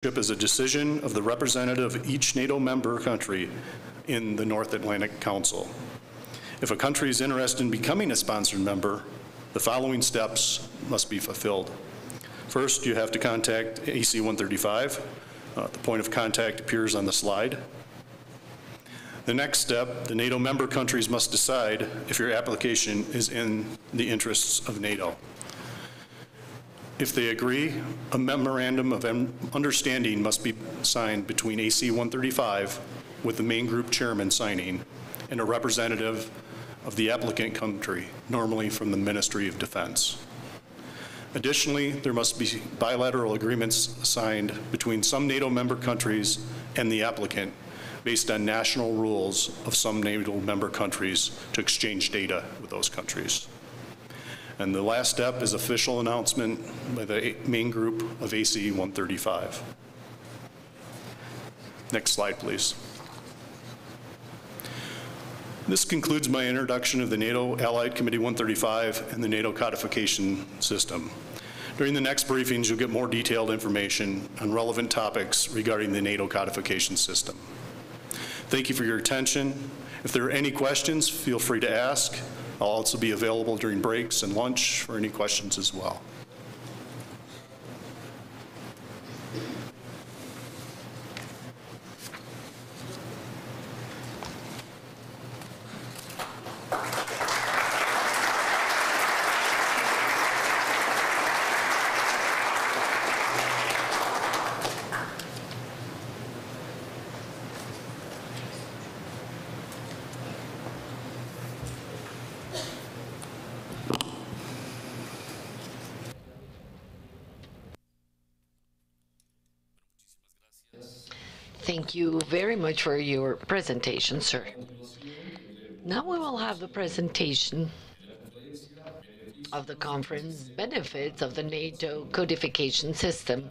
is a decision of the representative of each NATO member country in the North Atlantic Council. If a country is interested in becoming a sponsored member, the following steps must be fulfilled. First, you have to contact AC 135. The point of contact appears on the slide. The next step, the NATO member countries must decide if your application is in the interests of NATO. If they agree, a memorandum of understanding must be signed between AC 135 with the main group chairman signing and a representative of the applicant country, normally from the Ministry of Defense. Additionally, there must be bilateral agreements signed between some NATO member countries and the applicant based on national rules of some NATO member countries to exchange data with those countries. And the last step is official announcement by the main group of AC 135. Next slide, please. This concludes my introduction of the NATO Allied Committee 135 and the NATO codification system. During the next briefings, you'll get more detailed information on relevant topics regarding the NATO codification system. Thank you for your attention. If there are any questions, feel free to ask. I'll also be available during breaks and lunch for any questions as well. Thank you very much for your presentation, sir. Now we will have the presentation of the conference benefits of the NATO codification system.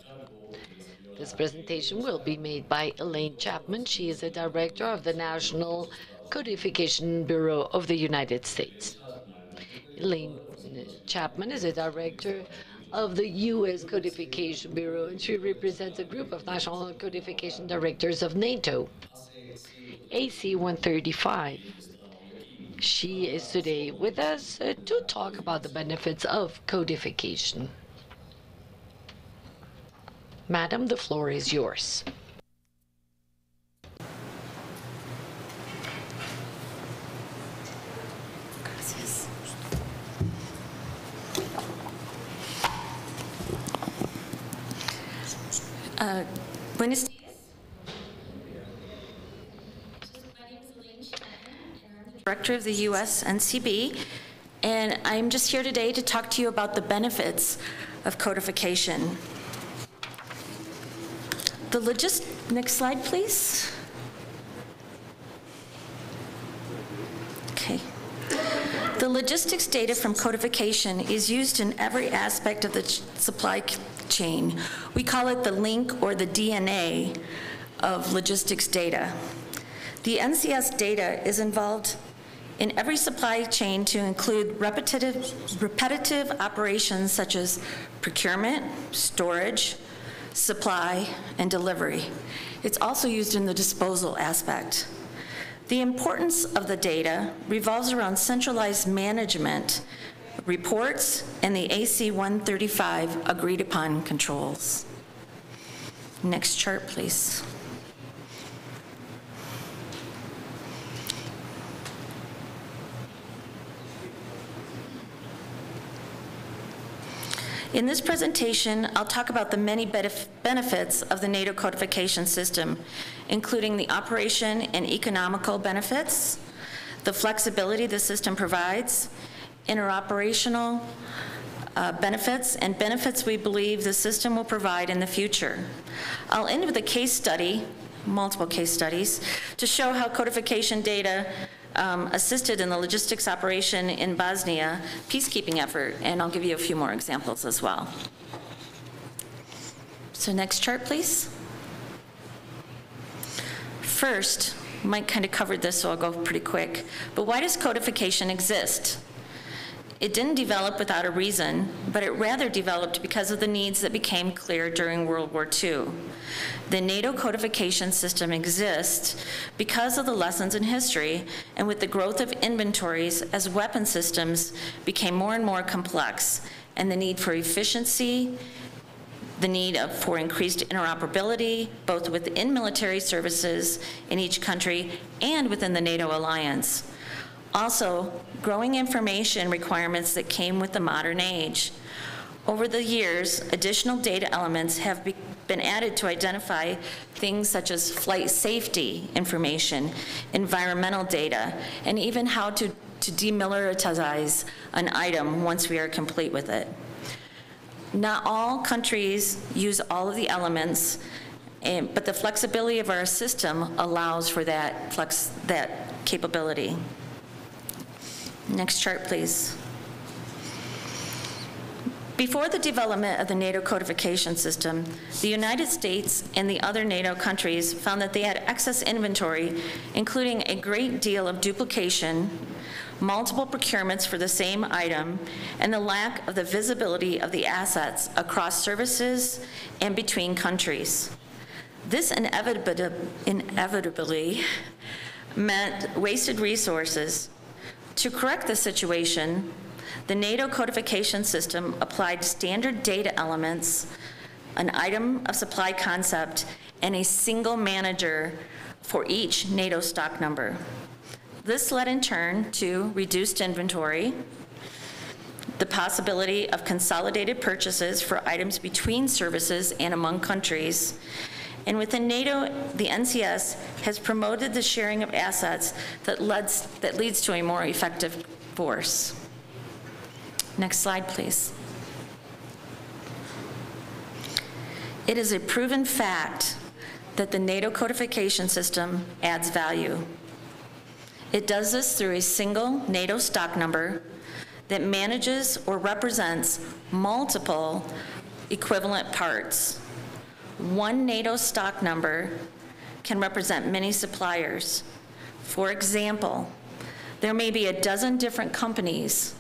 This presentation will be made by Elaine Chapman. She is the director of the National Codification Bureau of the United States. Elaine Chapman is a director of the U.S. Codification Bureau, and she represents a group of national codification directors of NATO, AC 135. She is today with us to talk about the benefits of codification. Madam, the floor is yours. Buenos dias. My name is Elaine Chapman, and I'm the director of the US NCB, and I'm just here today to talk to you about the benefits of codification. Next slide, please. Okay. The logistics data from codification is used in every aspect of the supply chain. We call it the link or the DNA of logistics data. The NCS data is involved in every supply chain to include repetitive operations such as procurement, storage, supply, and delivery. It's also used in the disposal aspect. The importance of the data revolves around centralized management, reports, and the AC 135 agreed upon controls. Next chart, please. In this presentation, I'll talk about the many benefits of the NATO codification system, including the operation and economical benefits, the flexibility the system provides, interoperational benefits, and benefits we believe the system will provide in the future. I'll end with a case study, multiple case studies, to show how codification data assisted in the logistics operation in Bosnia peacekeeping effort, and I'll give you a few more examples as well. So next chart, please. First, Mike kind of covered this, so I'll go pretty quick, but why does codification exist? It didn't develop without a reason, but it rather developed because of the needs that became clear during World War II. The NATO codification system exists because of the lessons in history and with the growth of inventories as weapon systems became more and more complex, and the need for efficiency, the need for increased interoperability, both within military services in each country and within the NATO alliance. Also, growing information requirements that came with the modern age. Over the years, additional data elements have been added to identify things such as flight safety information, environmental data, and even how to demilitarize an item once we are complete with it. Not all countries use all of the elements, but the flexibility of our system allows for that capability. Next chart, please. Before the development of the NATO codification system, the United States and the other NATO countries found that they had excess inventory, including a great deal of duplication, multiple procurements for the same item, and the lack of the visibility of the assets across services and between countries. This inevitably meant wasted resources. To correct the situation, the NATO codification system applied standard data elements, an item of supply concept, and a single manager for each NATO stock number. This led in turn to reduced inventory, the possibility of consolidated purchases for items between services and among countries. And within NATO, the NCS has promoted the sharing of assets that leads to a more effective force. Next slide, please. It is a proven fact that the NATO codification system adds value. It does this through a single NATO stock number that manages or represents multiple equivalent parts. One NATO stock number can represent many suppliers. For example, there may be a dozen different companies.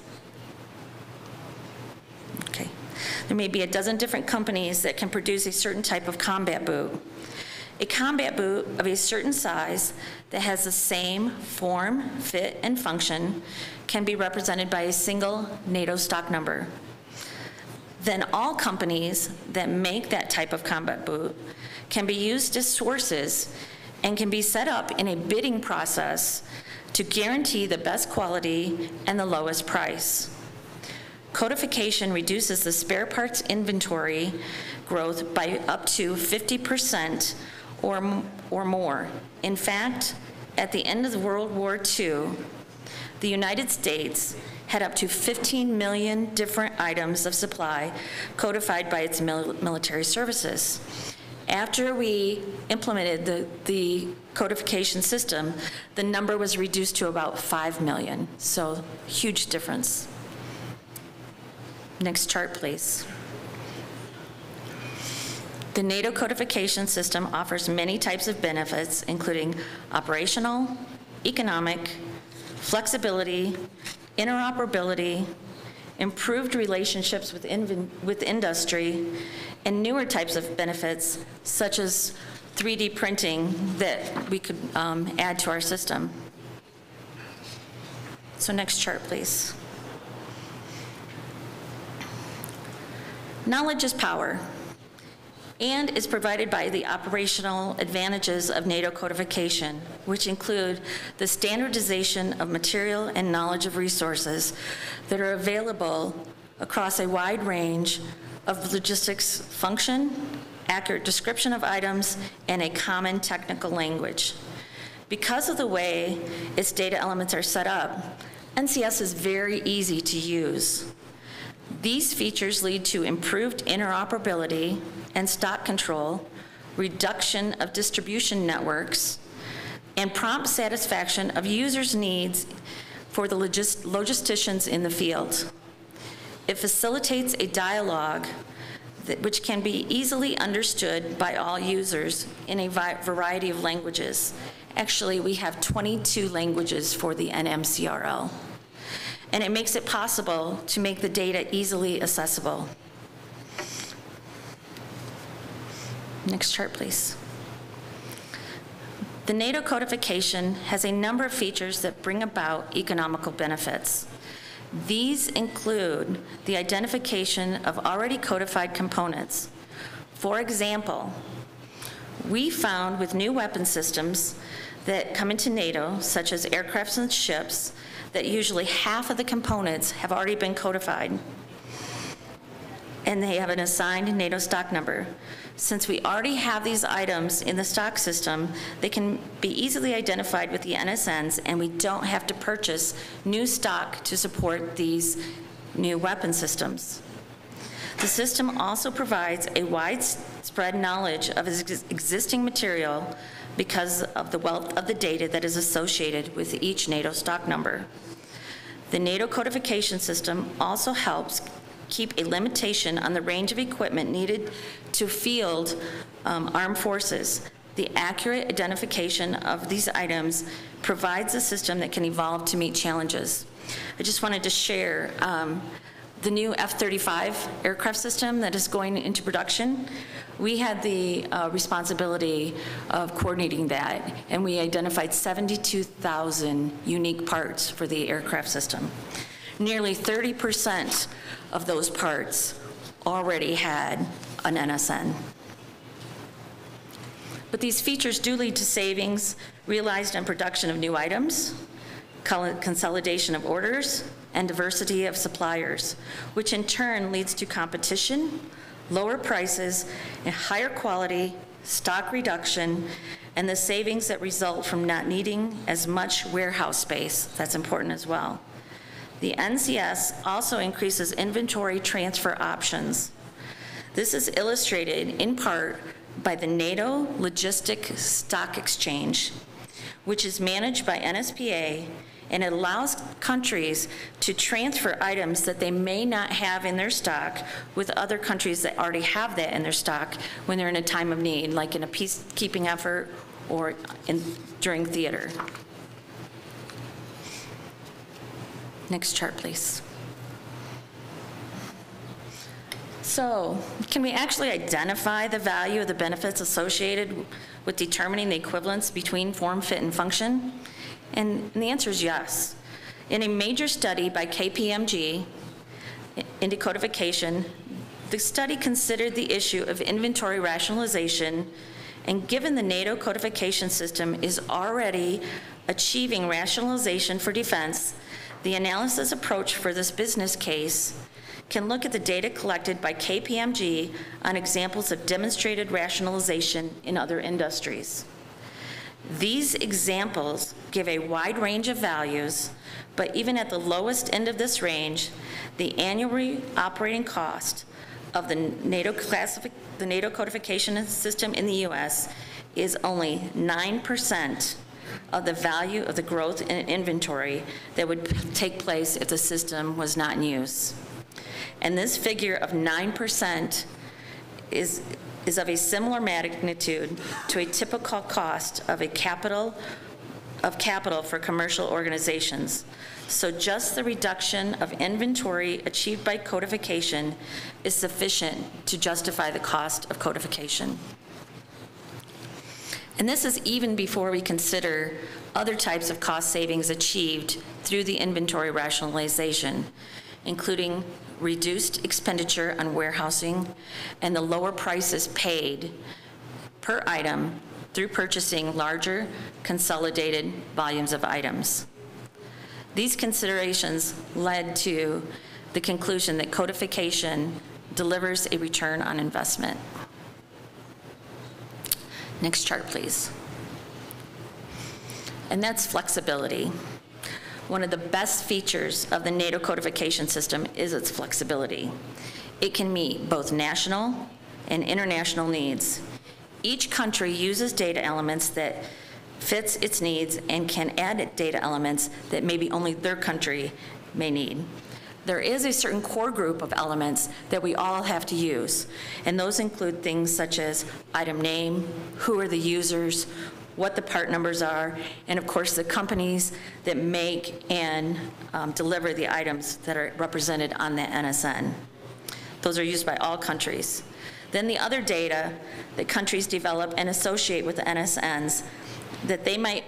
There may be a dozen different companies that can produce a certain type of combat boot. A combat boot of a certain size that has the same form, fit, and function can be represented by a single NATO stock number. Then all companies that make that type of combat boot can be used as sources and can be set up in a bidding process to guarantee the best quality and the lowest price. Codification reduces the spare parts inventory growth by up to 50% or more. In fact, at the end of World War II, the United States had up to 15 million different items of supply codified by its military services. After we implemented the codification system, the number was reduced to about 5 million, so huge difference. Next chart, please. The NATO codification system offers many types of benefits, including operational, economic, flexibility, interoperability, improved relationships with industry, and newer types of benefits, such as 3D printing that we could add to our system. So next chart, please. Knowledge is power, and is provided by the operational advantages of NATO codification, which include the standardization of material and knowledge of resources that are available across a wide range of logistics function, accurate description of items, and a common technical language. Because of the way its data elements are set up, NCS is very easy to use. These features lead to improved interoperability and stock control, reduction of distribution networks, and prompt satisfaction of users' needs for the logisticians in the field. It facilitates a dialogue which can be easily understood by all users in a variety of languages. Actually, we have 22 languages for the NMCRL. and it makes it possible to make the data easily accessible. Next chart, please. The NATO codification has a number of features that bring about economical benefits. These include the identification of already codified components. For example, we found with new weapon systems that come into NATO, such as aircrafts and ships, that usually half of the components have already been codified, and they have an assigned NATO stock number. Since we already have these items in the stock system, they can be easily identified with the NSNs, and we don't have to purchase new stock to support these new weapon systems. The system also provides a widespread knowledge of existing material because of the wealth of the data that is associated with each NATO stock number. The NATO codification system also helps keep a limitation on the range of equipment needed to field armed forces. The accurate identification of these items provides a system that can evolve to meet challenges. I just wanted to share the new F-35 aircraft system that is going into production. We had the responsibility of coordinating that, and we identified 72,000 unique parts for the aircraft system. Nearly 30% of those parts already had an NSN. But these features do lead to savings realized on production of new items, consolidation of orders, and diversity of suppliers, which in turn leads to competition, lower prices, and higher quality, stock reduction, and the savings that result from not needing as much warehouse space. That's important as well. The NCS also increases inventory transfer options. This is illustrated in part by the NATO Logistic Stock Exchange, which is managed by NSPA, and it allows countries to transfer items that they may not have in their stock with other countries that already have that in their stock when they're in a time of need, like in a peacekeeping effort or during theater. Next chart, please. So, can we actually identify the value of the benefits associated with determining the equivalence between form, fit, and function? And the answer is yes. In a major study by KPMG into codification, the study considered the issue of inventory rationalization, and given the NATO codification system is already achieving rationalization for defense, the analysis approach for this business case can look at the data collected by KPMG on examples of demonstrated rationalization in other industries. These examples give a wide range of values, but even at the lowest end of this range, the annual operating cost of the NATO codification system in the US is only 9% of the value of the growth in inventory that would take place if the system was not in use. And this figure of 9% is of a similar magnitude to a typical cost of capital for commercial organizations. So just the reduction of inventory achieved by codification is sufficient to justify the cost of codification. And this is even before we consider other types of cost savings achieved through the inventory rationalization, including reduced expenditure on warehousing and the lower prices paid per item through purchasing larger consolidated volumes of items. These considerations led to the conclusion that codification delivers a return on investment. Next chart, please. And that's flexibility. One of the best features of the NATO codification system is its flexibility. It can meet both national and international needs. Each country uses data elements that fits its needs and can add data elements that maybe only their country may need. There is a certain core group of elements that we all have to use, and those include things such as item name, who are the users, what the part numbers are, and of course the companies that make and deliver the items that are represented on the NSN. Those are used by all countries. Then the other data that countries develop and associate with the NSNs that they might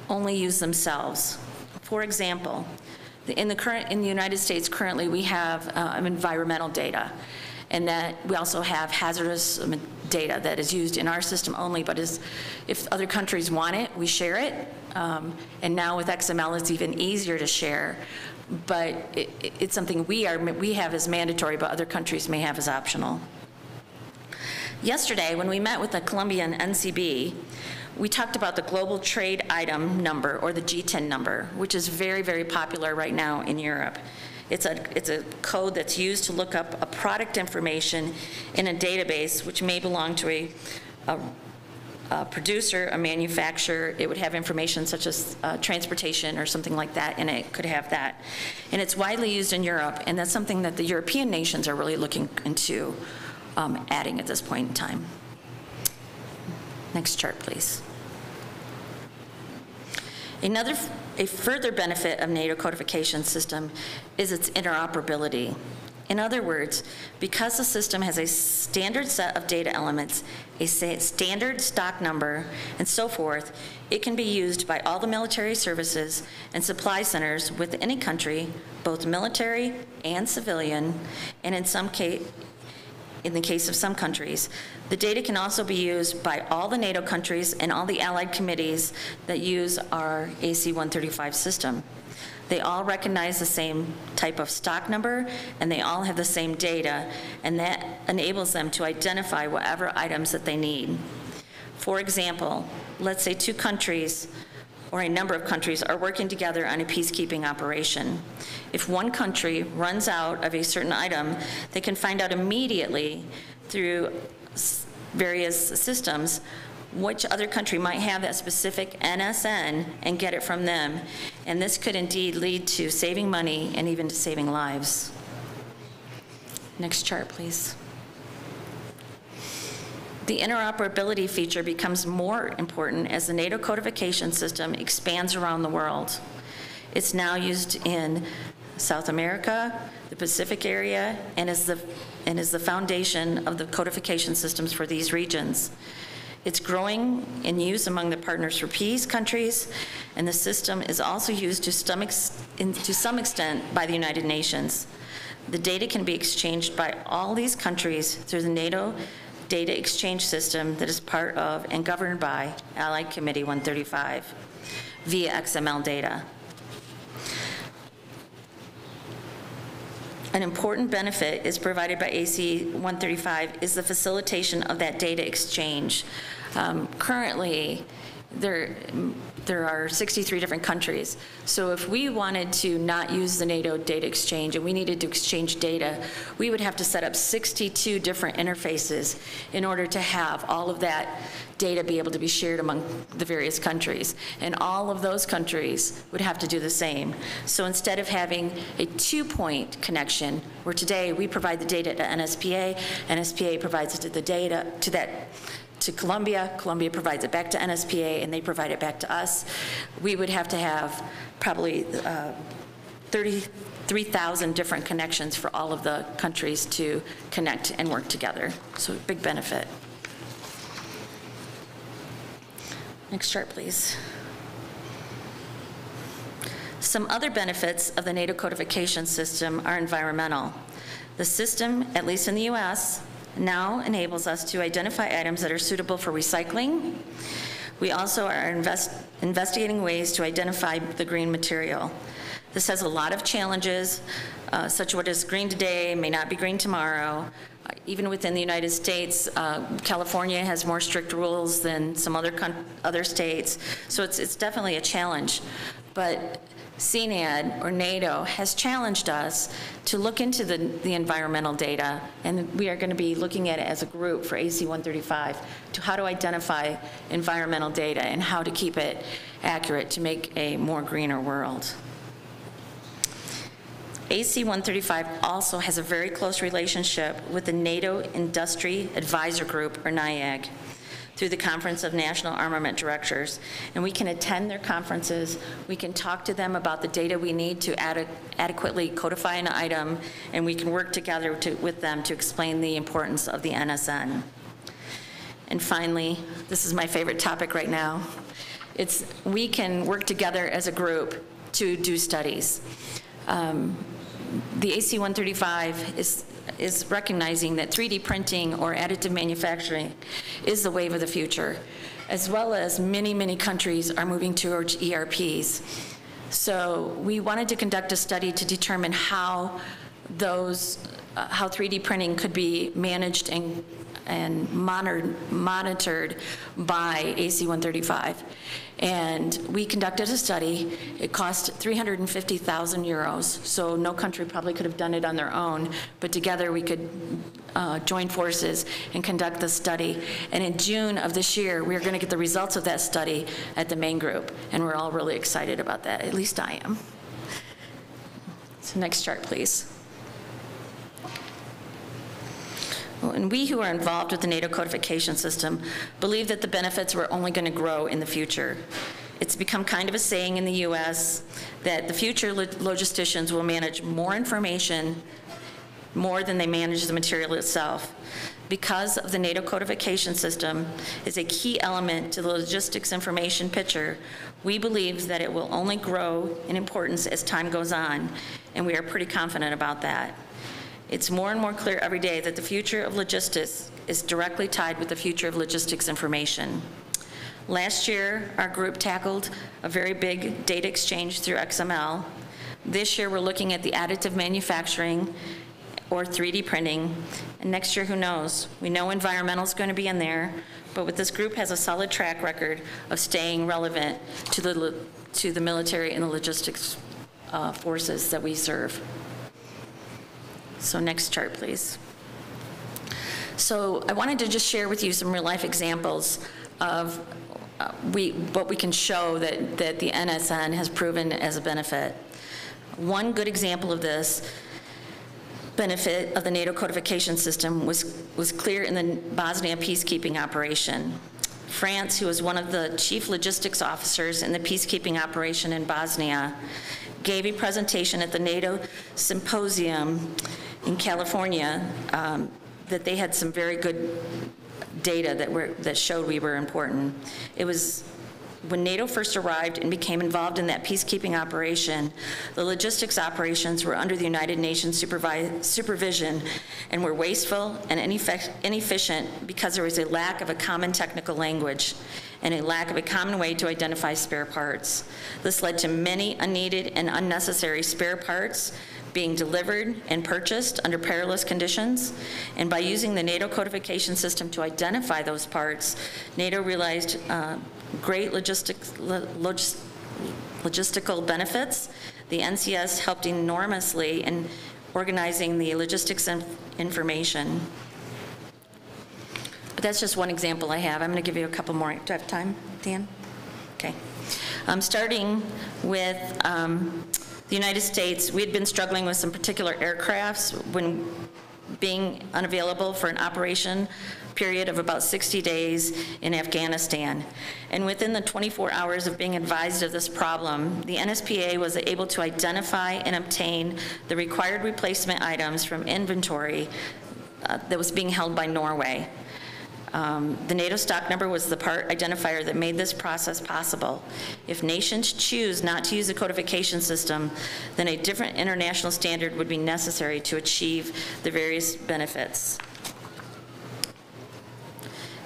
only use themselves. For example, in the United States currently we have environmental data, and that we also have hazardous data that is used in our system only, but if other countries want it, we share it. And now with XML, it's even easier to share. But it's something we have as mandatory, but other countries may have as optional. Yesterday, when we met with the Colombian NCB, we talked about the Global Trade Item Number, or the GTIN number, which is very, very popular right now in Europe. It's a code that's used to look up a product information in a database which may belong to a producer, a manufacturer. It would have information such as transportation or something like that, and it could have that. And it's widely used in Europe, and that's something that the European nations are really looking into adding at this point in time. Next chart, please. A further benefit of NATO codification system is its interoperability. In other words, because the system has a standard set of data elements, a standard stock number, and so forth, it can be used by all the military services and supply centers within any country, both military and civilian, and in the case of some countries, the data can also be used by all the NATO countries and all the allied committees that use our AC-135 system. They all recognize the same type of stock number, and they all have the same data, and that enables them to identify whatever items that they need. For example, let's say two countries or a number of countries are working together on a peacekeeping operation. If one country runs out of a certain item, they can find out immediately through various systems which other country might have that specific NSN and get it from them. And this could indeed lead to saving money and even to saving lives. Next chart, please. The interoperability feature becomes more important as the NATO codification system expands around the world. It's now used in South America, the Pacific area, and is the foundation of the codification systems for these regions. It's growing in use among the Partners for Peace countries, and the system is also used to some extent by the United Nations. The data can be exchanged by all these countries through the NATO data exchange system that is part of and governed by Allied Committee 135 via XML data. An important benefit is provided by AC-135 is the facilitation of that data exchange. Currently, there are 63 different countries. So if we wanted to not use the NATO data exchange and we needed to exchange data, we would have to set up 62 different interfaces in order to have all of that data be able to be shared among the various countries. And all of those countries would have to do the same. So instead of having a two-point connection, where today we provide the data to NSPA, NSPA provides the data to Colombia, Colombia provides it back to NSPA, and they provide it back to us, we would have to have probably 33,000 different connections for all of the countries to connect and work together. So a big benefit. Next chart, please. Some other benefits of the NATO codification system are environmental. The system, at least in the US, now enables us to identify items that are suitable for recycling. We also are investigating ways to identify the green material. This has a lot of challenges, such what is green today may not be green tomorrow. Even within the United States, California has more strict rules than some other states, so it's definitely a challenge. But CNAD, or NATO, has challenged us to look into the environmental data, and we are going to be looking at it as a group for AC-135 to how to identify environmental data and how to keep it accurate to make a more greener world. AC-135 also has a very close relationship with the NATO Industry Advisor Group, or NIAG. through the Conference of National Armament Directors. And we can attend their conferences, we can talk to them about the data we need to adequately codify an item, and we can work together with them to explain the importance of the NSN. And finally, this is my favorite topic right now. We can work together as a group to do studies. The AC 135 is recognizing that 3D printing or additive manufacturing is the wave of the future, as well as many, many countries are moving towards ERPs. So we wanted to conduct a study to determine how 3D printing could be managed and monitored by AC 135. And we conducted a study. It cost 350,000 euros, so no country probably could have done it on their own, but together we could join forces and conduct the study. And in June of this year, we're going to get the results of that study at the main group, and we're all really excited about that. At least I am. So next chart, please. And we who are involved with the NATO codification system believe that the benefits were only going to grow in the future. It's become kind of a saying in the U.S. that the future logisticians will manage more information more than they manage the material itself. Because of the NATO codification system is a key element to the logistics information picture, we believe that it will only grow in importance as time goes on, and we are pretty confident about that. It's more and more clear every day that the future of logistics is directly tied with the future of logistics information. Last year, our group tackled a very big data exchange through XML. This year, we're looking at the additive manufacturing or 3D printing. And next year, who knows? We know environmental is going to be in there, but what this group has a solid track record of staying relevant to the military and the logistics forces that we serve. So next chart, please. So I wanted to just share with you some real-life examples of what we can show that the NSN has proven as a benefit. One good example of this benefit of the NATO codification system was clear in the Bosnia peacekeeping operation. France, who was one of the chief logistics officers in the peacekeeping operation in Bosnia, gave a presentation at the NATO symposium in California that they had some very good data that showed we were important. It was when NATO first arrived and became involved in that peacekeeping operation, the logistics operations were under the United Nations supervision and were wasteful and inefficient because there was a lack of a common technical language and a lack of a common way to identify spare parts. This led to many unneeded and unnecessary spare parts being delivered and purchased under perilous conditions. And by using the NATO codification system to identify those parts, NATO realized great logistical benefits. The NCS helped enormously in organizing the logistics information. But that's just one example I have. I'm going to give you a couple more. Do I have time, Dan? Okay. Starting with the United States, we had been struggling with some particular aircrafts when being unavailable for an operation period of about 60 days in Afghanistan. And within the 24 hours of being advised of this problem, the NSPA was able to identify and obtain the required replacement items from inventory that was being held by Norway. The NATO stock number was the part identifier that made this process possible. If nations choose not to use the codification system, then a different international standard would be necessary to achieve the various benefits.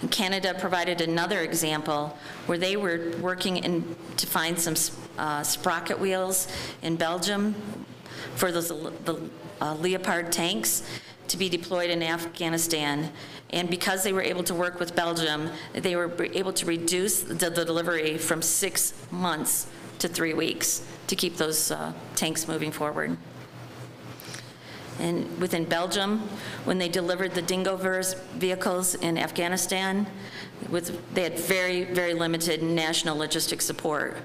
And Canada provided another example where they were working to find some sprocket wheels in Belgium for the Leopard tanks to be deployed in Afghanistan. And because they were able to work with Belgium, they were able to reduce the delivery from 6 months to 3 weeks to keep those tanks moving forward. And within Belgium, when they delivered the Dingoverse vehicles in Afghanistan, they had very, very limited national logistics support.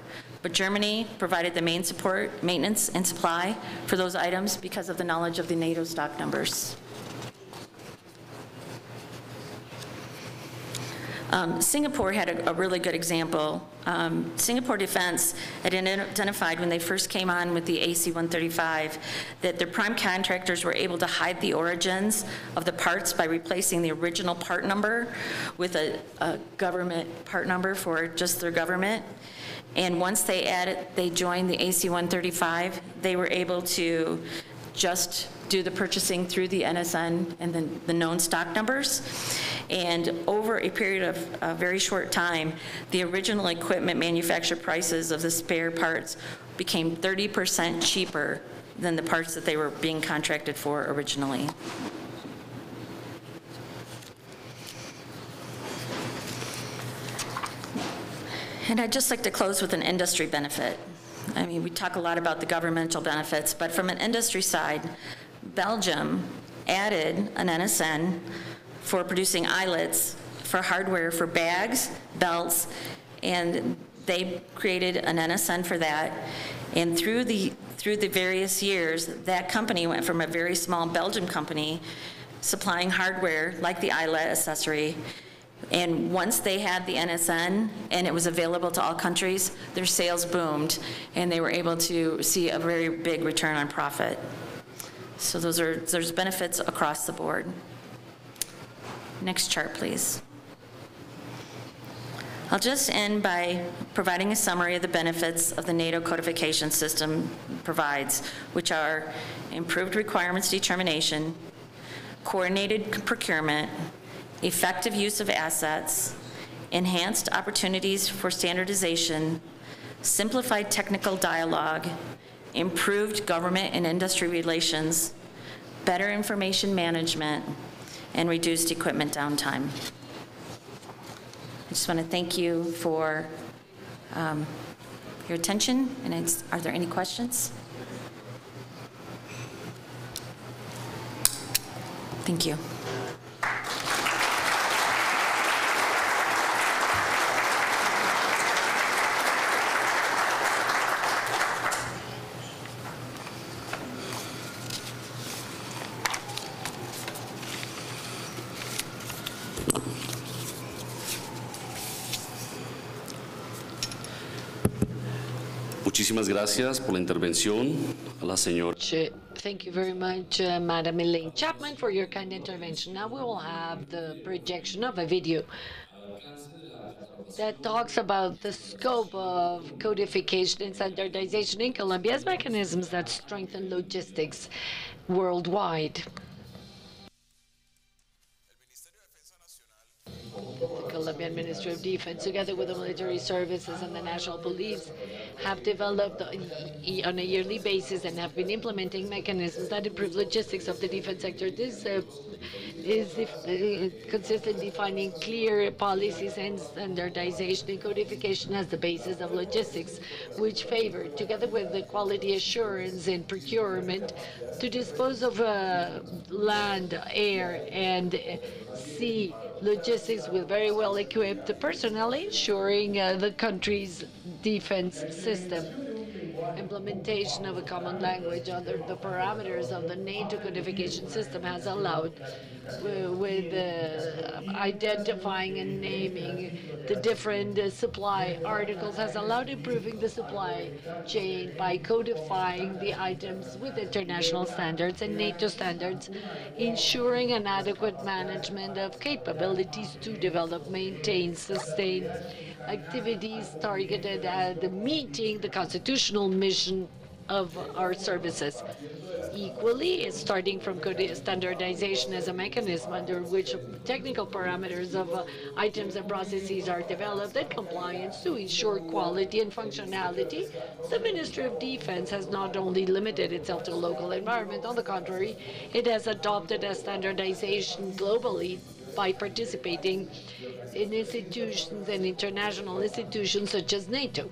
But Germany provided the main support, maintenance, and supply for those items because of the knowledge of the NATO stock numbers. Singapore had a really good example. Singapore Defense had identified when they first came on with the AC-135 that their prime contractors were able to hide the origins of the parts by replacing the original part number with a government part number for just their government. And once they joined the AC-135, they were able to just do the purchasing through the NSN and then the known stock numbers. And over a period of a very short time, the original equipment manufacturer prices of the spare parts became 30% cheaper than the parts that they were being contracted for originally. And I'd just like to close with an industry benefit. I mean, we talk a lot about the governmental benefits, but from an industry side, Belgium added an NSN for producing eyelets for hardware for bags, belts, and they created an NSN for that. And through the various years, that company went from a very small Belgian company supplying hardware like the eyelet accessory. And once they had the NSN and it was available to all countries, their sales boomed and they were able to see a very big return on profit. So there's benefits across the board. Next chart, please. I'll just end by providing a summary of the benefits of the NATO codification system provides, which are improved requirements determination, coordinated procurement, effective use of assets, enhanced opportunities for standardization, simplified technical dialogue, improved government and industry relations, better information management, and reduced equipment downtime. I just want to thank you for your attention, and are there any questions? Thank you. Muchísimas gracias por la intervención a la señora. Thank you very much, Madam Elaine Chapman, for your kind intervention. Now we will have the projection of a video that talks about the scope of codification and standardization in Colombia's mechanisms that strengthen logistics worldwide. The Colombian Ministry of Defense, together with the military services and the national police, have developed on a yearly basis and have been implementing mechanisms that improve logistics of the defense sector. This consists in defining clear policies and standardization and codification as the basis of logistics, which favor, together with the quality assurance and procurement, to dispose of land, air, and sea logistics with very well-equipped personnel, ensuring the country's defense system. Implementation of a common language under the parameters of the NATO codification system has allowed, with identifying and naming the different supply articles, has allowed improving the supply chain by codifying the items with international standards and NATO standards, ensuring an adequate management of capabilities to develop, maintain, sustain activities targeted at meeting the constitutional mission of our services. Equally, starting from standardization as a mechanism under which technical parameters of items and processes are developed and compliance to ensure quality and functionality, the Ministry of Defense has not only limited itself to a local environment. On the contrary, it has adopted a standardization globally by participating in institutions and international institutions such as NATO,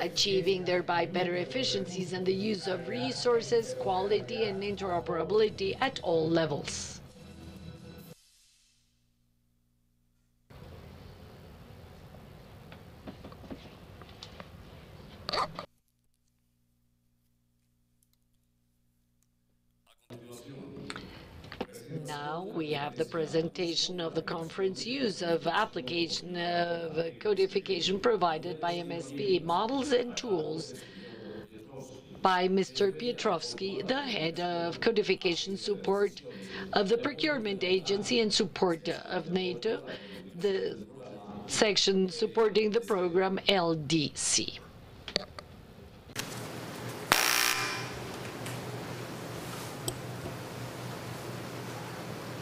achieving thereby better efficiencies in the use of resources, quality, and interoperability at all levels. Now we have the presentation of the conference use of application of codification provided by MSP models and tools by Mr. Piotrowski, the head of codification support of the procurement agency and support of NATO, the section supporting the program LDC.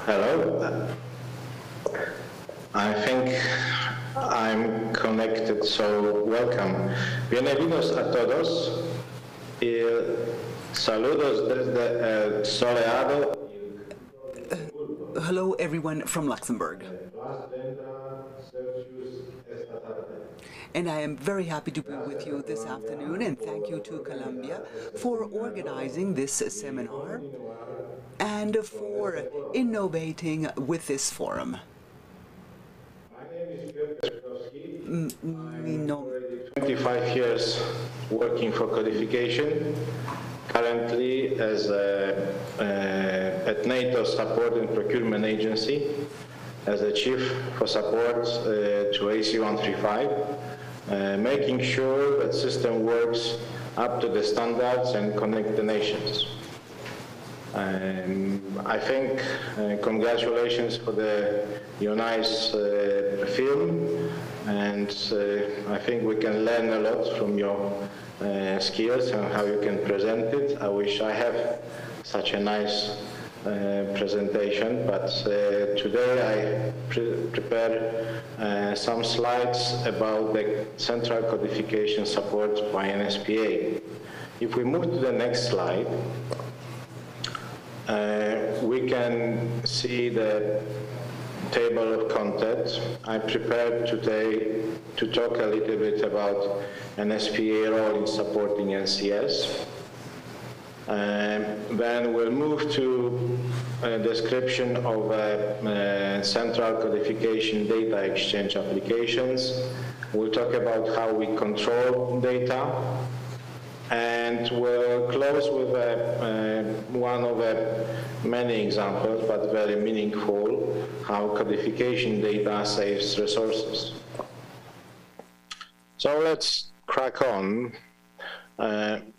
Hello. I think I'm connected, so welcome. Bienvenidos a todos. Saludos desde el soleado. Hello, everyone from Luxembourg. And I am very happy to be with you this afternoon, and thank you to Columbia for organizing this seminar and for innovating with this forum. My name is Piotr Piotrowski. 25 years working for codification, currently as at NATO Support and Procurement Agency as the Chief for Support to AC-135, making sure that system works up to the standards and connect the nations. I think congratulations for the nice film, and I think we can learn a lot from your skills and how you can present it. I wish I have such a nice presentation, but today I prepared some slides about the central codification support by NSPA. If we move to the next slide, we can see the table of contents. I prepared today to talk a little bit about NSPA role in supporting NCS. Then we'll move to a description of central codification data exchange applications. We'll talk about how we control data. And we'll close with one of many examples, but very meaningful, how codification data saves resources. So let's crack on.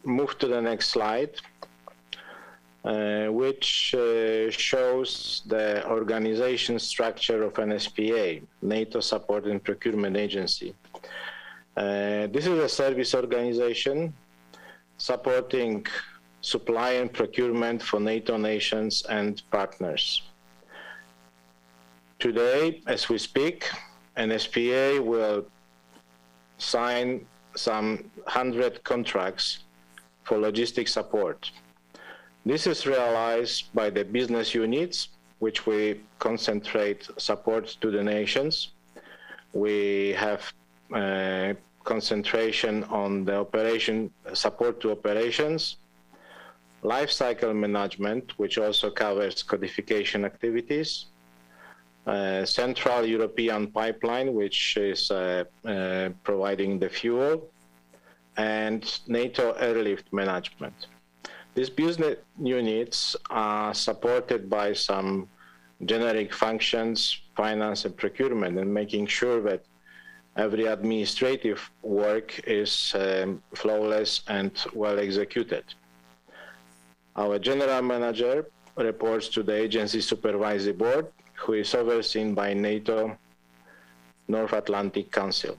Move to the next slide, which shows the organization structure of NSPA, NATO Support and Procurement Agency. This is a service organization supporting supply and procurement for NATO nations and partners. Today, as we speak, NSPA will sign some 100 contracts for logistics support. This is realized by the business units, which we concentrate support to the nations. We have concentration on the operation support to operations, life cycle management, which also covers codification activities, Central European Pipeline, which is providing the fuel, and NATO airlift management. These business units are supported by some generic functions, finance and procurement, and making sure that every administrative work is flawless and well executed. Our general manager reports to the agency supervisory board, who is overseen by NATO North Atlantic Council.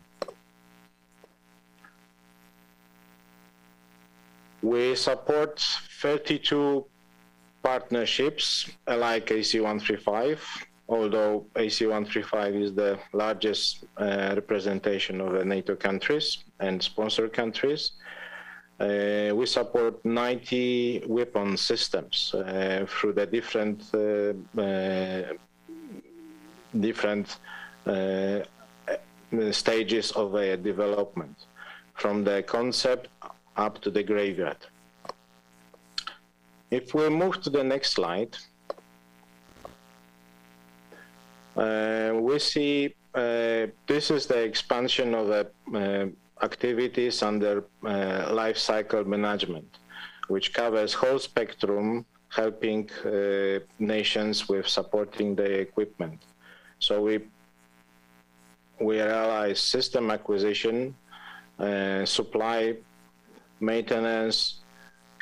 We support 32 partnerships like AC-135, although AC-135 is the largest representation of the NATO countries and sponsor countries. We support 90 weapon systems through the different stages of development, from the concept up to the graveyard. If we move to the next slide, we see this is the expansion of activities under life cycle management, which covers whole spectrum helping nations with supporting the equipment. So we realize system acquisition, supply, maintenance,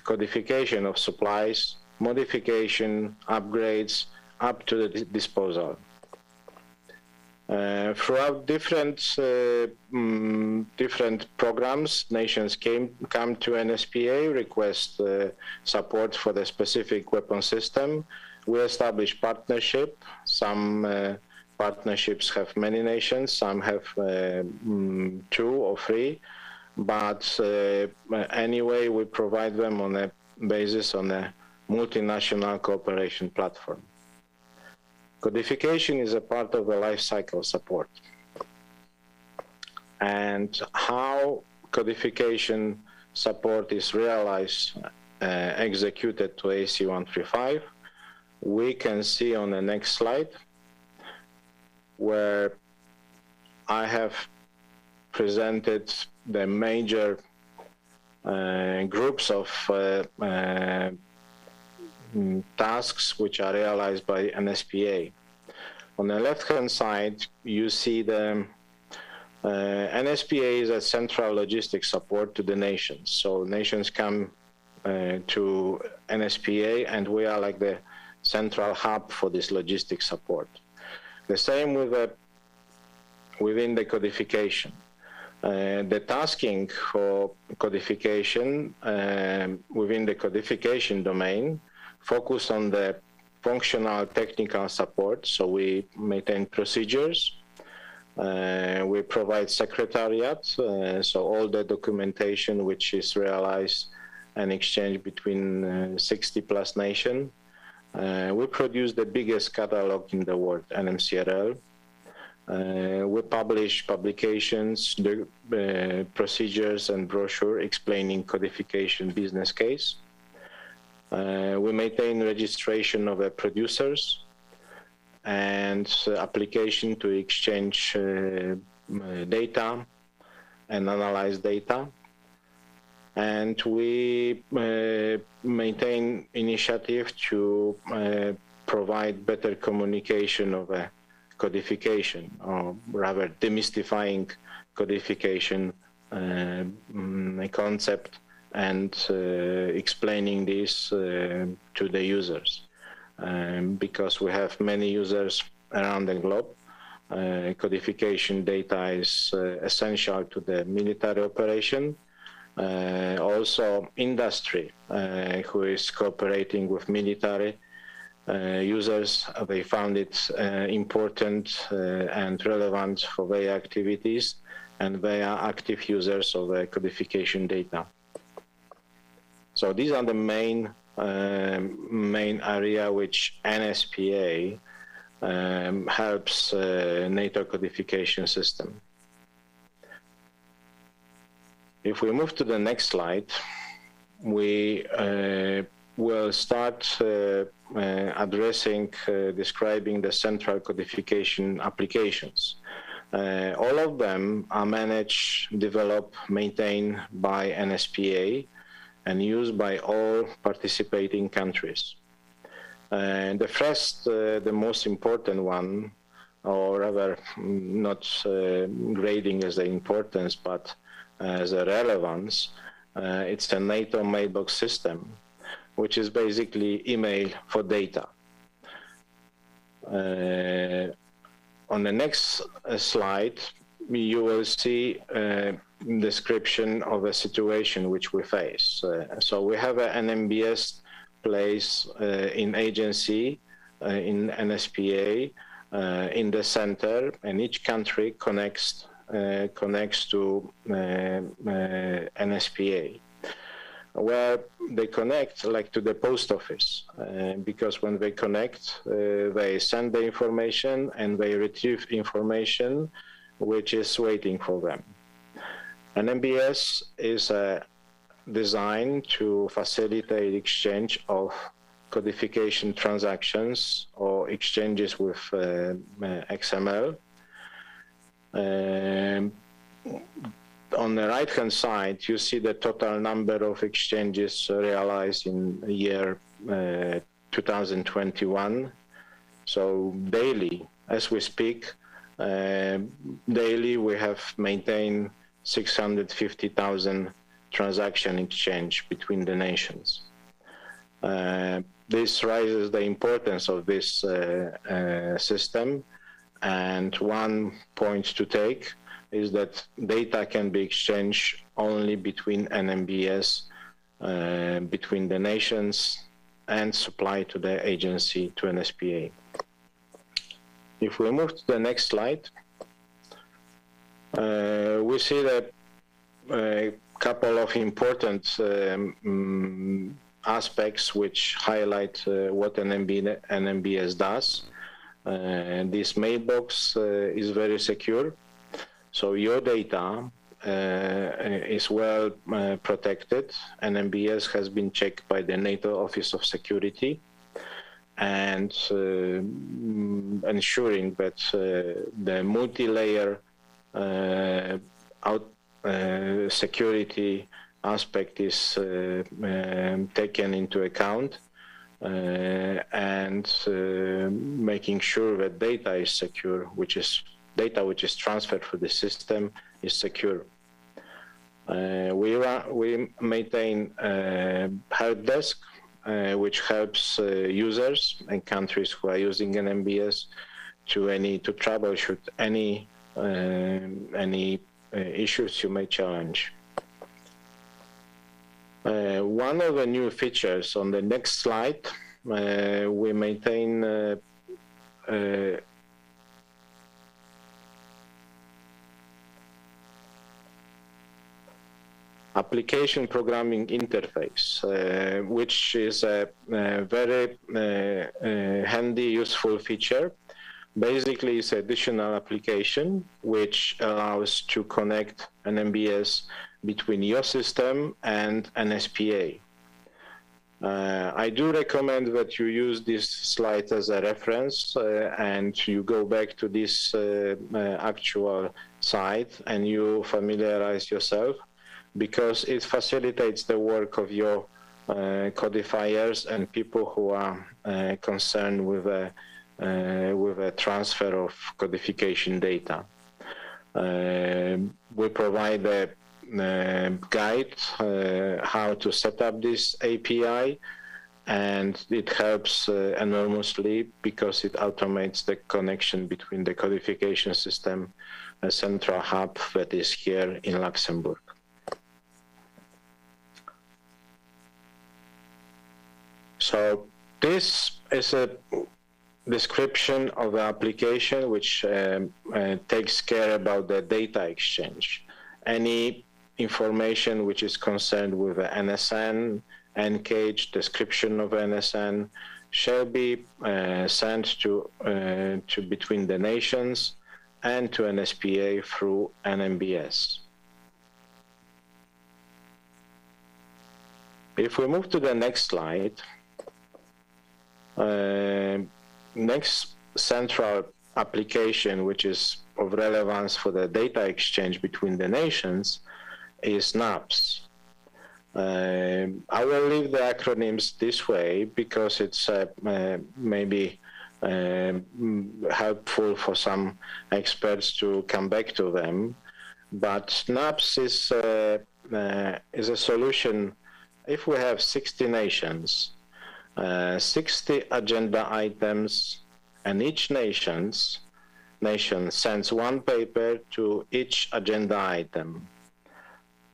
codification of supplies, modification, upgrades, up to the disposal. Throughout different programs, nations come to NSPA, request support for the specific weapon system. We establish partnership. Some partnerships have many nations, some have 2 or 3, but anyway, we provide them on a basis on a multinational cooperation platform. Codification is a part of the life cycle support. And how codification support is realized, executed to AC-135, we can see on the next slide, where I have presented the major groups of tasks which are realized by NSPA. On the left-hand side, you see the NSPA is a central logistics support to the nations. So nations come to NSPA, and we are like the central hub for this logistics support. The same with within the codification. The tasking for codification within the codification domain focus on the functional technical support. So we maintain procedures, we provide secretariat, so all the documentation which is realized and exchanged between 60 plus nations. We produce the biggest catalog in the world, NMCRL. We publish publications, procedures and brochure explaining codification business case. We maintain registration of the producers and application to exchange data and analyze data. And we maintain initiative to provide better communication of a codification, or rather demystifying codification concept and explaining this to the users. Because we have many users around the globe, codification data is essential to the military operation. Also industry, who is cooperating with military users, they found it important and relevant for their activities, and they are active users of the codification data. So these are the main area which NSPA helps NATO codification system. If we move to the next slide, we will start addressing, describing the central codification applications. All of them are managed, developed, maintained by NSPA and used by all participating countries. The first, the most important one, or rather not grading as the importance, but as a relevance, it's the NATO mailbox system, which is basically email for data. On the next slide, you will see a description of a situation which we face. So we have an NMBS place in agency, in NSPA, in the center, and each country connects to NSPA, where they connect like to the post office, because when they connect, they send the information and they retrieve information which is waiting for them. NMBS is designed to facilitate exchange of codification transactions or exchanges with XML. On the right-hand side, you see the total number of exchanges realized in year 2021. So daily, as we speak, daily we have maintained 650,000 transaction exchange between the nations. This raises the importance of this system, and one point to take is that data can be exchanged only between NMBS, between the nations, and supplied to the agency, to NSPA. If we move to the next slide, we see that a couple of important aspects which highlight what an NMBS does. This mailbox is very secure, so your data is well protected. NMBS has been checked by the NATO Office of Security, and ensuring that the multi-layer security aspect is taken into account, and making sure that data is secure, data which is transferred through the system is secure. We maintain a help desk which helps users and countries who are using NMBS to troubleshoot any issues you may challenge. One of the new features on the next slide, we maintain application programming interface, which is a very handy, useful feature. Basically, it's an additional application which allows to connect an NMBS between your system and an SPA. I do recommend that you use this slide as a reference and you go back to this actual site and you familiarize yourself, because it facilitates the work of your codifiers and people who are concerned with a transfer of codification data. We provide a guide how to set up this API, and it helps enormously because it automates the connection between the codification system, a central hub that is here in Luxembourg. So this is a description of the application which takes care about the data exchange. Any information which is concerned with the NSN, NCAGE, description of NSN, shall be sent to between the nations and to NSPA through NMBS. If we move to the next slide, next central application which is of relevance for the data exchange between the nations is NAPS. I will leave the acronyms this way because it's maybe helpful for some experts to come back to them. But NAPS is a solution. If we have 60 nations, 60 agenda items, and each nation sends one paper to each agenda item.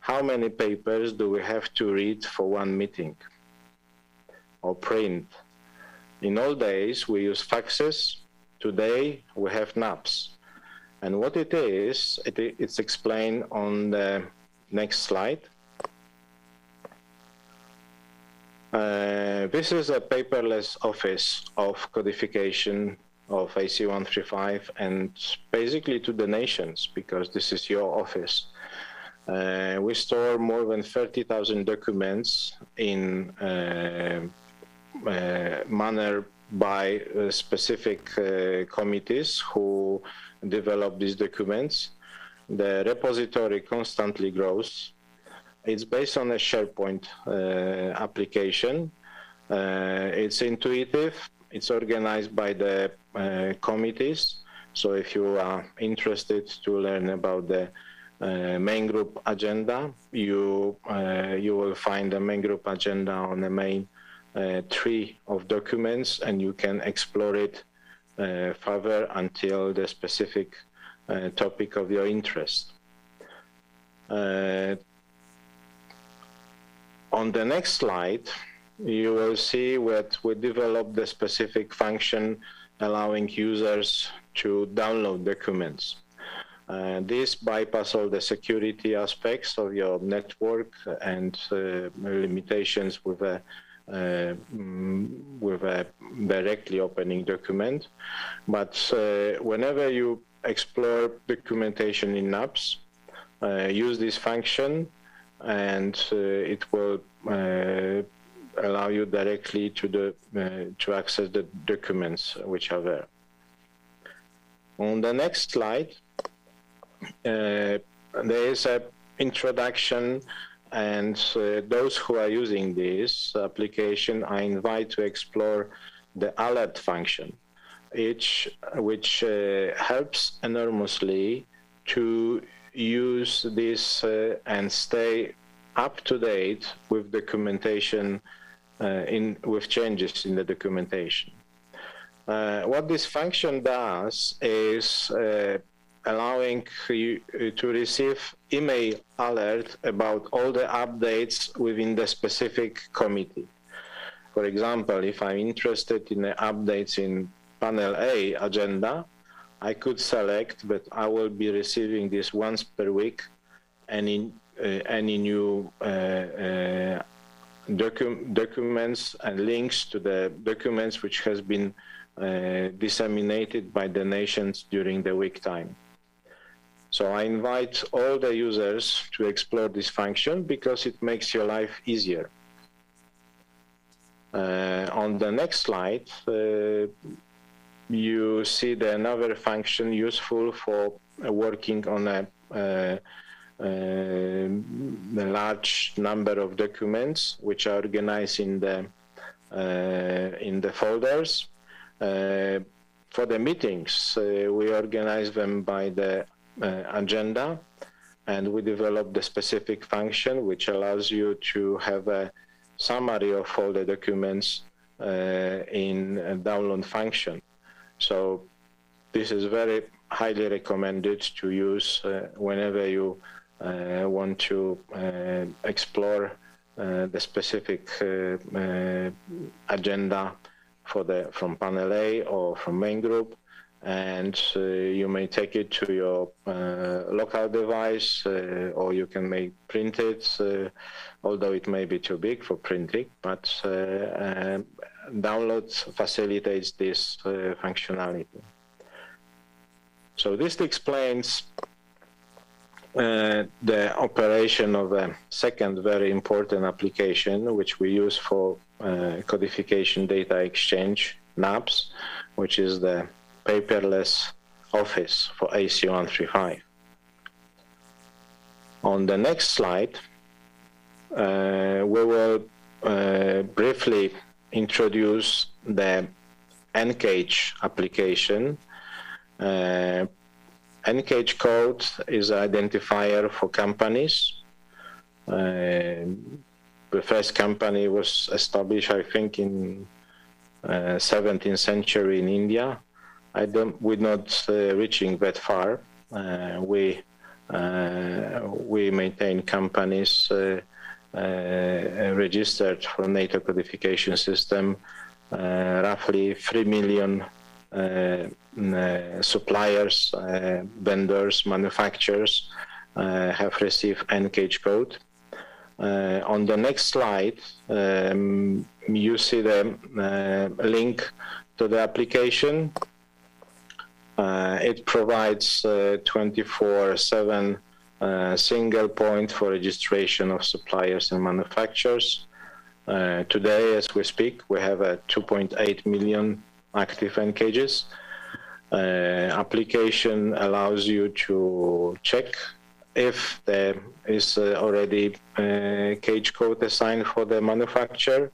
How many papers do we have to read for one meeting or print? In old days, we use faxes. Today, we have NAPS. And what it is, it's explained on the next slide. This is a paperless office of codification of AC-135 and basically to the nations, because this is your office. We store more than 30,000 documents in manner by specific committees who develop these documents. The repository constantly grows. It's based on a SharePoint application, It's intuitive. It's organized by the committees. So if you are interested to learn about the main group agenda, you will find the main group agenda on the main tree of documents, and you can explore it further until the specific topic of your interest. On the next slide, you will see that we developed the specific function allowing users to download documents. This bypasses all the security aspects of your network and limitations with a directly opening document. But whenever you explore documentation in apps, use this function, and it will allow you directly to access the documents which are there. On the next slide, there is an introduction, and those who are using this application, I invite to explore the alert function, which helps enormously to use this and stay up to date with documentation, with changes in the documentation. What this function does is allowing you to receive email alert about all the updates within the specific committee. For example, if I'm interested in the updates in panel A agenda, I could select that I will be receiving this once per week, any new documents and links to the documents which has been disseminated by the nations during the week time. So I invite all the users to explore this function because it makes your life easier. On the next slide, you see another function useful for working on a large number of documents which are organized in the folders. For the meetings, we organize them by the agenda, and we develop the specific function which allows you to have a summary of all the documents in a download function. So this is very highly recommended to use whenever you want to explore the specific agenda from panel A or from main group, and you may take it to your local device, or you can print it, although it may be too big for printing, but download facilitates this functionality. So this explains the operation of a second very important application which we use for codification data exchange, NAPS, which is the paperless office for AC135. On the next slide, we will briefly introduce the NCAGE application. NCAGE code is an identifier for companies. The first company was established, I think, in 17th century in India. We're not reaching that far. We maintain companies registered for NATO codification system. Roughly 3 million suppliers, vendors, manufacturers have received NCAGE code. On the next slide, you see the link to the application. It provides 24/7 single point for registration of suppliers and manufacturers. Today, as we speak, we have 2.8 million active NCAGEs. Application allows you to check if there is already CAGE code assigned for the manufacturer.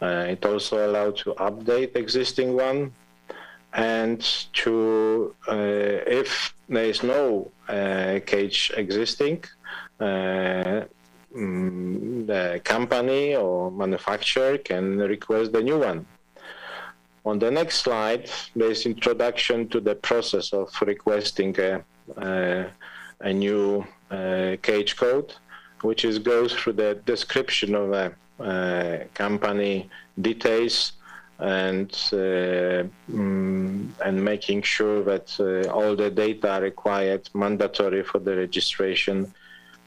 It also allows to update existing one, and to, if there is no cage existing, the company or manufacturer can request the new one. On the next slide, there is introduction to the process of requesting a new cage code, which goes through the description of the company details and making sure that all the data required, mandatory for the registration,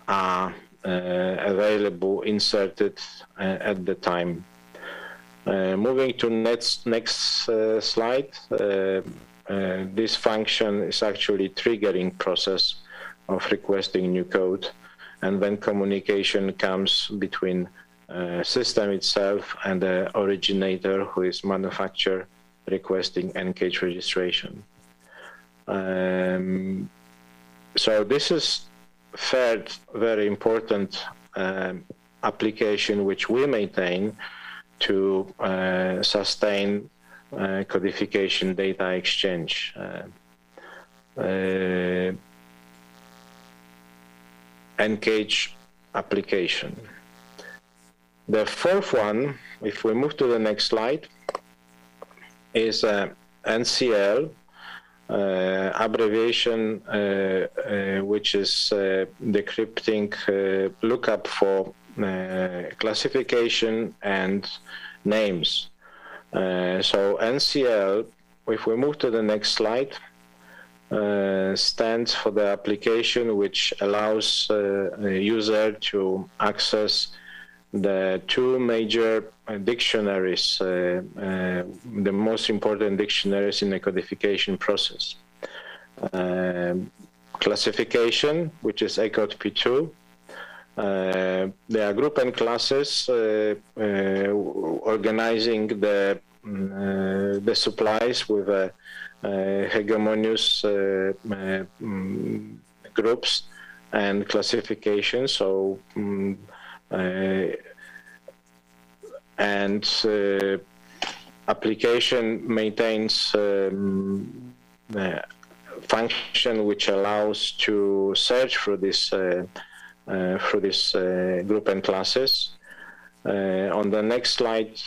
are available, inserted at the time. Moving to next slide, this function is actually triggering process of requesting new code, and then communication comes between system itself and the originator, who is manufacturer, requesting N-Cage registration. So this is third very important application which we maintain to sustain codification data exchange. N-Cage application. The fourth one, if we move to the next slide, is NCL, abbreviation which is decrypting lookup for classification and names. So NCL, if we move to the next slide, stands for the application which allows a user to access the two major dictionaries, the most important dictionaries in the codification process. Classification, which is ECOD P2. There are group and classes organizing the supplies with hegemonious groups and classification. So application maintains function which allows to search for this group and classes. On the next slide,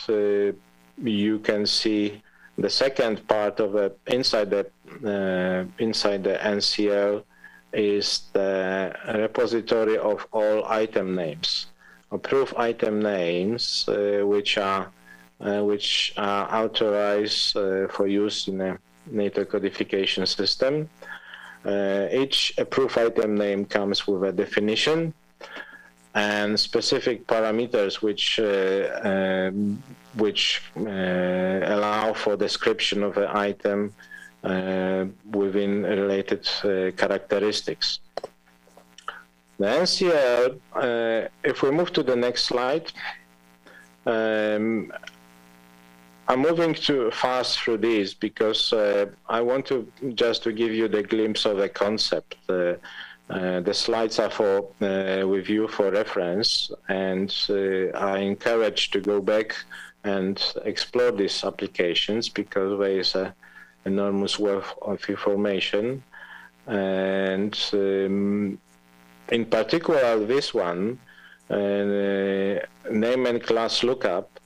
you can see the second part of it. Inside the NCL is the repository of all item names, approved item names, which are authorized for use in a NATO codification system. Each approved item name comes with a definition and specific parameters which allow for description of the item within related characteristics. The NCL, if we move to the next slide, I'm moving too fast through these because I want to just to give you the glimpse of the concept. The slides are for with you for reference, and I encourage to go back and explore these applications because there is an enormous wealth of information. And in particular, this one, name and class lookup,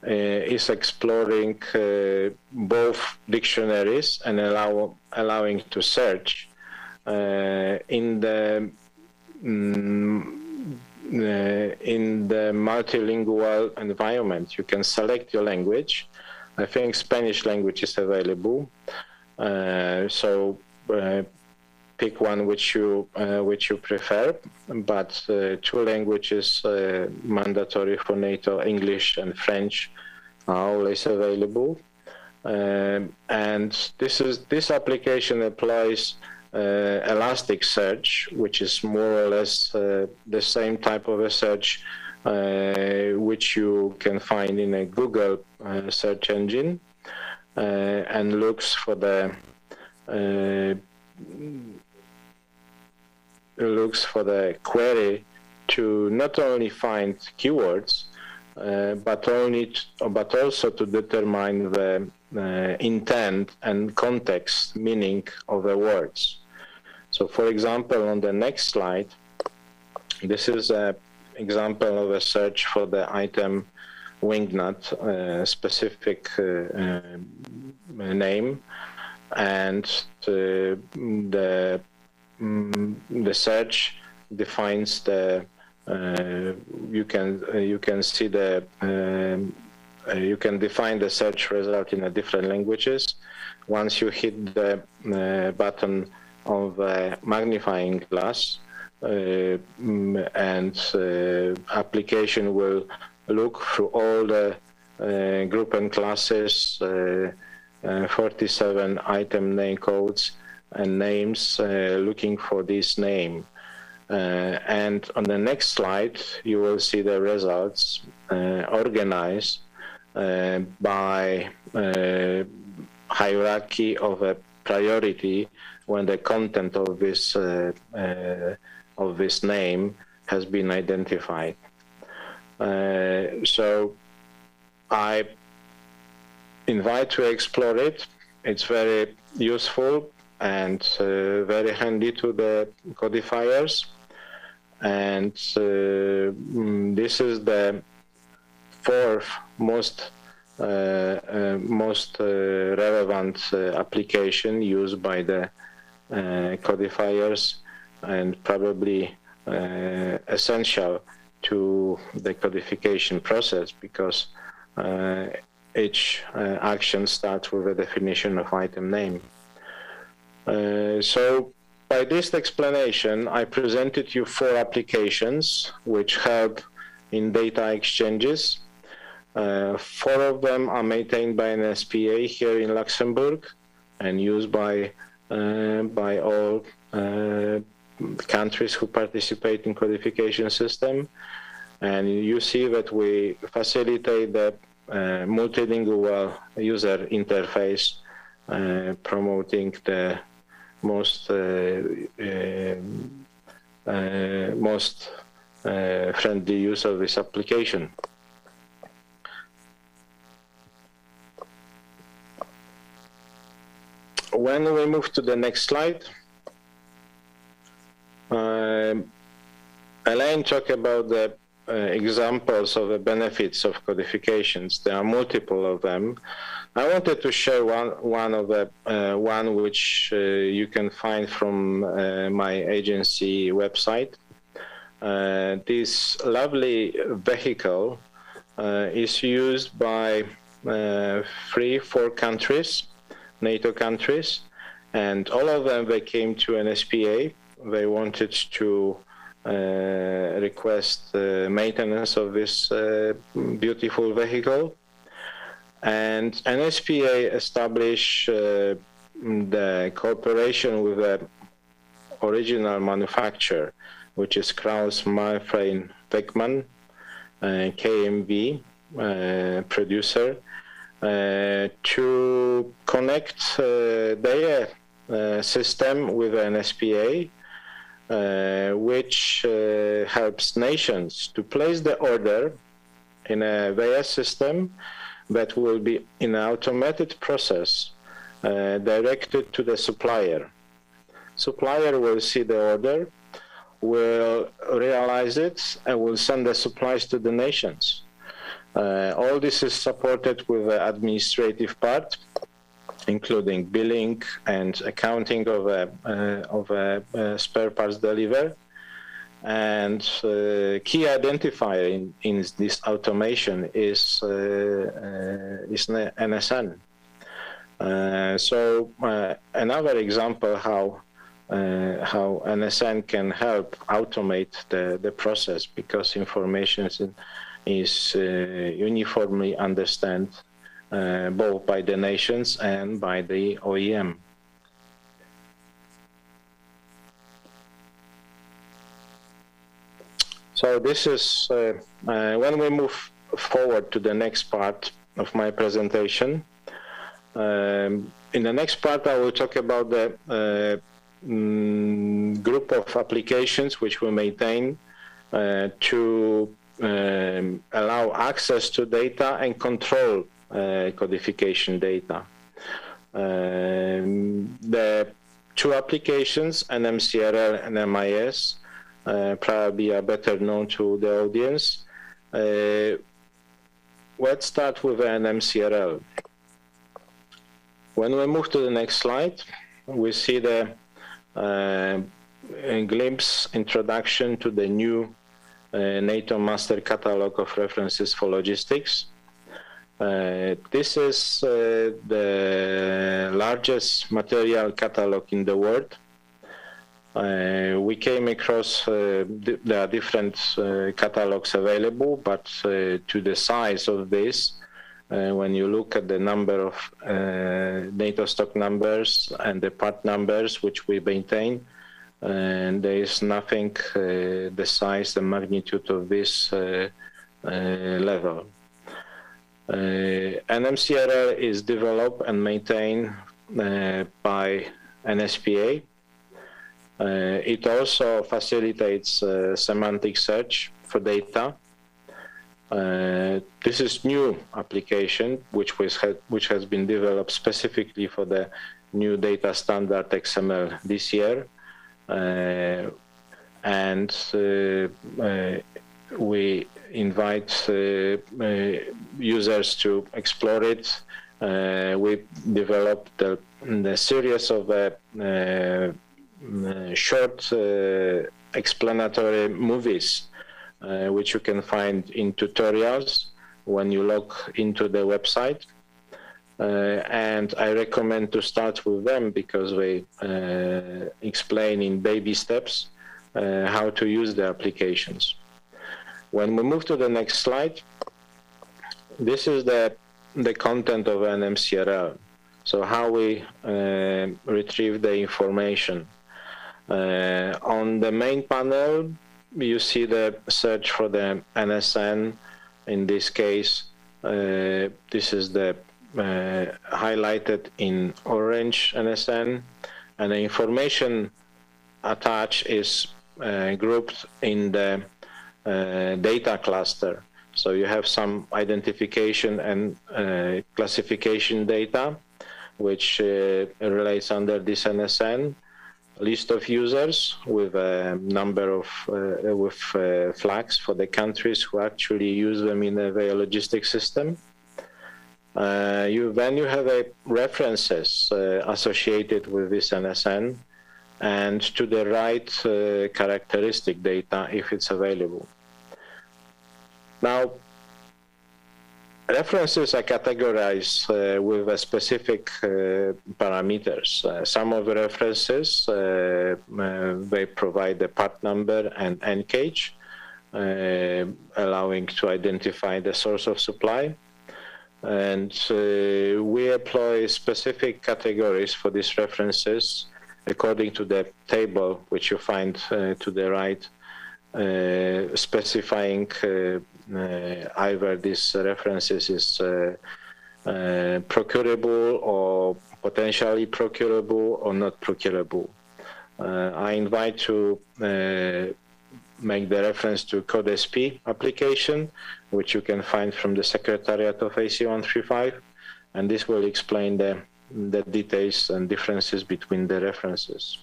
is exploring both dictionaries and allowing to search in the multilingual environment. You can select your language. I think Spanish language is available. So pick one which you prefer, but two languages mandatory for NATO, English and French, are always available. And this application applies Elasticsearch, which is more or less the same type of a search which you can find in a Google search engine, and looks for the query to not only find keywords, but also to determine the intent and context meaning of the words. So, for example, on the next slide, this is an example of a search for the item wingnut, specific name, and the search defines the. You can see the. You can define the search result in different languages. Once you hit the button of the magnifying glass, and application will look through all the group and classes, 47 item name codes and names, looking for this name. And on the next slide, you will see the results organized by hierarchy of a priority when the content of this name has been identified. So I invite to explore it. It's very useful and very handy to the codifiers. And this is the fourth most relevant application used by the codifiers, and probably essential to the codification process, because each action starts with a definition of item name. So by this explanation, I presented you 4 applications which help in data exchanges. 4 of them are maintained by an SPA here in Luxembourg and used by all countries who participate in codification system. And you see that we facilitate the multilingual user interface, promoting the most friendly use of this application. When we move to the next slide, Elaine talked about the examples of the benefits of codifications. There are multiple of them. I wanted to share one of the one which you can find from my agency website. This lovely vehicle is used by 3-4 countries, NATO countries, and all of them, they came to an SPA. They wanted to request maintenance of this beautiful vehicle. And an SPA established the cooperation with the original manufacturer, which is Krauss Maffei Wegmann, KMV producer, to connect their system with an SPA, which helps nations to place the order in a VS system that will be in an automated process directed to the supplier. Supplier will see the order, will realize it, and will send the supplies to the nations. All this is supported with the administrative part, including billing and accounting of a spare parts delivery. And key identifier in this automation is NSN. So another example how NSN can help automate the process, because information is uniformly understood both by the nations and by the OEM. So this is, when we move forward to the next part of my presentation, in the next part I will talk about the group of applications which we maintain to allow access to data and control codification data. The two applications, NMCRL and MIS, probably are better known to the audience. Let's start with NMCRL. When we move to the next slide, we see the glimpse introduction to the new NATO Master Catalog of References for Logistics. This is the largest material catalog in the world. We came across, there are different catalogs available, but to the size of this, when you look at the number of NATO stock numbers and the part numbers which we maintain, and there is nothing the size, the magnitude of this level. NMCRL is developed and maintained by NSPA. It also facilitates semantic search for data. This is new application which has been developed specifically for the new data standard XML this year. And we invite users to explore it. We developed the series of short explanatory movies which you can find in tutorials when you log into the website. And I recommend to start with them because they explain in baby steps how to use the applications. When we move to the next slide, this is the content of NMCRL. So how we retrieve the information. On the main panel, you see the search for the NSN. In this case, this is the highlighted in orange NSN, and the information attached is grouped in the data cluster. So you have some identification and classification data, which relates under this NSN, list of users with a number of flags for the countries who actually use them in their logistics system. Then you have references associated with this NSN, and to the right characteristic data if it's available. Now, references are categorized with a specific parameters. Some of the references, they provide a part number and NCAGE, allowing to identify the source of supply. And we employ specific categories for these references according to the table which you find to the right, specifying either these references is procurable or potentially procurable or not procurable. I invite to make the reference to CodeSP application, which you can find from the Secretariat of AC135, and this will explain the details and differences between the references.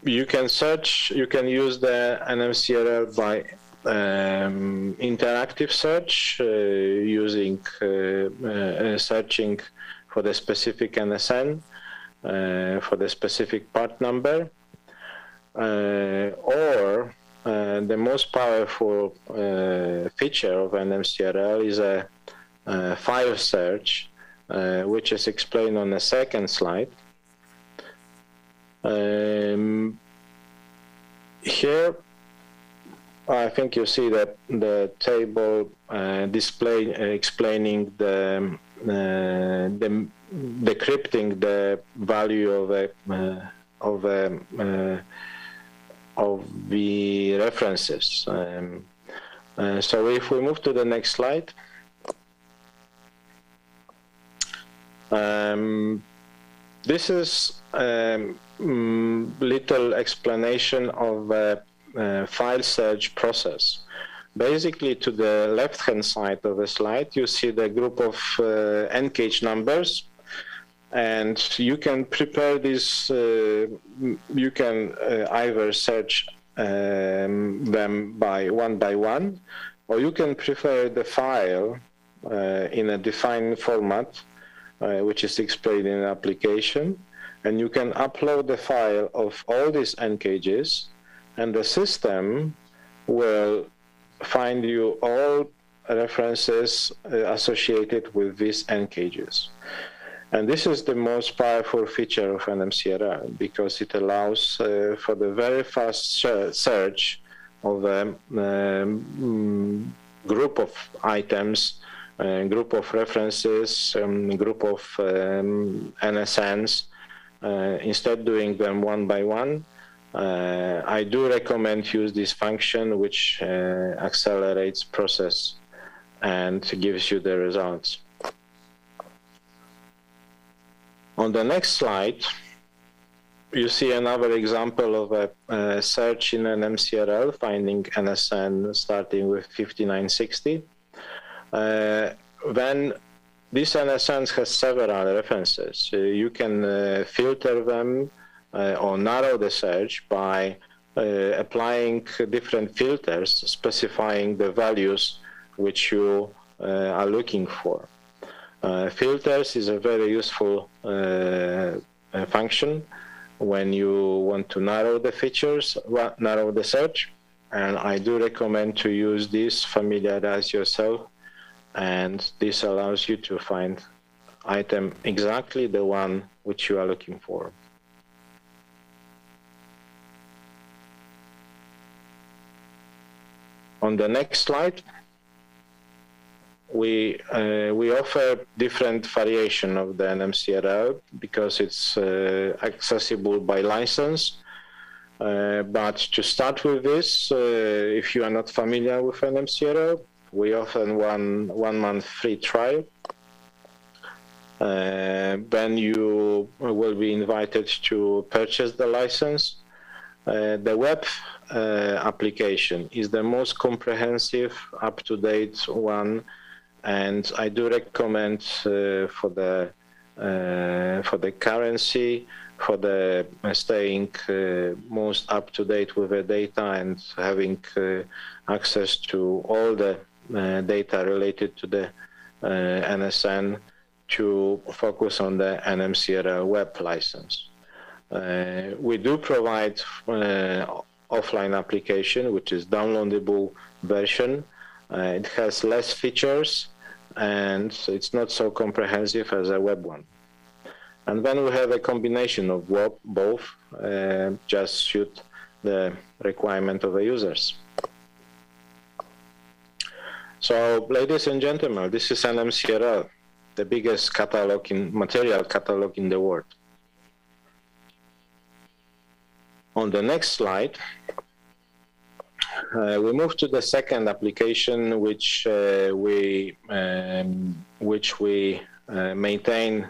You can search, you can use the NMCRL by interactive search, using searching for the specific NSN, for the specific part number, or the most powerful feature of NMCRL is a file search, which is explained on the second slide. Here, I think you see that the table explaining the decrypting the value of the references. So if we move to the next slide. This is little explanation of file search process. Basically, to the left-hand side of the slide, you see the group of NCAGE numbers, and you can prepare this, you can either search them by one, or you can prepare the file in a defined format, which is explained in the application, and you can upload the file of all these NCAGEs, and the system will find you all references associated with these NCAGEs. And this is the most powerful feature of NMCRL, because it allows for the very fast search of a group of items, group of references, group of NSNs, instead doing them one by one. I do recommend use this function, which accelerates process and gives you the results. On the next slide, you see another example of a search in an MCRL, finding NSN starting with 5960. When this NSN has several references, you can filter them or narrow the search by applying different filters, specifying the values which you are looking for. Filters is a very useful function when you want to narrow the features, narrow the search, and I do recommend to use this, familiarize yourself, and this allows you to find item exactly the one which you are looking for. On the next slide, we offer different variation of the NMCRL because it's accessible by license. But to start with this, if you are not familiar with NMCRL, we offer one month free trial. Then you will be invited to purchase the license. The web application is the most comprehensive, up-to-date one, and I do recommend for the currency, for the staying most up-to-date with the data and having access to all the data related to the NSN, to focus on the NMCRL web license. We do provide offline application, which is downloadable version. It has less features and it's not so comprehensive as a web one. And then we have a combination of both, just suit the requirement of the users. So, ladies and gentlemen, this is NMCRL, the biggest catalog material catalog in the world. On the next slide, we move to the second application, which we maintain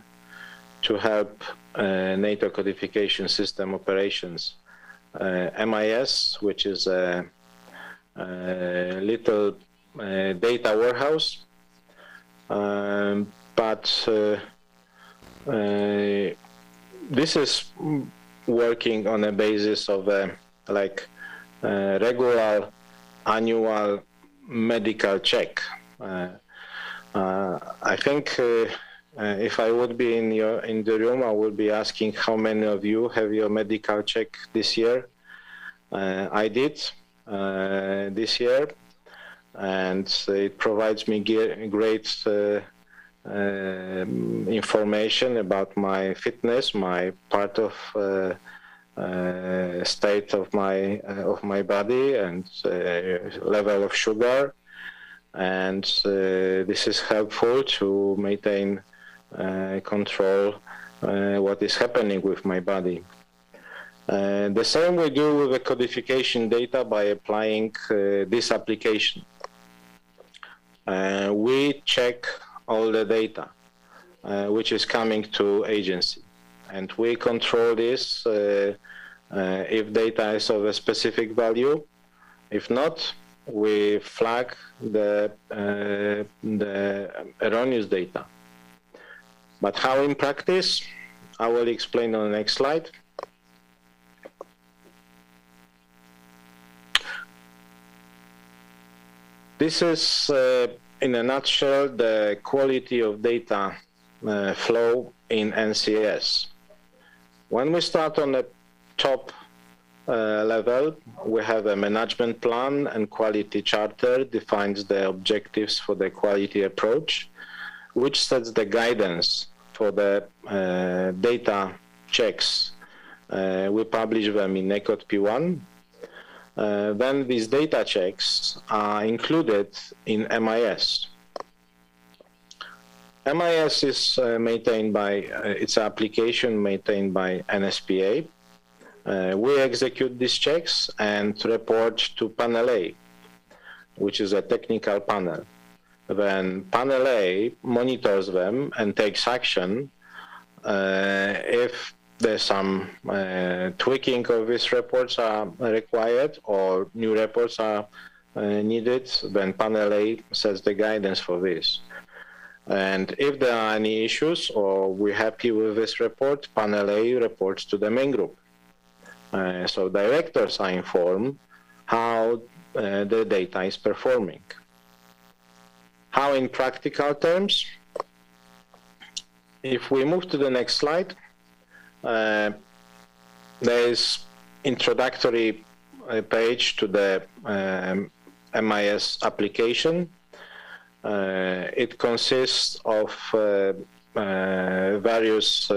to help NATO codification system operations. MIS, which is a little data warehouse, but this is working on a basis of regular annual medical check. I think if I would be in the room, I would be asking how many of you have your medical check this year. I did this year, and it provides me great information about my fitness, my part of state of my body, and level of sugar, and this is helpful to maintain control what is happening with my body. The same we do with the codification data by applying this application. We check all the data which is coming to agency, and we control this if data is of a specific value, If not, we flag the erroneous data. But how in practice? I will explain on the next slide. This is, in a nutshell, the quality of data flow in NCS. When we start on the top level, we have a management plan, and quality charter defines the objectives for the quality approach, which sets the guidance for the data checks. We publish them in ECOT P1. Then these data checks are included in MIS. MIS is maintained by, it's an application maintained by NSPA. We execute these checks and report to Panel A, which is a technical panel. Then Panel A monitors them and takes action if there's some tweaking of these reports are required or new reports are needed. Then Panel A sets the guidance for this. And if there are any issues or we're happy with this report, Panel A reports to the main group. So directors are informed how the data is performing. How in practical terms? If we move to the next slide, there is introductory page to the MIS application. It consists of various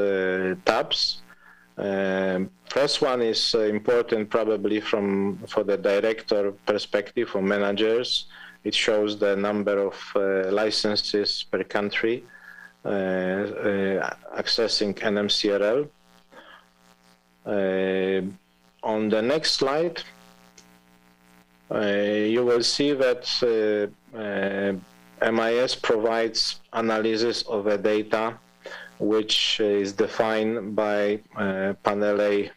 tabs. First one is important probably for the director perspective, for managers. It shows the number of licenses per country accessing NMCRL. On the next slide, you will see that MIS provides analysis of the data which is defined by Panel A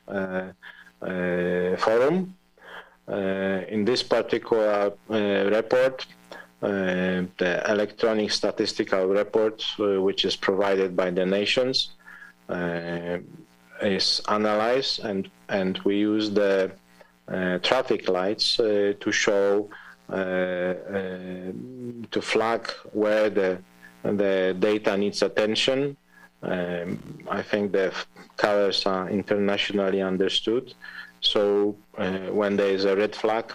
forum. In this particular report, the electronic statistical report, which is provided by the nations, is analyzed, and we use the traffic lights to show, to flag where the data needs attention. I think the colors are internationally understood. So when there is a red flag,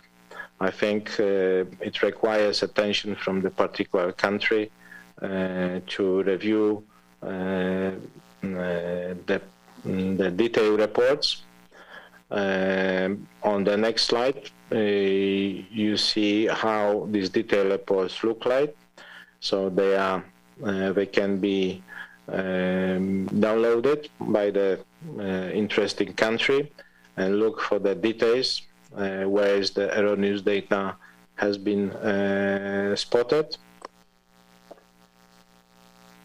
I think it requires attention from the particular country to review the detailed reports. On the next slide, you see how these detailed reports look like. So they can be downloaded by the interesting country and look for the details, where is the erroneous data has been spotted.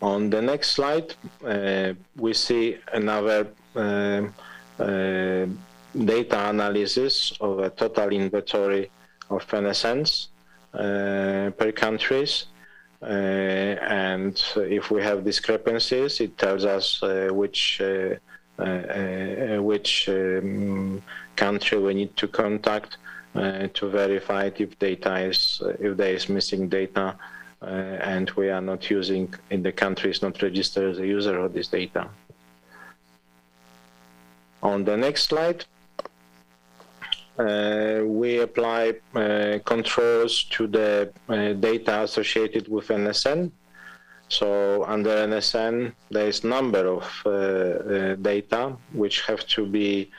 On the next slide, we see another data analysis of a total inventory of NSNs per countries. And if we have discrepancies, it tells us which country we need to contact to verify if there is missing data and we are not using, in the country is not registered as a user of this data. On the next slide, we apply controls to the data associated with NSN. So under NSN, there is number of data which have to be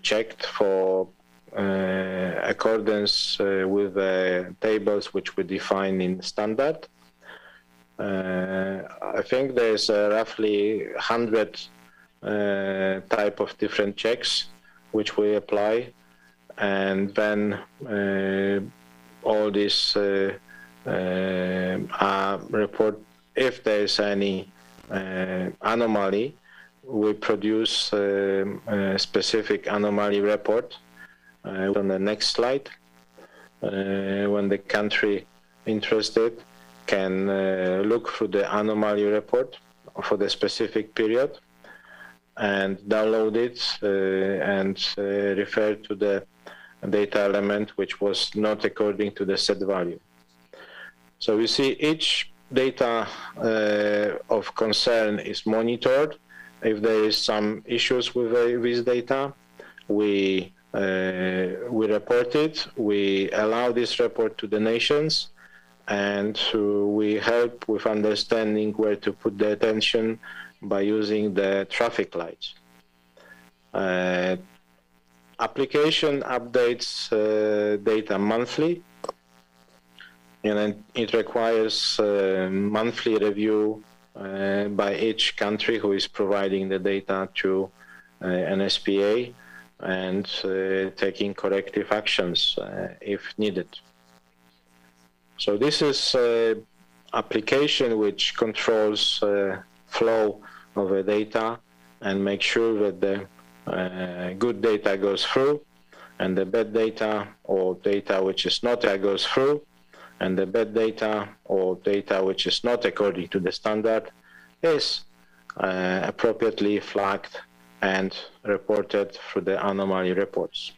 checked for accordance with the tables which we define in standard. I think there's roughly 100 type of different checks which we apply, and then all these are report. If there is any anomaly, we produce a specific anomaly report, On the next slide, when the country interested can look through the anomaly report for the specific period and download it and refer to the data element which was not according to the set value. So you see each data of concern is monitored. If there is some issues with this data, we report it, we allow this report to the nations, and we help with understanding where to put the attention by using the traffic lights. Application updates data monthly, and it requires monthly review by each country who is providing the data to NSPA and taking corrective actions if needed. So this is an application which controls flow of the data and makes sure that the good data goes through and the bad data or data which is not goes through, and the bad data or data which is not according to the standard is appropriately flagged and reported through the anomaly reports.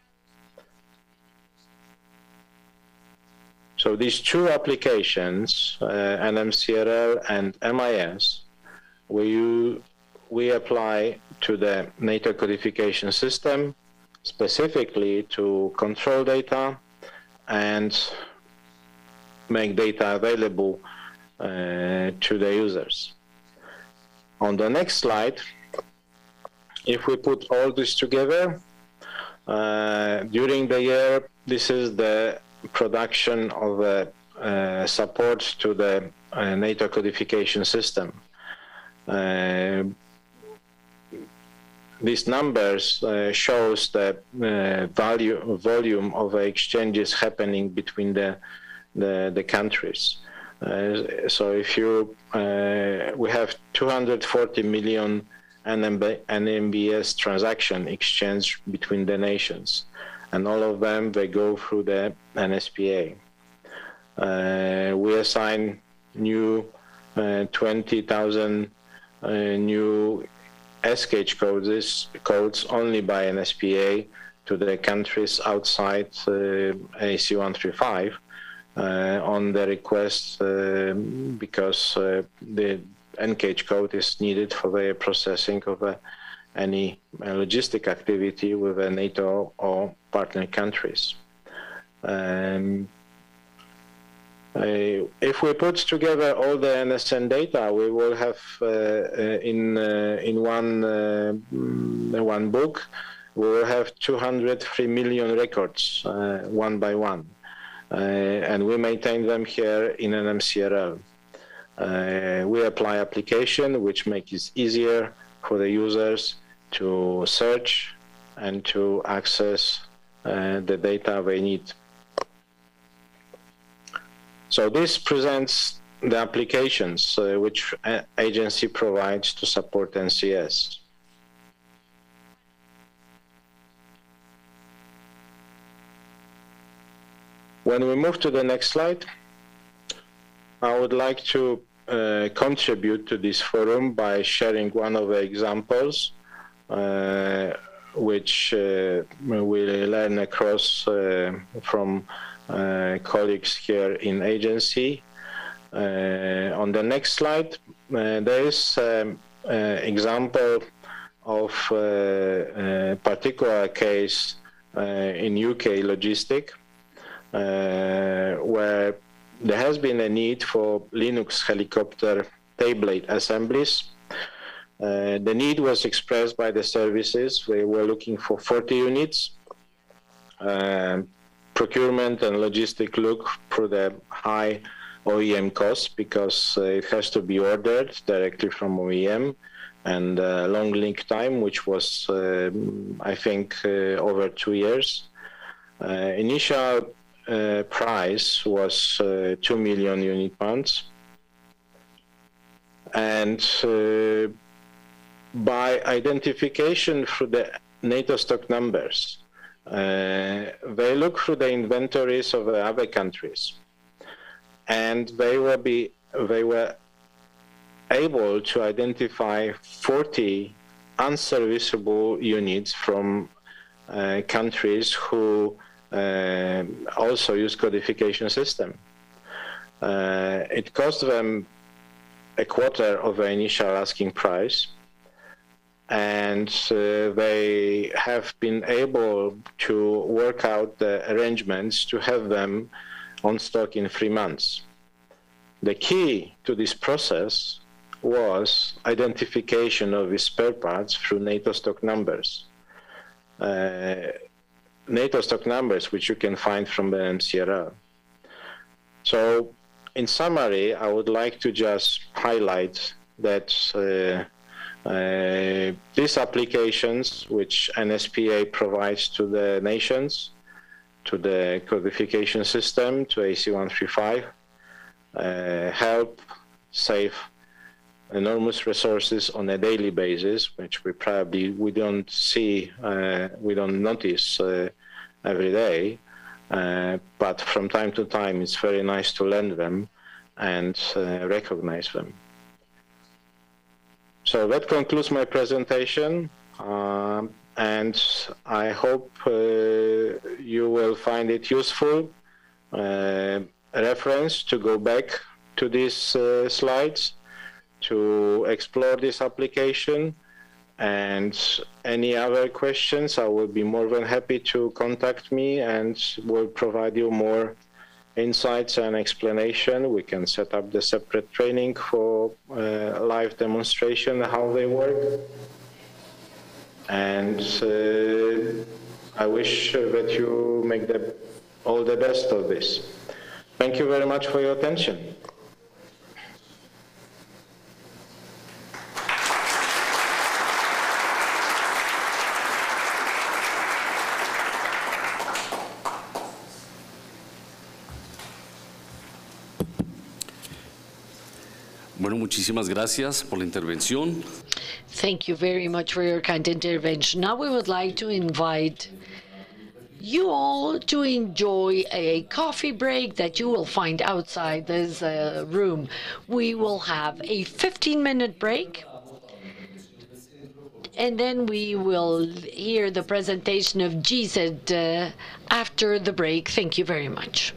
So these two applications, NMCRL and MIS, we apply to the NATO codification system specifically to control data and make data available to the users. On the next slide, if we put all this together, during the year, this is the production of support to the NATO codification system. These numbers shows the volume of exchanges happening between the countries. So if you, we have 240 million NMBS transaction exchange between the nations, and all of them, they go through the NSPA. We assign new 20,000 new SCH codes only by NSPA to the countries outside AC135 on the request because the NCH code is needed for the processing of any logistic activity with a NATO or partner countries. If we put together all the NSN data, we will have in one book, we will have 203 million records, one by one. And we maintain them here in NMCRL. We apply application which makes it easier for the users to search and to access the data they need. So this presents the applications which agency provides to support NCS. When we move to the next slide, I would like to contribute to this forum by sharing one of the examples which we learn across from colleagues here in agency. On the next slide, there is an example of a particular case in UK logistic where there has been a need for Linux helicopter tablet assemblies. The need was expressed by the services. They were looking for 40 units. Procurement and logistic look for the high OEM costs because it has to be ordered directly from OEM, and long lead time, which was, I think, over 2 years. Initial price was 2 million unit pounds. And by identification through the NATO stock numbers, They look through the inventories of the other countries, and they were able to identify 40 unserviceable units from countries who also use codification system. It cost them a quarter of the initial asking price, and they have been able to work out the arrangements to have them on stock in 3 months. The key to this process was identification of the spare parts through NATO stock numbers. NATO stock numbers, which you can find from the MCRL. So, in summary, I would like to just highlight that these applications, which NSPA provides to the nations, to the codification system, to AC-135, help save enormous resources on a daily basis, which we don't see, we don't notice every day, but from time to time it's very nice to learn them and recognize them. So that concludes my presentation, and I hope you will find it useful reference to go back to these slides, to explore this application, and any other questions, I will be more than happy to contact me and will provide you more insights and explanation. We can set up the separate training for live demonstration, how they work. And I wish that you make all the best of this. Thank you very much for your attention. Bueno, muchísimas gracias por la intervención. Thank you very much for your kind intervention. Now we would like to invite you all to enjoy a coffee break that you will find outside this room. We will have a 15-minute break, and then we will hear the presentation of GISED after the break. Thank you very much.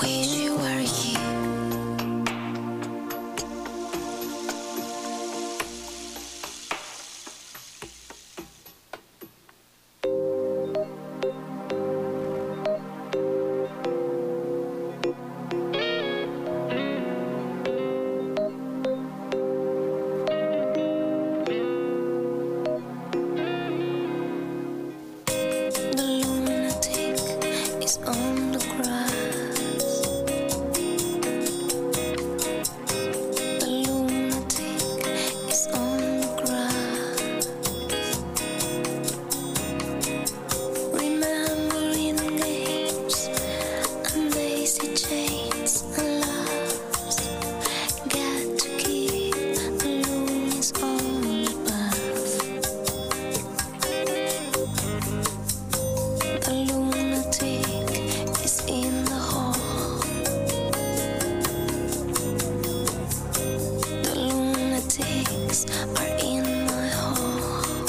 Wish you were here. The lunatic is on the grass. The lunatic is on the grass. Remembering games and daisy chains and laughs. Got to keep the loonies on the path. The lunatic is in the hall. The lunatics are in my hall.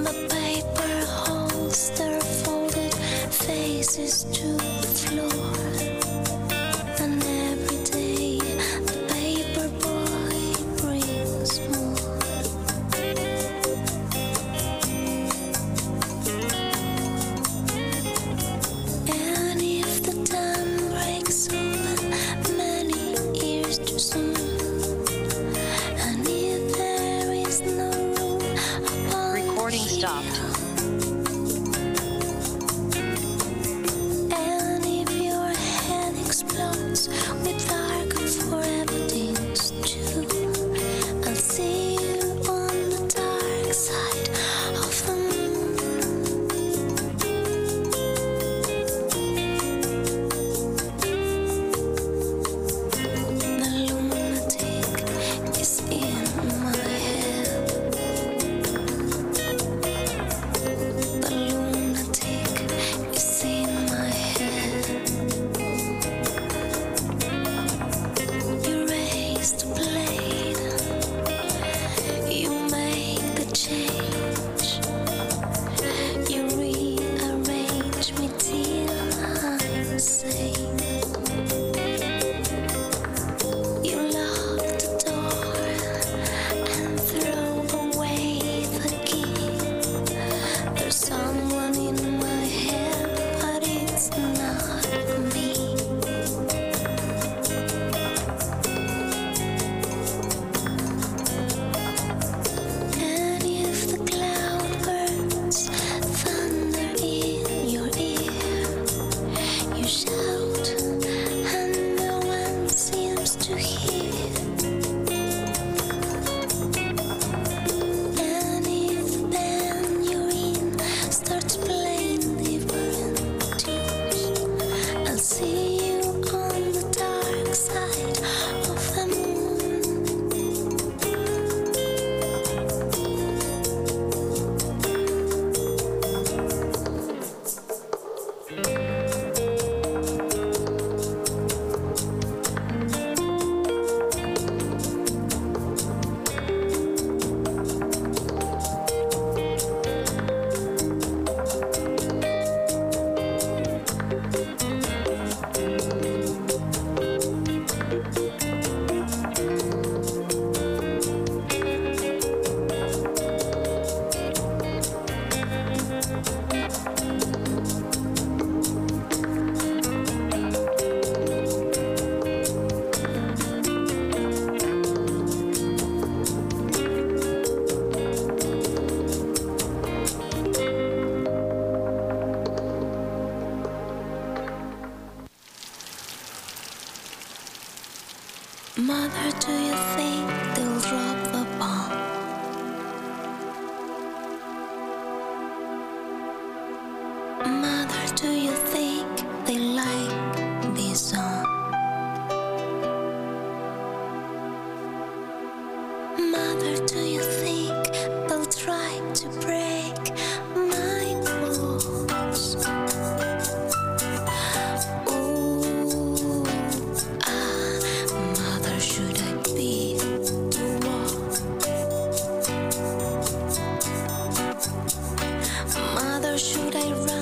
The paper holds their folded faces to the floor. And every day the paper boy brings more. And if the dam breaks open many years too soon, and if there is no room upon Recording the stopped. hill, and if your head explodes with dark forebodings too, I'll see you on the dark side of the moon. The lunatic is in my head. The lunatic is in my head. You raise the blade. You make the change. You rearrange me till I'm sane. You lock the door and throw away the key. There's someone in my head, but it's not me. And if the cloud burns thunder in your ear, you shout and no one seems to hear. And if the band you're in starts playing different tunes, I'll see you on the dark side of the moon. Mother, do you think they'll drop the bomb? Mother, do you think they like this song? Mother, do you think they'll try to break my bones? Ooh, mother, should I be the one? Mother, should I run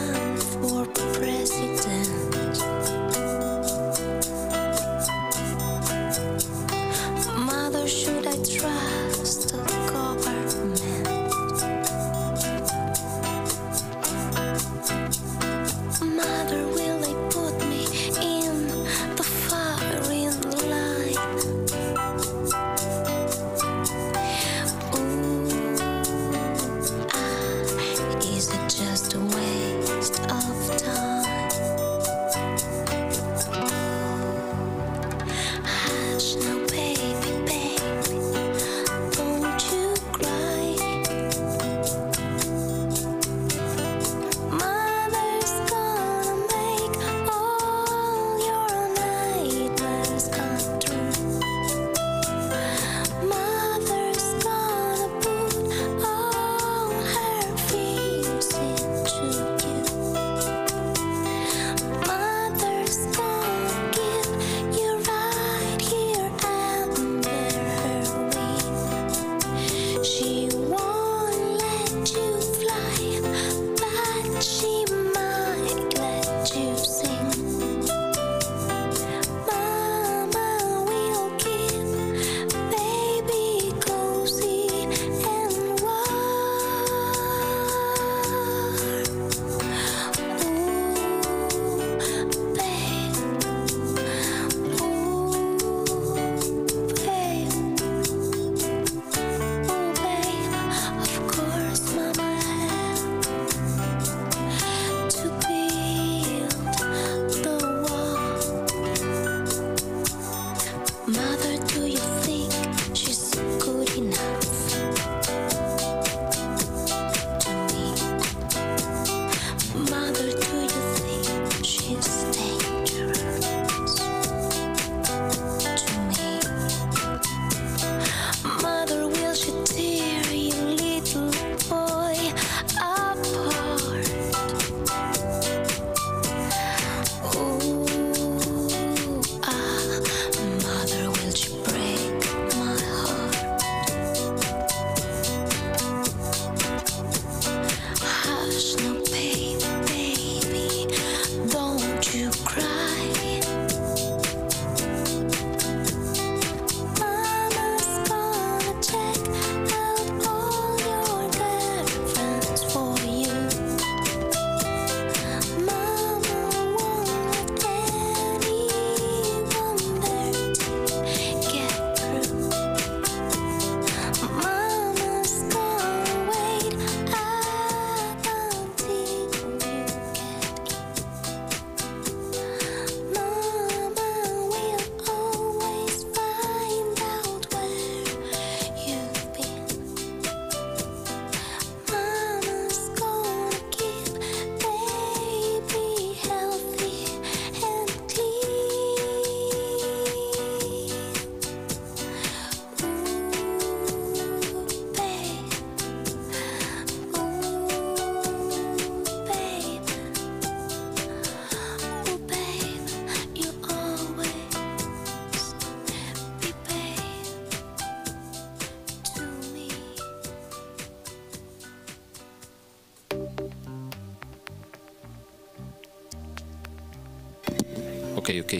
Ok.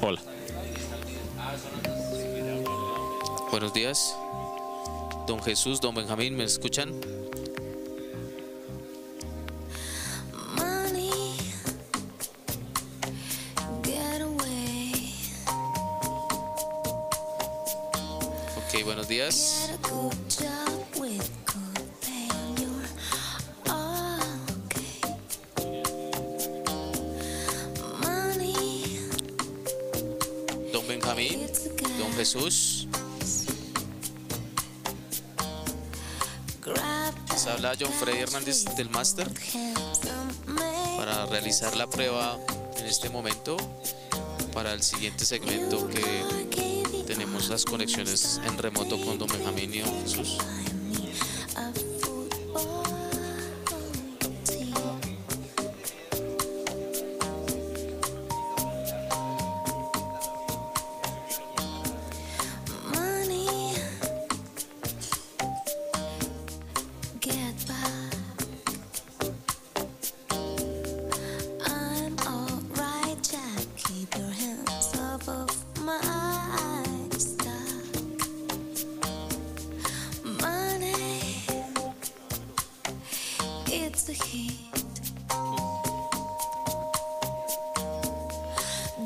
Hola. Buenos días. Don Jesús, don Benjamín, ¿me escuchan? Money, get away. Ok, buenos días. Get a good job with good pay and you're okay. Money, Don Benjamín, it's a gas. don Jesús. Grab Les habla John Freddy Hernández del Máster handsome man. para realizar la prueba en este momento para el siguiente segmento que tenemos las conexiones en remoto con don Benjamín y don Jesús. A football team. Money, get back. I'm alright, Jack. Keep your hands off of my stuff. Money, it's a hit.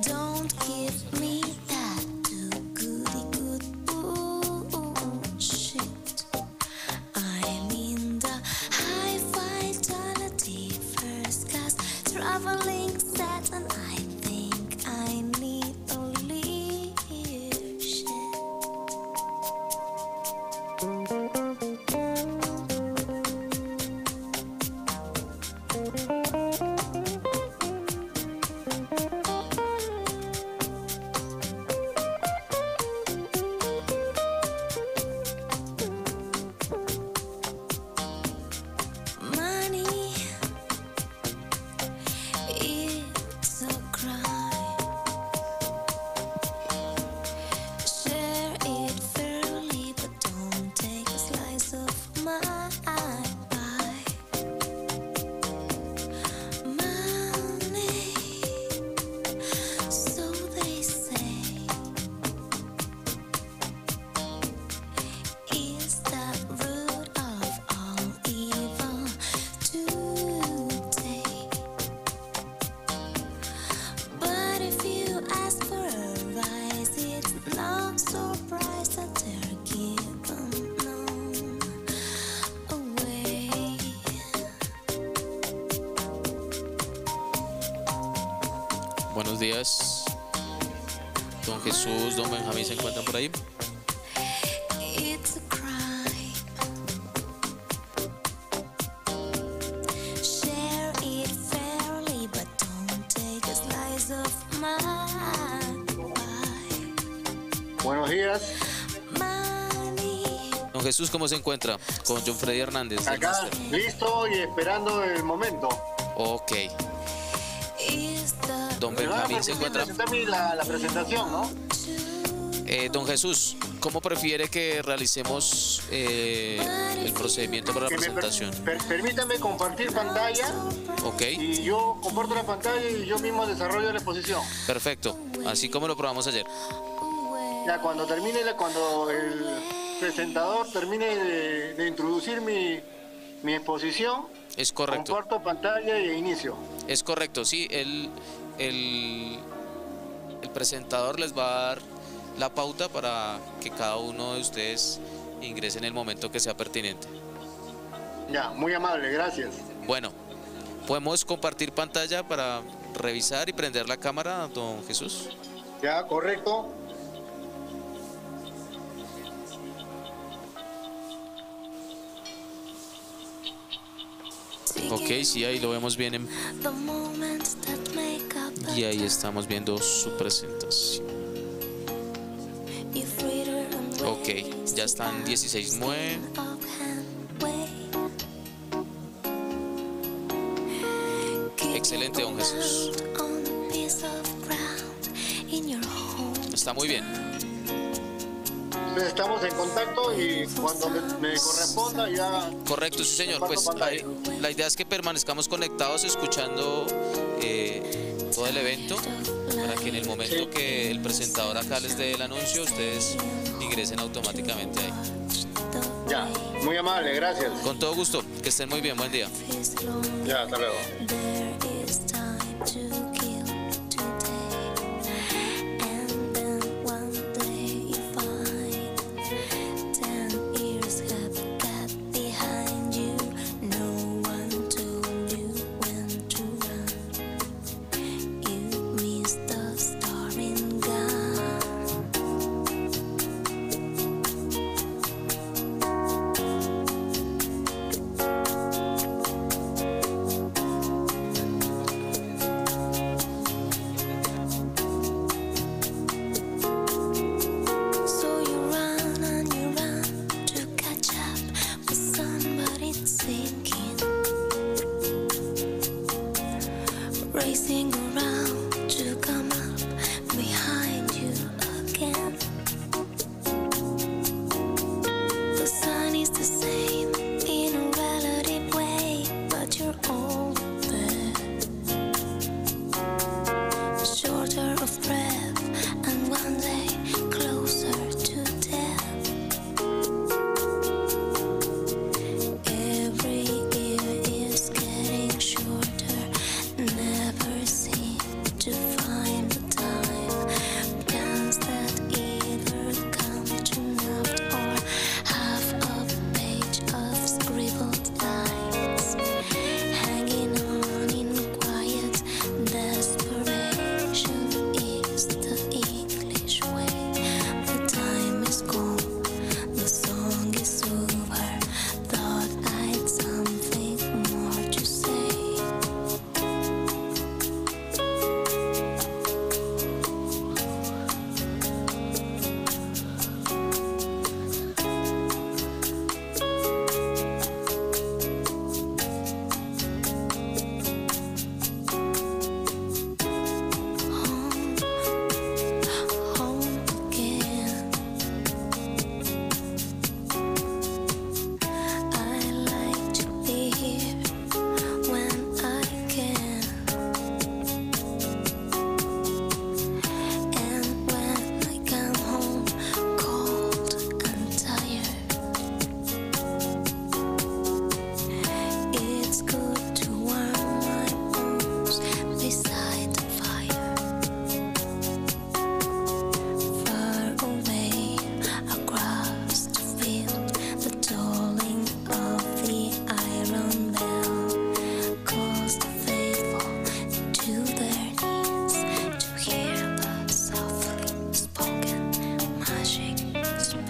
Don't give me that too goody good bullshit. I'm in the high fidelity first class traveling set, and I think I need a leadership. Money, it's a crime. Share it fairly, but don't take a slice of my pie. Money, so they say, is the root of all evil today. But if you ask for a rise, it's no surprise that they're given away. Buenos días. Don Jesús, don Benjamín, ¿se encuentran por ahí? It's a crime. Share it fairly, but don't take a slice of my pie. Buenos días, Money, Don Jesús, ¿cómo se encuentra? Con John Freddy Hernández del acá Máster. listo y esperando el momento. Ok. is the Don Me van a Benjamín se permitir encuentra. presentar la presentación, ¿no? Don Jesús, ¿cómo prefiere que realicemos el procedimiento para la Que me presentación? permítame compartir pantalla Ok, y yo comparto la pantalla y yo mismo desarrollo la exposición. perfecto. Así como lo probamos ayer. Ya cuando termine, cuando el presentador termine de introducir mi exposición, Es correcto. comparto pantalla e inicio. Es correcto, sí. El presentador les va a dar la pauta para que cada uno de ustedes ingrese en el momento que sea pertinente. Ya, muy amable, gracias. Bueno, ¿podemos compartir pantalla para revisar y prender la cámara, don Jesús? Ya, correcto. Ok, sí, ahí lo vemos bien the moments that make up y ahí estamos viendo su presentación. if reader and Ok, ya están 16:09. Excelente, don Jesús. Está muy bien. Estamos en contacto y cuando me corresponda ya... Correcto, sí señor. comparto Pues pantalla. la idea es que permanezcamos conectados escuchando todo el evento, para que en el momento que el presentador acá les dé el anuncio, ustedes ingresen automáticamente ahí. Ya, muy amable, gracias. Con todo gusto, que estén muy bien, buen día. Ya, hasta luego. Racing around to come up behind you again. The sun is the same in a relative way, but you're older, shorter of breath, and one day closer to death. Every year is getting shorter, never seem to find the time. Plans that either come to naught or half a page of scribbled lines, hanging on in quiet desperation is the English way. The time is gone, the song is over. Thought I'd something more to say. Home again. I like to be here when I can, and when I come home cold and tired, it's good to warm my bones beside the fire. Far away across the field, the tolling of the iron bell calls the faithful to their knees to hear the softly spoken magic spell.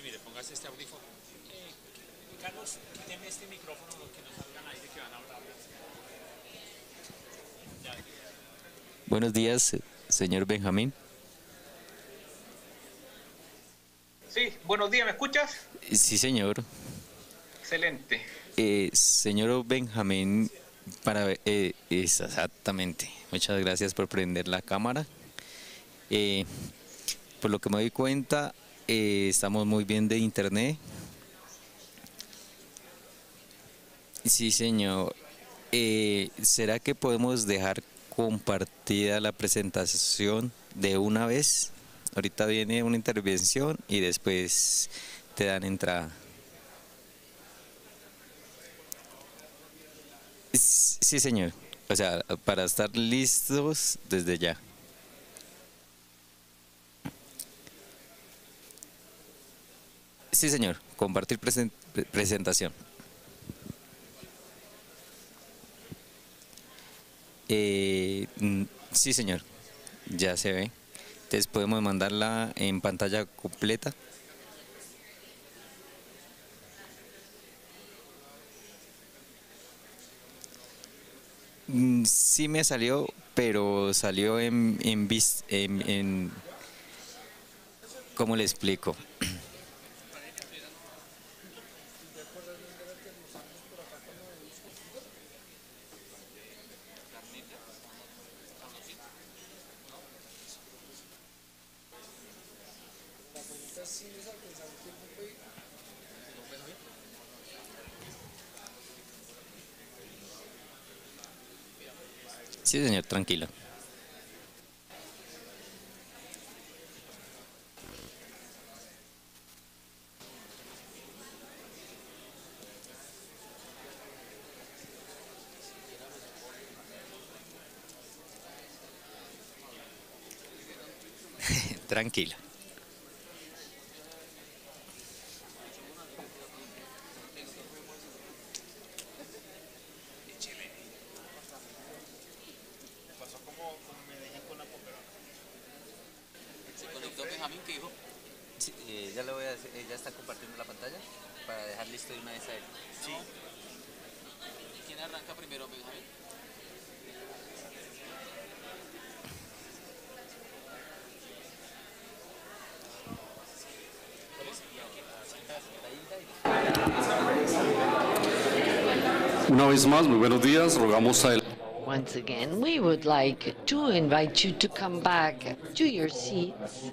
Mire, póngase este audífono. Carlos, quíteme este micrófono, que no salgan ahí de que van a hablar. Buenos días, señor Benjamín. Sí, buenos días, ¿me escuchas? Sí, señor. Excelente. Señor Benjamín, exactamente. Muchas gracias por prender la cámara. Por lo que me doy cuenta, estamos muy bien de internet. Sí, señor. ¿Será que podemos dejar compartida la presentación de una vez? Ahorita viene una intervención y después te dan entrada. Sí, señor. O sea, para estar listos desde ya. Sí, señor. Compartir presentación. Sí, señor. Ya se ve. Entonces podemos mandarla en pantalla completa. Sí me salió, pero salió ¿cómo le explico? Sí, señor, tranquilo. Tranquilo. ¿Se conectó Benjamín? ¿Qué dijo? Sí, ya le voy a decir, ya está compartiendo la pantalla para dejar listo de una vez a él. Sí. ¿Quién arranca primero, Benjamín? Una vez más, muy buenos días. Rogamos a él. Once again, we would like to invite you to come back to your seats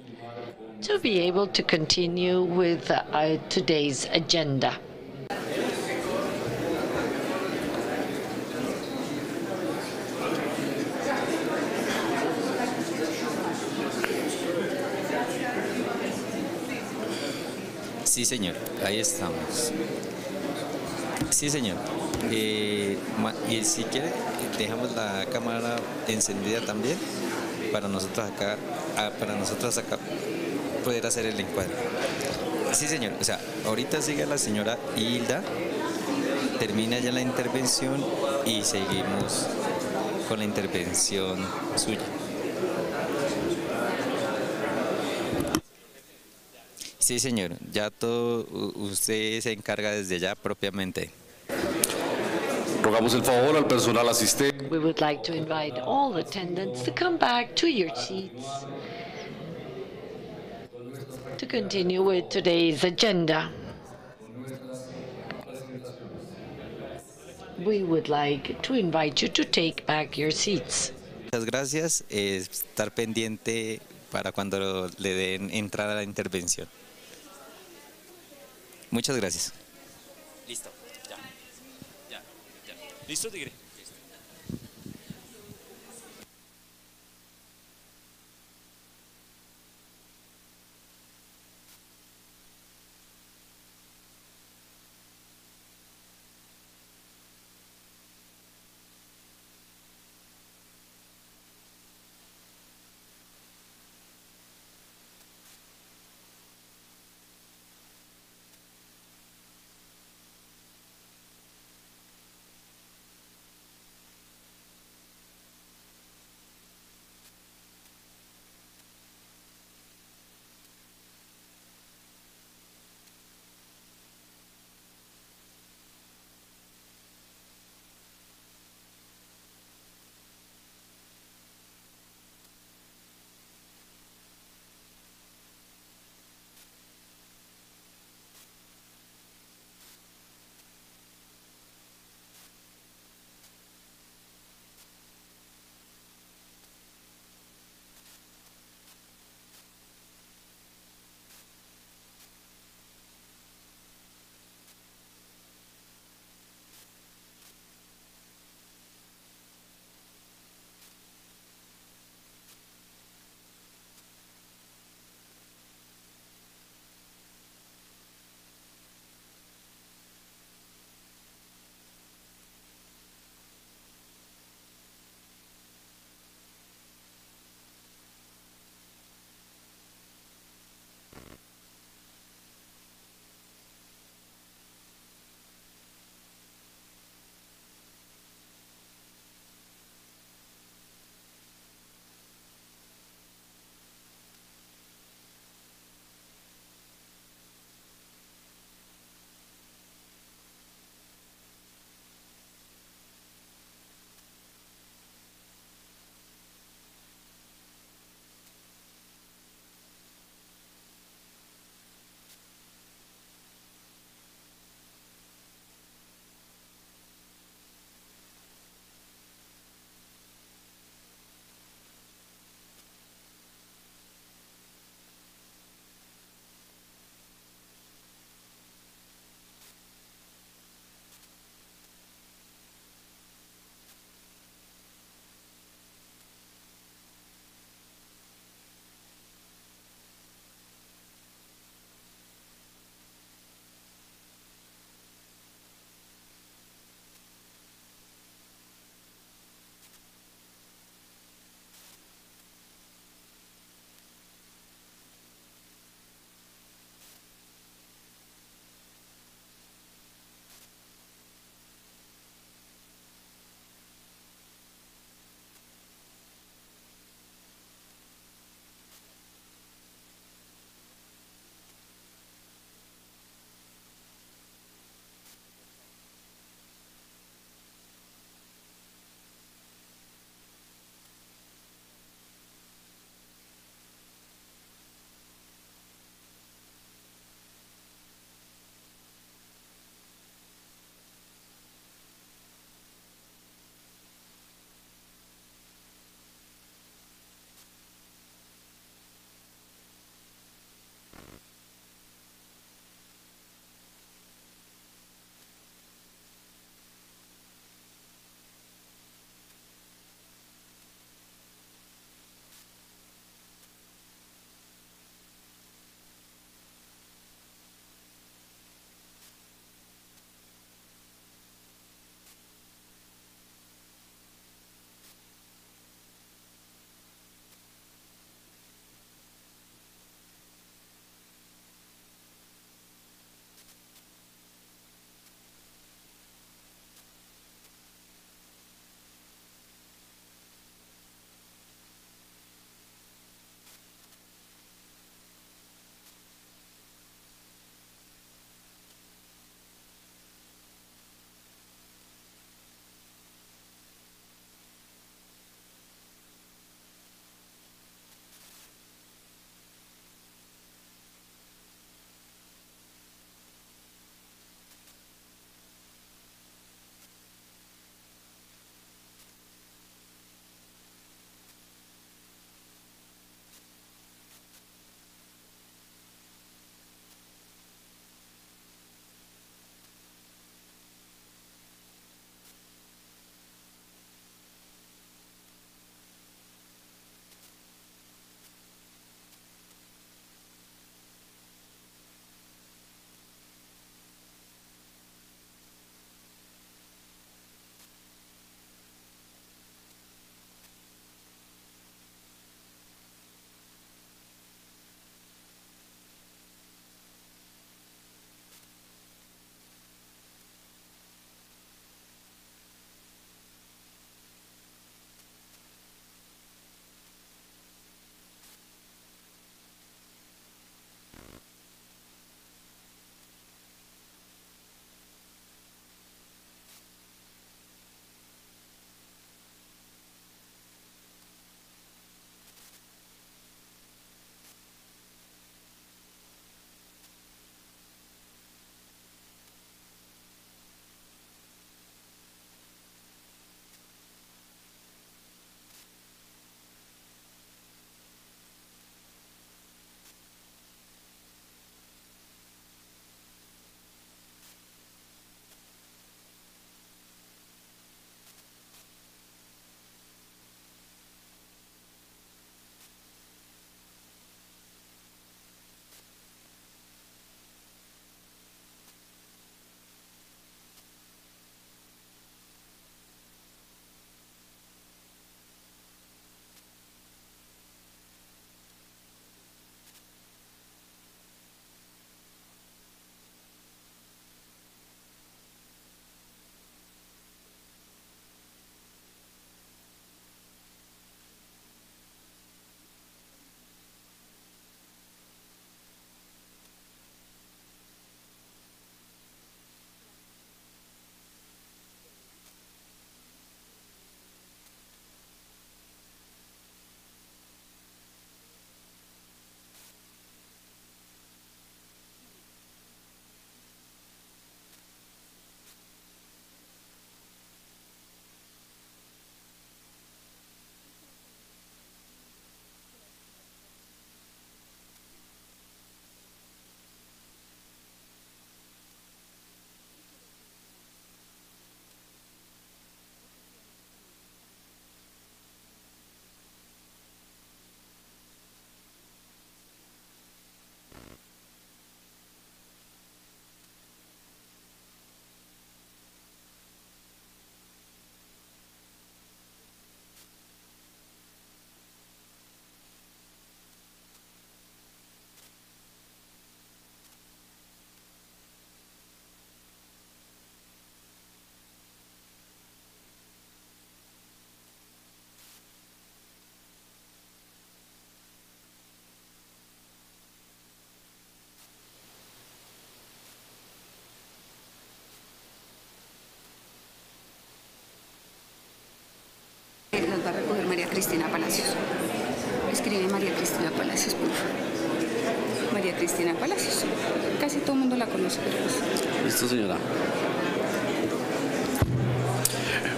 to be able to continue with today's agenda. Sí, señor, ahí estamos. Sí, señor. Y si quiere, dejamos la cámara encendida también para nosotros acá, poder hacer el encuadre. Sí, señor. O sea, ahorita sigue la señora Hilda, termina ya la intervención y seguimos con la intervención suya. Sí, señor. Ya todo usted se encarga desde ya propiamente. Rogamos el favor al personal asistente. We would like to invite all attendants to come back to your seats to continue with today's agenda. We would like to invite you to take back your seats. Muchas gracias. Estar pendiente para cuando le den entrada a la intervención. Muchas gracias. Listo, ya. ¿Listo, Tigre? Cristina Palacios. Escribe María Cristina Palacios, por favor. María Cristina Palacios. Casi todo el mundo la conoce, pero Listo, señora.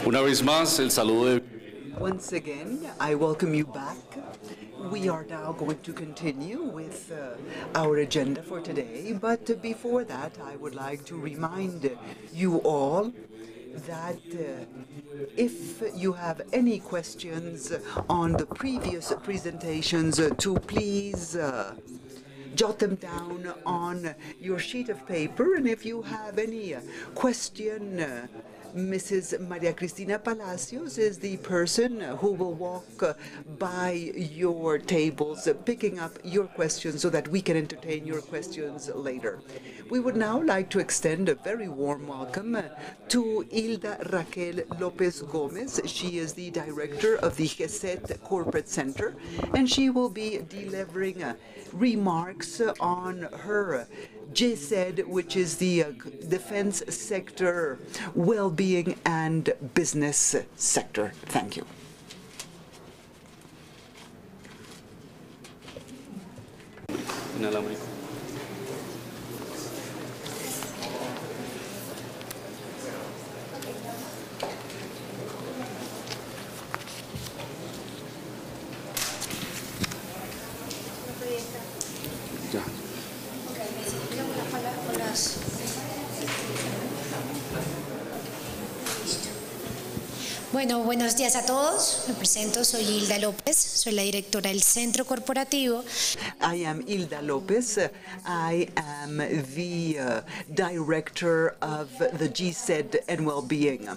Una vez más, el saludo de... Once again, I welcome you back. We are now going to continue with our agenda for today, but before that, I would like to remind you all that if you have any questions on the previous presentations, to please jot them down on your sheet of paper, and if you have any question, Mrs. Maria Cristina Palacios is the person who will walk by your tables, picking up your questions so that we can entertain your questions later. We would now like to extend a very warm welcome to Hilda Raquel Lopez Gomez. She is the director of the GESET Corporate Center, and she will be delivering remarks on her GSED, which is the Defense Sector Well-Being and Business Sector. Thank you. Inalámbrico. Ya. Bueno, buenos días a todos. Me presento, soy Hilda López, soy la directora del Centro Corporativo. I am Hilda Lopez. I am the director of the GSED and Wellbeing.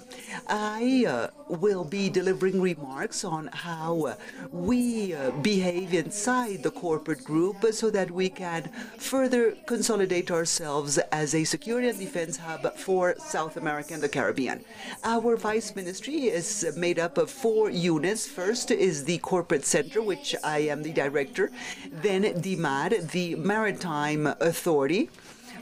I will be delivering remarks on how we behave inside the corporate group so that we can further consolidate ourselves as a security and defense hub for South America and the Caribbean. Our vice ministry is made up of 4 units. First is the Corporate Center, which I am the director. Then DIMAR, the Maritime Authority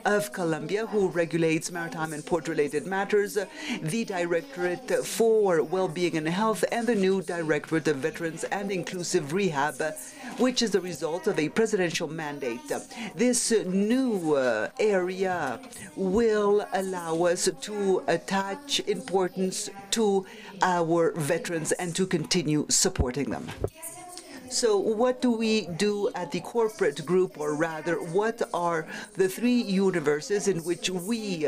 of Colombia, who regulates maritime and port-related matters, the Directorate for Wellbeing and Health, and the new Directorate of Veterans and Inclusive Rehab, which is the result of a presidential mandate. This new area will allow us to attach importance to our veterans and to continue supporting them. So what do we do at the corporate group, or rather, what are the 3 universes in which we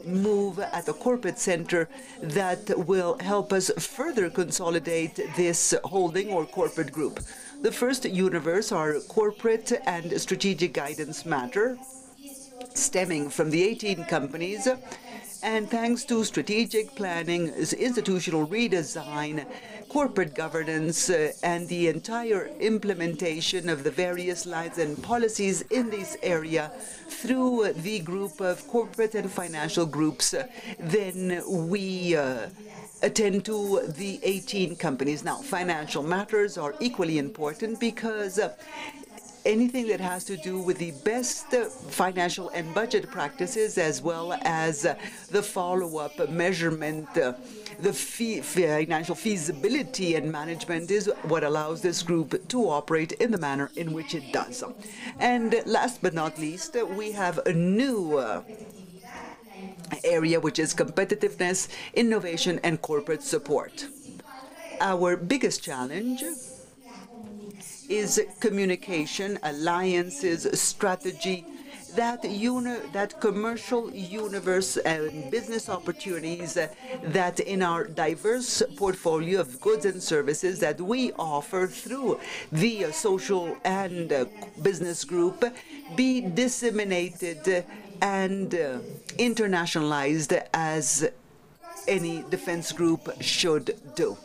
move at the corporate center that will help us further consolidate this holding or corporate group? The first universe are corporate and strategic guidance matter, stemming from the 18 companies, and thanks to strategic planning, institutional redesign, corporate governance, and the entire implementation of the various lines and policies in this area through the group of corporate and financial groups, then we attend to the 18 companies. Now, financial matters are equally important because anything that has to do with the best financial and budget practices, as well as the follow-up measurement, the financial feasibility and management, is what allows this group to operate in the manner in which it does. And last but not least, we have a new area, which is competitiveness, innovation, and corporate support. Our biggest challenge is communication, alliances, strategy, that commercial universe and business opportunities that in our diverse portfolio of goods and services that we offer through the social and business group be disseminated and internationalized as any defense group should do.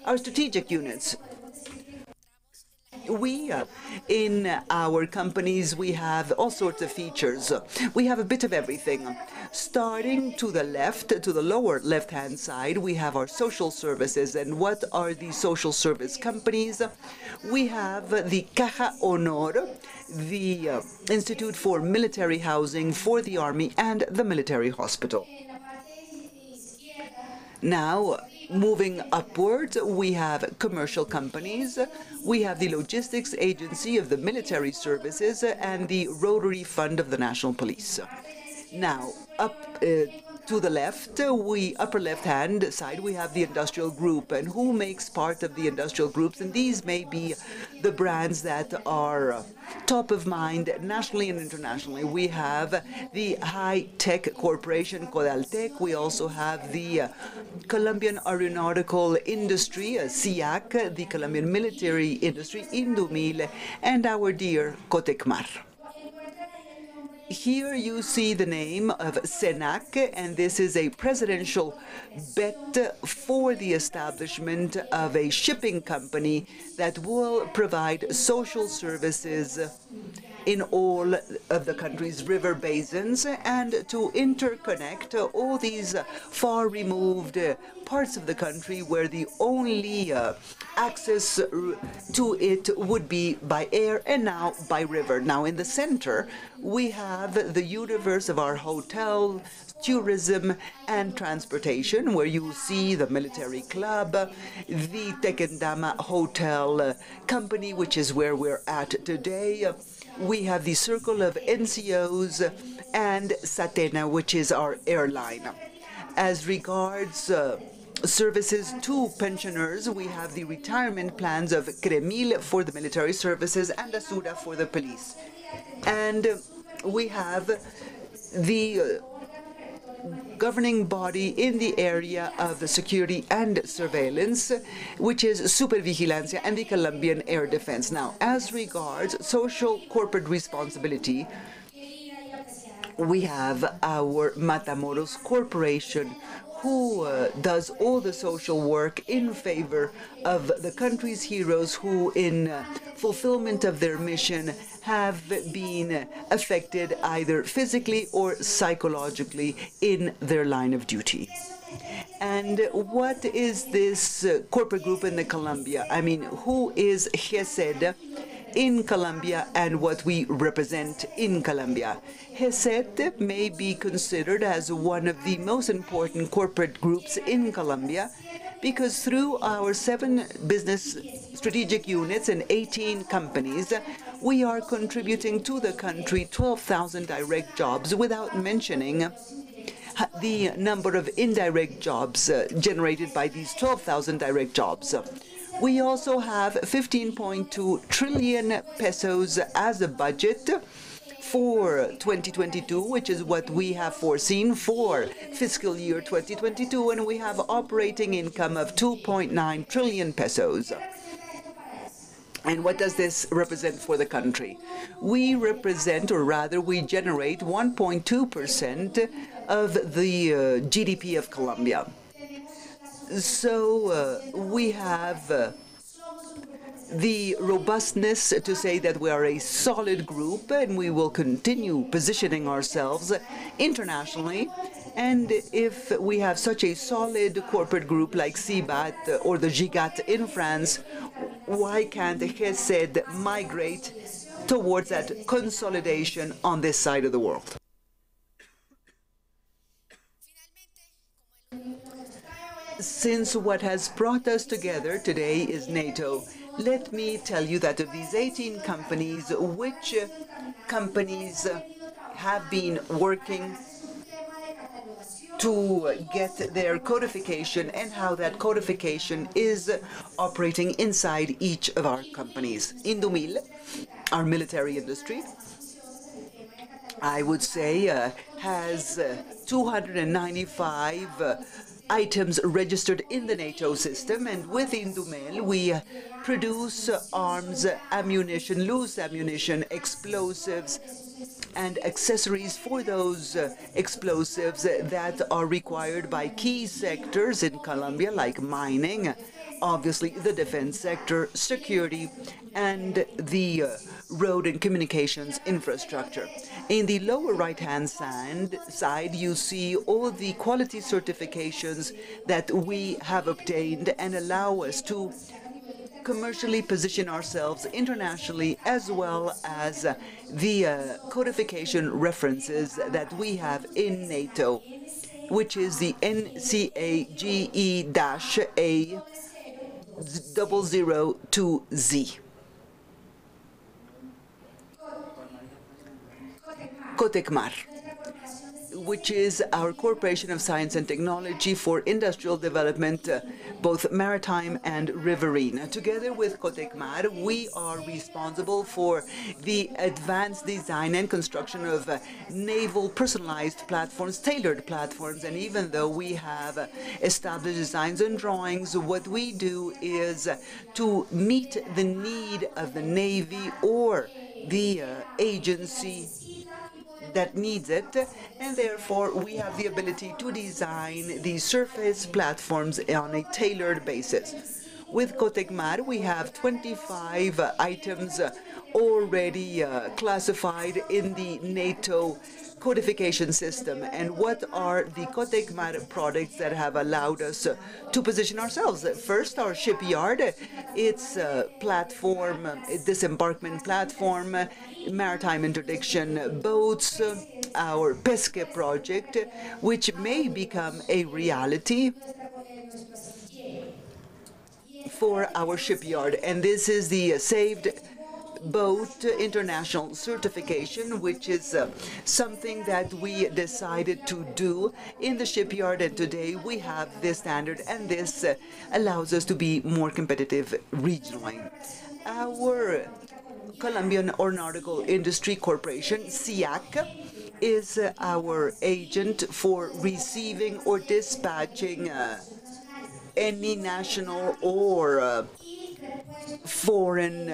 Our strategic units. In our companies, we have all sorts of features. We have a bit of everything. Starting to the left, to the lower left-hand side, we have our social services. And what are the social service companies? We have the Caja Honor, the Institute for Military Housing for the Army, and the Military Hospital. Now, Moving upwards, we have commercial companies, we have the logistics agency of the military services, and the Rotary Fund of the National Police. Now, up to the left, upper left-hand side, we have the industrial group, and who makes part of the industrial groups, and these may be the brands that are top of mind nationally and internationally. We have the high-tech corporation Codaltec. We also have the Colombian aeronautical industry, SIAC, the Colombian military industry, Indumil, and our dear Cotecmar. Here you see the name of SENAC, and this is a presidential bet for the establishment of a shipping company that will provide social services in all of the country's river basins and to interconnect all these far-removed parts of the country where the only access to it would be by air and now by river. Now, in the center, we have the universe of our hotel, tourism, and transportation, where you see the military club, the Tequendama Hotel Company, which is where we're at today. We have the circle of NCOs and Satena, which is our airline. As regards services to pensioners, we have the retirement plans of Cremil for the military services and Asura for the police. And we have the governing body in the area of the security and surveillance, which is Supervigilancia and the Colombian Air Defense. Now, as regards social corporate responsibility, we have our Matamoros Corporation, who does all the social work in favor of the country's heroes who, in fulfillment of their mission, have been affected either physically or psychologically in their line of duty. And what is this corporate group in Colombia? I mean, who is GESED in Colombia and what we represent in Colombia? GESED may be considered as one of the most important corporate groups in Colombia because through our 7 business strategic units and 18 companies, we are contributing to the country 12,000 direct jobs, without mentioning the number of indirect jobs generated by these 12,000 direct jobs. We also have 15.2 trillion pesos as a budget for 2022, which is what we have foreseen for fiscal year 2022, and we have operating income of 2.9 trillion pesos. And what does this represent for the country? We represent, or rather we generate 1.2% of the GDP of Colombia. So we have the robustness to say that we are a solid group and we will continue positioning ourselves internationally. And if we have such a solid corporate group like CIBAT or the GIGAT in France, why can't GESED migrate towards that consolidation on this side of the world? Since what has brought us together today is NATO, let me tell you that of these 18 companies, which companies have been working to get their codification and how that codification is operating inside each of our companies. Indumil, our military industry, I would say has 295 items registered in the NATO system, and with Indumil we produce arms, ammunition, loose ammunition, explosives, and accessories for those explosives that are required by key sectors in Colombia, like mining, obviously the defense sector, security, and the road and communications infrastructure. In the lower right-hand side, you see all the quality certifications that we have obtained and allow us to commercially position ourselves internationally, as well as the codification references that we have in NATO. which is the NCAGE-A002Z. Cotecmar, which is our Corporation of Science and Technology for Industrial Development, both maritime and riverine. Together with Cotecmar, we are responsible for the advanced design and construction of naval personalized platforms, tailored platforms, and even though we have established designs and drawings, what we do is to meet the need of the Navy or the agency that needs it, and therefore we have the ability to design these surface platforms on a tailored basis. With Cotecmar, we have 25 items already classified in the NATO codification system. And what are the Cotecmar products that have allowed us to position ourselves? First, our shipyard, its platform, disembarkment platform, maritime interdiction boats, our Pesque project, which may become a reality for our shipyard. And this is the Saved Boat International Certification, which is something that we decided to do in the shipyard, and today we have this standard, and this allows us to be more competitive regionally. Our Colombian Aeronautical Industry Corporation, SIAC, is our agent for receiving or dispatching any national or foreign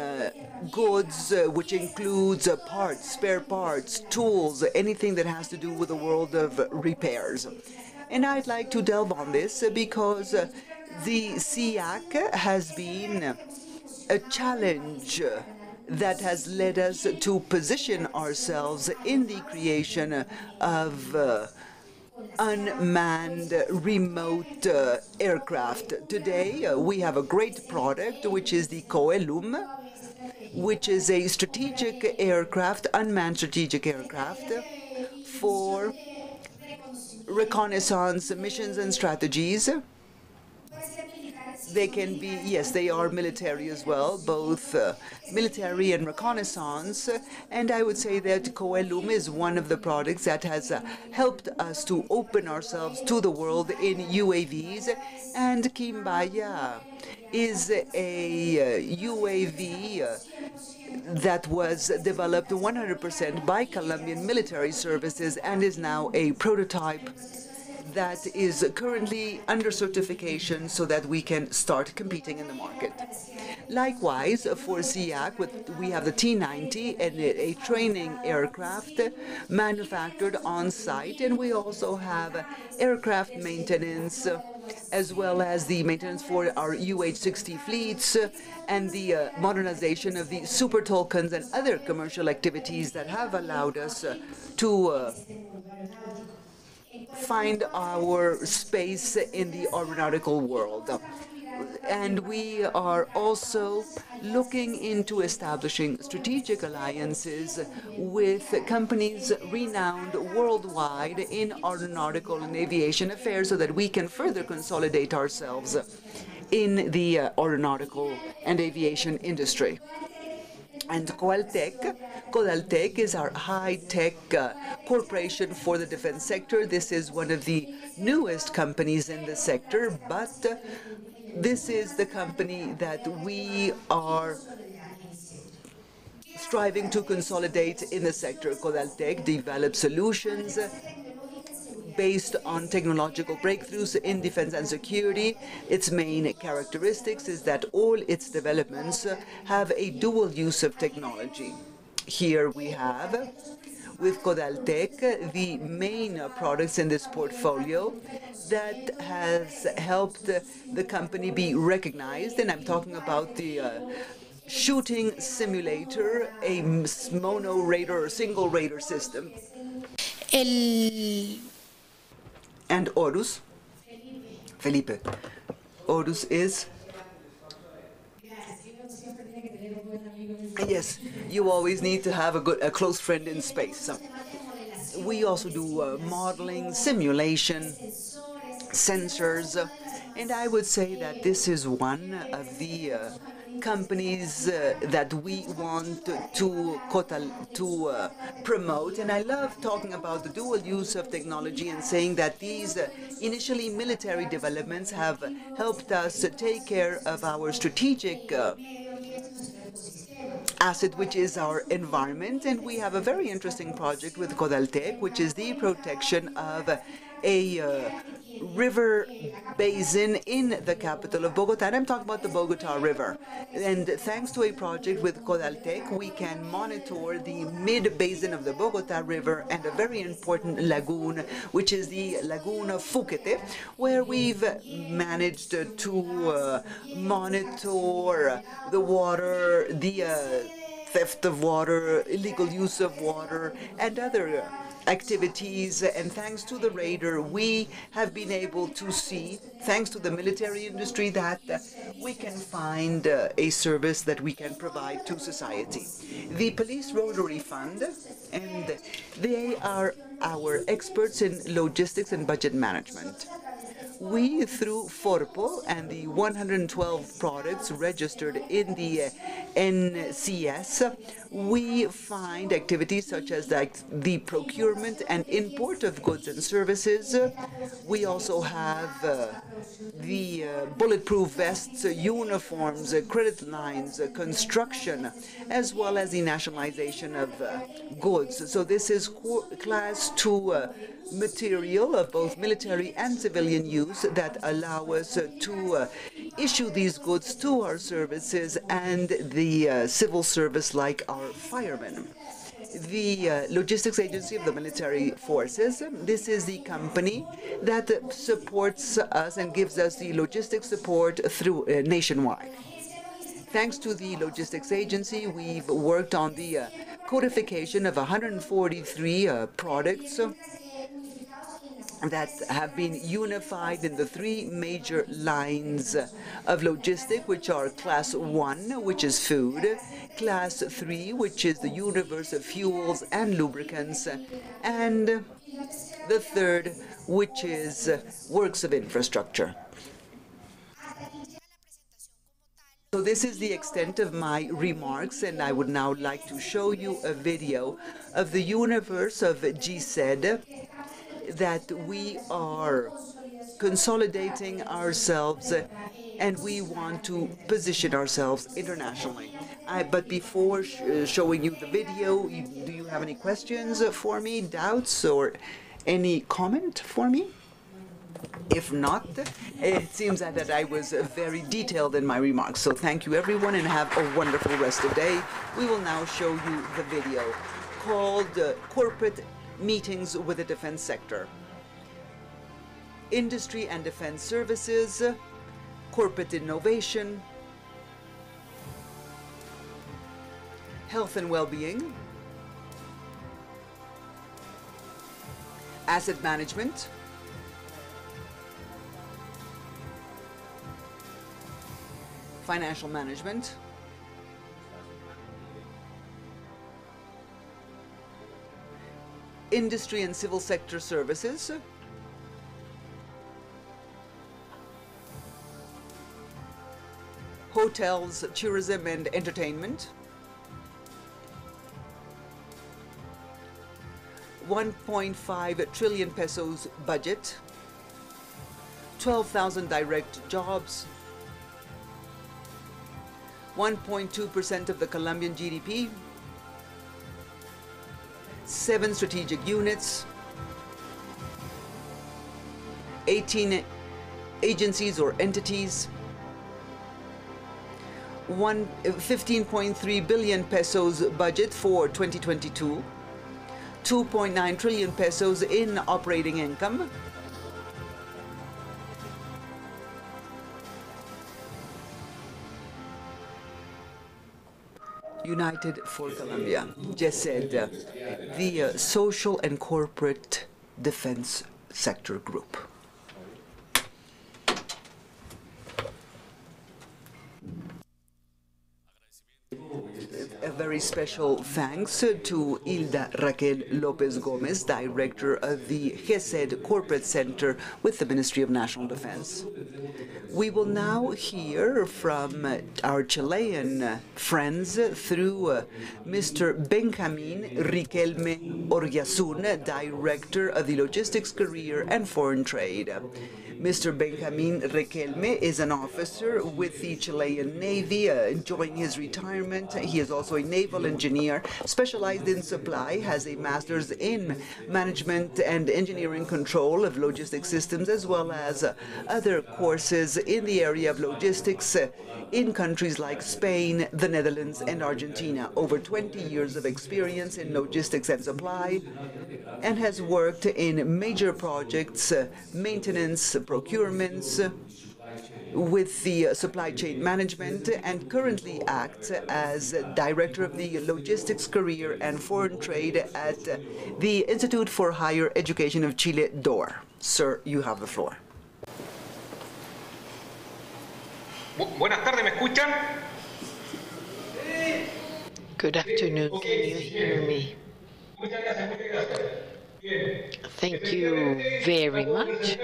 goods, which includes parts, spare parts, tools, anything that has to do with the world of repairs. And I'd like to delve on this because the SIAC has been a challenge that has led us to position ourselves in the creation of unmanned remote aircraft. Today, we have a great product, which is the Coelum, which is a strategic aircraft, unmanned strategic aircraft for reconnaissance missions and strategies. They can be, yes, they are military as well, both military and reconnaissance. And I would say that Coelum is one of the products that has helped us to open ourselves to the world in UAVs. And Quimbaya is a UAV that was developed 100% by Colombian military services and is now a prototype that is currently under certification so that we can start competing in the market. Likewise, for SIAC, we have the T-90, and a training aircraft manufactured on site, and we also have aircraft maintenance, as well as the maintenance for our UH-60 fleets, and the modernization of the Super Tolkans and other commercial activities that have allowed us to find our space in the aeronautical world. And we are also looking into establishing strategic alliances with companies renowned worldwide in aeronautical and aviation affairs so that we can further consolidate ourselves in the aeronautical and aviation industry. And Codaltec is our high-tech corporation for the defense sector. This is one of the newest companies in the sector, but this is the company that we are striving to consolidate in the sector. Codaltec develops solutions based on technological breakthroughs in defense and security. Its main characteristics is that all its developments have a dual use of technology. Here we have, with Codaltec, the main products in this portfolio that has helped the company be recognized, and I'm talking about the shooting simulator, a mono radar or single radar system. And Horus, Felipe. Horus is, yes, you always need to have a close friend in space. We also do modeling, simulation, sensors, and I would say that this is one of the companies that we want to promote. And I love talking about the dual use of technology and saying that these initially military developments have helped us take care of our strategic asset, which is our environment. And we have a very interesting project with Codeltec, which is the protection of a river basin in the capital of Bogota. And I'm talking about the Bogota River. And thanks to a project with Codeltec, we can monitor the mid-basin of the Bogota River and a very important lagoon, which is the Lagoon of Fuquete, where we've managed to monitor the water, the theft of water, illegal use of water, and other activities. And thanks to the radar, we have been able to see, thanks to the military industry, that we can find a service that we can provide to society. The Police Rotary Fund, and they are our experts in logistics and budget management. We, through Forpo and the 112 products registered in the NCS, we find activities such as the procurement and import of goods and services. We also have the bulletproof vests, uniforms, credit lines, construction, as well as the nationalization of goods. So this is class 2 material of both military and civilian use that allow us to issue these goods to our services and the civil service, like our firemen. The Logistics Agency of the Military Forces, this is the company that supports us and gives us the logistics support through nationwide. Thanks to the Logistics Agency, we've worked on the codification of 143 products that have been unified in the 3 major lines of logistic, which are Class 1, which is food, Class 3, which is the universe of fuels and lubricants, and the 3rd, which is works of infrastructure. So this is the extent of my remarks, and I would now like to show you a video of the universe of GSED, that we are consolidating ourselves and we want to position ourselves internationally. But before showing you the video, do you have any questions for me, doubts, or any comment for me? If not, it seems that I was very detailed in my remarks. So thank you, everyone, and have a wonderful rest of the day. We will now show you the video called Corporate Meetings with the Defense Sector. Industry and Defense Services, Corporate Innovation, Health and Well-being, Asset Management, Financial Management, Industry and Civil Sector Services, Hotels, Tourism and Entertainment, 1.5 trillion pesos budget, 12,000 direct jobs, 1.2% of the Colombian GDP, 7 strategic units, 18 agencies or entities, 15.3 billion pesos budget for 2022, 2.9 trillion pesos in operating income, United for Colombia, GSED, the Social and Corporate Defense Sector Group. very special thanks to Hilda Raquel Lopez Gomez, Director of the GESED Corporate Center with the Ministry of National Defense. We will now hear from our Chilean friends through Mr. Benjamin Riquelme Oryasun, Director of the Logistics Career and Foreign Trade. Mr. Benjamin Riquelme is an officer with the Chilean Navy. Enjoying his retirement, he is also a naval engineer, specialized in supply, has a master's in management and engineering control of logistics systems, as well as other courses in the area of logistics in countries like Spain, the Netherlands, and Argentina. Over 20 years of experience in logistics and supply, and has worked in major projects, maintenance, procurements, with the supply chain management, and currently acts as Director of the Logistics Career and Foreign Trade at the Institute for Higher Education of Chile, DOR. Sir, you have the floor. Buenas tardes, ¿me escuchan? Good afternoon. Can you hear me? Thank you very much.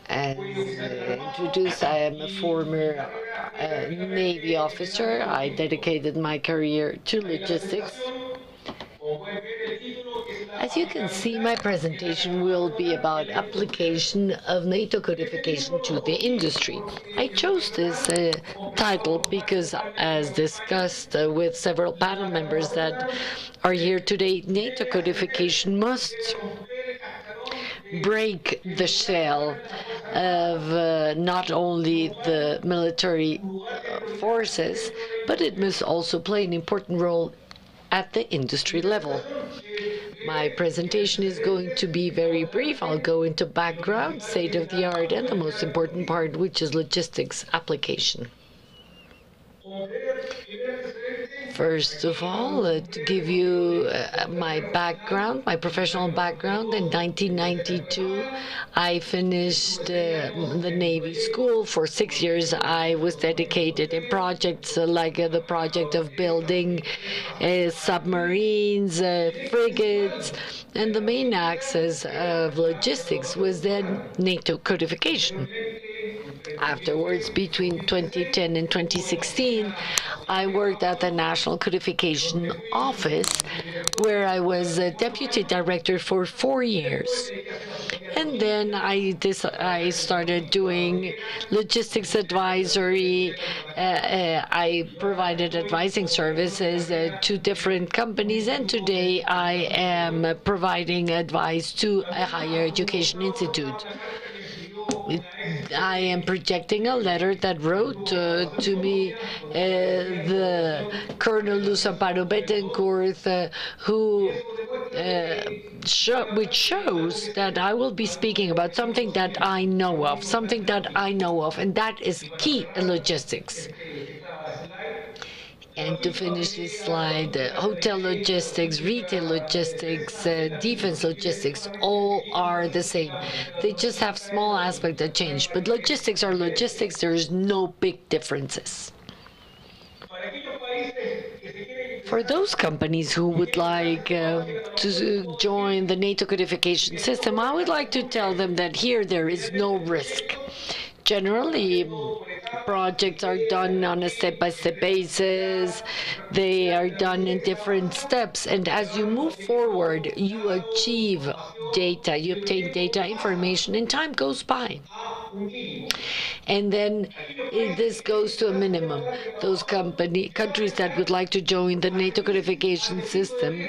As introduced, I am a former Navy officer. I dedicated my career to logistics. As you can see, my presentation will be about application of NATO codification to the industry. I chose this title because, as discussed with several panel members that are here today, NATO codification must break the shell of not only the military forces, but it must also play an important role at the industry level. My presentation is going to be very brief. I'll go into background, state of the art, and the most important part, which is logistics application. First of all, to give you my background, my professional background, in 1992, I finished the Navy school. For 6 years, I was dedicated in projects like the project of building submarines, frigates, and the main axis of logistics was then NATO codification. Afterwards, between 2010 and 2016, I worked at the National Codification Office, where I was a deputy director for 4 years. And then I started doing logistics advisory. I provided advising services to different companies, and today I am providing advice to a higher education institute. I am projecting a letter that wrote to me the Colonel Luz Amparo Betancourt, which shows that I will be speaking about something that I know of, and that is key in logistics. And to finish this slide, hotel logistics, retail logistics, defense logistics, all are the same. They just have small aspects that change. But logistics are logistics. There's no big differences. For those companies who would like to join the NATO codification system, I would like to tell them that here there is no risk. Generally, projects are done on a step-by-step basis. They are done in different steps. And as you move forward, you achieve data, you obtain data, information, and time goes by. And then this goes to a minimum. Those countries that would like to join the NATO codification system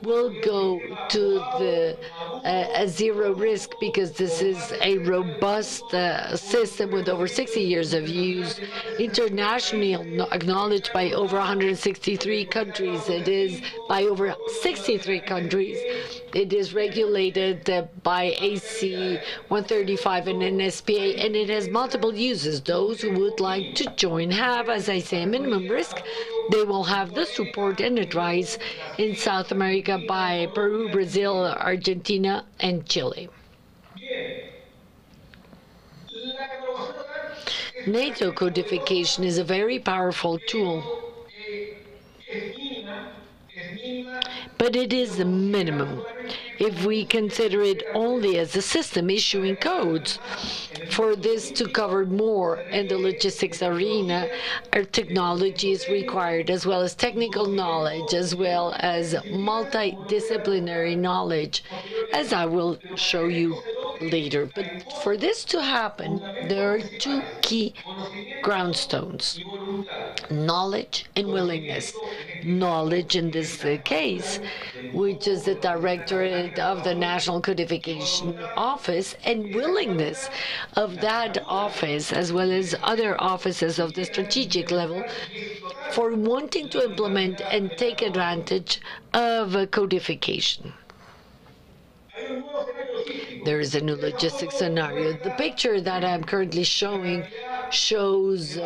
will go to the a zero risk, because this is a robust system with over 60 years of use, internationally acknowledged by over 163 countries. It is by over 63 countries. It is regulated by AC 135 and NSPA, and it has multiple uses. Those who would like to join have, as I say, a minimum risk. They will have the support and advice in South America by Peru, Brazil, Argentina, and Chile. NATO codification is a very powerful tool. but it is the minimum. If we consider it only as a system issuing codes, for this to cover more in the logistics arena, our technology is required, as well as technical knowledge, as well as multidisciplinary knowledge, as I will show you later. But for this to happen, there are two key groundstones: knowledge and willingness. Knowledge in this case, which is the Directorate of the National Codification Office, and willingness of that office, as well as other offices of the strategic level, for wanting to implement and take advantage of codification. There is a new logistics scenario. The picture that I'm currently showing shows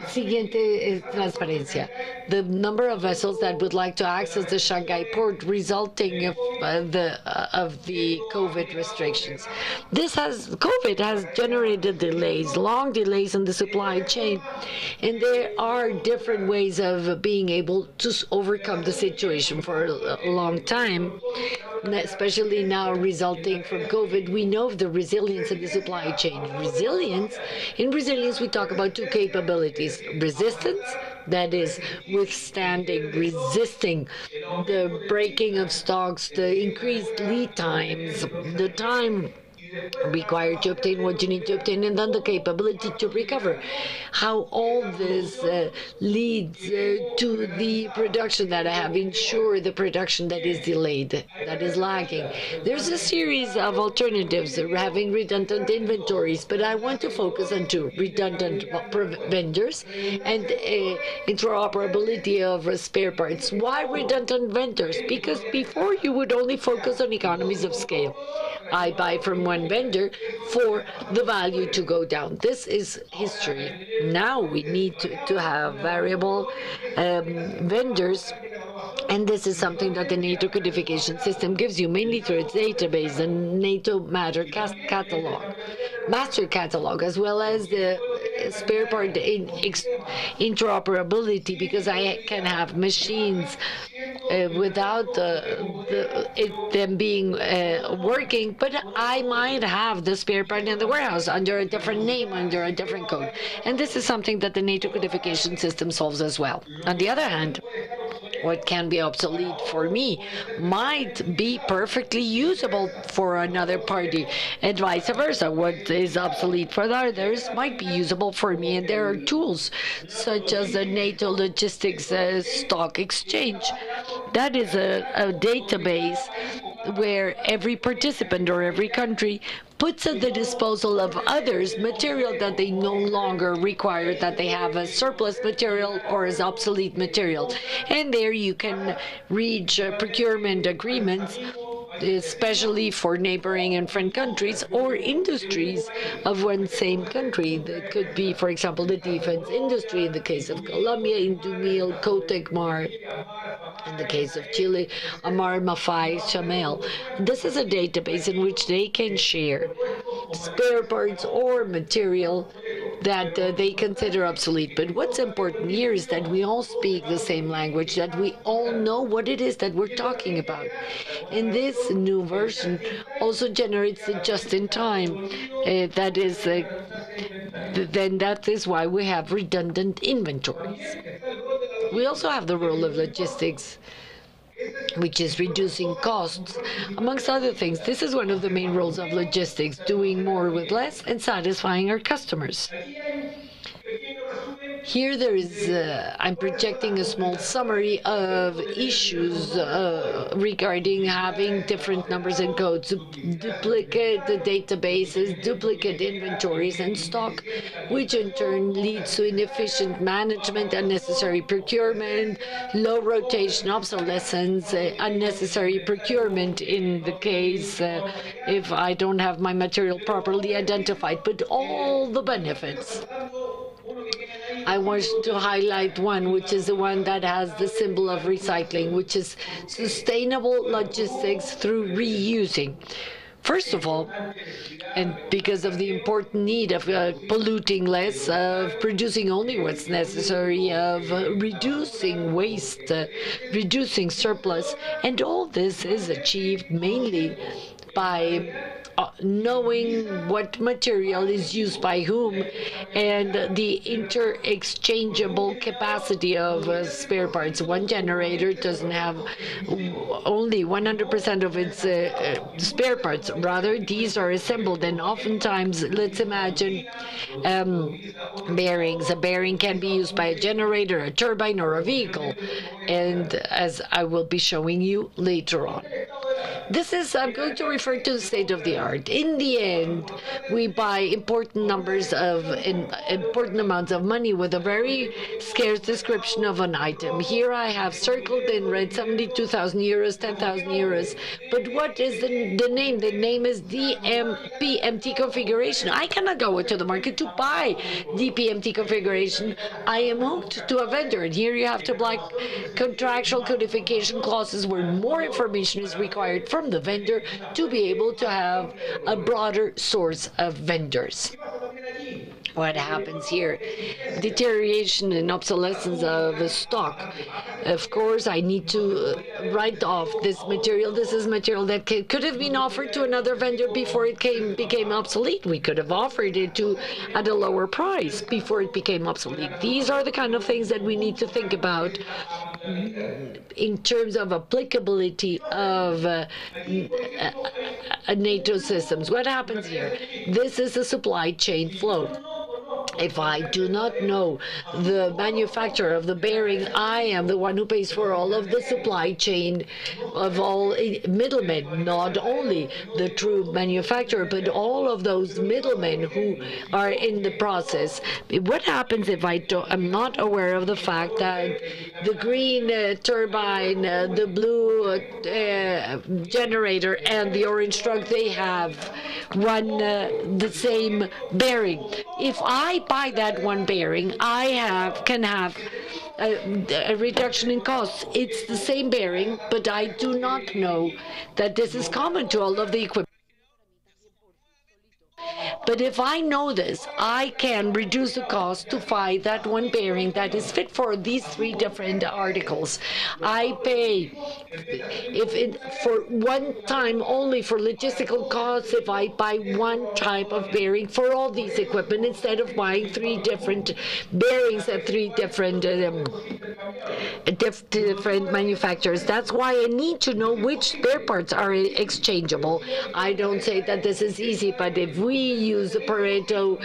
siguiente transparencia. The number of vessels that would like to access the Shanghai port resulting of the COVID restrictions. COVID has generated delays, long delays in the supply chain, and there are different ways of being able to overcome the situation. For a long time, especially now resulting from COVID, we know of the resilience of the supply chain. In resilience, we talk about two capabilities: resistance, that is resisting the breaking of stocks, the increased lead times, the time required to obtain what you need to obtain, and then the capability to recover. How all this leads to the production that I have, ensure the production that is delayed, that is lagging. There's a series of alternatives, having redundant inventories, but I want to focus on two: redundant vendors and interoperability of spare parts. Why redundant vendors? Because before you would only focus on economies of scale. I buy from one vendor for the value to go down. This is history. Now we need to have variable vendors, and this is something that the NATO codification system gives you, mainly through its database, the NATO master catalog, as well as the spare part interoperability, because I can have machines without them being working, but I might have the spare part in the warehouse under a different name, under a different code. And this is something that the NATO codification system solves as well. On the other hand, what can be obsolete for me might be perfectly usable for another party, and vice versa. What is obsolete for the others might be usable for me, and there are tools such as the NATO Logistics Stock Exchange. That is a database where every participant or every country puts at the disposal of others material that they no longer require, that they have as surplus material or as obsolete material. And there you can reach procurement agreements, especially for neighboring and friend countries or industries of one same country. That could be, for example, the defense industry in the case of Colombia, Indumil, Cotecmar. In the case of Chile, Amar, Mafai, Chamel. This is a database in which they can share spare parts or material that they consider obsolete. But what's important here is that we all speak the same language, that we all know what it is that we're talking about. And this new version also generates the just-in-time. That is why we have redundant inventories. We also have the role of logistics, which is reducing costs. Amongst other things, this is one of the main roles of logistics: doing more with less and satisfying our customers. Here there is, I'm projecting a small summary of issues regarding having different numbers and codes, duplicate databases, duplicate inventories and stock, which in turn leads to inefficient management, unnecessary procurement, low rotation, obsolescence, unnecessary procurement in the case if I don't have my material properly identified, but all the benefits. I want to highlight one, which is the one that has the symbol of recycling, which is sustainable logistics through reusing. First of all, and because of the important need of polluting less, of producing only what's necessary, of reducing waste, reducing surplus, and all this is achieved mainly by knowing what material is used by whom and the inter-exchangeable capacity of spare parts. One generator doesn't have only 100% of its spare parts. Rather, these are assembled, and oftentimes, let's imagine bearings. A bearing can be used by a generator, a turbine, or a vehicle, and as I will be showing you later on. I'm going to refer to the state of the art. In the end, we buy important amounts of money with a very scarce description of an item. Here I have circled in red 72,000 euros, 10,000 euros. But what is the name? The name is DPMT configuration. I cannot go to the market to buy DPMT configuration. I am hooked to a vendor. And here you have to apply contractual codification clauses where more information is required from the vendor to be able to have a broader source of vendors. What happens here? Deterioration and obsolescence of stock. Of course, I need to write off this material. This is material that could have been offered to another vendor before it became obsolete. We could have offered it at a lower price before it became obsolete. These are the kind of things that we need to think about in terms of applicability of NATO systems. What happens here? This is a supply chain flow. If I do not know the manufacturer of the bearing, I am the one who pays for all of the supply chain of all middlemen, not only the true manufacturer, but all of those middlemen who are in the process. What happens if I'm not aware of the fact that the green turbine, the blue generator, and the orange truck, they have the same bearing? If I buy that one bearing, I can have a reduction in costs. It's the same bearing, but I do not know that this is common to all of the equipment. But if I know this, I can reduce the cost to buy that one bearing that is fit for these three different articles. I pay for one time only for logistical costs if I buy one type of bearing for all these equipment instead of buying three different bearings at three different manufacturers. That's why I need to know which spare parts are exchangeable. I don't say that this is easy, but if we use the Pareto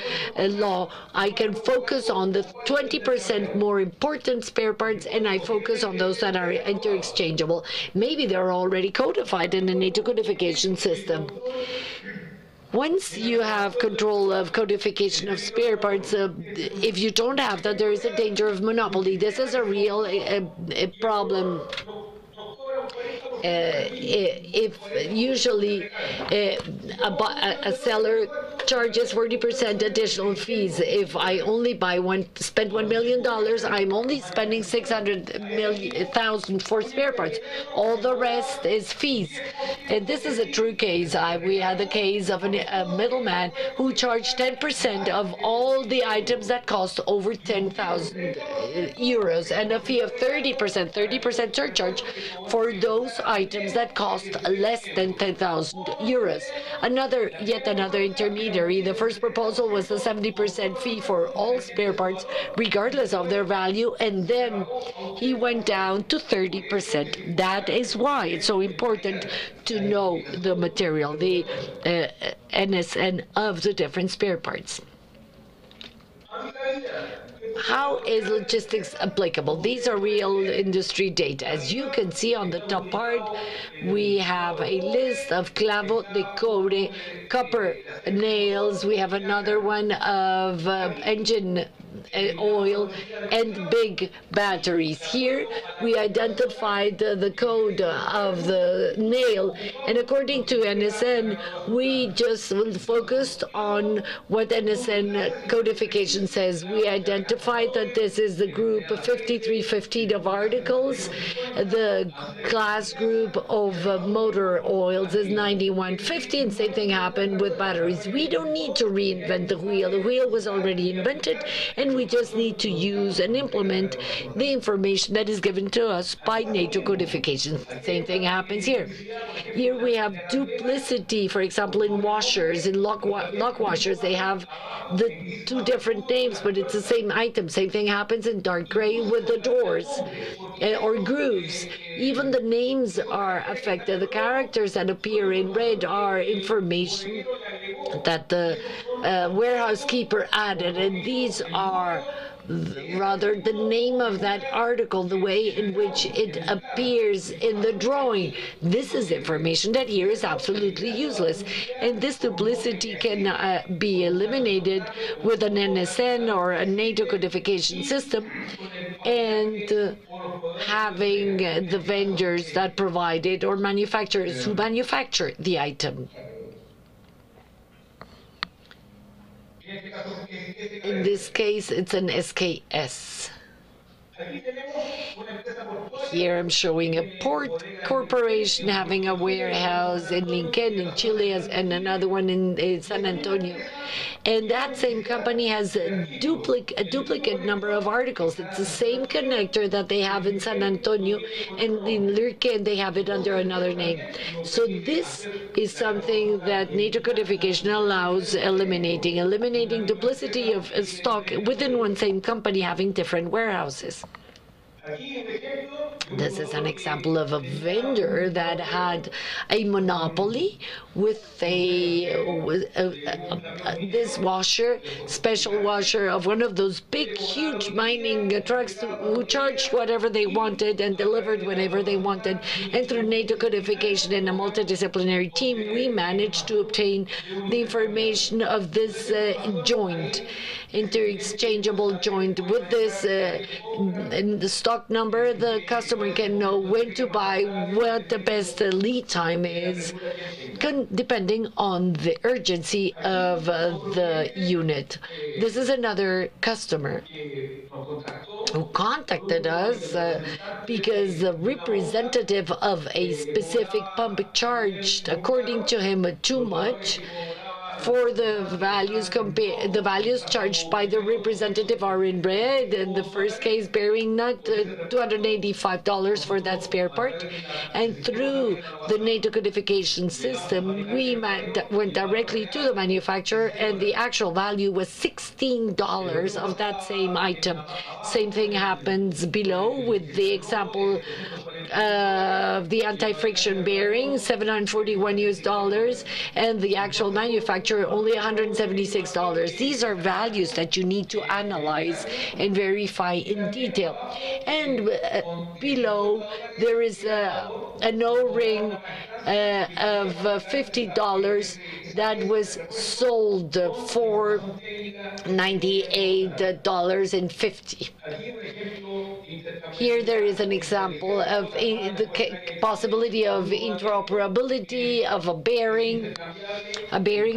law, I can focus on the 20% more important spare parts, and I focus on those that are interchangeable. Maybe they're already codified in the NATO codification system. Once you have control of codification of spare parts, if you don't have that, there is a danger of monopoly. This is a real problem. If usually a seller charges 40% additional fees. If I only spend $1 million, I'm only spending $600,000 for spare parts. All the rest is fees. And this is a true case. We had the case of a middleman who charged 10% of all the items that cost over 10,000 euros and a fee of 30% surcharge for those items that cost less than 10,000 euros. Yet another intermediary. The first proposal was the 70% fee for all spare parts, regardless of their value, and then he went down to 30%. That is why it's so important to know the material, the NSN of the different spare parts. How is logistics applicable? These are real industry data. As you can see on the top part, we have a list of clavo de cobre, copper nails. We have another one of engine oil and big batteries. Here we identified the code of the nail, and according to NSN, we just focused on what NSN codification says. We identified that this is the group 5315 of articles. The class group of motor oils is 9150, and same thing happened with batteries. We don't need to reinvent the wheel. The wheel was already invented, and we just need to use and implement the information that is given to us by NATO codification. Same thing happens here. Here we have duplicity, for example, in washers, in lock washers, they have the two different names, but it's the same item. Same thing happens in dark gray with the doors or grooves. Even the names are affected. The characters that appear in red are information that the warehouse keeper added, and these are rather the name of that article, the way in which it appears in the drawing. This is information that here is absolutely useless, and this duplicity can be eliminated with an NSN or a NATO codification system, and having the vendors that provide it or manufacturers who manufacture the item. In this case, it's an SKS. Here I'm showing a port corporation having a warehouse in Lincoln, in Chile, and another one in San Antonio. And that same company has a duplicate number of articles. It's the same connector that they have in San Antonio, and in Lincoln they have it under another name. So this is something that NATO codification allows, eliminating duplicity of stock within one same company having different warehouses. This is an example of a vendor that had a monopoly with this washer, special washer of one of those big, huge mining trucks who charged whatever they wanted and delivered whenever they wanted. And through NATO codification and a multidisciplinary team, we managed to obtain the information of this joint, interchangeable joint. With this in the stock number, the customer can know when to buy, what the best lead time is, depending on the urgency of the unit. This is another customer who contacted us because the representative of a specific pump charged, according to him, too much for the values charged by the representative are in red. In the first case, bearing nut, $285 for that spare part. And through the NATO codification system, we went directly to the manufacturer, and the actual value was $16 of that same item. Same thing happens below with the example of the anti-friction bearing, $741, and the actual manufacturer only $176. These are values that you need to analyze and verify in detail. And below there is an O-ring of $50 that was sold for $98.50. Here there is an example of the possibility of interoperability of a bearing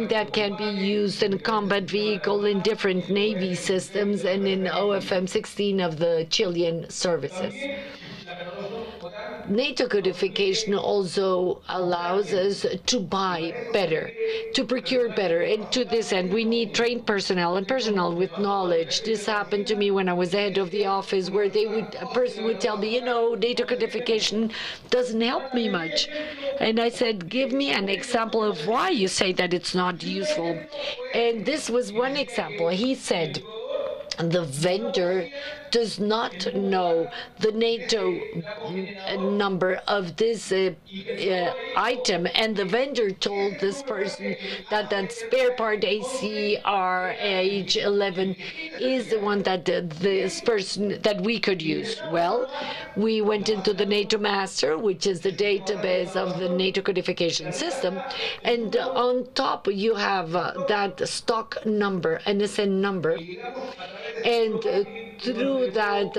that can be used in a combat vehicle in different Navy systems and in OFM 16 of the Chilean services. NATO codification also allows us to buy better, to procure better, and to this end we need trained personnel and personnel with knowledge. This happened to me when I was head of the office, where a person would tell me, NATO codification doesn't help me much. And I said, give me an example of why you say that it's not useful. And this was one example. He said, the vendor does not know the NATO number of this item, and the vendor told this person that that spare part ACRH11 is the one that this person that we could use. Well, we went into the NATO master, which is the database of the NATO codification system, and on top you have that stock number, NSN number, And through that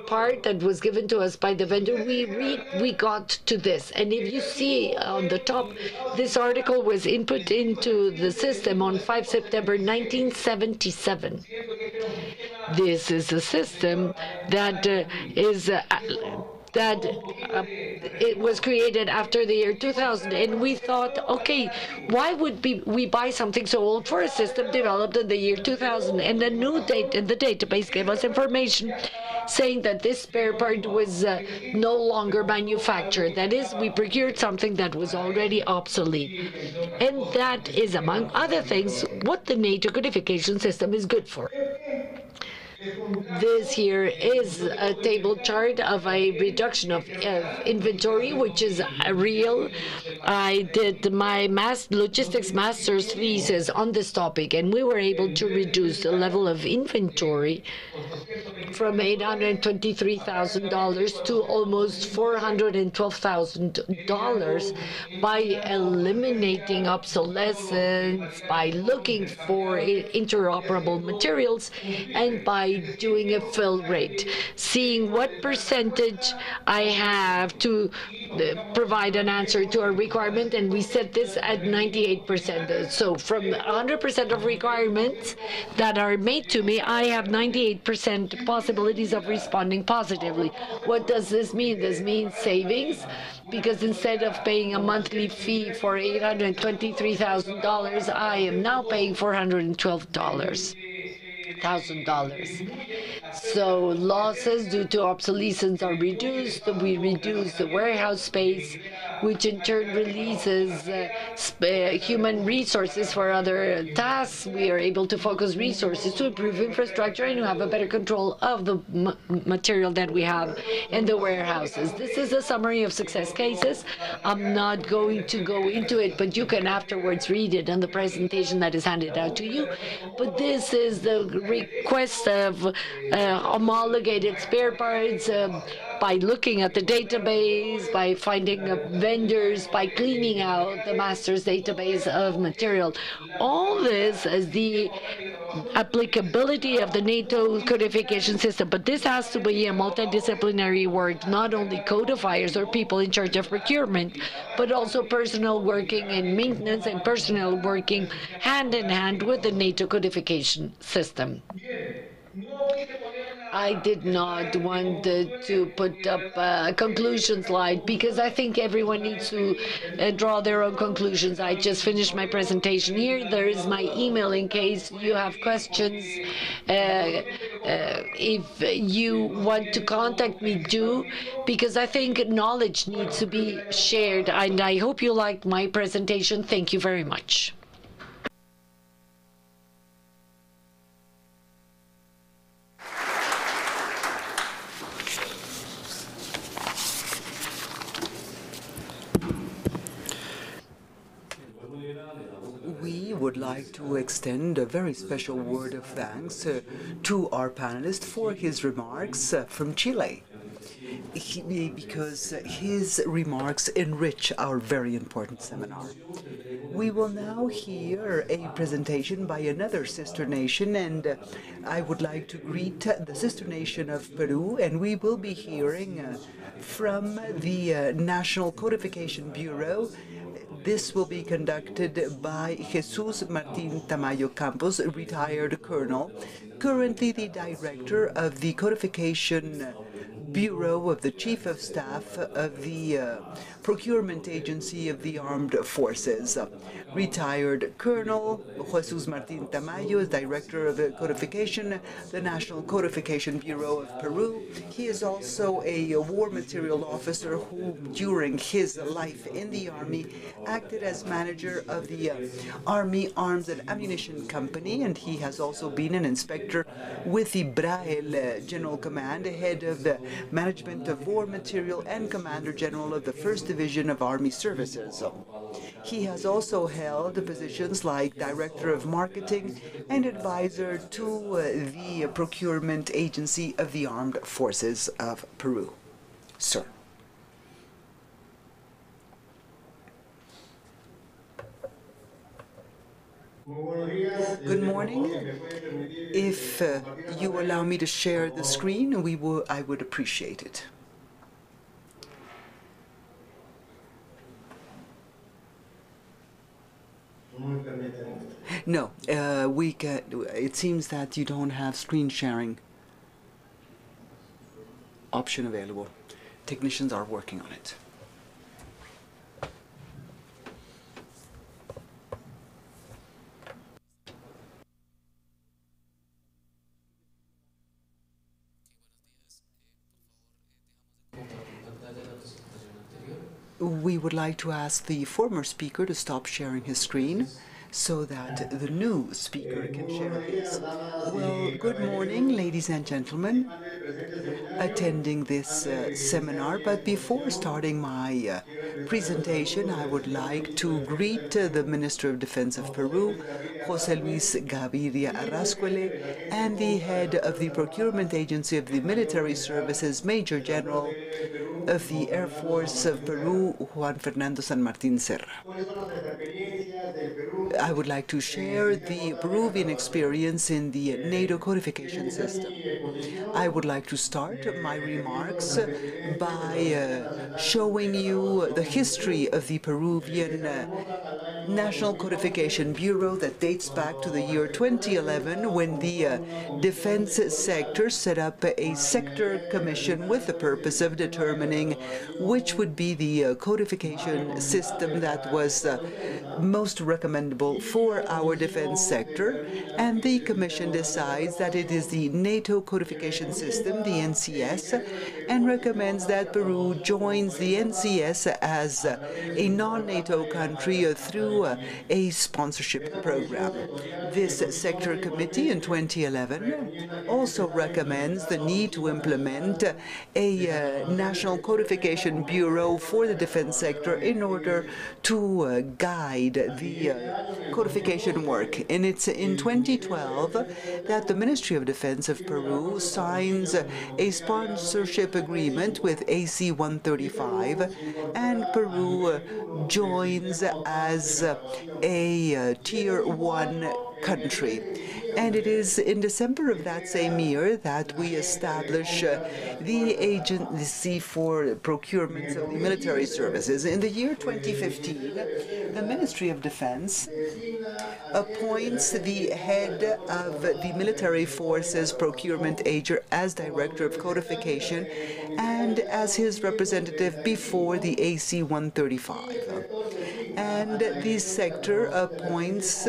part that was given to us by the vendor, we got to this. And if you see on the top, this article was input into the system on 5 September 1977. This is a system that it was created after the year 2000, and we thought, okay, why would we buy something so old for a system developed in the year 2000? And the new date in the database gave us information saying that this spare part was no longer manufactured. That is, we procured something that was already obsolete. And that is, among other things, what the NATO codification system is good for. This here is a table chart of a reduction of inventory, which is real. I did my logistics master's thesis on this topic, and we were able to reduce the level of inventory from $823,000 to almost $412,000 by eliminating obsolescence, by looking for interoperable materials, and by doing a fill rate, seeing what percentage I have to provide an answer to a requirement, and we set this at 98%. So from 100% of requirements that are made to me, I have 98% possibilities of responding positively. What does this mean? This means savings, because instead of paying a monthly fee for $823,000, I am now paying $412,000. So losses due to obsolescence are reduced. We reduce the warehouse space, which in turn releases human resources for other tasks. We are able to focus resources to improve infrastructure and to have a better control of the material that we have in the warehouses. This is a summary of success cases. I'm not going to go into it, but you can afterwards read it in the presentation that is handed out to you. But this is the request of homologated spare parts by looking at the database, by finding vendors, by cleaning out the master's database of material. All this is the applicability of the NATO codification system, but this has to be a multidisciplinary work, not only codifiers or people in charge of procurement, but also personnel working in maintenance and personnel working hand in hand with the NATO codification system. I did not want to put up a conclusion slide because I think everyone needs to draw their own conclusions. I just finished my presentation here. There is my email in case you have questions. If you want to contact me, do, because I think knowledge needs to be shared. And I hope you liked my presentation. Thank you very much. We would like to extend a very special word of thanks to our panelist for his remarks from Chile, because his remarks enrich our very important seminar. We will now hear a presentation by another sister nation, and I would like to greet the sister nation of Peru, and we will be hearing from the National Codification Bureau. This will be conducted by Jesus Martin Tamayo Campos, retired colonel, currently the director of the Codification Bureau of the Chief of Staff of the Procurement Agency of the Armed Forces. Retired Colonel Jesus Martin Tamayo is Director of Codification, the National Codification Bureau of Peru. He is also a war material officer who, during his life in the Army, acted as manager of the Army Arms and Ammunition Company, and he has also been an inspector with the BRAEL General Command, head of the Management of War Material, and Commander General of the 1st Division of Army Services. He has also held positions like Director of Marketing and advisor to the Procurement Agency of the Armed Forces of Peru. Sir. Good morning. If you allow me to share the screen, I would appreciate it. No, it seems that you don't have screen sharing option available. Technicians are working on it. We would like to ask the former speaker to stop sharing his screen so that the new speaker can share his. Well, good morning, ladies and gentlemen, attending this seminar. But before starting my presentation, I would like to greet the Minister of Defense of Peru, José Luis Gaviria Arrascuele, and the head of the Procurement Agency of the Military Services, Major General of the Air Force of Peru, Juan Fernando San Martín Serra. I would like to share the Peruvian experience in the NATO codification system. I would like to start my remarks by showing you the history of the Peruvian National Codification Bureau that dates back to the year 2011, when the defense sector set up a sector commission with the purpose of determining which would be the codification system that was most recommendable for our defense sector. And the commission decides that it is the NATO codification system, the NCS, and recommends that Peru joins the NCS as a non-NATO country through a sponsorship program. This sector committee in 2011 also recommends the need to implement a National Codification Bureau for the defense sector in order to guide the codification work. And it's in 2012 that the Ministry of Defense of Peru signs a sponsorship agreement with AC 135, and Peru joins as a Tier 1 country. And it is in December of that same year that we establish the Agency for Procurements of the Military Services. In the year 2015, the Ministry of Defense appoints the head of the Military Forces Procurement Agent as Director of Codification and as his representative before the AC 135. And the sector appoints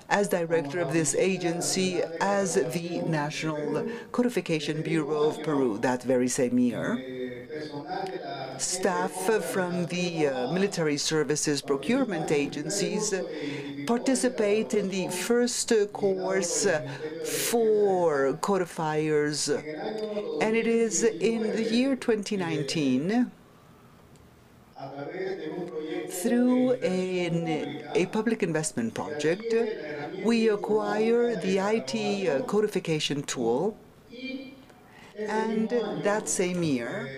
as director of this agency as the National Codification Bureau of Peru that very same year. Staff from the military services procurement agencies participate in the first course for codifiers, and it is in the year 2019 through a public investment project, we acquire the IT codification tool, and that same year,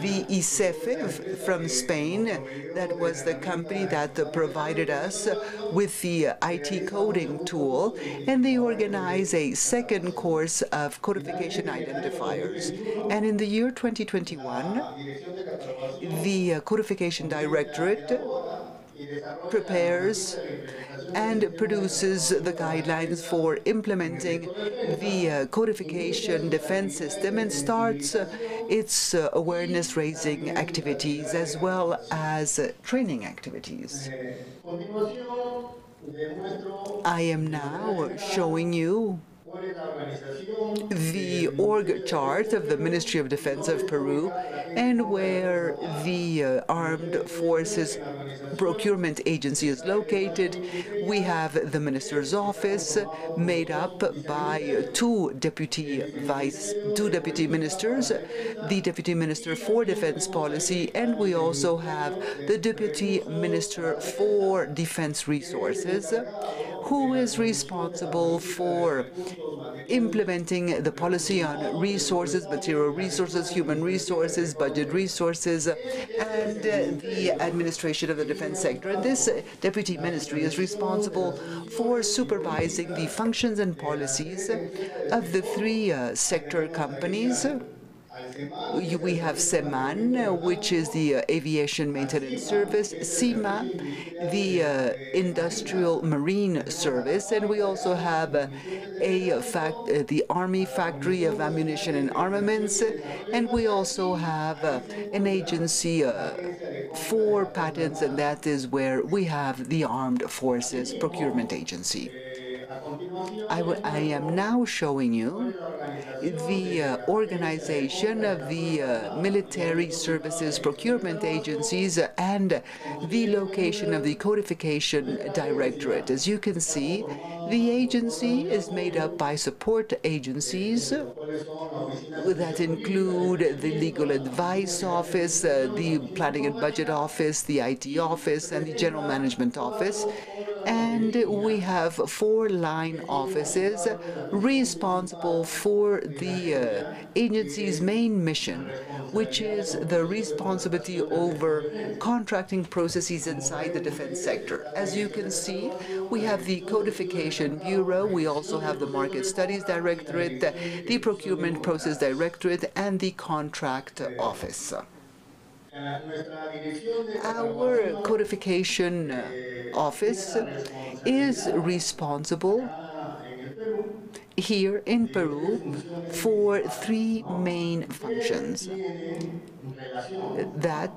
the ICEFE from Spain, that was the company that provided us with the IT coding tool, and they organize a second course of codification identifiers. And in the year 2021, the Codification Directorate prepares and produces the guidelines for implementing the codification defense system and starts its awareness-raising activities as well as training activities. I am now showing you the org chart of the Ministry of Defense of Peru, and where the Armed Forces Procurement Agency is located. We have the Minister's Office, made up by two deputy ministers, the Deputy Minister for Defense Policy, and we also have the Deputy Minister for Defense Resources, who is responsible for implementing the policy on resources, material resources, human resources, budget resources, and the administration of the defense sector. And this deputy ministry is responsible for supervising the functions and policies of the three sector companies. We have SEMAN, which is the Aviation Maintenance Service, CIMA, the Industrial Marine Service, and we also have the Army Factory of Ammunition and Armaments, and we also have an agency for patents, and that is where we have the Armed Forces Procurement Agency. I am now showing you the organization of the military services procurement agencies and the location of the codification directorate. As you can see, the agency is made up by support agencies that include the legal advice office, the planning and budget office, the IT office, and the general management office. And we have 4 line offices responsible for the agency's main mission, which is the responsibility over contracting processes inside the defense sector. As you can see, we have the Codification Bureau, we also have the Market Studies Directorate, the Procurement Process Directorate, and the Contract Office. Our codification office is responsible here in Peru for 3 main functions that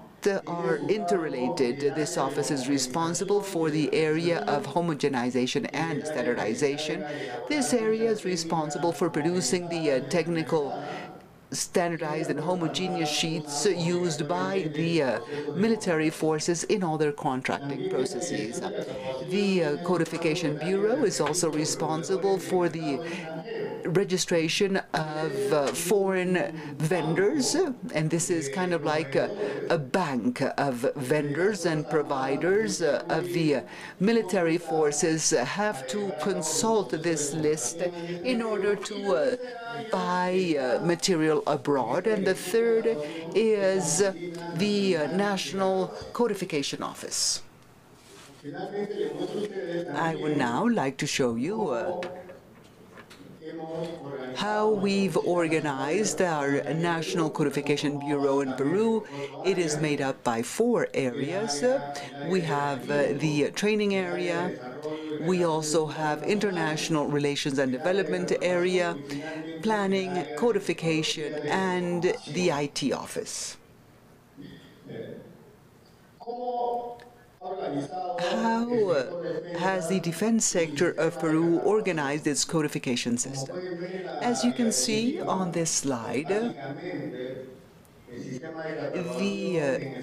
are interrelated. This office is responsible for the area of homogenization and standardization. This area is responsible for producing the technical standardized and homogeneous sheets used by the military forces in all their contracting processes. The Codification Bureau is also responsible for the registration of foreign vendors, and this is kind of like a bank of vendors and providers of the military forces have to consult this list in order to buy material abroad. And the third is the National Codification Office. I would now like to show you how we've organized our National Codification Bureau in Peru. It is made up by 4 areas. We have the training area. We also have international relations and development area, planning, codification, and the IT office. How has the defense sector of Peru organized its codification system? As you can see on this slide, the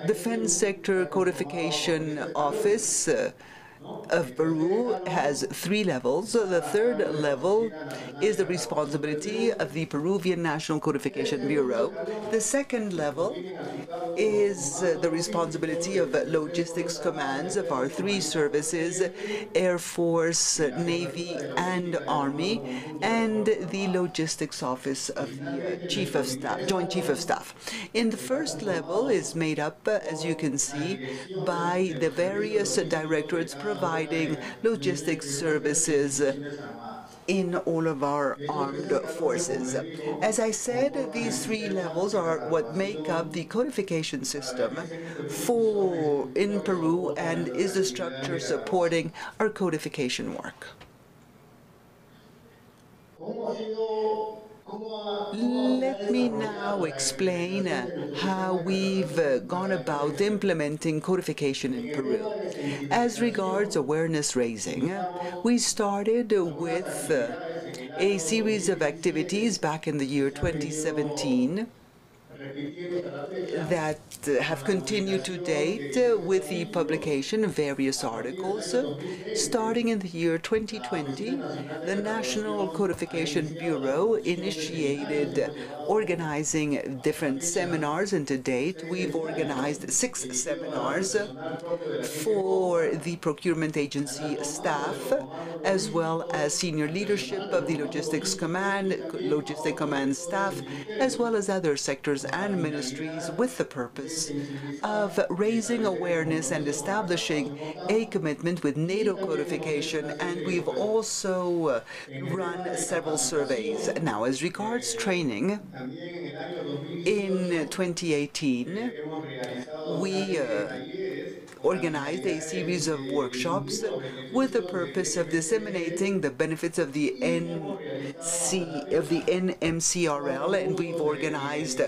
Defense Sector Codification Office of Peru has 3 levels. The third level is the responsibility of the Peruvian National Codification Bureau. The second level is the responsibility of logistics commands of our 3 services, Air Force, Navy, and Army, and the logistics office of the Chief of Staff, Joint Chief of Staff. In the first level is made up, as you can see, by the various directorates providing logistics services in all of our armed forces. As I said, these 3 levels are what make up the codification system in Peru and is the structure supporting our codification work. Let me now explain how we've gone about implementing codification in Peru. As regards awareness raising, we started with a series of activities back in the year 2017. that have continued to date with the publication of various articles. Starting in the year 2020, the National Codification Bureau initiated organizing different seminars, and to date we've organized 6 seminars for the procurement agency staff, as well as senior leadership of the Logistics Command staff, as well as other sectors and ministries, with the purpose of raising awareness and establishing a commitment with NATO codification. And we've also run several surveys. Now, as regards training, in 2018, we organized a series of workshops with the purpose of disseminating the benefits of the NMCRL, and we've organized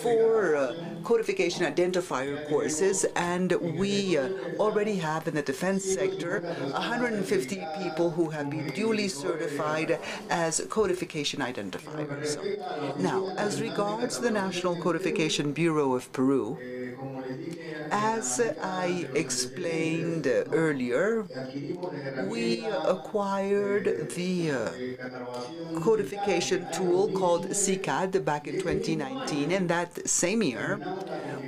4 codification identifier courses, and we already have in the defense sector 150 people who have been duly certified as codification identifiers. Now, as regards the National Codification Bureau of Peru, as I explained earlier, we acquired the codification tool called CICAD back in 2019, and that same year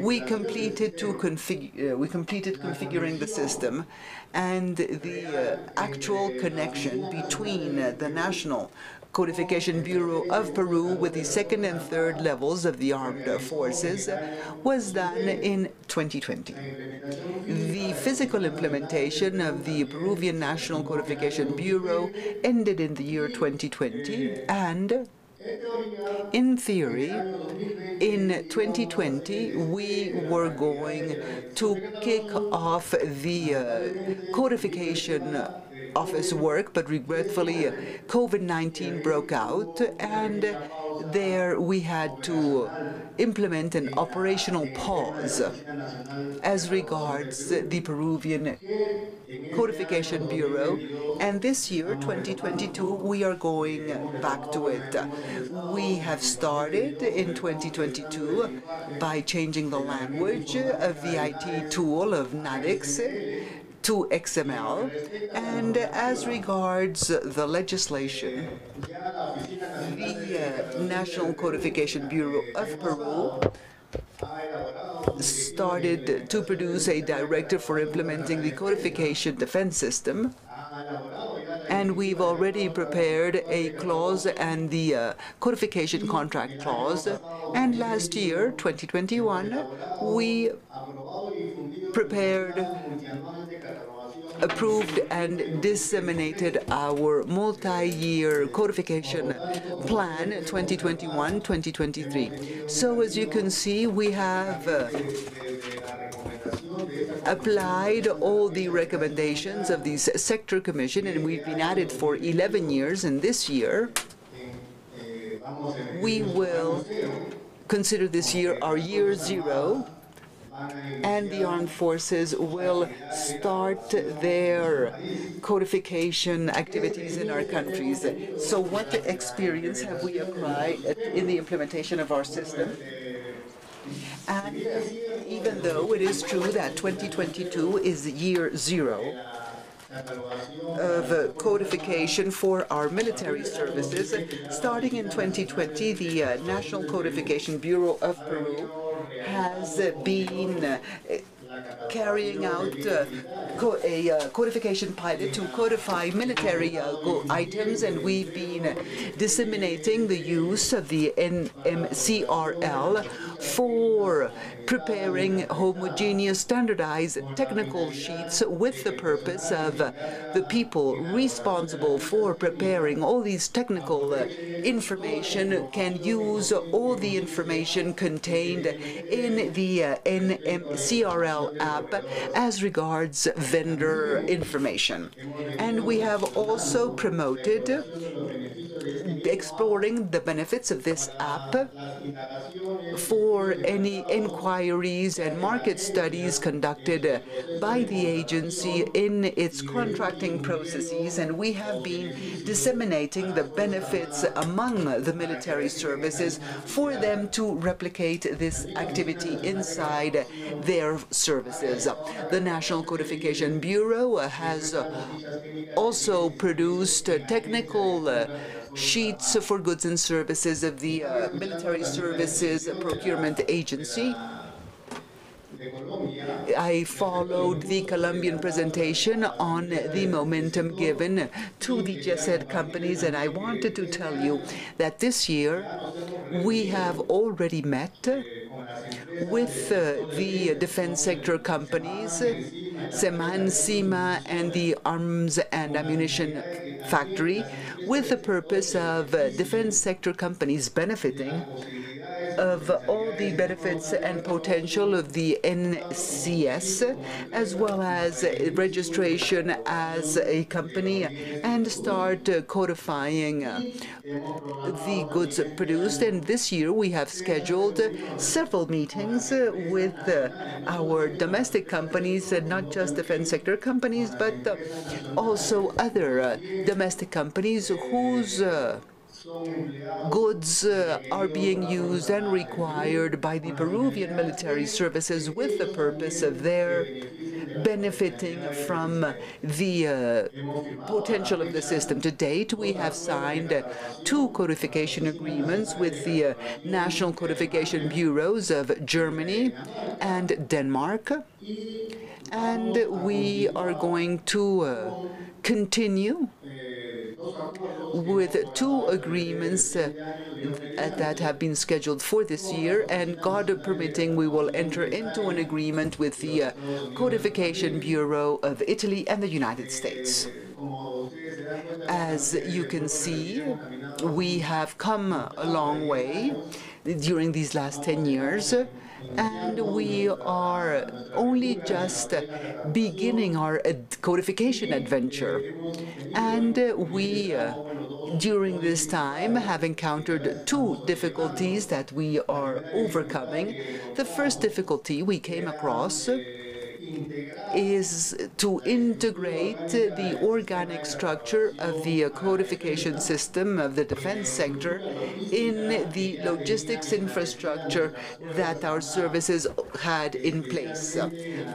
we completed configuring the system, and the actual connection between the National Codification Bureau of Peru with the 2nd and 3rd levels of the armed forces was done in 2020. The physical implementation of the Peruvian National Codification Bureau ended in the year 2020, and in theory, in 2020, we were going to kick off the codification office work, but regretfully COVID-19 broke out, and there we had to implement an operational pause as regards the Peruvian Codification Bureau, and this year, 2022, we are going back to it. We have started in 2022 by changing the language of the IT tool of NADEX to XML, and as regards the legislation, the National Codification Bureau of Peru started to produce a directive for implementing the codification defense system, and we've already prepared a clause and the codification contract clause, and last year, 2021, we prepared, approved, and disseminated our multi-year codification plan 2021-2023. So as you can see, we have applied all the recommendations of the sector commission, and we've been at it for 11 years, and this year we will consider this year our year 0, and the armed forces will start their codification activities in our countries. So what experience have we acquired in the implementation of our system? And even though it is true that 2022 is year 0 of codification for our military services, starting in 2020, the National Codification Bureau of Peru has been carrying out a codification pilot to codify military items, and we've been disseminating the use of the NMCRL for preparing homogeneous, standardized technical sheets with the purpose of the people responsible for preparing all these technical information can use all the information contained in the NMCRL app as regards vendor information. And we have also promoted exploring the benefits of this app for any inquiries and market studies conducted by the agency in its contracting processes, and we have been disseminating the benefits among the military services for them to replicate this activity inside their services. The National Codification Bureau has also produced technical sheets for goods and services of the Military Services Procurement Agency. I followed the Colombian presentation on the momentum given to the JESED companies, and I wanted to tell you that this year we have already met with the defense sector companies, SEMAN, CIMA, and the Arms and Ammunition Factory, with the purpose of defense sector companies benefiting of all the benefits and potential of the NCS, as well as registration as a company, and start codifying the goods produced. And this year we have scheduled several meetings with our domestic companies, not just defense sector companies, but also other domestic companies whose goods are being used and required by the Peruvian military services with the purpose of their benefiting from the potential of the system. To date, we have signed 2 codification agreements with the National Codification Bureaus of Germany and Denmark, and we are going to continue with 2 agreements that have been scheduled for this year, and God permitting, we will enter into an agreement with the Codification Bureau of Italy and the United States. As you can see, we have come a long way during these last 10 years, and we are only just beginning our codification adventure. And we, during this time, have encountered 2 difficulties that we are overcoming. The first difficulty we came across is to integrate the organic structure of the codification system of the defense sector in the logistics infrastructure that our services had in place,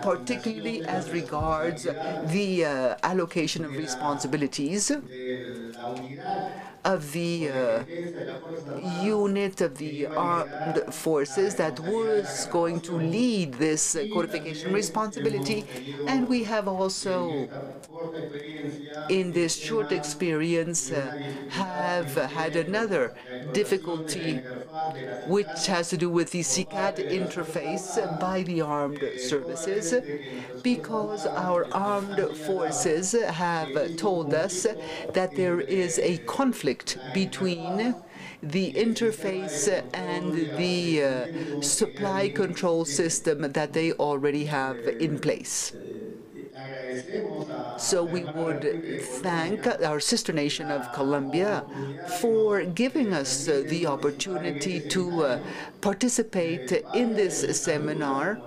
particularly as regards the allocation of responsibilities of the unit of the armed forces that was going to lead this codification responsibility. And we have also, in this short experience, have had another difficulty, which has to do with the CICAD interface by the armed services, because our armed forces have told us that there is a conflict between the interface and the supply control system that they already have in place. So we would thank our sister nation of Colombia for giving us the opportunity to participate in this seminar,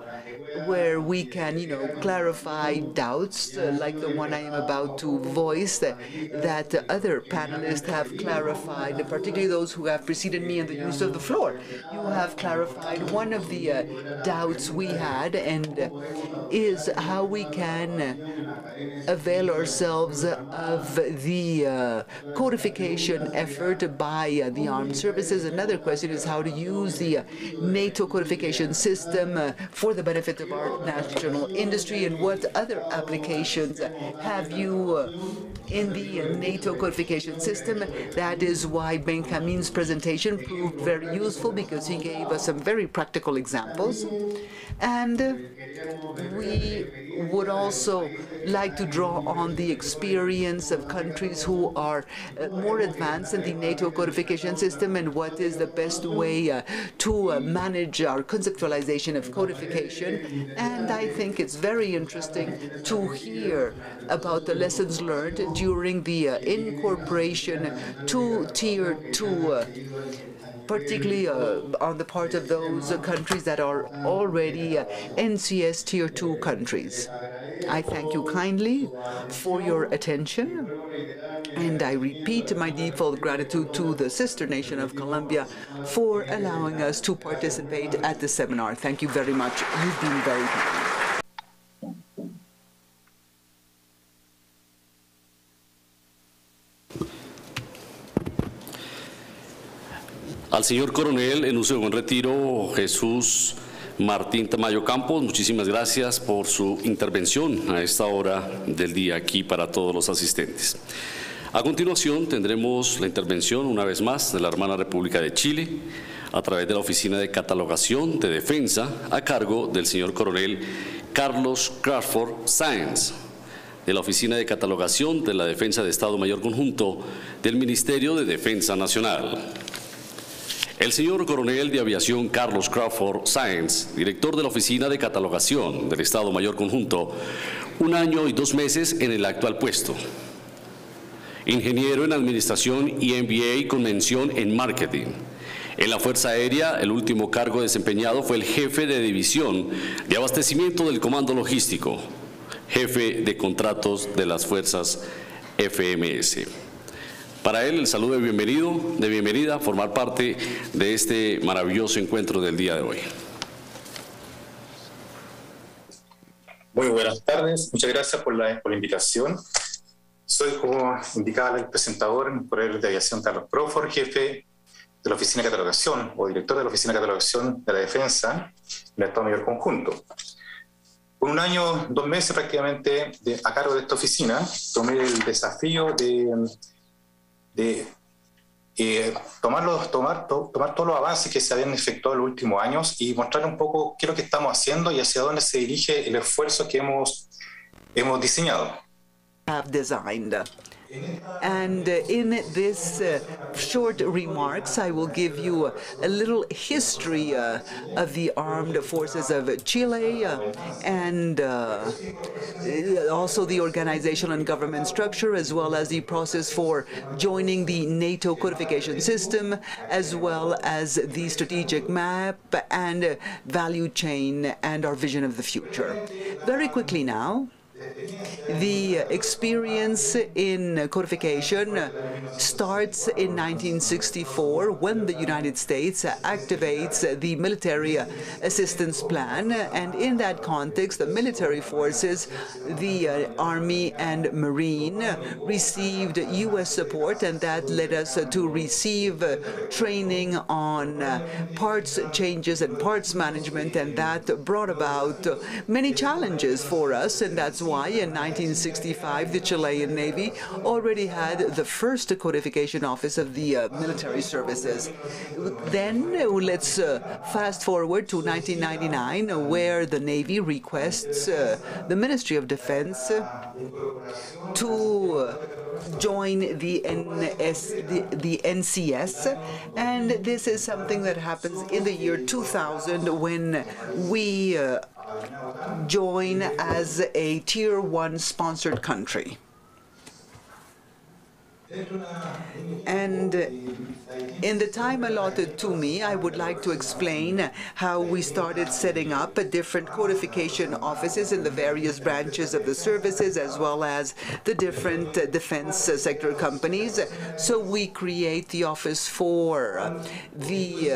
where we can, clarify doubts like the one I am about to voice that other panelists have clarified, particularly those who have preceded me in the use of the floor. You have clarified one of the doubts we had, and is how we can avail ourselves of the codification effort by the armed services. Another question is how to use the NATO codification system for the benefit of our national industry, and what other applications have you in the NATO codification system. That is why Benjamin's presentation proved very useful, because he gave us some very practical examples. And we would also like to draw on the experience of countries who are more advanced in the NATO codification system and what is the best way to manage our conceptualization of codification. And I think it's very interesting to hear about the lessons learned during the incorporation to Tier 2, particularly on the part of those countries that are already NCS Tier 2 countries. I thank you kindly for your attention, and I repeat my default gratitude to the sister nation of Colombia for allowing us to participate at the seminar. Thank you very much. You've been very kind. Al señor coronel en uso de buen retiro, Jesús Martín Tamayo Campos, muchísimas gracias por su intervención a esta hora del día aquí para todos los asistentes. A continuación tendremos la intervención una vez más de la hermana República de Chile a través de la Oficina de Catalogación de Defensa a cargo del señor coronel Carlos Crawford Sáenz, de la Oficina de Catalogación de la Defensa de Estado Mayor Conjunto del Ministerio de Defensa Nacional. El señor coronel de aviación Carlos Crawford Sáenz, director de la Oficina de Catalogación del Estado Mayor Conjunto, 1 año y 2 meses en el actual puesto. Ingeniero en Administración y MBA con mención en Marketing. En la Fuerza Aérea, el último cargo desempeñado fue el jefe de división de abastecimiento del Comando Logístico, jefe de contratos de las Fuerzas FMS. Para él, el saludo de bienvenida a formar parte de este maravilloso encuentro del día de hoy. Muy buenas tardes, muchas gracias por la invitación. Soy, como indicaba el presentador, el coronel de aviación Carlos Crawford, jefe de la Oficina de Catalogación o director de la Oficina de Catalogación de la Defensa del Estado Mayor Conjunto. Por 1 año, 2 meses prácticamente a cargo de esta oficina, tomé el desafío de tomar todos los avances que se habían efectuado en los últimos años y mostrar un poco qué es lo que estamos haciendo y hacia dónde se dirige el esfuerzo que hemos diseñado. And in this short remarks, I will give you a little history of the armed forces of Chile and also the organizational and government structure, as well as the process for joining the NATO codification system, as well as the strategic map and value chain and our vision of the future. Very quickly now. The experience in codification starts in 1964 when the United States activates the Military Assistance Plan, and in that context, the military forces, the Army and Marine, received U.S. support, and that led us to receive training on parts changes and parts management, and that brought about many challenges for us, and that's why in 1965 the Chilean Navy already had the first codification office of the military services. Then let's fast forward to 1999, where the Navy requests the Ministry of Defense to join the NCS, and this is something that happens in the year 2000 when we join as a Tier 1 sponsored country. And in the time allotted to me, I would like to explain how we started setting up different codification offices in the various branches of the services, as well as the different defense sector companies. So we create the office for the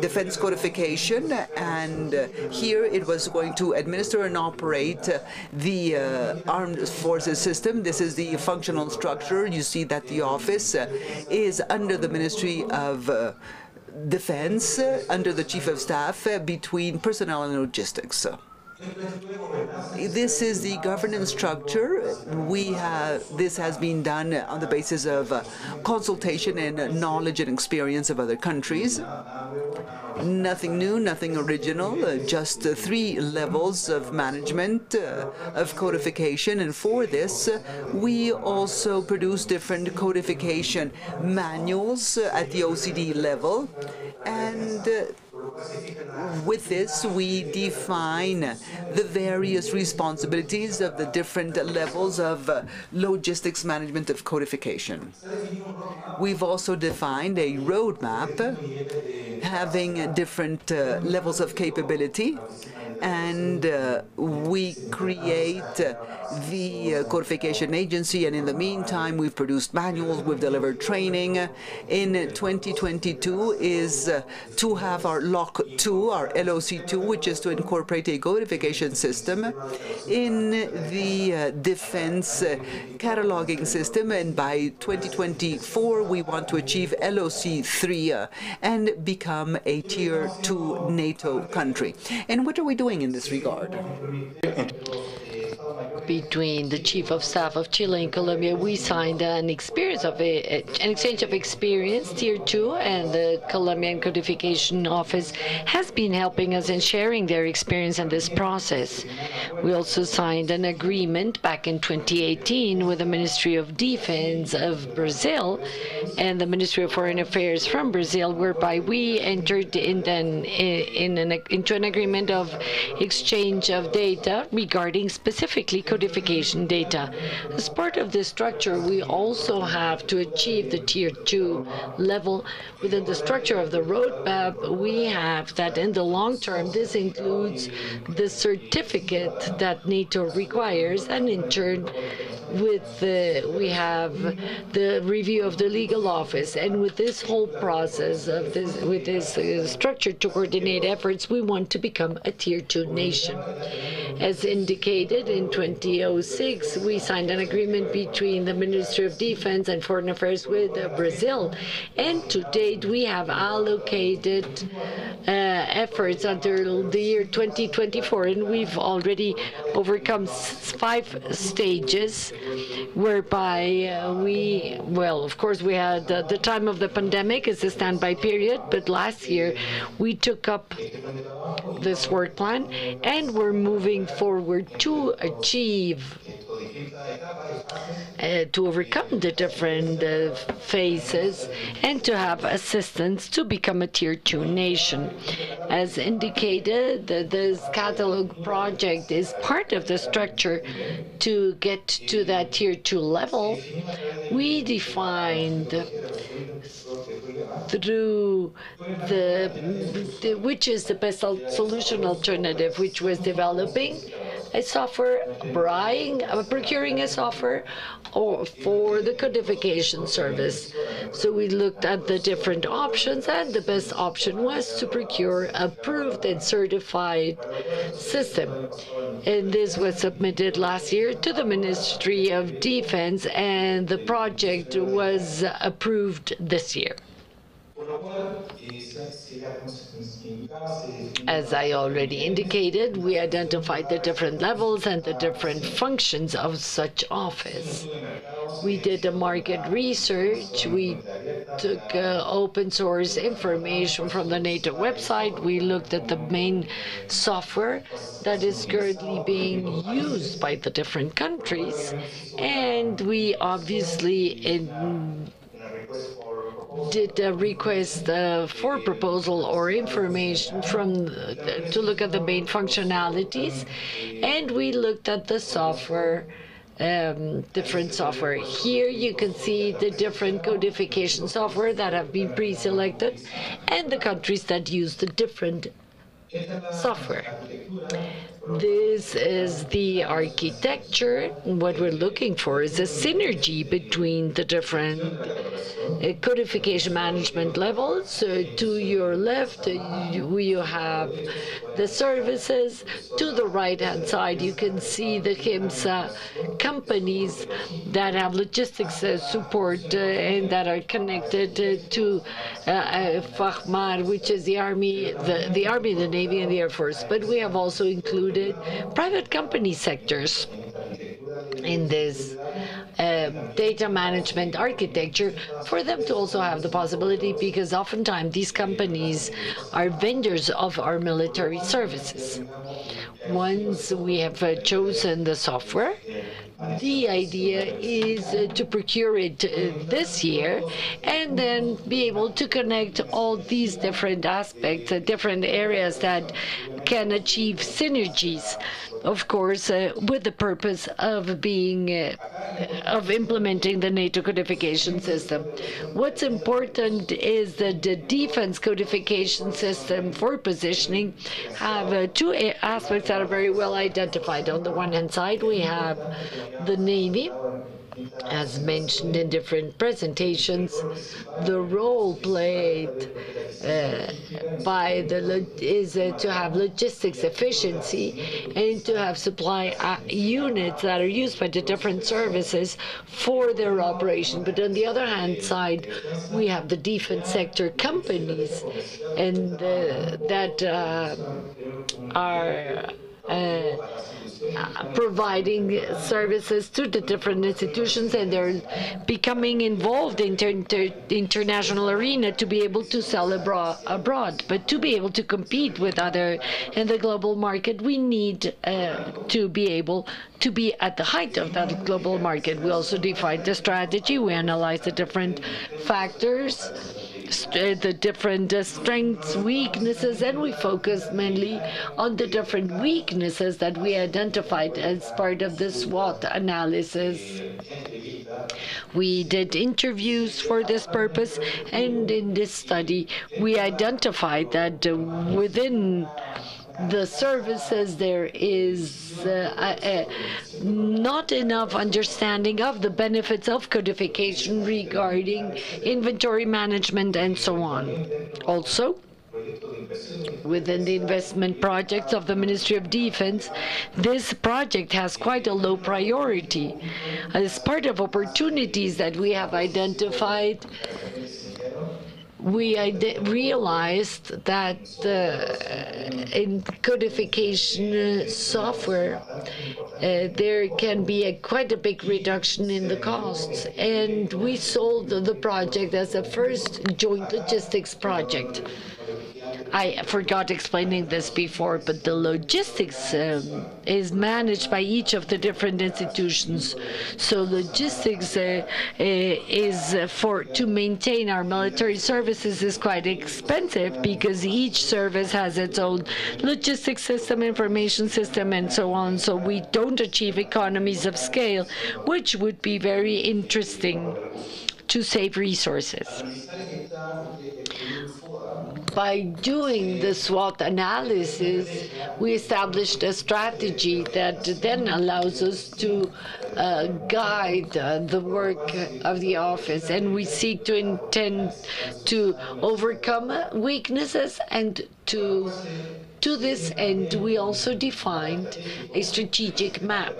defense codification, and here it was going to administer and operate the armed forces system. This is the functional structure. You see that the office is under the Ministry of Defense, under the Chief of Staff, between personnel and logistics. This is the governance structure. This has been done on the basis of consultation and knowledge and experience of other countries. Nothing new, nothing original, just 3 levels of management, of codification. And for this, we also produce different codification manuals at the OECD level. And with this, we define the various responsibilities of the different levels of logistics management of codification. We've also defined a roadmap having different levels of capability, and we create the codification agency, and in the meantime we've produced manuals, we've delivered training. In 2022 is to have our LOC 2, our LOC 2, which is to incorporate a codification system in the defense cataloging system, and by 2024 we want to achieve LOC 3 and become a Tier 2 NATO country. And what are we doing in this regard? Between the Chief of Staff of Chile and Colombia, we signed an exchange of experience, Tier 2, and the Colombian Codification Office has been helping us in sharing their experience in this process. We also signed an agreement back in 2018 with the Ministry of Defense of Brazil and the Ministry of Foreign Affairs from Brazil, whereby we entered into an agreement of exchange of data regarding specifically codification data. As part of this structure, we also have to achieve the Tier 2 level. Within the structure of the roadmap, we have that in the long term, this includes the certificate that NATO requires, and in turn, we have the review of the legal office. And with this whole process of this structure to coordinate efforts, we want to become a Tier 2 nation. As indicated in 2006, we signed an agreement between the Ministry of Defense and Foreign Affairs with Brazil, and to date we have allocated efforts until the year 2024, and we've already overcome 5 stages, whereby of course we had the time of the pandemic as a standby period, but last year we took up this work plan and we're moving forward to achieve to overcome the different phases and to have assistance to become a Tier 2 nation. As indicated, this catalog project is part of the structure to get to that Tier 2 level. We defined through which is the best solution alternative, which was developing a software, procuring a software, or for the codification service. So we looked at the different options, and the best option was to procure a approved and certified system. And this was submitted last year to the Ministry of Defense, and the project was approved this year. As I already indicated, we identified the different levels and the different functions of such office. We did a market research. We took open source information from the NATO website. We looked at the main software that is currently being used by the different countries, and we obviously did a request for proposal or information to look at the main functionalities, and we looked at the software, different software. Here you can see the different codification software that have been pre-selected and the countries that use the different software. This is the architecture. What we're looking for is a synergy between the different codification management levels. To your left, you have the services. To the right-hand side, you can see the HIMSA companies that have logistics support and that are connected to FAHMAR, which is the Army, the Navy, and the Air Force. But we have also included included private company sectors in this data management architecture, for them to also have the possibility, because oftentimes these companies are vendors of our military services. Once we have chosen the software, the idea is to procure it this year and then be able to connect all these different aspects, different areas that can achieve synergies, of course, with the purpose of being of implementing the NATO codification system. What's important is that the defense codification system for positioning have two aspects that are very well identified. On the one hand side, we have the Navy, as mentioned in different presentations. The role played by the is to have logistics efficiency and to have supply units that are used by the different services for their operation. But on the other hand side, we have the defense sector companies and that are providing services to the different institutions, and they're becoming involved in the international arena to be able to sell abroad. But to be able to compete with other in the global market, we need to be able to be at the height of that global market. We also define the strategy. We analyze the different factors, the different strengths, weaknesses, and we focus mainly on the different weaknesses that we identified as part of the SWOT analysis. We did interviews for this purpose, and in this study, we identified that within the services there is not enough understanding of the benefits of codification regarding inventory management and so on. Also, within the investment projects of the Ministry of Defense, this project has quite a low priority. As part of opportunities that we have identified, we realized that in codification software, there can be quite a big reduction in the costs. And we sold the project as a first joint logistics project. I forgot explaining this before, but the logistics is managed by each of the different institutions. So logistics is to maintain our military services is quite expensive, because each service has its own logistics system, information system, and so on. So we don't achieve economies of scale, which would be very interesting to save resources. By doing the SWOT analysis, we established a strategy that then allows us to guide the work of the office, and we seek to intend to overcome weaknesses, and to this end, we also defined a strategic map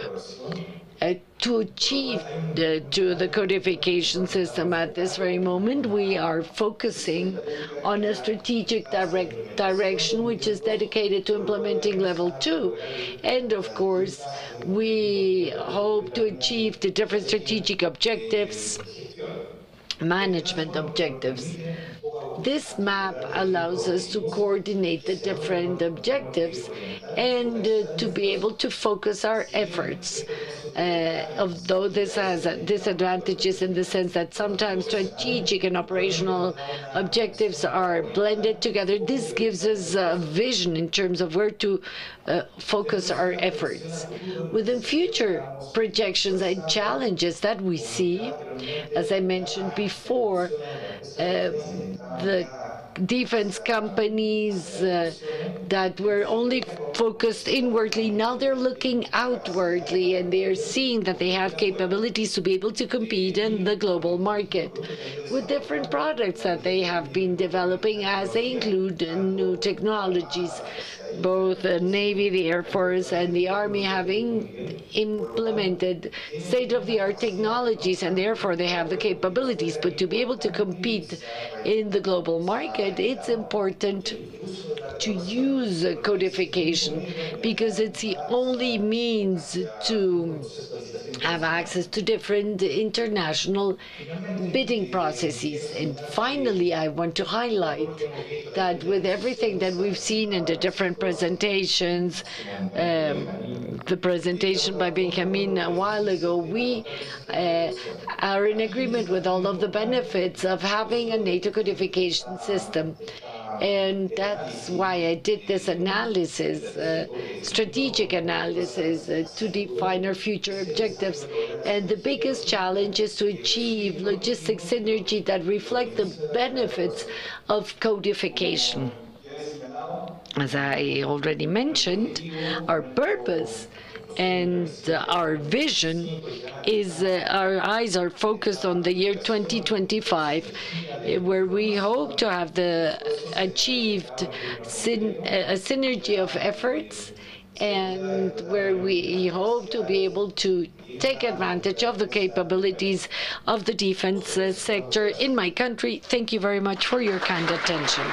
to achieve the codification system. At this very moment, we are focusing on a strategic direction which is dedicated to implementing level 2. And of course, we hope to achieve the different strategic objectives, management objectives. This map allows us to coordinate the different objectives and to be able to focus our efforts. Although this has disadvantages in the sense that sometimes strategic and operational objectives are blended together, this gives us a vision in terms of where to focus our efforts. Within future projections and challenges that we see, as I mentioned before, the defense companies that were only focused inwardly, now they're looking outwardly, and they're seeing that they have capabilities to be able to compete in the global market with different products that they have been developing, as they include new technologies. Both the Navy, the Air Force, and the Army having implemented state-of-the-art technologies, and therefore they have the capabilities. But to be able to compete in the global market, it's important to use codification because it's the only means to have access to different international bidding processes. And finally, I want to highlight that with everything that we've seen in the different presentations, the presentation by Benjamin a while ago, we are in agreement with all of the benefits of having a NATO codification system. And that's why I did this analysis, strategic analysis, to define our future objectives. And the biggest challenge is to achieve logistics synergy that reflect the benefits of codification. As I already mentioned, our purpose and our vision is our eyes are focused on the year 2025, where we hope to have achieved a synergy of efforts, and where we hope to be able to take advantage of the capabilities of the defense sector in my country. Thank you very much for your kind attention.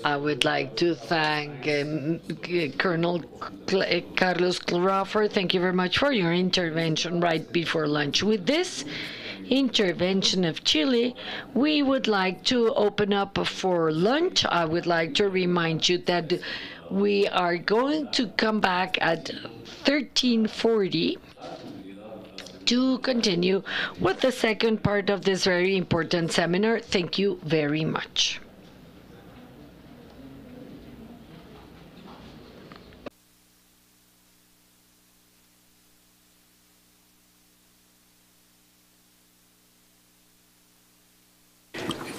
I would like to thank Colonel Carlos Crawford. Thank you very much for your intervention right before lunch. With this intervention of Chile, we would like to open up for lunch. I would like to remind you that we are going to come back at 13:40 to continue with the second part of this very important seminar. Thank you very much.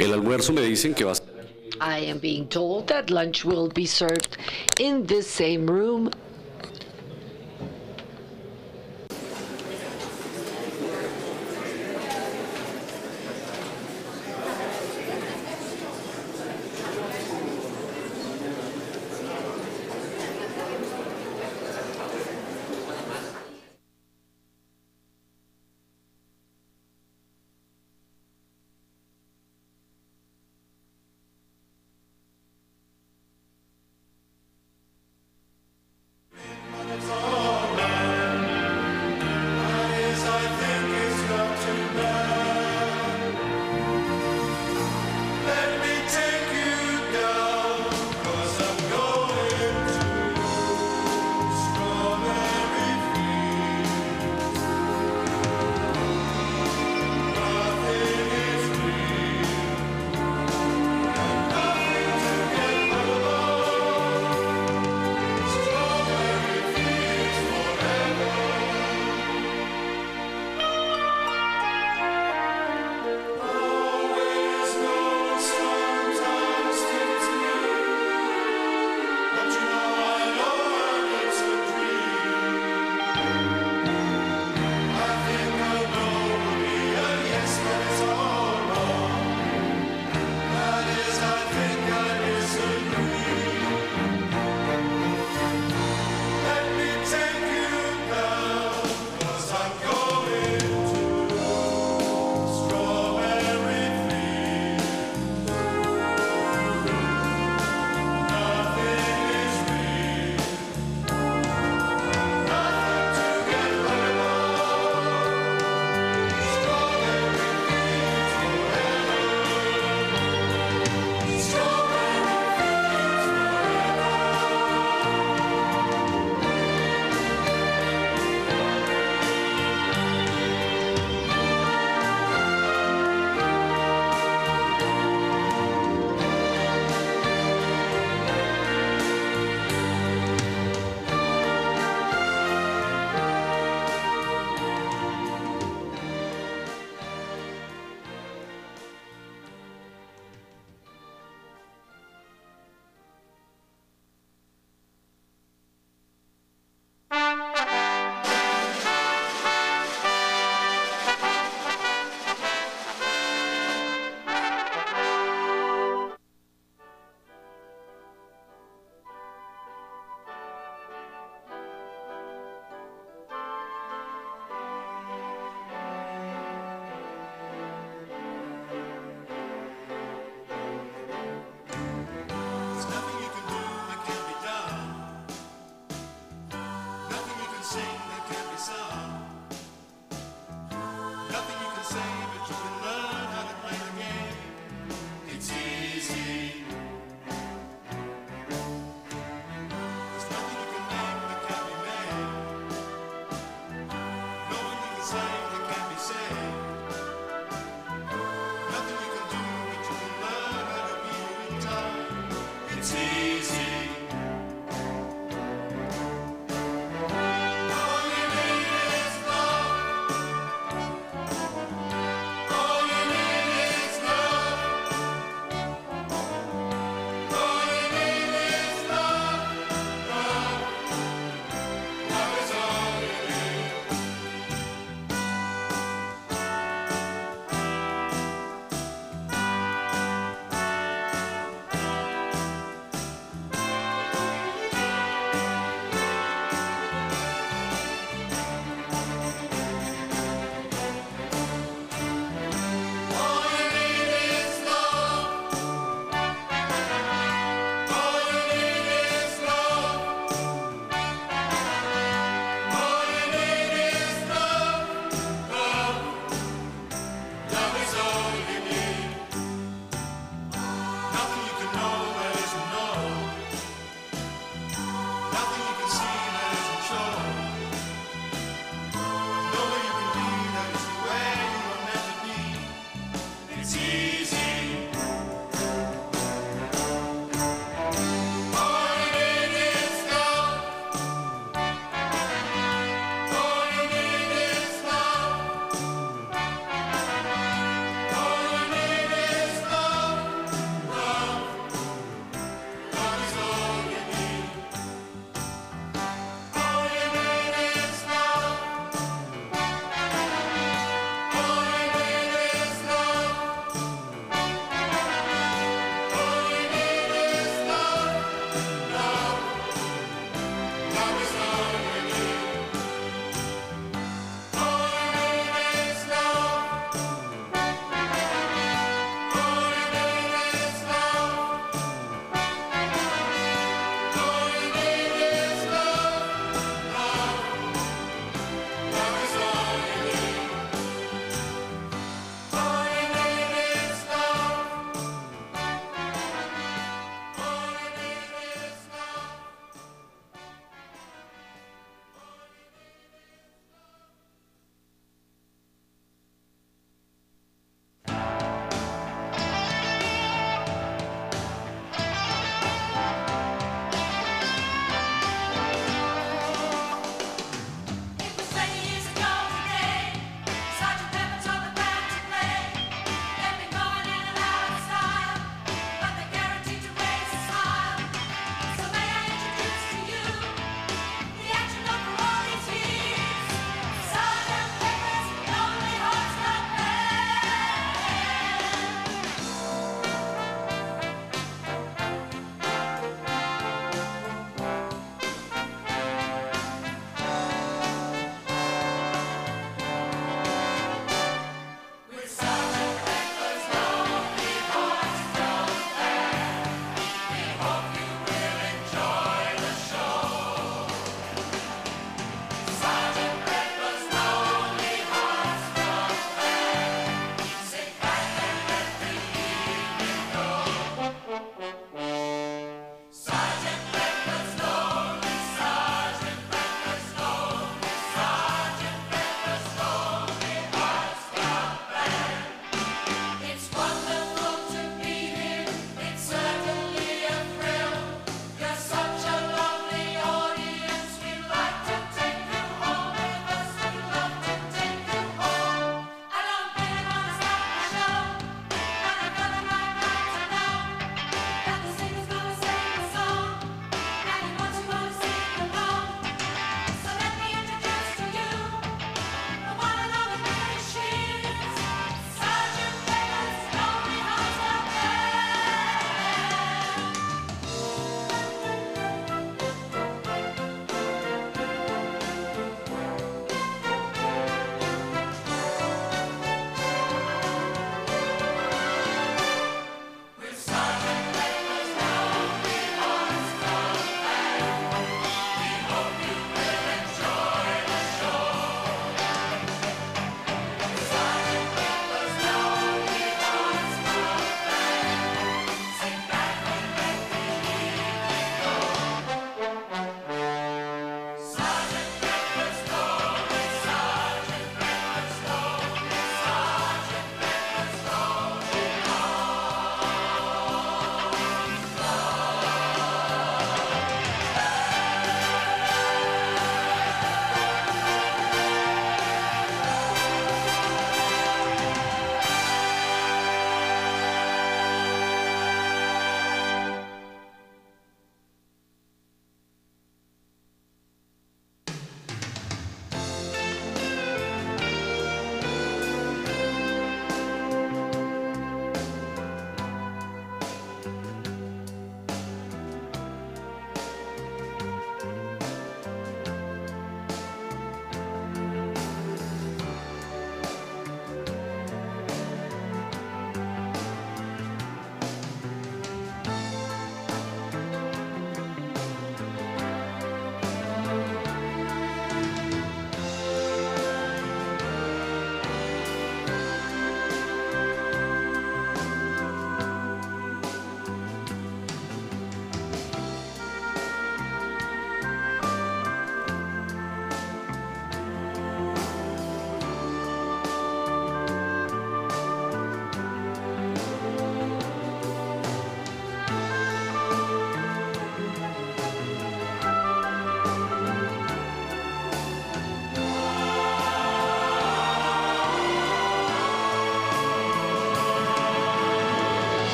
El almuerzo me dicen que va a ser. I am being told that lunch will be served in this same room. song. Nothing you can say, but you can learn how to play the game. It's easy. There's nothing you can name that can't be made. No one you can say that can't be said. Nothing you can do, but you can learn how to be in time. It's easy. Oh, you made it.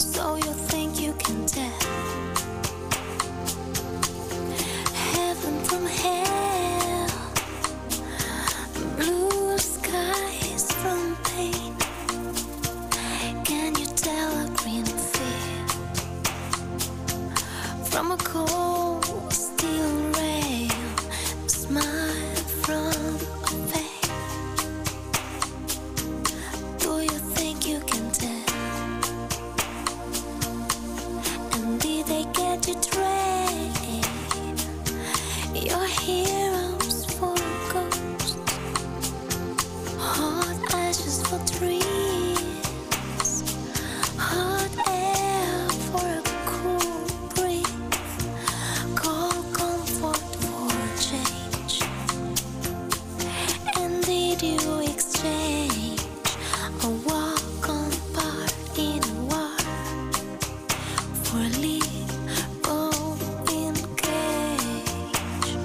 So you think you can tell heaven from hell, blue skies from pain? Can you tell a green field from a cold steel rail, a smile from a veil? Do you think you can tell? And did they get you trained? Your heroes for ghosts, hot ashes for trees, hot air for a cool breeze, cold comfort for change. And did you exchange a walk on part in a war for a leap in cage?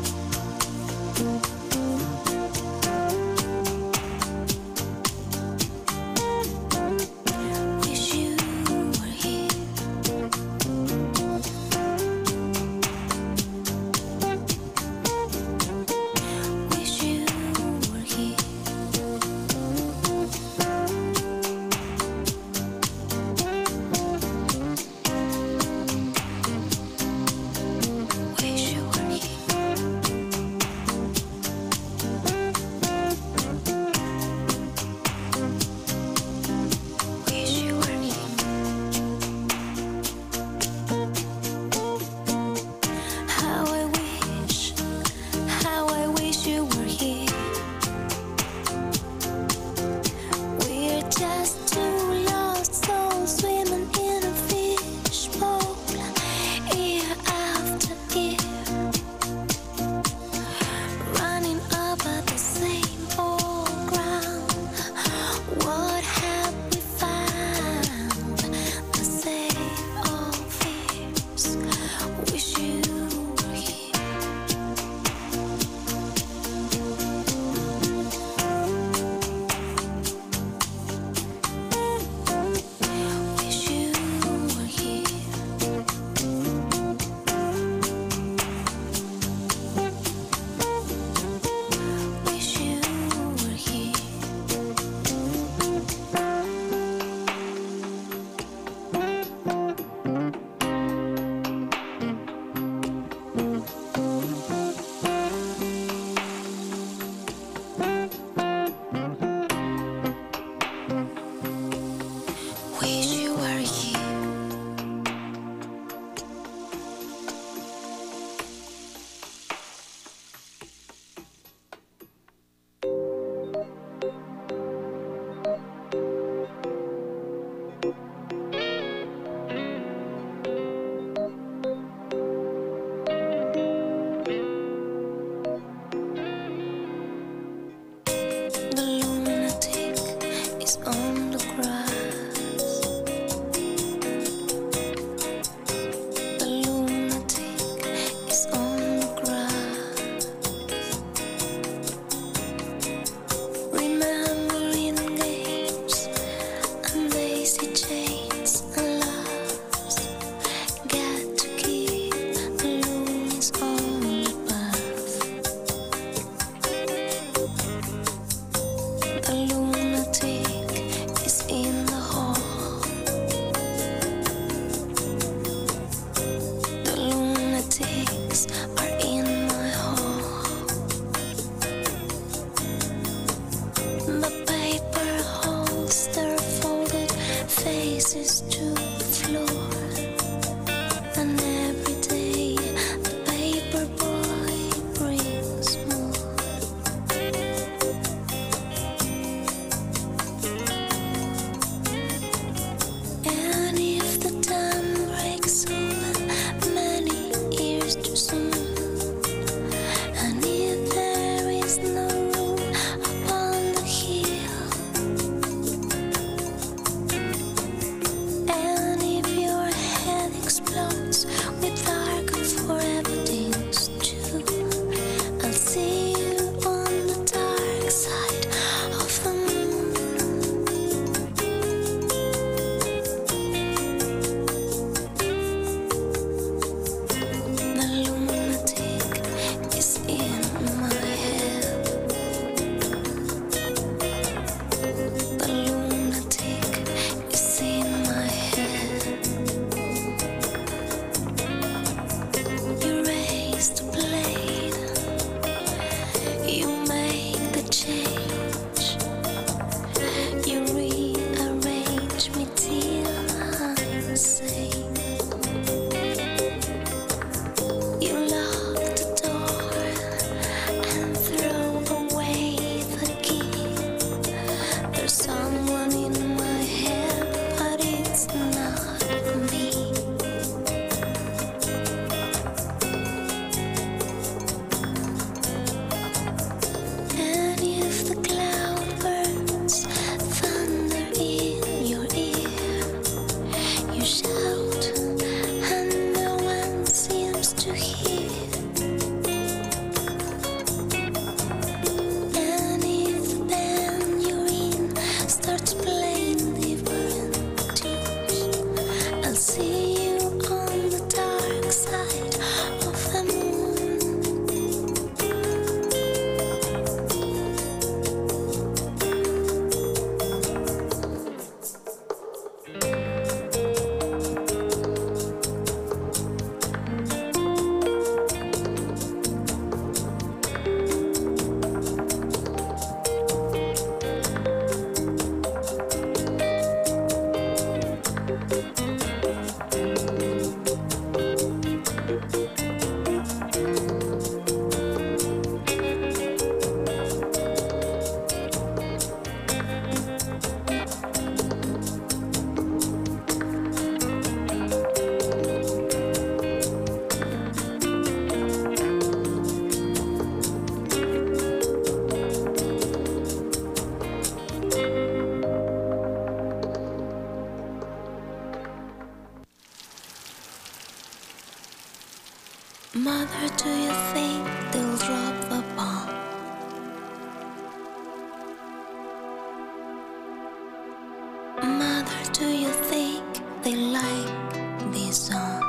do you think they like this song?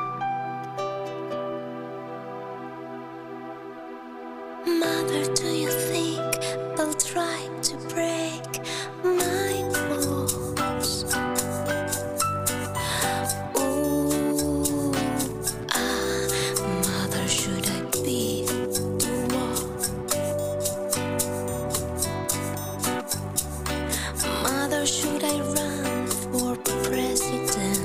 Mother, do you think they'll try to break my bones? Ooh, mother, should I be the one? Mother, should I run for president?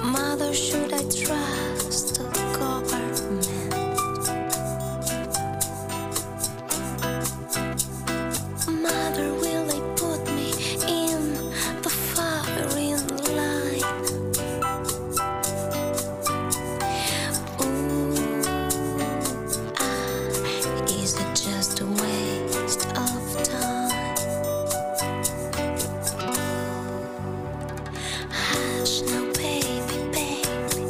Mother, should I trust the government? Mother, will they put me in the firing line? Ooh, is it just a waste of time? Hush now, baby, baby,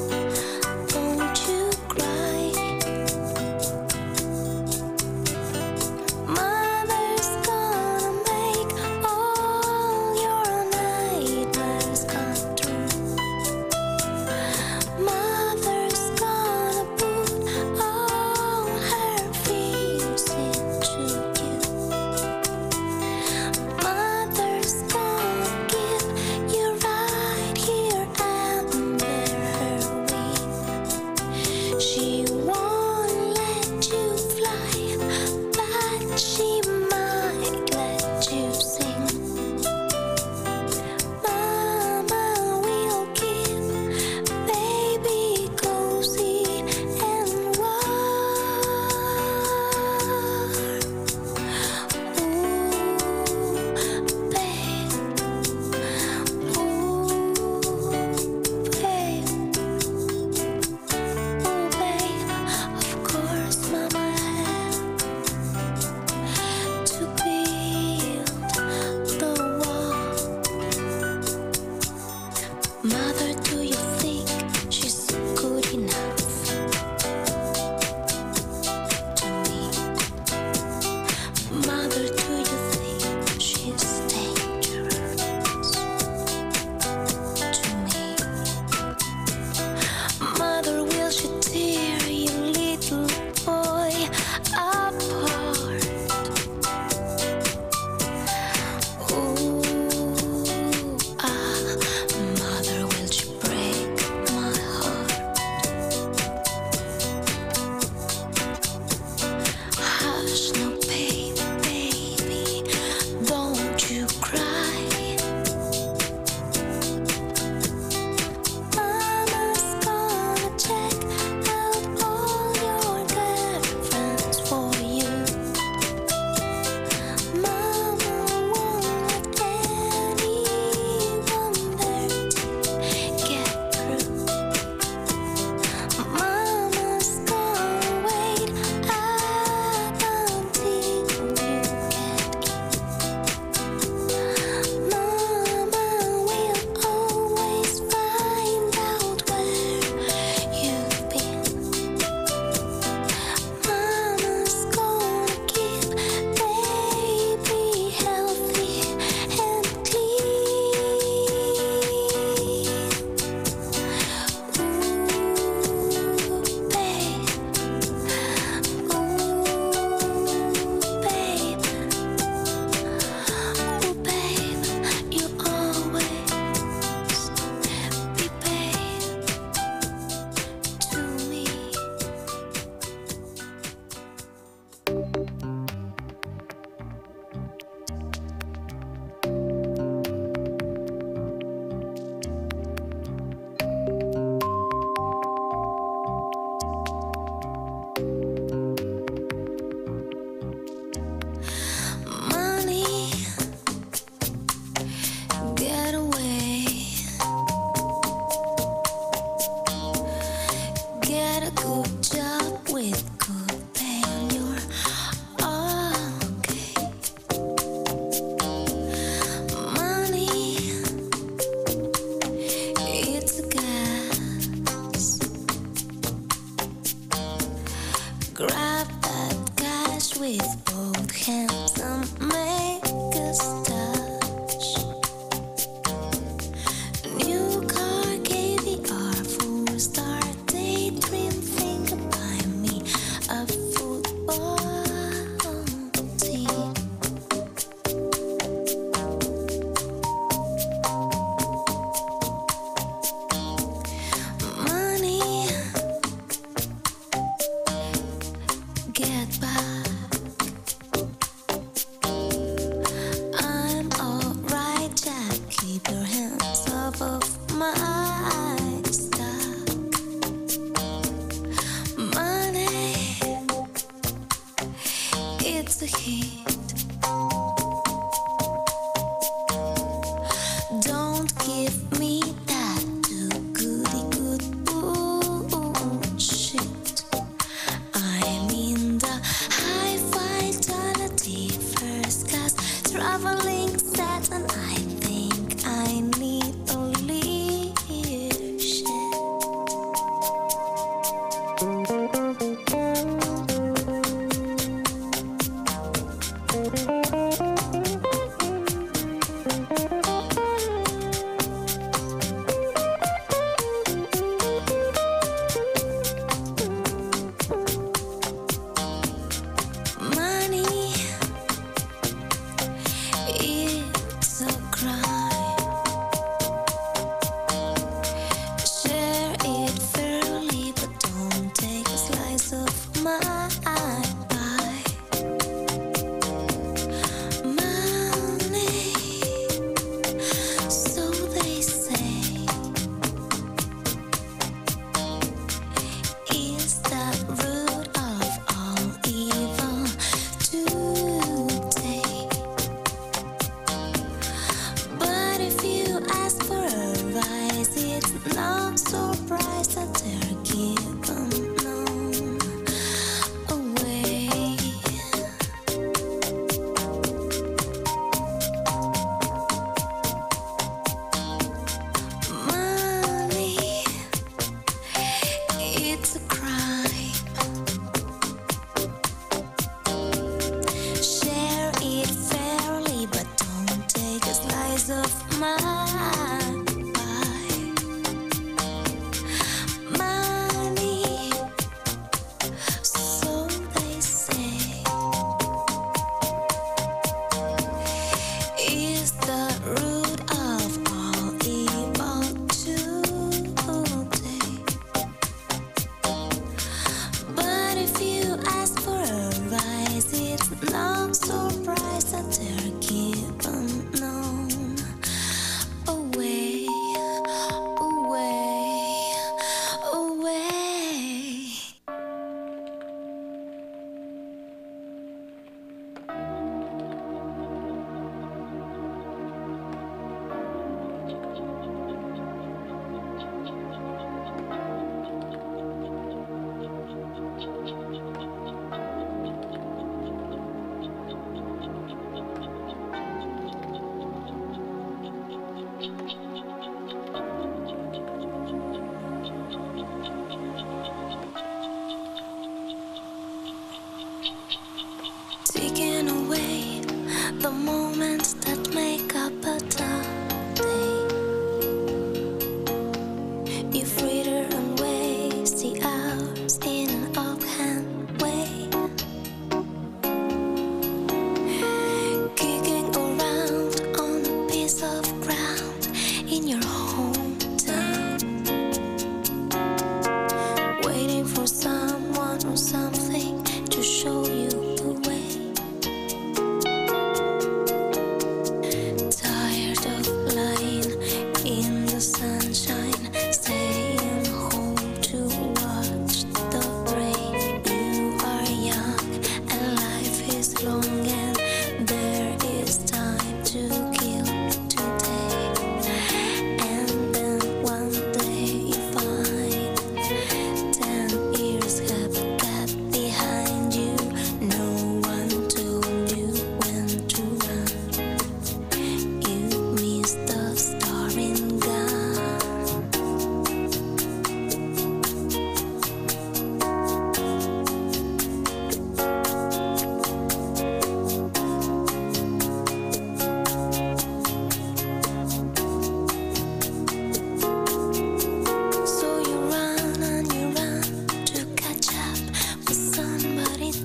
don't you cry. Mother's gonna make all your nightmares come true. Mother's gonna put all her fears into you. Mother's gonna give you right here under her wing. She won't let you fly, but she might let you sing. Mama will keep baby cozy and warm. Ooh, babe. Ooh, babe. Oh, babe, of course, Mama had to build the wall. Mother, do you think she's good enough to me? Mother, do you think she's dangerous to me? Mother, will she tear you little boy apart? Ooh, mother, will she break my heart? Hush now, baby, baby, don't you cry. Mama's gonna check out all your girlfriends for you. Mama won't let anyone dirty get through. Mama's gonna wait up until you get in. Mama will always find out where you've been. Mama's gonna keep baby healthy and clean. Ooh, babe. Ooh, babe. Ooh, babe, you always be babe to me. Money, get away, get a good job with good pay, and you're okay. Money, it's a gas. Grab that cash with both hands and make us touch. New car, KVR, 4-star daydream, think about me, a football team. Money, get back. I'm alright, Jack. Keep your hands off of my stock. Money, it's a hit. Don't give me that too goody good bullshit. I'm in the high fidelity first class traveling set, and I think I need a leadership.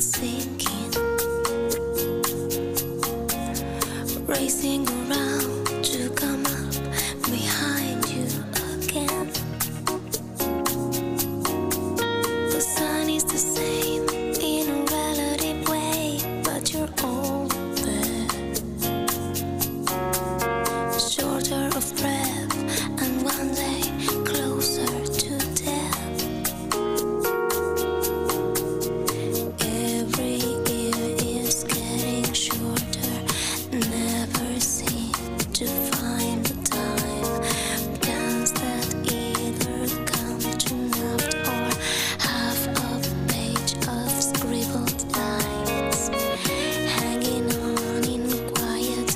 sinking, racing around to come up behind you again. The sun is the same in a relative way, but you're older, shorter of breath, and one day closer to death. Every year is getting shorter, never seem to find the time. Plans that either come to naught or half a page of scribbled lines, hanging on in quiet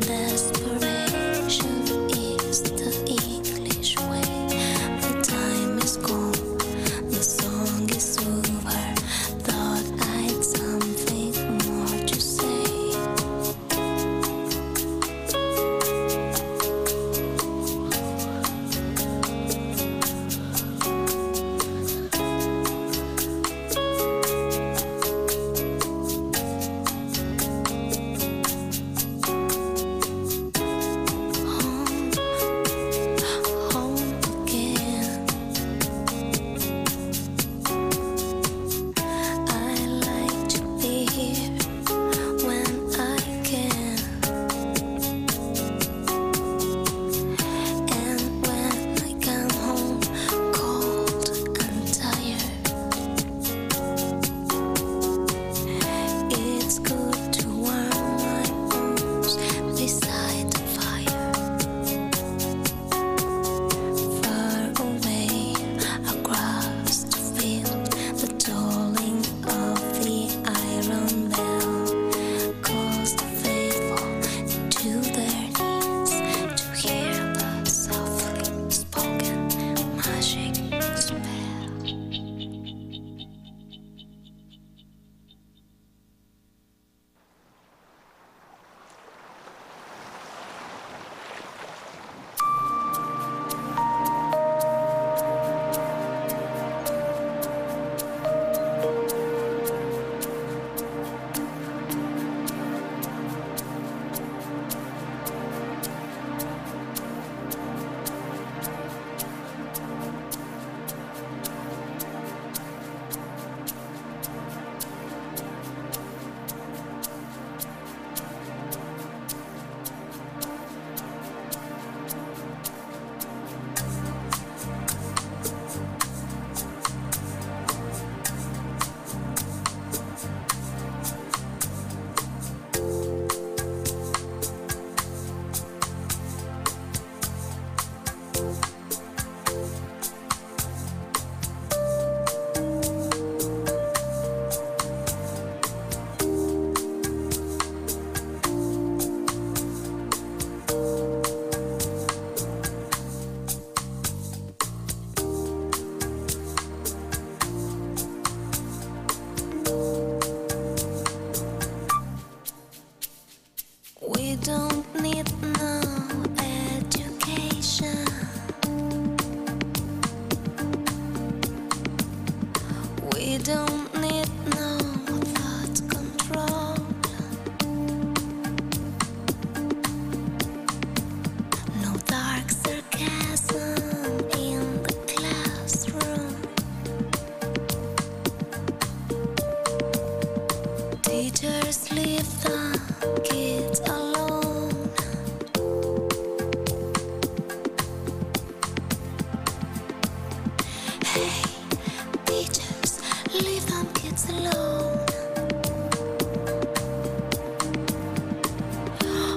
desperation is the English way. The time is gone, the song is over. Thought I'd something more to say. Home again. I like to be here when I can, and when I come home cold and tired, it's good to warm my bones beside the fire. Far away across the field, the tolling of the iron bell calls the faithful to their knees to hear the softly spoken magic spell. We don't need no education. We don't need no thought control. No dark sarcasm in the classroom. Teachers leave the kids alone. Hey, teachers, leave them kids alone.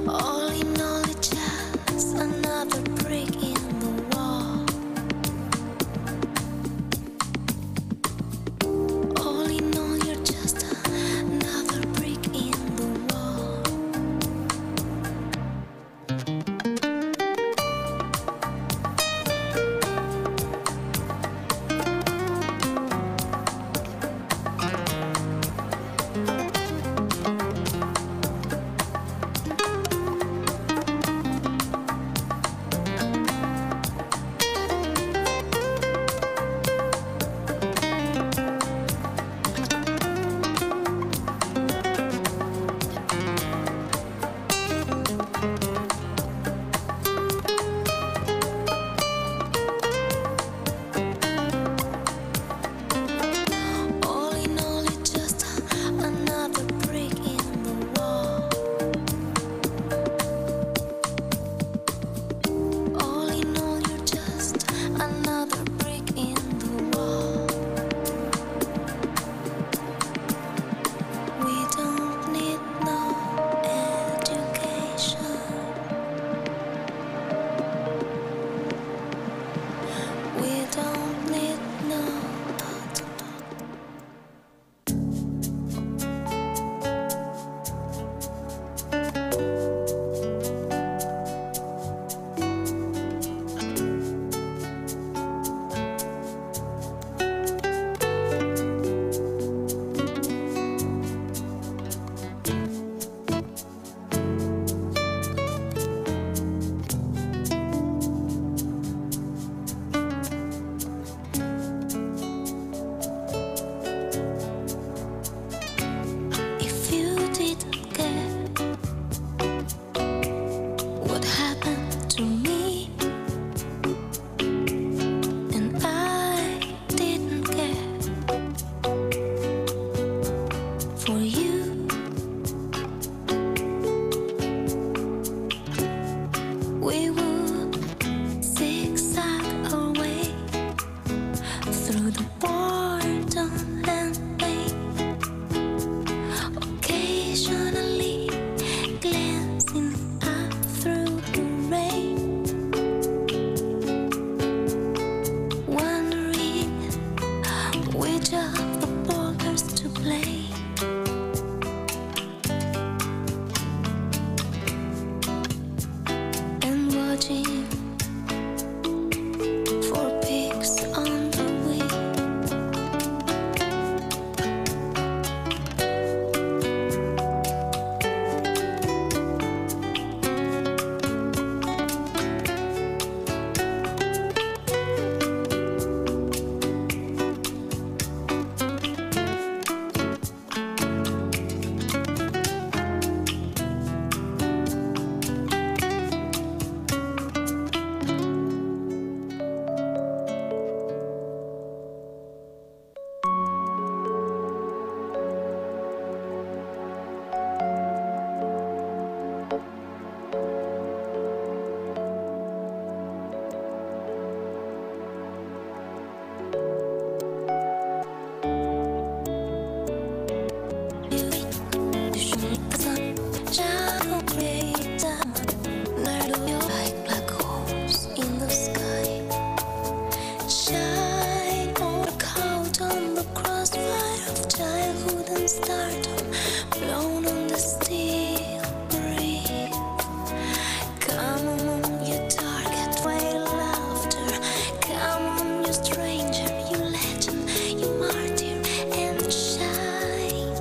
All in all, it's just another brick in the wall. All in all, you're just another brick in the wall. flown on the steel breeze. Come on, you target, whale laughter. Come on, you stranger, you legend, you martyr, and shine.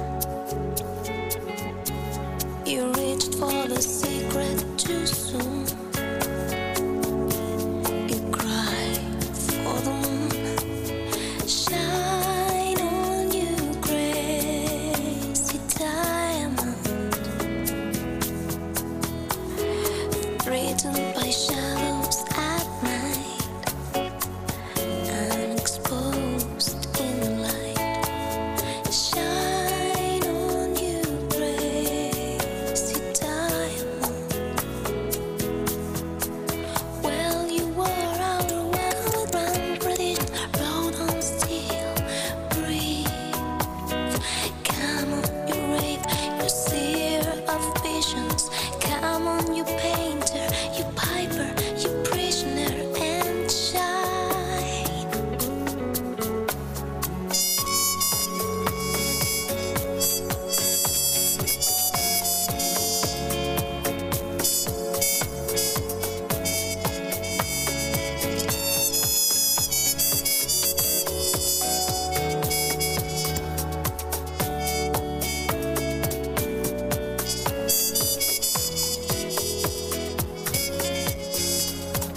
You reached for the secret too soon. You cried for the moon. Shine on, you crazy diamond. Threatened by shadows at night, unexposed in the light. Shine on, you crazy diamond. Well, you wore out a well with British road on steel breeze. Come on, you rave, you seer of visions. Come on, you painter, you piper, you prisoner, and shine.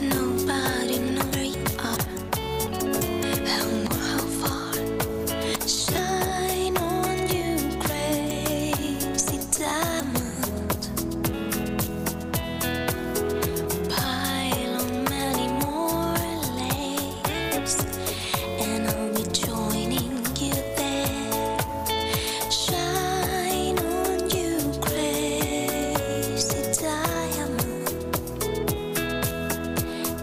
Nobody knows where you are, how or how far. Shine on, you crazy diamond. Pile on many more layers, and I'll be joining you there. Shine on, you crazy diamond.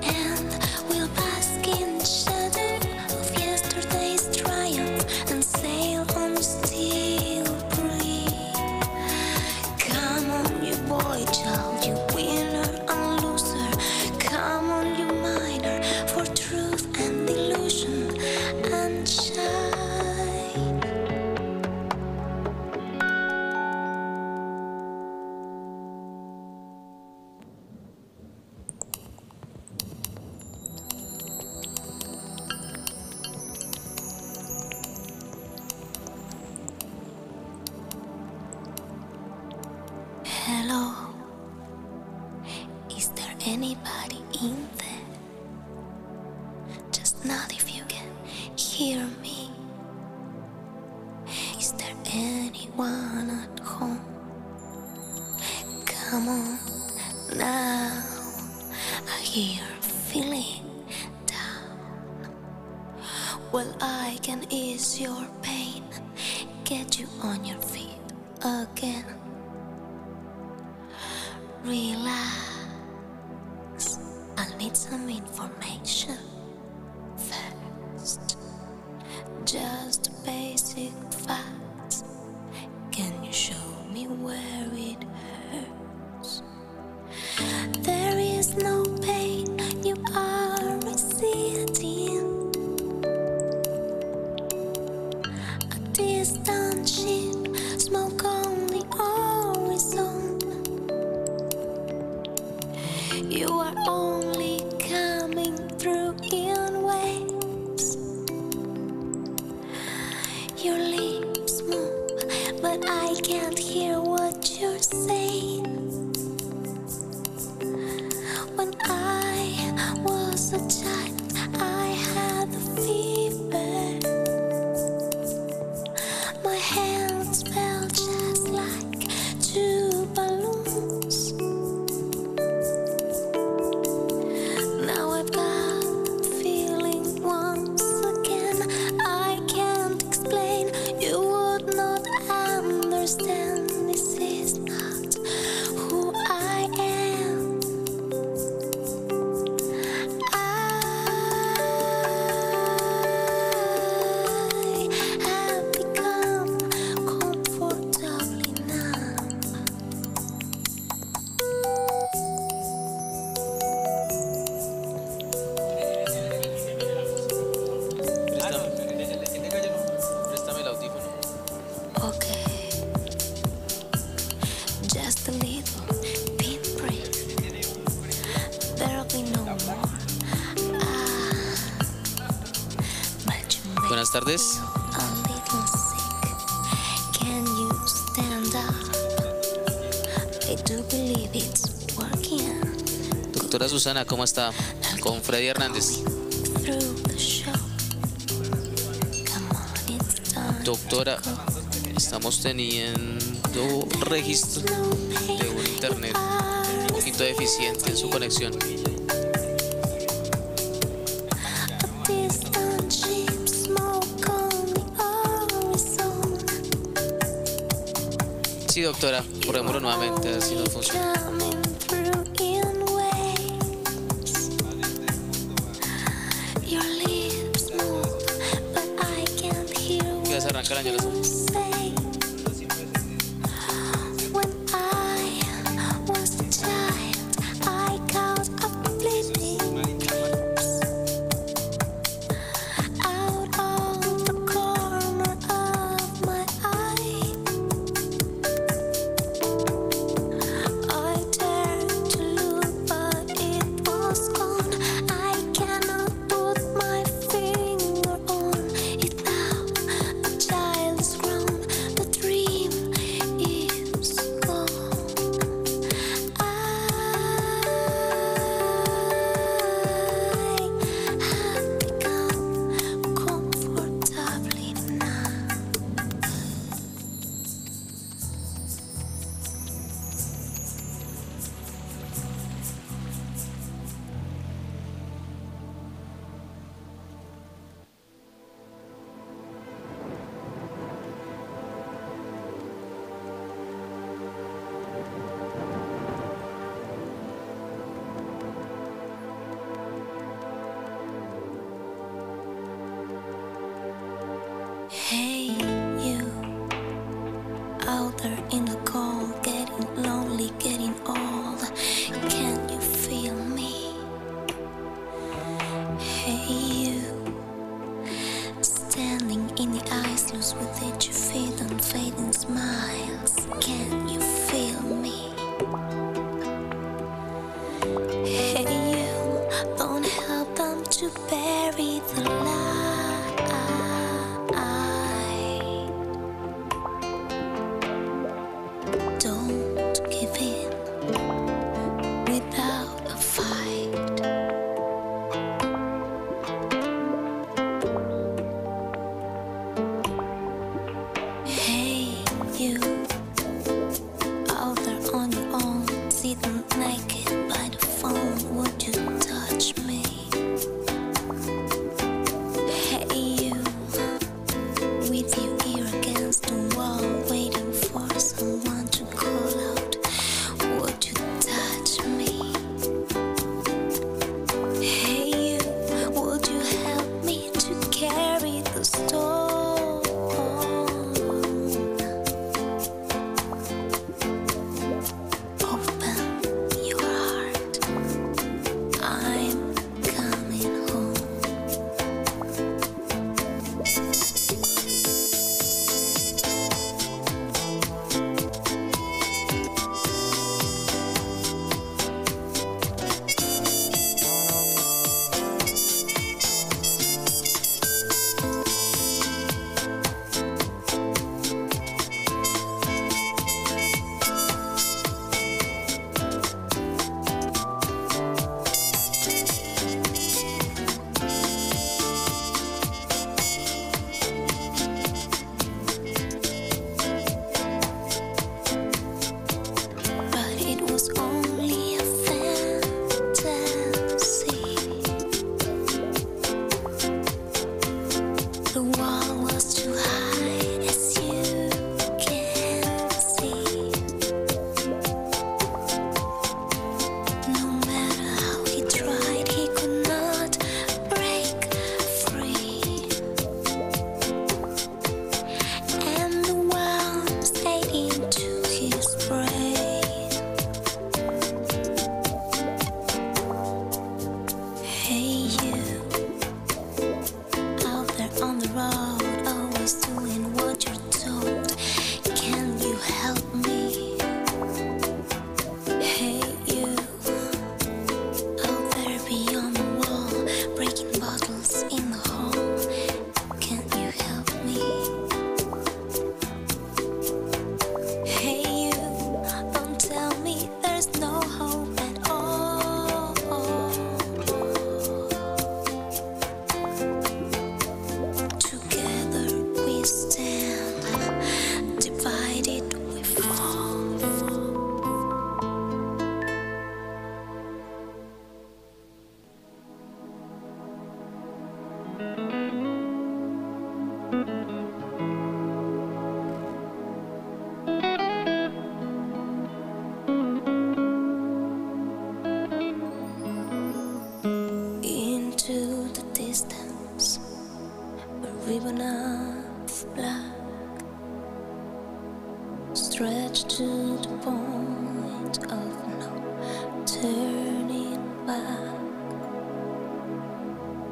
And we'll bask in the shadow of yesterday's triumph and sail on the steel breeze. Come on, you boy child, you winner and loser. Come on, you miner for truth and illusion, and shine. Hello, is there anybody in there? Just nod if you can hear me. Is there anyone at home? Come on now, I hear feeling down. Well, I can ease your pain, get you on your feet again. Relax, I'll need some information first. Just basic facts. Can you show me where it hurts? There is no pain you are receiving. A distant ship, smoke on the horizon. You are only coming through in waves. Your lips move, but I can't hear what you're saying. When I was a child, I had a fever. My hands felt just like two balloons. Now I've got a feeling once again. I can't explain, you would not understand. This is not who I am. I have become comfortably numb. Préstame el audífono. Okay. Buenas tardes. A little sick. Can you stand up? I do believe it's working. Doctora Susana, ¿cómo está? Con Freddy Hernández. Through the show. Come on, it's time. Doctora, estamos teniendo registro de un internet un poquito deficiente en su conexión. Distant ship smoke on the horizon. Sí, doctora, probémoslo nuevamente a ver si nos funciona. Coming through in waves. Your lips move, but I can't hear Ya se arranca el año. what you say. When I was a child, I caught a fleeting glimpse out of the corner of my eye. I dared to look, but it was gone. I cannot put my finger on it now. The child is grown, the dream is gone. I have become comfortably numb. Hey, you out there in the cold, getting lonely, getting old. Can you feel me? Hey, you standing in the ice, loose with itchy feet and fading smiles. Can you feel me? Hey, you don't help them to bury the lie. stretched to the point of no turning back.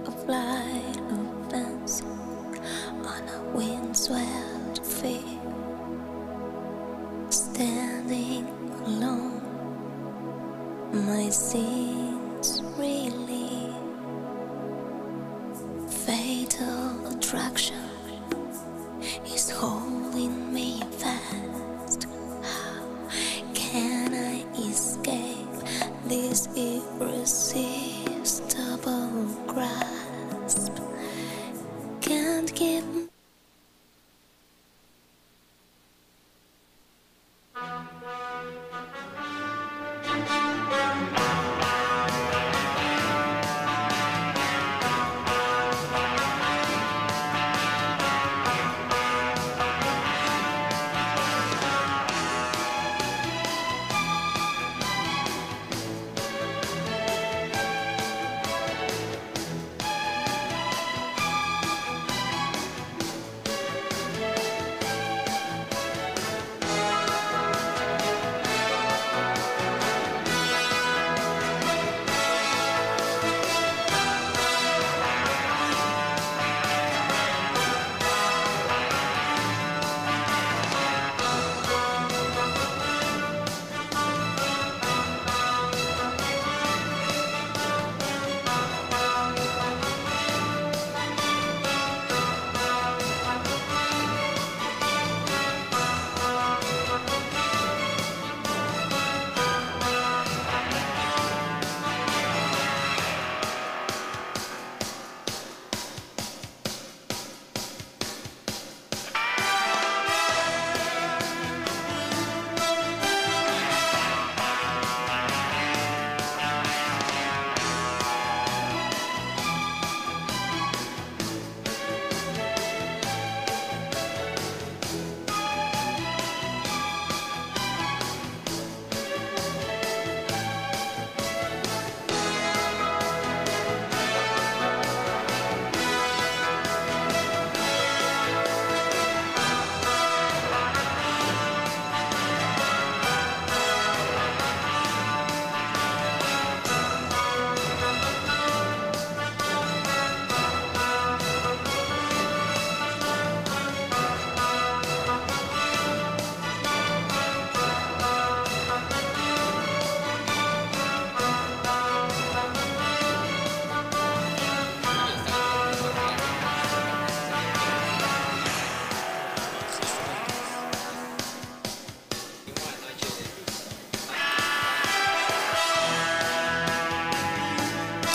A flight of fancy on a windswept field, standing alone, my scenes really fatal attraction is holding me fast. How can I escape this irresistible grasp? Can't keep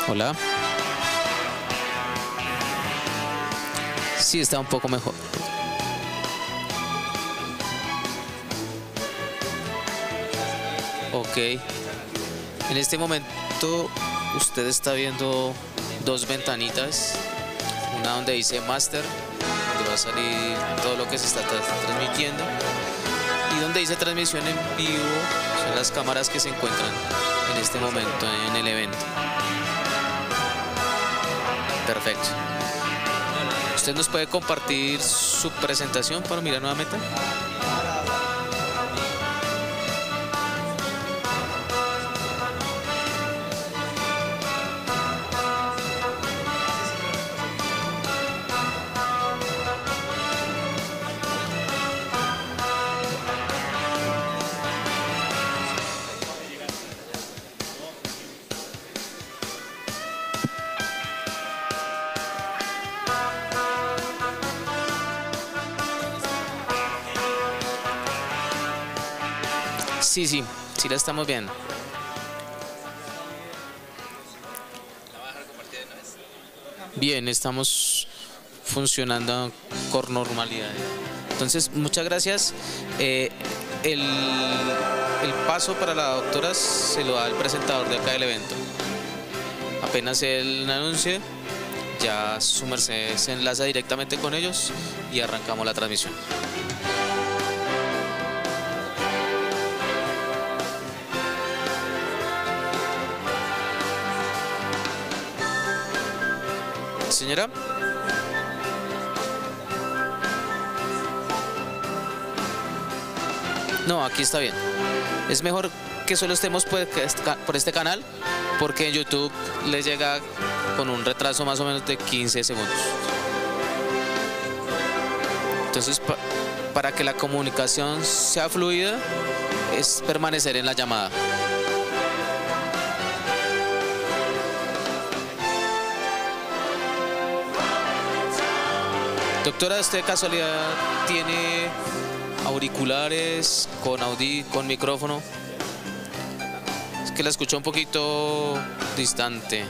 Hola. Sí, está un poco mejor. Ok. En este momento usted está viendo dos ventanitas. Una donde dice Master, donde va a salir todo lo que se está transmitiendo. Y donde dice transmisión en vivo, son las cámaras que se encuentran en este momento en el evento. Perfecto. ¿Usted nos puede compartir su presentación para mirar nuevamente? Sí, la estamos viendo. Bien, estamos funcionando con normalidad. Entonces, muchas gracias. El paso para la doctora se lo da el presentador de acá del evento. Apenas él anuncie, ya su merced se enlaza directamente con ellos y arrancamos la transmisión. Señora. No, aquí está bien. Es mejor que solo estemos por este canal, porque en YouTube les llega con un retraso más o menos de 15 segundos. Entonces, para que la comunicación sea fluida, es permanecer en la llamada. Doctora, ¿usted de casualidad tiene auriculares con micrófono? Es que la escucho un poquito distante.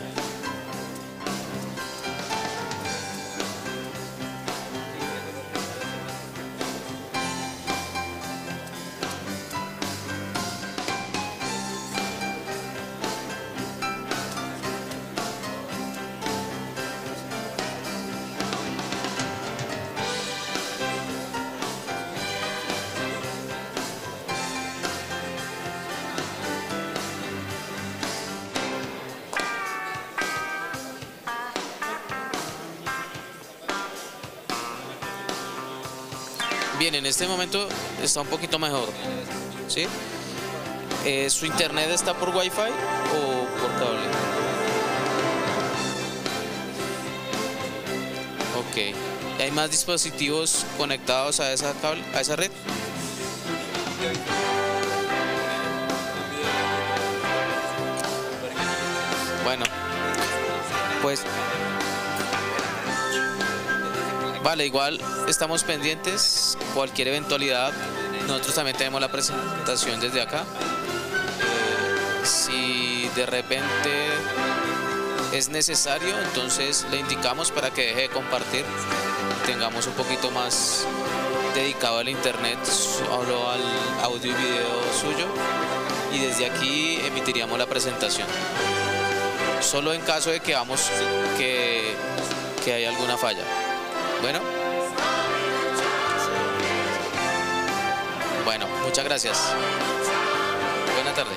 Bien, en este momento está un poquito mejor, ¿sí? ¿Su internet está por Wi-Fi o por cable? Ok. ¿Y hay más dispositivos conectados a esa red? Bueno, pues vale, igual estamos pendientes, cualquier eventualidad, nosotros también tenemos la presentación desde acá. Si de repente es necesario, entonces le indicamos para que deje de compartir, tengamos un poquito más dedicado al internet, solo al audio y video suyo, y desde aquí emitiríamos la presentación. Solo en caso de que que hay alguna falla. Bueno, muchas gracias. Buena tarde.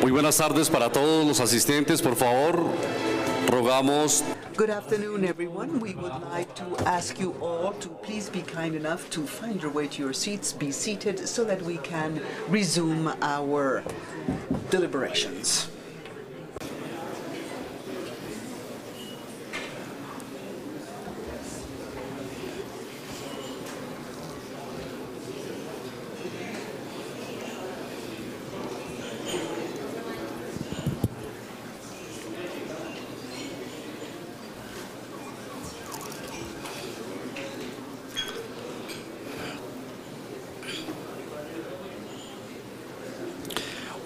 Muy buenas tardes para todos los asistentes, por favor, rogamos. Good afternoon, everyone. We would like to ask you all to please be kind enough to find your way to your seats, be seated, so that we can resume our deliberations.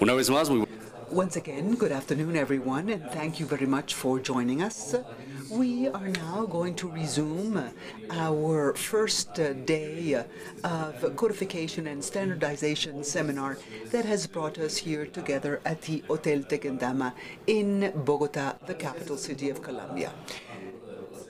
Una vez más, muy Once again, good afternoon, everyone, and thank you very much for joining us. We are now going to resume our first day of codification and standardization seminar that has brought us here together at the Hotel Tequendama in Bogota, the capital city of Colombia.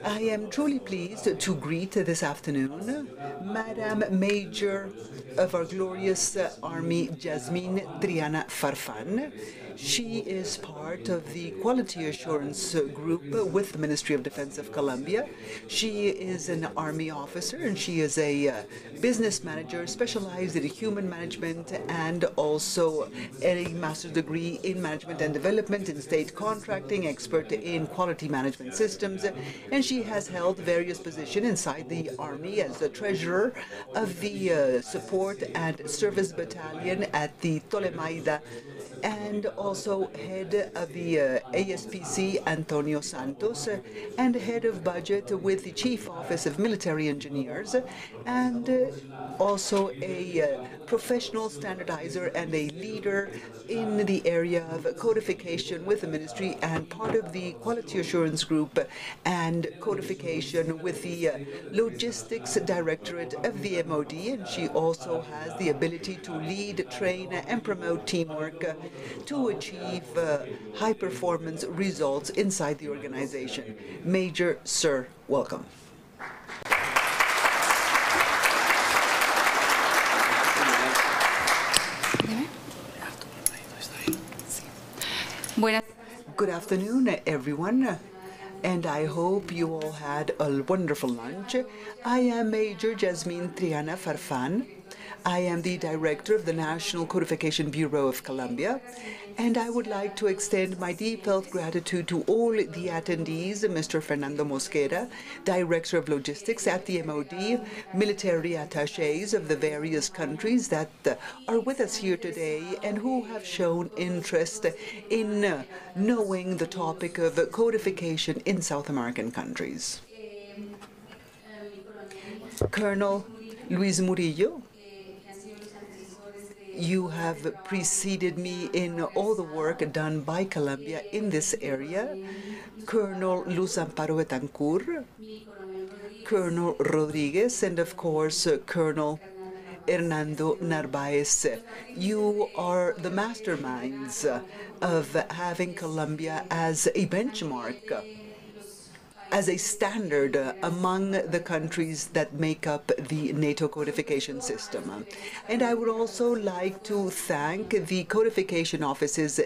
I am truly pleased to greet this afternoon Madam Major of our glorious Army, Jasmine Triana Farfan. She is part of the Quality Assurance Group with the Ministry of Defense of Colombia. She is an Army officer and she is a business manager specialized in human management and also a master's degree in management and development in state contracting, expert in quality management systems, and she has held various positions inside the Army as the treasurer of the Support and Service Battalion at the Tolemaida, and also head of the ASPC Antonio Santos, and head of budget with the Chief Office of Military Engineers, and also a professional standardizer and a leader in the area of codification with the ministry, and part of the Quality Assurance Group and codification with the Logistics Directorate of the MOD, and she also has the ability to lead, train, and promote teamwork to achieve high-performance results inside the organization. Major, sir, welcome. Good afternoon, everyone, and I hope you all had a wonderful lunch. I am Major Jasmine Triana Farfan. I am the director of the National Codification Bureau of Colombia, and I would like to extend my deep-felt gratitude to all the attendees, Mr. Fernando Mosquera, Director of Logistics at the MOD, military attachés of the various countries that are with us here today and who have shown interest in knowing the topic of codification in South American countries. Colonel Luis Murillo, you have preceded me in all the work done by Colombia in this area. Colonel Luz Amparo Betancourt, Colonel Rodriguez, and of course, Colonel Hernando Narvaez. You are the masterminds of having Colombia as a benchmark, as a standard among the countries that make up the NATO codification system. And I would also like to thank the codification offices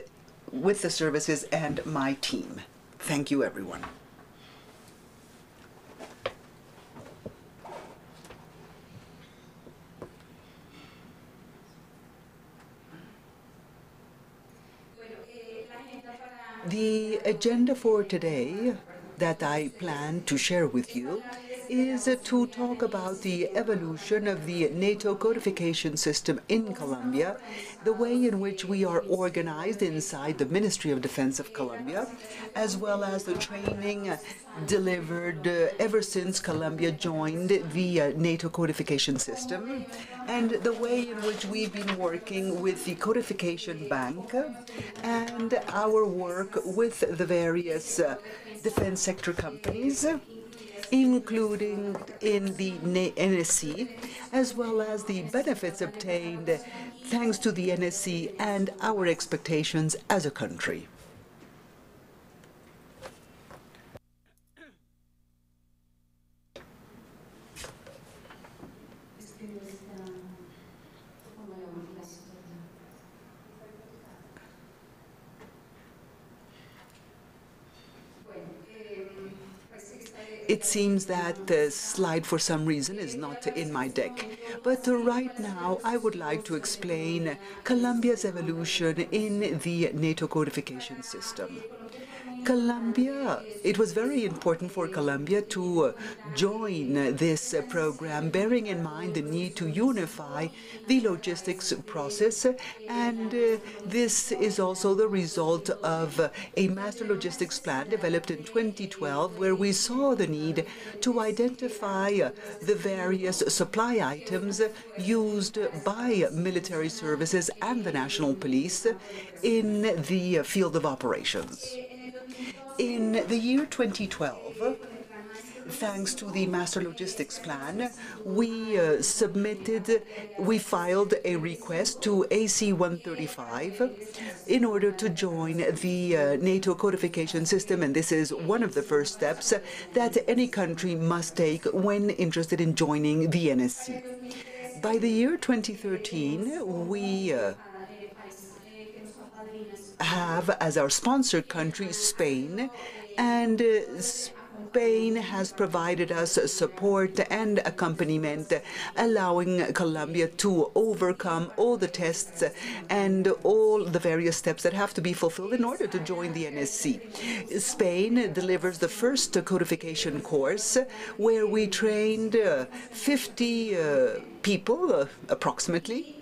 with the services and my team. Thank you, everyone. The agenda for today that I plan to share with you is to talk about the evolution of the NATO codification system in Colombia, the way in which we are organized inside the Ministry of Defense of Colombia, as well as the training delivered ever since Colombia joined the NATO codification system, and the way in which we've been working with the Codification Bank and our work with the various defense sector companies, including in the NSC, as well as the benefits obtained thanks to the NSC and our expectations as a country. It seems that the slide, for some reason, is not in my deck. But right now, I would like to explain Colombia's evolution in the NATO codification system. Colombia, it was very important for Colombia to join this program, bearing in mind the need to unify the logistics process, and this is also the result of a master logistics plan developed in 2012, where we saw the need to identify the various supply items used by military services and the national police in the field of operations. In the year 2012, thanks to the Master Logistics Plan, we filed a request to AC 135 in order to join the NATO codification system, and this is one of the first steps that any country must take when interested in joining the NSC. By the year 2013, we have as our sponsor country Spain, and Spain has provided us support and accompaniment, allowing Colombia to overcome all the tests and all the various steps that have to be fulfilled in order to join the NSC. Spain delivers the first codification course, where we trained 50 people, approximately,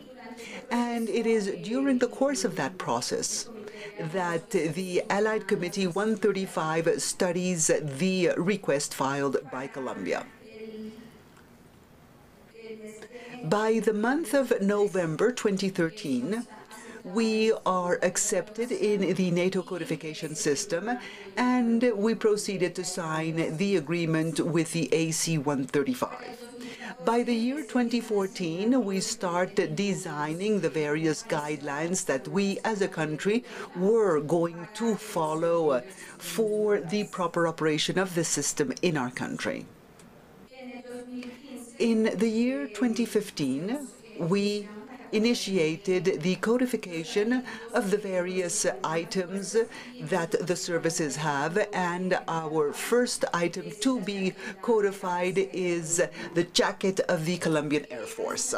and it is during the course of that process that the Allied Committee 135 studies the request filed by Colombia. By the month of November 2013, we are accepted in the NATO codification system, and we proceeded to sign the agreement with the AC 135. By the year 2014, we started designing the various guidelines that we as a country were going to follow for the proper operation of the system in our country. In the year 2015, we initiated the codification of the various items that the services have, and our first item to be codified is the jacket of the Colombian Air Force.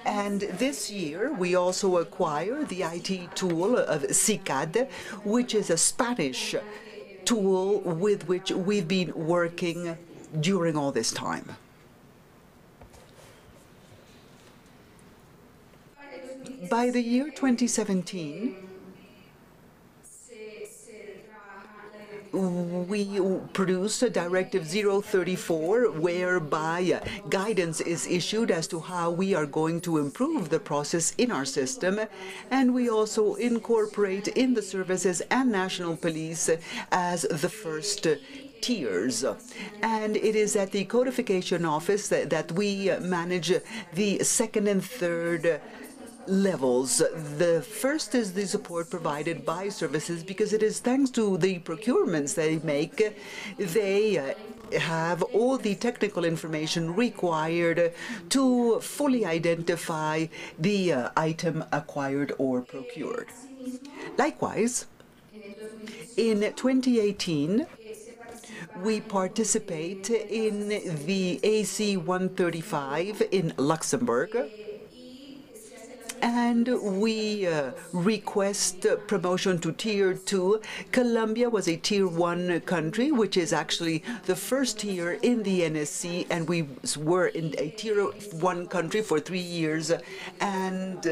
And this year, we also acquired the IT tool of SICAD, which is a Spanish tool with which we've been working during all this time. By the year 2017, we produced a Directive 034, whereby guidance is issued as to how we are going to improve the process in our system, and we also incorporate in the services and national police as the first tiers. And it is at the codification office that we manage the second and third levels. The first is the support provided by services, because it is thanks to the procurements they make, they have all the technical information required to fully identify the item acquired or procured. Likewise, in 2018, we participate in the AC 135 in Luxembourg, and we request promotion to Tier 2. Colombia was a Tier 1 country, which is actually the first tier in the NSC, and we were in a Tier 1 country for 3 years, and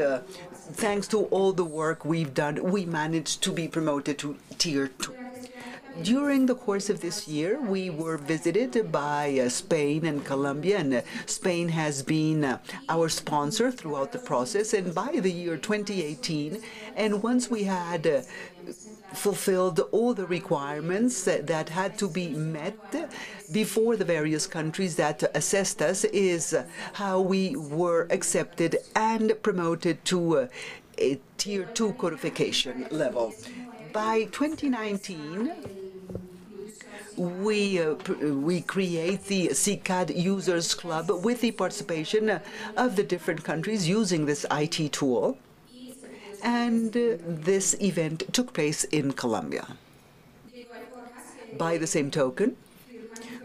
thanks to all the work we've done, we managed to be promoted to Tier 2. During the course of this year, we were visited by Spain and Colombia, and Spain has been our sponsor throughout the process. And by the year 2018, and once we had fulfilled all the requirements that had to be met before the various countries that assessed us, is how we were accepted and promoted to a Tier 2 codification level. By 2019, we create the SICAD Users Club with the participation of the different countries using this IT tool, and this event took place in Colombia. By the same token,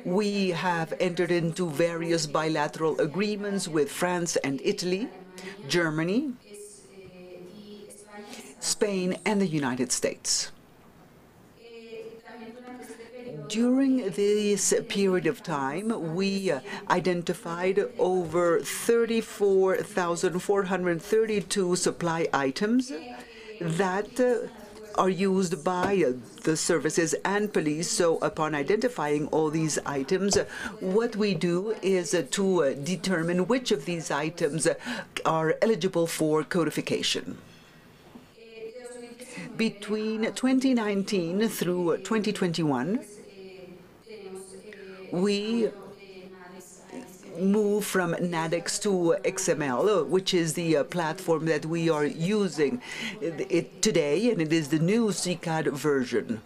We have entered into various bilateral agreements with France and Italy, Germany, Spain, and the United States. During this period of time, we identified over 34,432 supply items that are used by the services and police. So upon identifying all these items, what we do is to determine which of these items are eligible for codification. Between 2019 through 2021, we move from NADEX to XML, which is the platform that we are using today, and it is the new CICAD version.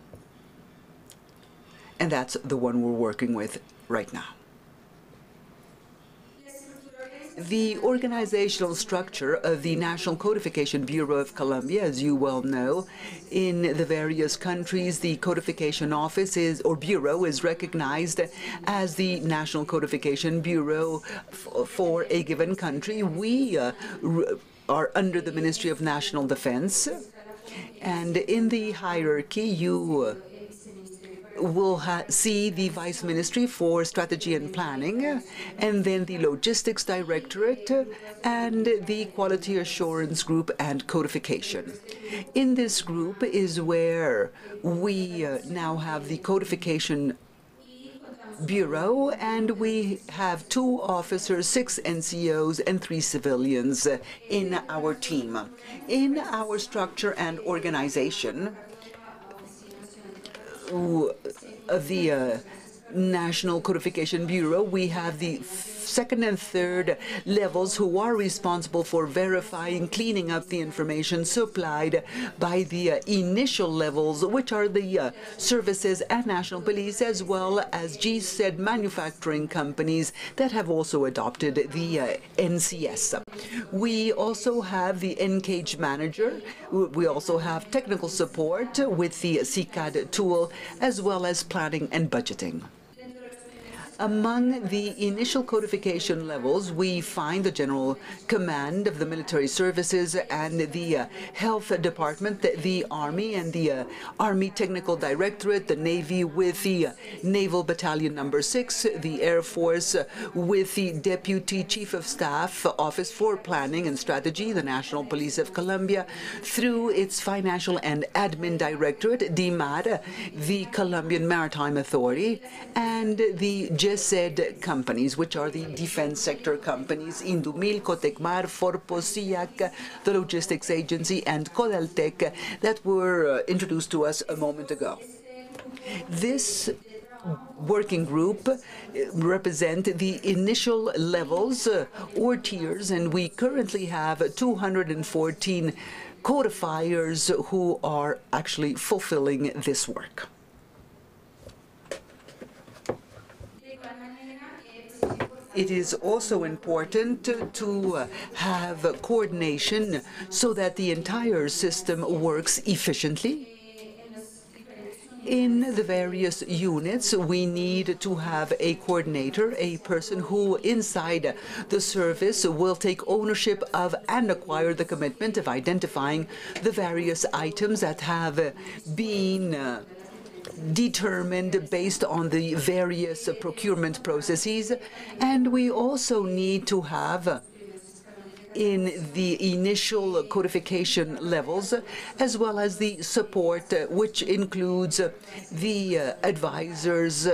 And that's the one we're working with right now. The organizational structure of the National Codification Bureau of Colombia, as you well know, in the various countries, the Codification Office or Bureau is recognized as the National Codification Bureau for a given country. We are under the Ministry of National Defense, and in the hierarchy, you will see the Vice Ministry for Strategy and Planning, and then the Logistics Directorate, and the Quality Assurance Group and Codification. In this group is where we now have the Codification Bureau, and we have 2 officers, 6 NCOs, and 3 civilians in our team. In our structure and organization, of the National Codification Bureau, we have the second and third levels who are responsible for verifying, cleaning up the information supplied by the initial levels, which are the services and national police, as well as GSED manufacturing companies that have also adopted the NCS. We also have the NCAGE manager. We also have technical support with the CICAD tool, as well as planning and budgeting. Among the initial codification levels, we find the General Command of the Military Services and the Health Department, the Army and the Army Technical Directorate, the Navy with the Naval Battalion Number 6, the Air Force with the Deputy Chief of Staff Office for Planning and Strategy, the National Police of Colombia, through its Financial and Admin Directorate, DIMAR, the Colombian Maritime Authority, and the GSED companies, which are the defense sector companies, Indumil, Cotecmar, Forpo, SIAC, the Logistics Agency, and Codeltec, that were introduced to us a moment ago. This working group represent the initial levels or tiers, and we currently have 214 codifiers who are actually fulfilling this work. It is also important to have coordination so that the entire system works efficiently. In the various units, we need to have a coordinator, a person who inside the service will take ownership of and acquire the commitment of identifying the various items that have been determined based on the various procurement processes. And we also need to have in the initial codification levels, as well as the support, which includes the advisors,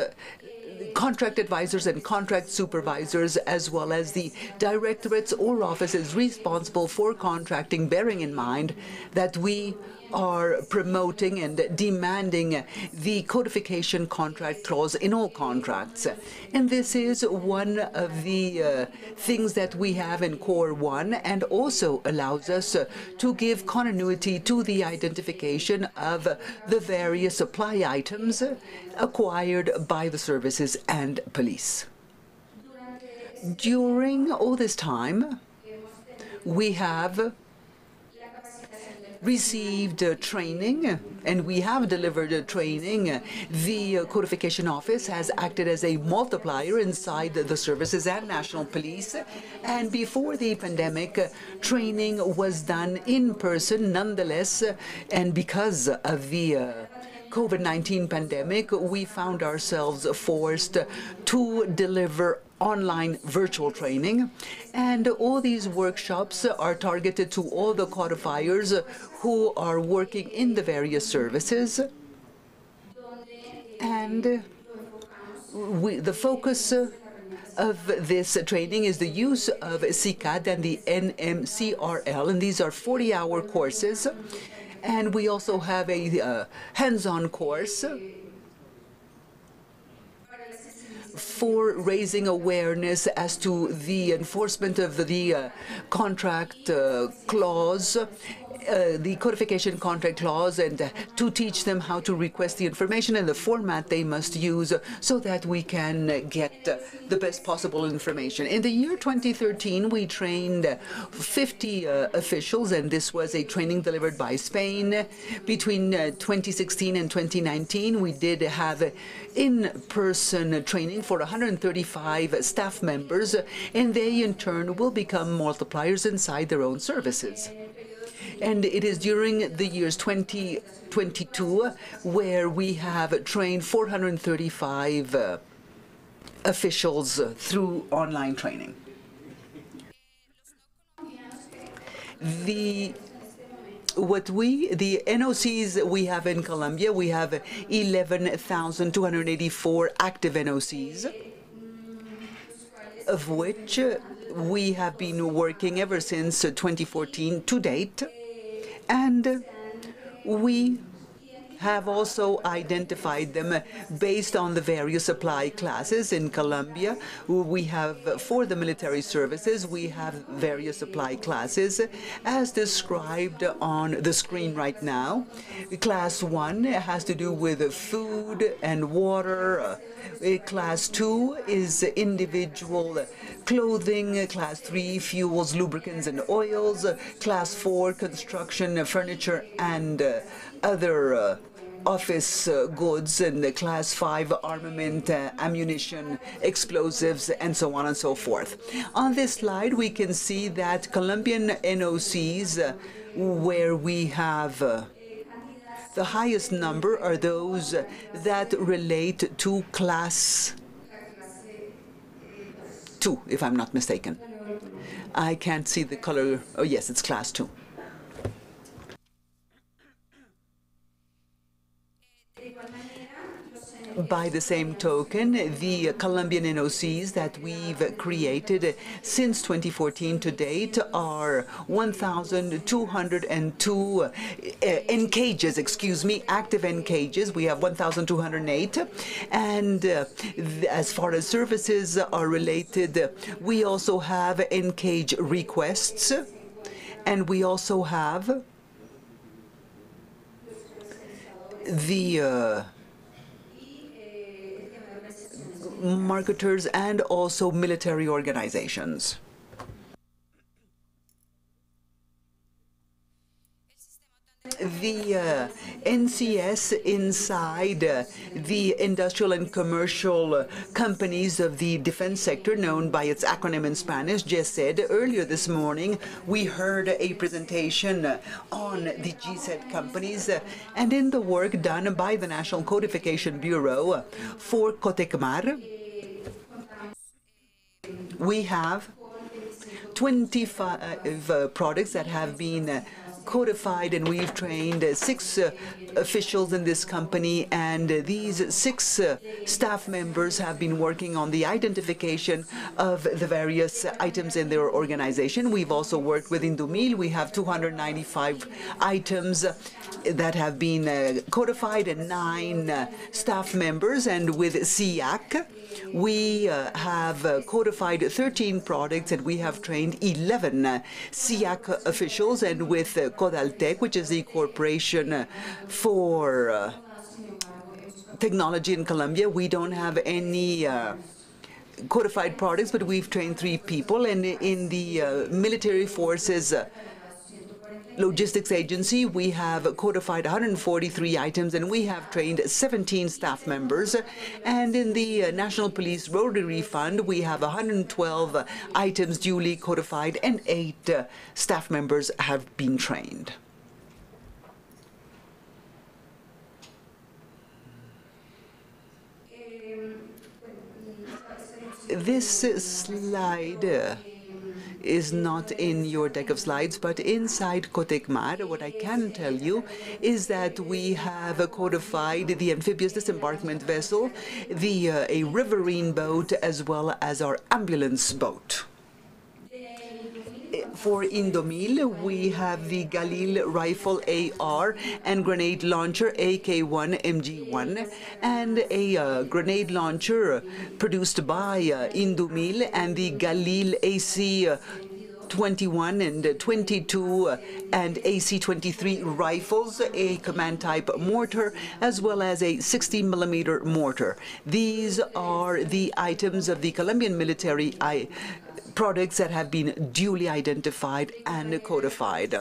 contract advisors and contract supervisors, as well as the directorates or offices responsible for contracting, bearing in mind that we are promoting and demanding the codification contract clause in all contracts. And this is one of the things that we have in Core 1, and also allows us to give continuity to the identification of the various supply items acquired by the services and police. During all this time, we have received training, and we have delivered training. The Codification Office has acted as a multiplier inside the services and National Police. And before the pandemic, training was done in person nonetheless. And because of the COVID-19 pandemic, we found ourselves forced to deliver online virtual training, and all these workshops are targeted to all the codifiers who are working in the various services. And the focus of this training is the use of CICAD and the NMCRL, and these are 40-hour courses. And we also have a hands-on course for raising awareness as to the enforcement of the contract clause, the codification contract clause, and to teach them how to request the information and the format they must use so that we can get the best possible information. In the year 2013, we trained 50 officials, and this was a training delivered by Spain. Between 2016 and 2019, we did have in-person training for 135 staff members, and they in turn will become multipliers inside their own services. And it is during the years 2022 where we have trained 435 officials through online training. The NOCs we have in Colombia, we have 11,284 active NOCs, of which we have been working ever since 2014 to date. And we have also identified them based on the various supply classes. In Colombia, we have, for the military services, we have various supply classes as described on the screen right now. Class 1 has to do with food and water. Class 2 is individual clothing. Class 3, fuels, lubricants, and oils. Class 4, construction, furniture, and other office goods, and the Class 5, armament, ammunition, explosives, and so on and so forth. On this slide, we can see that Colombian NOCs, where we have the highest number, are those that relate to Class 2, if I'm not mistaken. I can't see the color. Oh, yes, it's Class 2. By the same token, the Colombian NOCs that we've created since 2014 to date are 1,202 NCAGES, active NCAGES. We have 1,208. And as far as services are related, we also have NCAGE requests, and we also have the marketers and also military organizations. The NCS inside the industrial and commercial companies of the defense sector, known by its acronym in Spanish, GESED. Earlier this morning, we heard a presentation on the GSED companies and in the work done by the National Codification Bureau for COTECMAR. We have 25 products that have been codified, and we've trained 6 officials in this company, and these 6 staff members have been working on the identification of the various items in their organization. We've also worked with Indumil. We have 295 items that have been codified and 9 staff members, and with SIAC we have codified 13 products, and we have trained 11 SIAC officials. And with Codaltec, which is the corporation for technology in Colombia, we don't have any codified products, but we've trained 3 people. And in the military forces, logistics agency, we have codified 143 items, and we have trained 17 staff members. And in the National Police Rotary Fund, we have 112 items duly codified, and 8 staff members have been trained. This slide is not in your deck of slides, but inside Cotecmar, what I can tell you is that we have codified the amphibious disembarkment vessel, a riverine boat, as well as our ambulance boat. For Indomil, we have the Galil rifle AR and grenade launcher AK-1 MG1, and a grenade launcher produced by Indomil, and the Galil AC 21 and 22 and AC-23 rifles, a command-type mortar, as well as a 60mm mortar. These are the items of the Colombian military products that have been duly identified and codified.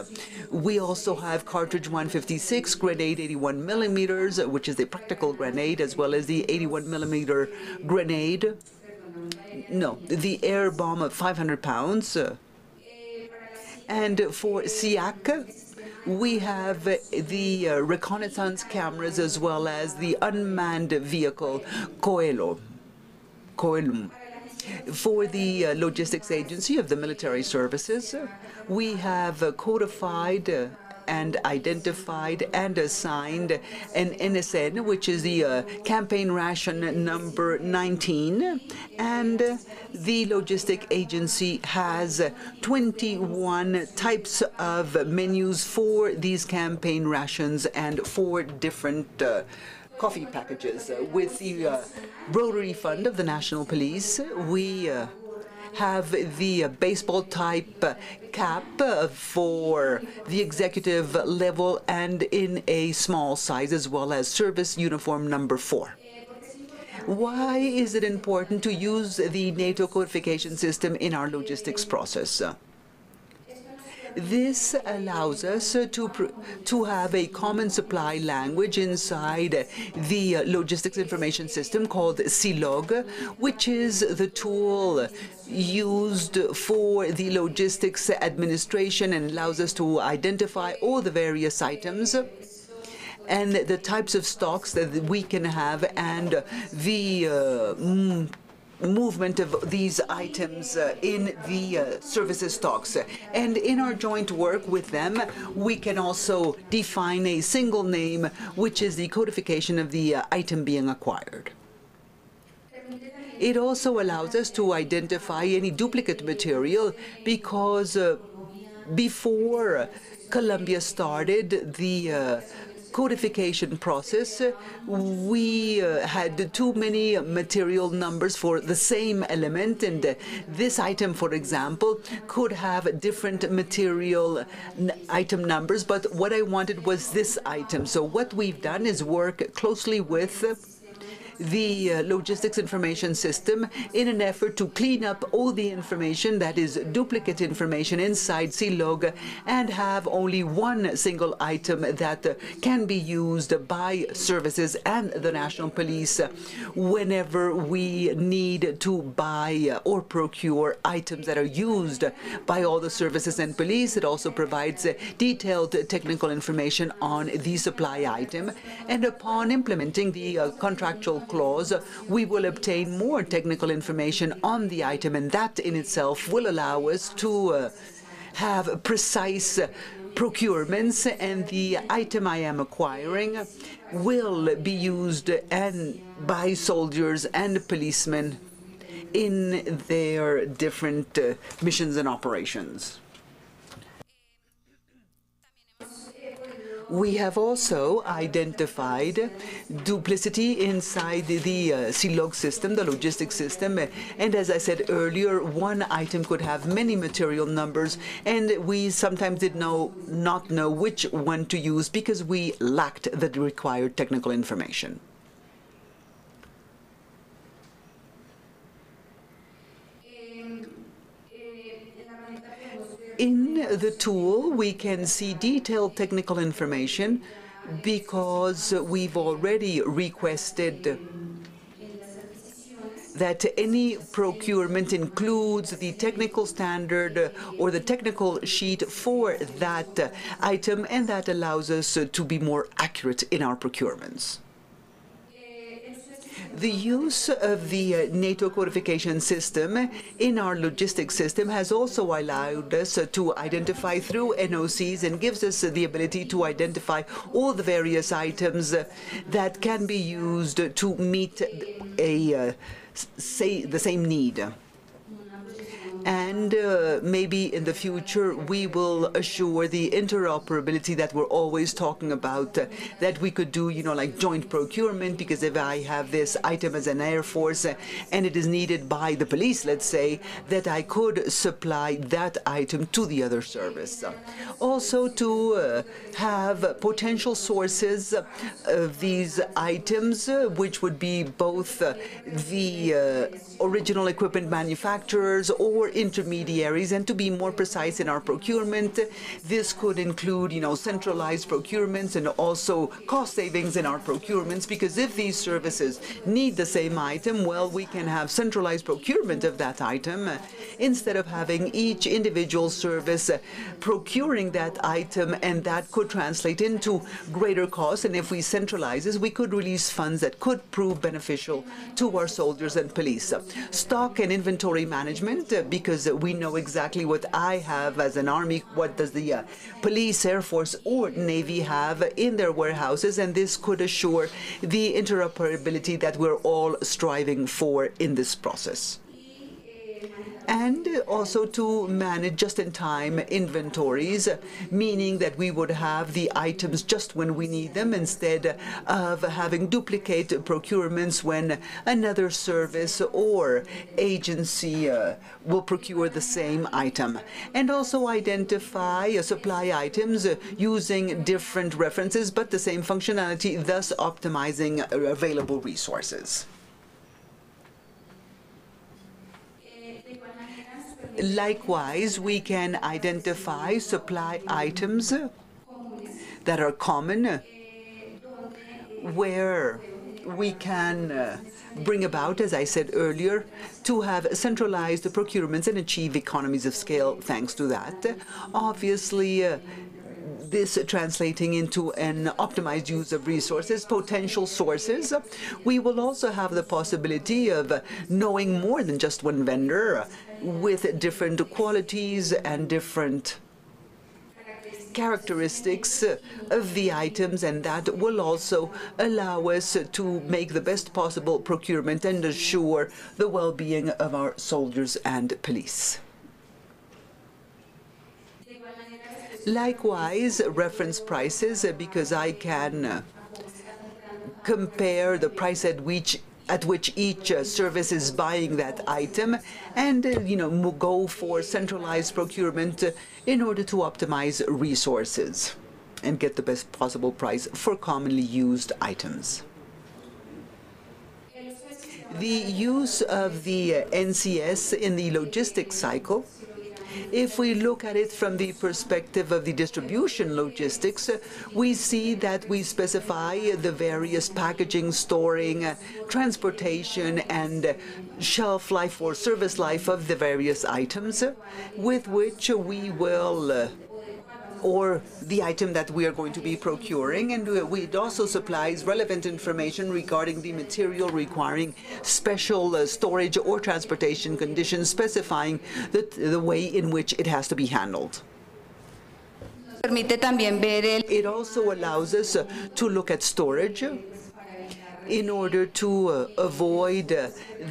We also have cartridge 156, grenade 81mm, which is a practical grenade, as well as the 81mm grenade. No, the air bomb of 500 pounds. And for SIAC, we have the reconnaissance cameras, as well as the unmanned vehicle Coelum. For the logistics agency of the military services, we have codified and identified and assigned an NSN, which is the campaign ration number 19, and the logistic agency has 21 types of menus for these campaign rations and 4 different coffee packages. With the Rotary Fund of the National Police, we have the baseball type cap for the executive level and in a small size, as well as service uniform number 4. Why is it important to use the NATO codification system in our logistics process? This allows us to have a common supply language inside the logistics information system called SILOG, which is the tool used for the logistics administration and allows us to identify all the various items and the types of stocks that we can have, and the movement of these items in the services stocks. And in our joint work with them, we can also define a single name, which is the codification of the item being acquired. It also allows us to identify any duplicate material, because before Colombia started the codification process, we had too many material numbers for the same element, and this item, for example, could have different material item numbers, but what I wanted was this item. So what we've done is work closely with the logistics information system in an effort to clean up all the information that is duplicate information inside SILOG and have only one single item that can be used by services and the National Police whenever we need to buy or procure items that are used by all the services and police. It also provides detailed technical information on the supply item, and upon implementing the contractual clause, we will obtain more technical information on the item, and that in itself will allow us to have precise procurements, and the item I am acquiring will be used by soldiers and policemen in their different missions and operations. We have also identified duplicity inside the SILOG system, the logistics system, and as I said earlier, one item could have many material numbers, and we sometimes did not know which one to use because we lacked the required technical information. In the tool, we can see detailed technical information because we've already requested that any procurement includes the technical standard or the technical sheet for that item, and that allows us to be more accurate in our procurements. The use of the NATO codification system in our logistics system has also allowed us to identify through NOCs and gives us the ability to identify all the various items that can be used to meet the same need. And maybe in the future we will assure the interoperability that we're always talking about, that we could do, like joint procurement, because if I have this item as an Air Force and it is needed by the police, let's say, that I could supply that item to the other service. Also to have potential sources of these items, which would be both the original equipment manufacturers or intermediaries, and to be more precise in our procurement, this could include, centralized procurements and also cost savings in our procurements, because if these services need the same item, well, we can have centralized procurement of that item instead of having each individual service procuring that item, and that could translate into greater costs. And if we centralize this, we could release funds that could prove beneficial to our soldiers and police. Stock and inventory management, because we know exactly what I have as an army, what does the police, Air Force, or Navy have in their warehouses, and this could assure the interoperability that we're all striving for in this process. And also to manage just-in-time inventories, meaning that we would have the items just when we need them instead of having duplicate procurements when another service or agency will procure the same item. And also identify supply items using different references but the same functionality, thus optimizing available resources. Likewise, we can identify supply items that are common, where we can bring about, as I said earlier, to have centralized procurements and achieve economies of scale thanks to that. Obviously, this translating into an optimized use of resources, potential sources. We will also have the possibility of knowing more than just one vendor with different qualities and different characteristics of the items, and that will also allow us to make the best possible procurement and assure the well-being of our soldiers and police. Likewise, reference prices, because I can compare the price at which each service is buying that item, and go for centralized procurement in order to optimize resources and get the best possible price for commonly used items. The use of the NCS in the logistics cycle, if we look at it from the perspective of the distribution logistics, we see that we specify the various packaging, storing, transportation, and shelf life or service life of the various items, with which we will or the item that we are going to be procuring, and it also supplies relevant information regarding the material requiring special storage or transportation conditions, specifying the way in which it has to be handled. It also allows us to look at storage in order to avoid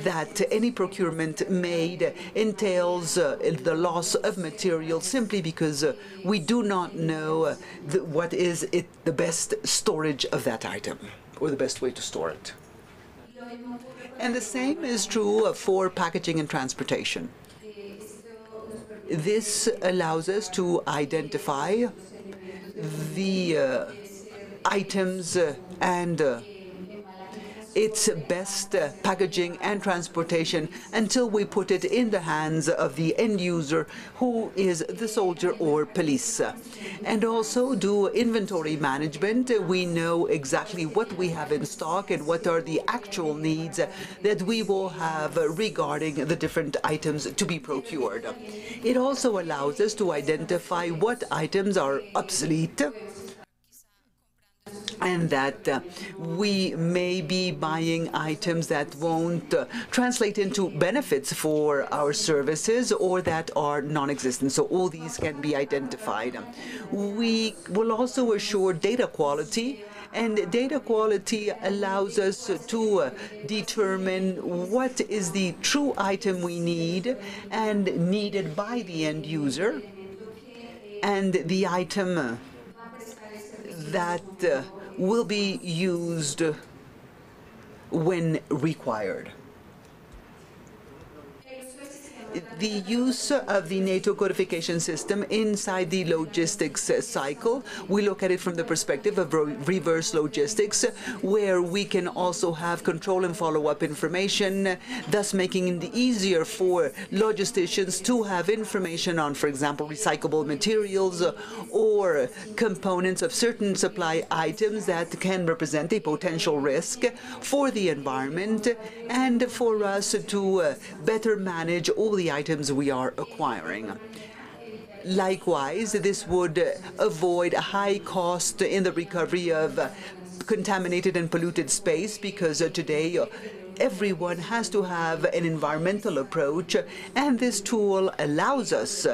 that any procurement made entails the loss of material simply because we do not know what is the best storage of that item or the best way to store it. And the same is true for packaging and transportation. This allows us to identify the items and its best packaging and transportation until we put it in the hands of the end user, who is the soldier or police. And also do inventory management. We know exactly what we have in stock and what are the actual needs that we will have regarding the different items to be procured. It also allows us to identify what items are obsolete and that we may be buying items that won't translate into benefits for our services or that are non-existent. So all these can be identified. We will also assure data quality, and data quality allows us to determine what is the true item we need and needed by the end user, and the item that will be used when required. The use of the NATO codification system inside the logistics cycle, we look at it from the perspective of reverse logistics, where we can also have control and follow-up information, thus making it easier for logisticians to have information on, for example, recyclable materials or components of certain supply items that can represent a potential risk for the environment and for us to better manage all the items we are acquiring. Likewise, this would avoid a high cost in the recovery of contaminated and polluted space, because today everyone has to have an environmental approach, and this tool allows us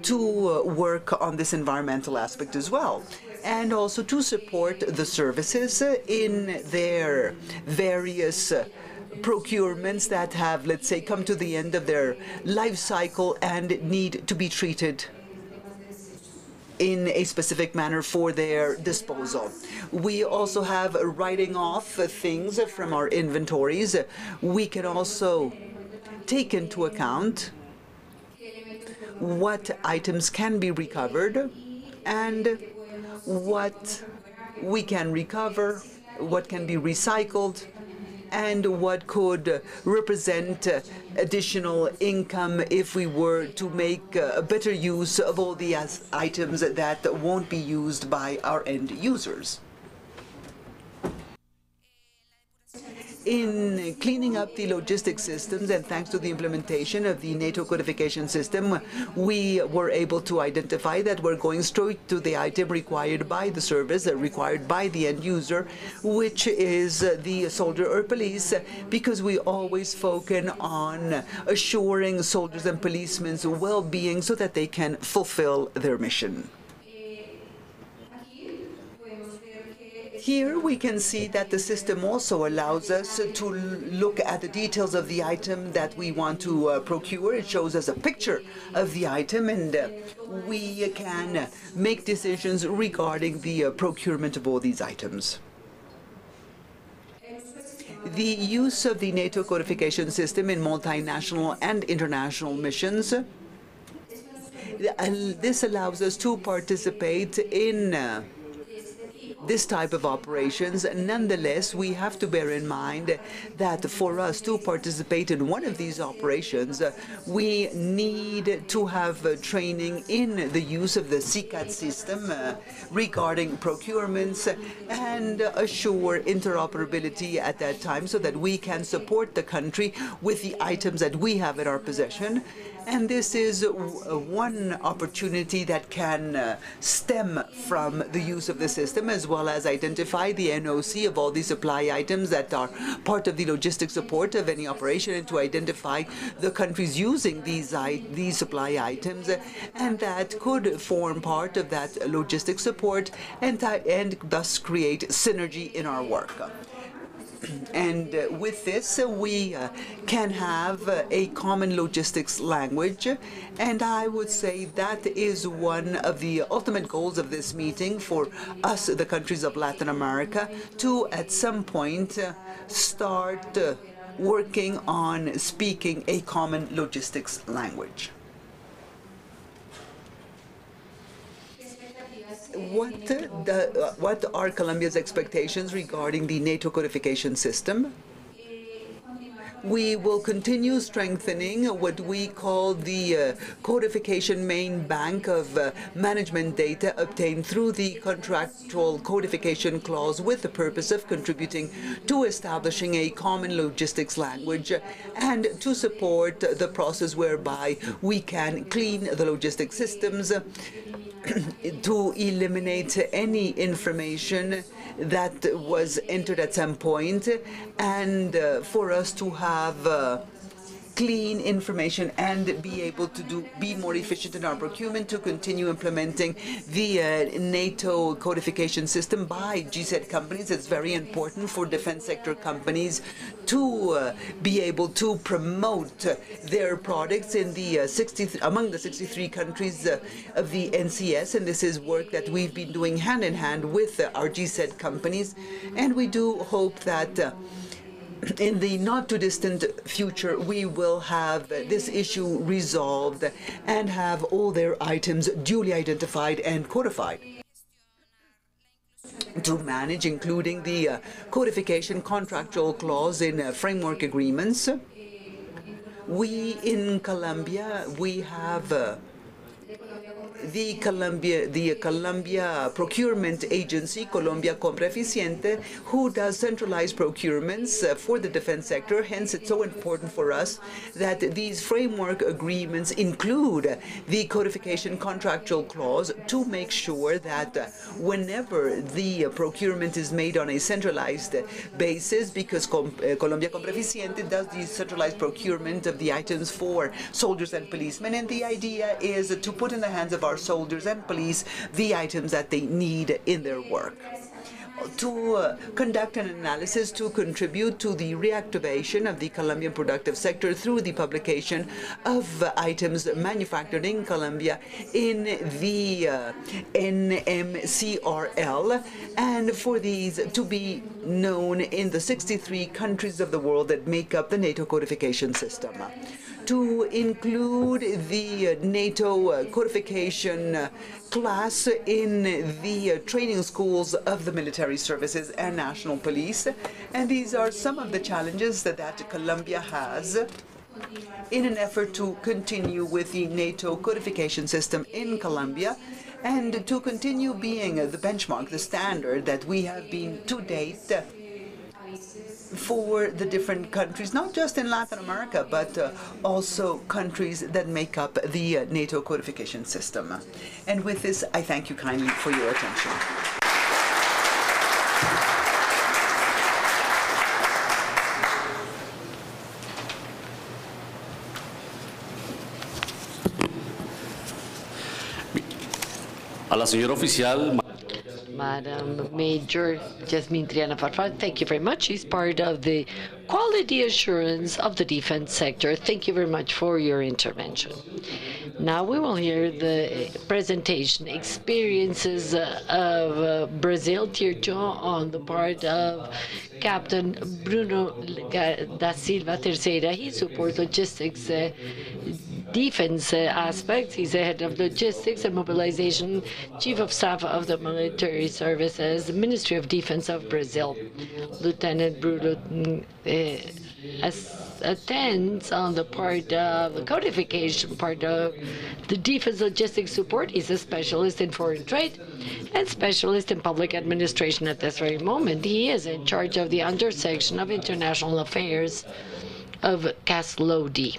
to work on this environmental aspect as well, and also to support the services in their various procurements that have, let's say, come to the end of their life cycle and need to be treated in a specific manner for their disposal. We also have writing off things from our inventories. We can also take into account what items can be recovered and what we can recover, what can be recycled, and what could represent additional income if we were to make a better use of all the items that won't be used by our end users. In cleaning up the logistics systems, and thanks to the implementation of the NATO codification system, we were able to identify that we're going straight to the item required by the service, required by the end user, which is the soldier or police, because we always focus on assuring soldiers and policemen's well-being so that they can fulfill their mission. Here we can see that the system also allows us to look at the details of the item that we want to procure. It shows us a picture of the item, and we can make decisions regarding the procurement of all these items. The use of the NATO codification system in multinational and international missions, this allows us to participate in this type of operations. Nonetheless, we have to bear in mind that for us to participate in one of these operations, we need to have training in the use of the CCAT system regarding procurements and assure interoperability at that time so that we can support the country with the items that we have in our possession. And this is one opportunity that can stem from the use of the system, as well as identify the NOC of all these supply items that are part of the logistic support of any operation, and to identify the countries using these supply items, and that could form part of that logistic support and thus create synergy in our work. And with this, we can have a common logistics language, and I would say that is one of the ultimate goals of this meeting for us, the countries of Latin America, to at some point start working on speaking a common logistics language. What are Colombia's expectations regarding the NATO codification system? We will continue strengthening what we call the codification main bank of management data obtained through the contractual codification clause with the purpose of contributing to establishing a common logistics language and to support the process whereby we can clean the logistics systems to eliminate any information that was entered at some point, and for us to have clean information and be able to be more efficient in our procurement, to continue implementing the NATO codification system by GSED companies. It's very important for defense sector companies to be able to promote their products in the among the 63 countries of the NCS, and this is work that we've been doing hand in hand with our GSED companies, and we do hope that in the not-too-distant future, we will have this issue resolved and have all their items duly identified and codified. To manage, including the codification contractual clause in framework agreements, we in Colombia, we have the Colombia Procurement Agency, Colombia Compra Eficiente, who does centralized procurements for the defense sector. Hence, it's so important for us that these framework agreements include the codification contractual clause to make sure that whenever the procurement is made on a centralized basis, because Colombia Compra Eficiente does the centralized procurement of the items for soldiers and policemen, and the idea is to put in the hands of our soldiers and police the items that they need in their work. To conduct an analysis to contribute to the reactivation of the Colombian productive sector through the publication of items manufactured in Colombia in the NMCRL, and for these to be known in the 63 countries of the world that make up the NATO codification system. To include the NATO codification class in the training schools of the military services and national police. And these are some of the challenges that Colombia has in an effort to continue with the NATO codification system in Colombia and to continue being the benchmark, the standard that we have been to date for the different countries, not just in Latin America, but also countries that make up the NATO codification system. And with this, I thank you kindly for your attention. A la señora oficial Madam Major Jasmine Triana Farfán, thank you very much. She's part of the quality assurance of the defense sector. Thank you very much for your intervention. Now we will hear the presentation, experiences of Brazil, Tier 2, on the part of Captain Bruno da Silva Terceira. He supports logistics defense aspects. He's the head of logistics and mobilization, chief of staff of the military services, Ministry of Defense of Brazil. Lieutenant Bruno attends on the part of the codification part of the defense logistics support. He's a specialist in foreign trade and specialist in public administration at this very moment. He is in charge of the undersection of international affairs of CASLODI.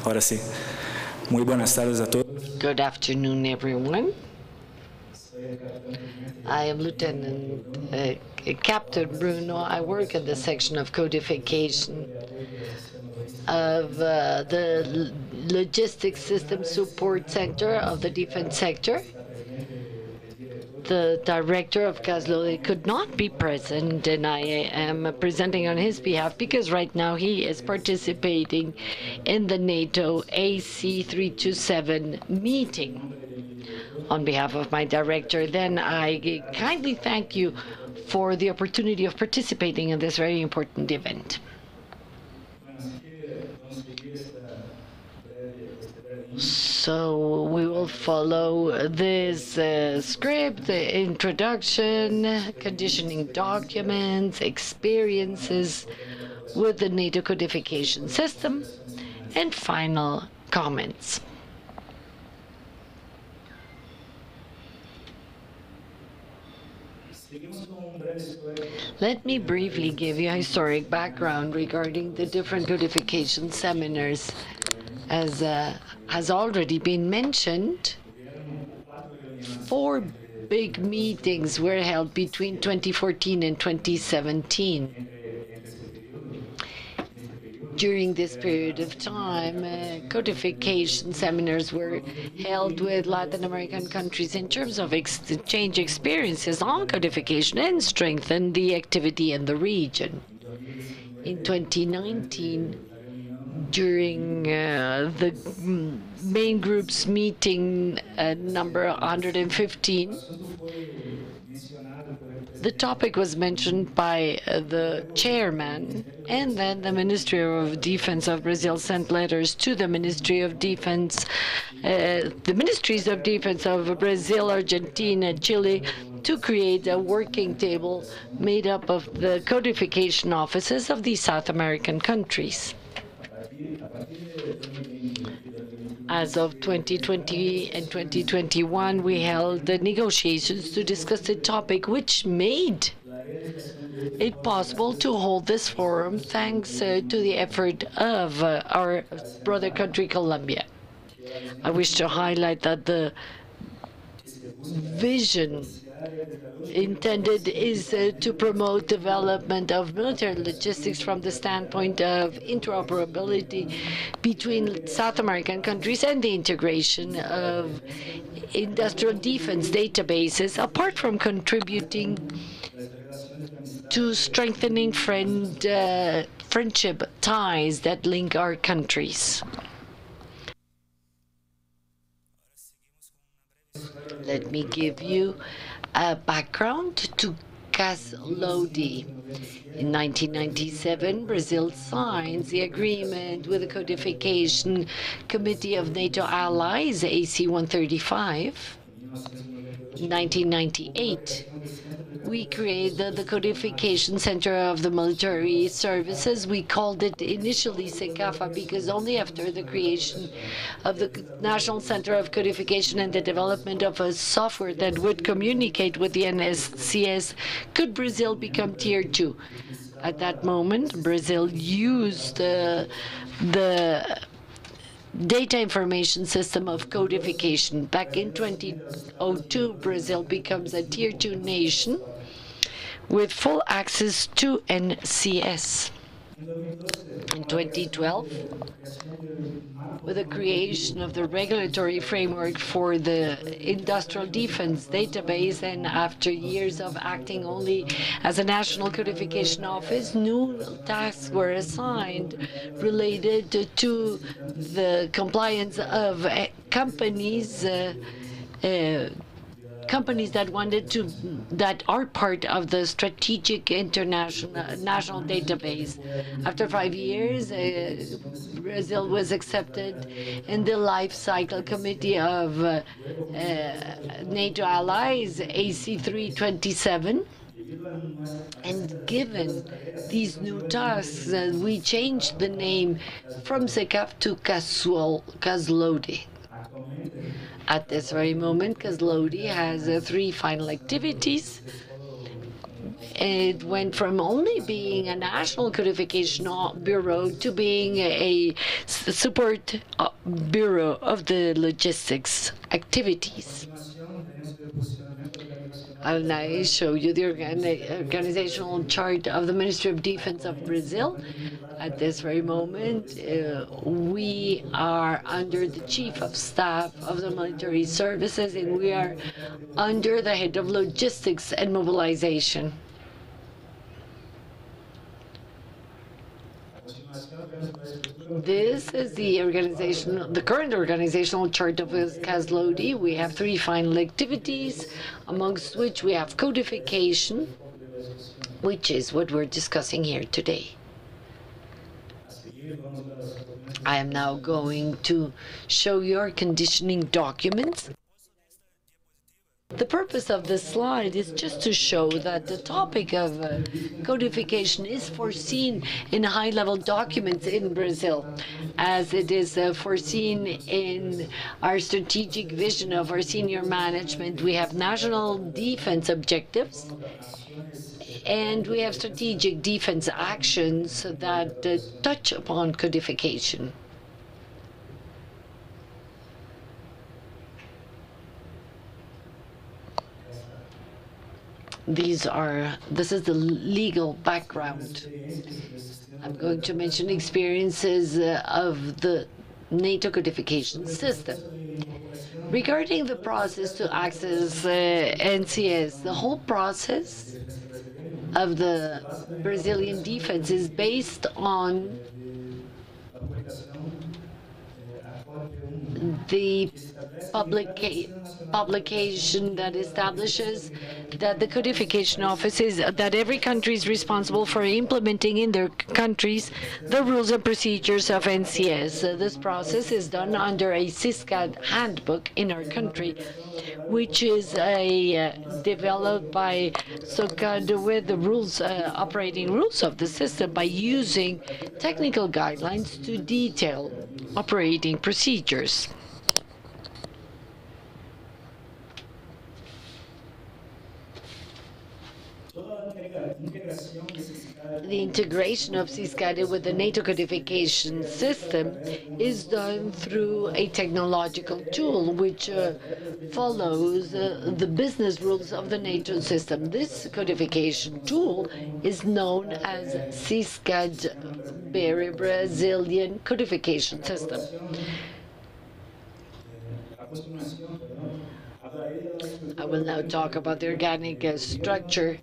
Ahora sí. Muy buenas tardes a todos. Good afternoon, everyone. I am Lieutenant Captain Bruno. I work in the section of codification of the Logistics System Support Center of the Defense Sector. the director of CASLODE could not be present, and I am presenting on his behalf because right now he is participating in the NATO AC327 meeting. On behalf of my director, then I kindly thank you for the opportunity of participating in this very important event. So we will follow this script, the introduction, conditioning documents, experiences with the NATO codification system, and final comments. Let me briefly give you a historic background regarding the different codification seminars. As has already been mentioned, 4 big meetings were held between 2014 and 2017. During this period of time, codification seminars were held with Latin American countries in terms of exchange experiences on codification and strengthen the activity in the region. In 2019, during the main group's meeting number 115, the topic was mentioned by the chairman, and then the Ministry of Defense of Brazil sent letters to the Ministry of Defense, the Ministries of Defense of Brazil, Argentina, Chile, to create a working table made up of the codification offices of these South American countries. As of 2020 and 2021, we held the negotiations to discuss the topic, which made it possible to hold this forum thanks to the effort of our brother country, Colombia. I wish to highlight that the vision intended is to promote development of military logistics from the standpoint of interoperability between South American countries and the integration of industrial defense databases, apart from contributing to strengthening friendship ties that link our countries. Let me give you a background to CASLODE. In 1997, Brazil signs the agreement with the Codification Committee of NATO Allies, AC-135. In 1998, we created the Codification Center of the Military Services. We called it initially CECAFA because only after the creation of the National Center of Codification and the development of a software that would communicate with the NSCS could Brazil become Tier 2. At that moment, Brazil used the data information system of codification. Back in 2002, Brazil becomes a Tier 2 nation with full access to NCS. In 2012, with the creation of the regulatory framework for the industrial defense database, and after years of acting only as a national codification office, new tasks were assigned related to the compliance of companies that are part of the strategic international national database. After 5 years, Brazil was accepted in the Life Cycle Committee of NATO Allies, AC327. And given these new tasks, we changed the name from CECAF to CASLODE. At this very moment, CASLODE has 3 final activities. It went from only being a national codification bureau to being a support bureau of the logistics activities. I'll now show you the organizational chart of the Ministry of Defense of Brazil. At this very moment, we are under the Chief of Staff of the Military Services, and we are under the head of Logistics and Mobilization. This is the current organizational chart of CASLODI. We have 3 final activities, amongst which we have codification, which is what we're discussing here today. I am now going to show your conditioning documents. The purpose of this slide is just to show that the topic of codification is foreseen in high-level documents in Brazil, as it is foreseen in our strategic vision of our senior management. We have national defense objectives, and we have strategic defense actions that touch upon codification. This is the legal background. I'm going to mention experiences of the NATO codification system. Regarding the process to access NCS, the whole process of the Brazilian defense is based on the publication that establishes that the codification offices, that every country is responsible for implementing in their countries the rules and procedures of NCS. This process is done under a CISCAD handbook in our country, which is developed by SOCAD with the rules, operating rules of the system, by using technical guidelines to detail operating procedures. The integration of CISCAD with the NATO codification system is done through a technological tool which follows the business rules of the NATO system. This codification tool is known as CISCAD Brazilian Codification System. I will now talk about the organic structure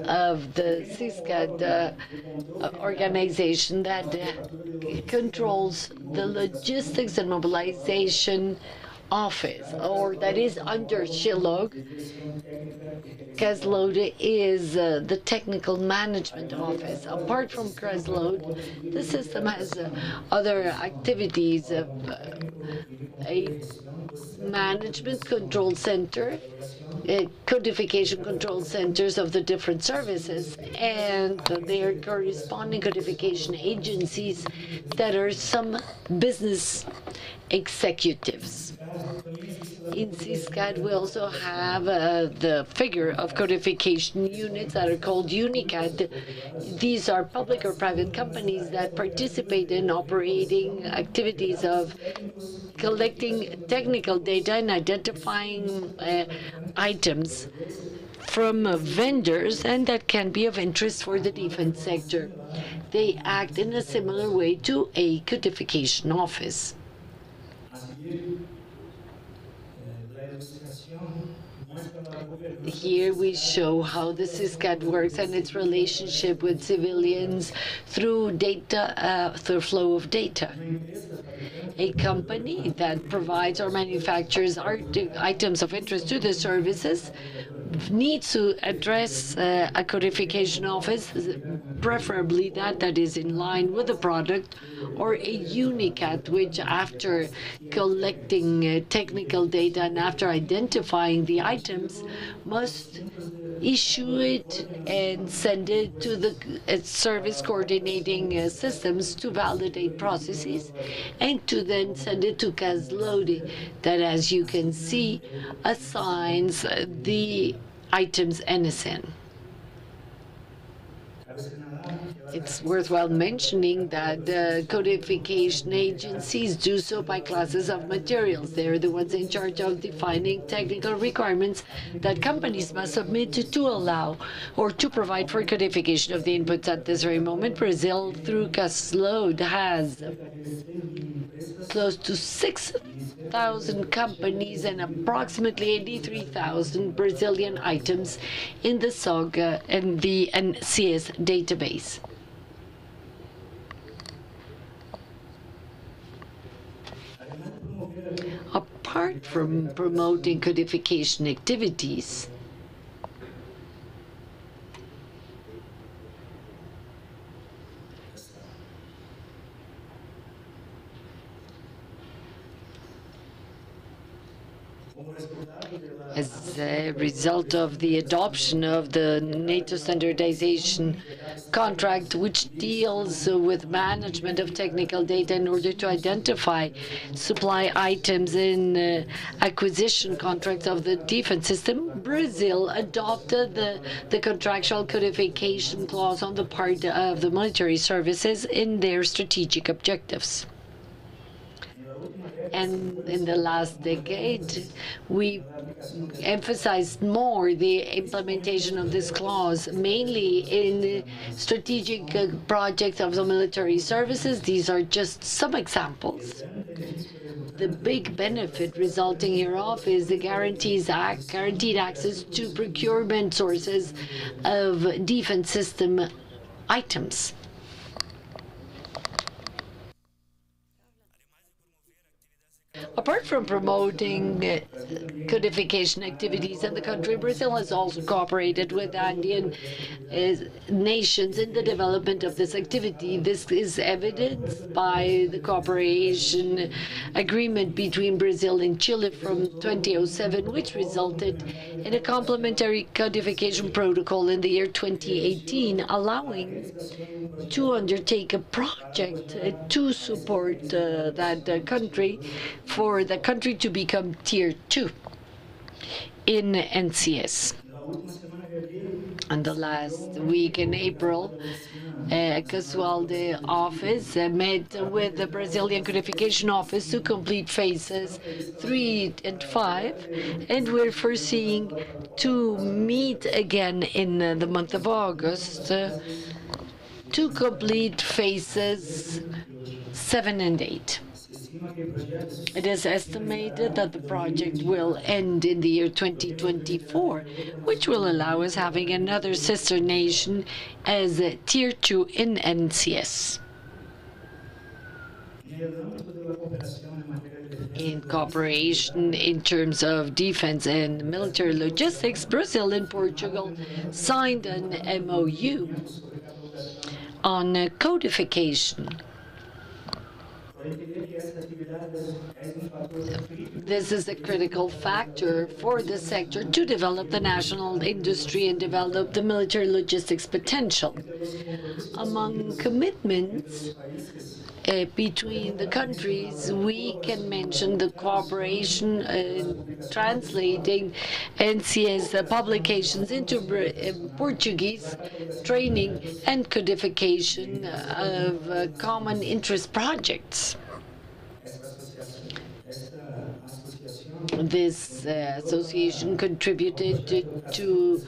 of the CISCAD organization that controls the logistics and mobilization office, or that is under SHILOG. CASLOD is the technical management office. Apart from CASLOD, the system has other activities of a management control center, codification control centers of the different services, and their corresponding codification agencies that are some business executives. In CISCAD, we also have the figure of codification units that are called UNICAD. These are public or private companies that participate in operating activities of collecting technical data and identifying items from vendors, and that can be of interest for the defense sector. They act in a similar way to a codification office. Here we show how the CISCAD works and its relationship with civilians through data, through flow of data. A company that provides or manufactures items of interest to the services needs to address a codification office, preferably that is in line with the product, or a UNICAD, which after collecting technical data and after identifying the items must issue it and send it to the service coordinating systems to validate processes, and to then send it to CASLOD, that, as you can see, assigns the items NSN. It's worthwhile mentioning that codification agencies do so by classes of materials. They're the ones in charge of defining technical requirements that companies must submit to allow or to provide for codification of the inputs. At this very moment, Brazil, through CASLOAD, has close to 6,000 companies and approximately 83,000 Brazilian items in the SOG and the NCS database. Apart from promoting codification activities, as a result of the adoption of the NATO standardization contract, which deals with management of technical data in order to identify supply items in acquisition contracts of the defense system, Brazil adopted the contractual codification clause on the part of the military services in their strategic objectives. And in the last decade, we emphasized more the implementation of this clause, mainly in strategic projects of the military services. These are just some examples. The big benefit resulting hereof is the guaranteed access to procurement sources of defense system items. Apart from promoting codification activities in the country, Brazil has also cooperated with Andean nations in the development of this activity. This is evidenced by the cooperation agreement between Brazil and Chile from 2007, which resulted in a complementary codification protocol in the year 2018, allowing to undertake a project to support that country, for the country to become Tier 2 in NCS. And the last week in April, CASLOAD office met with the Brazilian Codification Office to complete phases 3 and 5, and we're foreseeing to meet again in the month of August to complete phases 7 and 8. It is estimated that the project will end in the year 2024, which will allow us having another sister nation as a Tier 2 in NCS. In cooperation in terms of defense and military logistics, Brazil and Portugal signed an MOU on codification. This is a critical factor for the sector to develop the national industry and develop the military logistics potential. Among commitments between the countries, we can mention the cooperation in translating NCS publications into Portuguese, training and codification of common interest projects. This association contributed to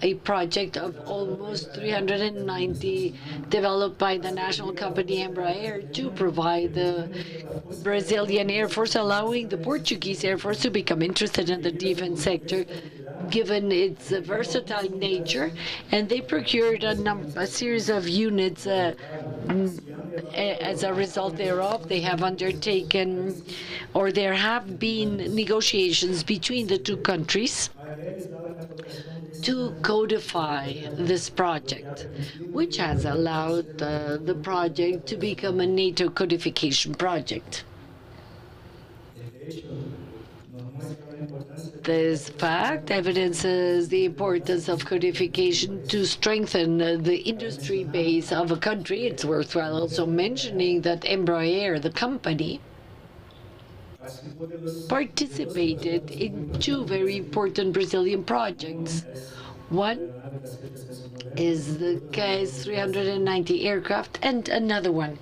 a project of almost 390 developed by the national company Embraer to provide the Brazilian Air Force, allowing the Portuguese Air Force to become interested in the defense sector, given its versatile nature, and they procured a series of units. As a result thereof, they have undertaken, or there have been negotiations between the two countries to codify this project, which has allowed the project to become a NATO codification project. This fact evidences the importance of codification to strengthen the industry base of a country. It's worthwhile also mentioning that Embraer, the company, participated in two very important Brazilian projects. One is the KS-390 aircraft, and another one.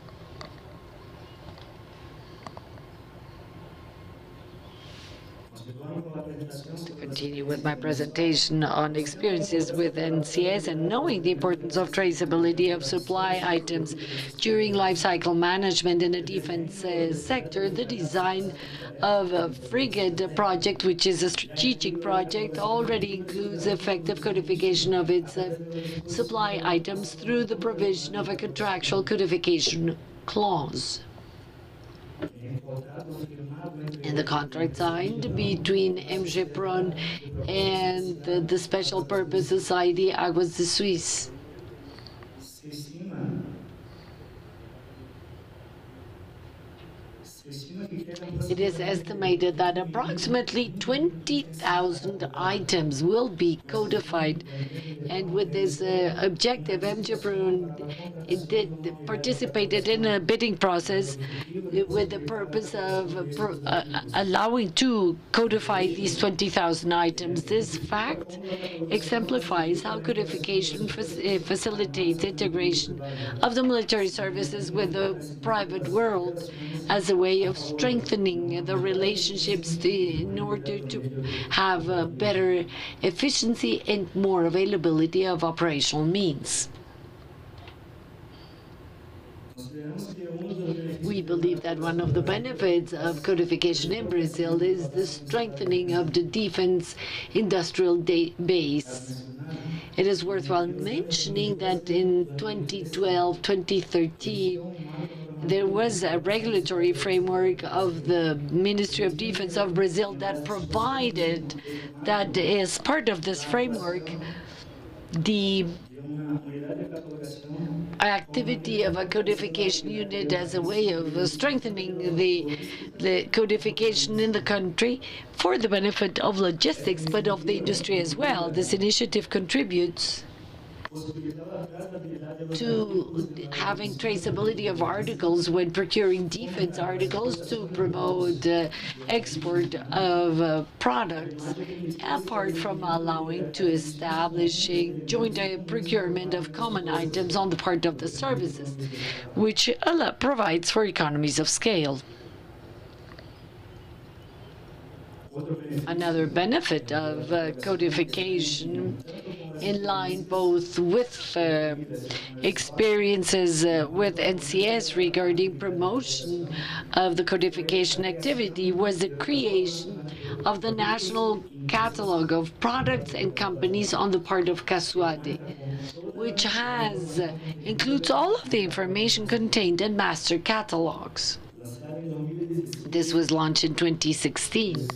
To continue with my presentation on experiences with NCS and knowing the importance of traceability of supply items during life cycle management in the defense sector, the design of a frigate project, which is a strategic project, already includes effective codification of its supply items through the provision of a contractual codification clause. In the contract signed between MGPRON and the Special Purpose Society Aguas de Suisse. It is estimated that approximately 20,000 items will be codified, and with this objective, MGPRON participated in a bidding process with the purpose of allowing to codify these 20,000 items. This fact exemplifies how codification facilitates integration of the military services with the private world as a way of strengthening the relationships in order to have a better efficiency and more availability of operational means. We believe that one of the benefits of codification in Brazil is the strengthening of the defense industrial base. It is worthwhile mentioning that in 2012-2013, there was a regulatory framework of the Ministry of Defense of Brazil that provided that as part of this framework, the activity of a codification unit as a way of strengthening the codification in the country for the benefit of logistics, but of the industry as well. This initiative contributes to having traceability of articles when procuring defense articles, to promote export of products, apart from allowing to establishing joint procurement of common items on the part of the services, which provides for economies of scale. Another benefit of codification, in line both with experiences with NCS regarding promotion of the codification activity, was the creation of the National Catalog of Products and Companies on the part of CASUADE, which includes all of the information contained in master catalogs. This was launched in 2016.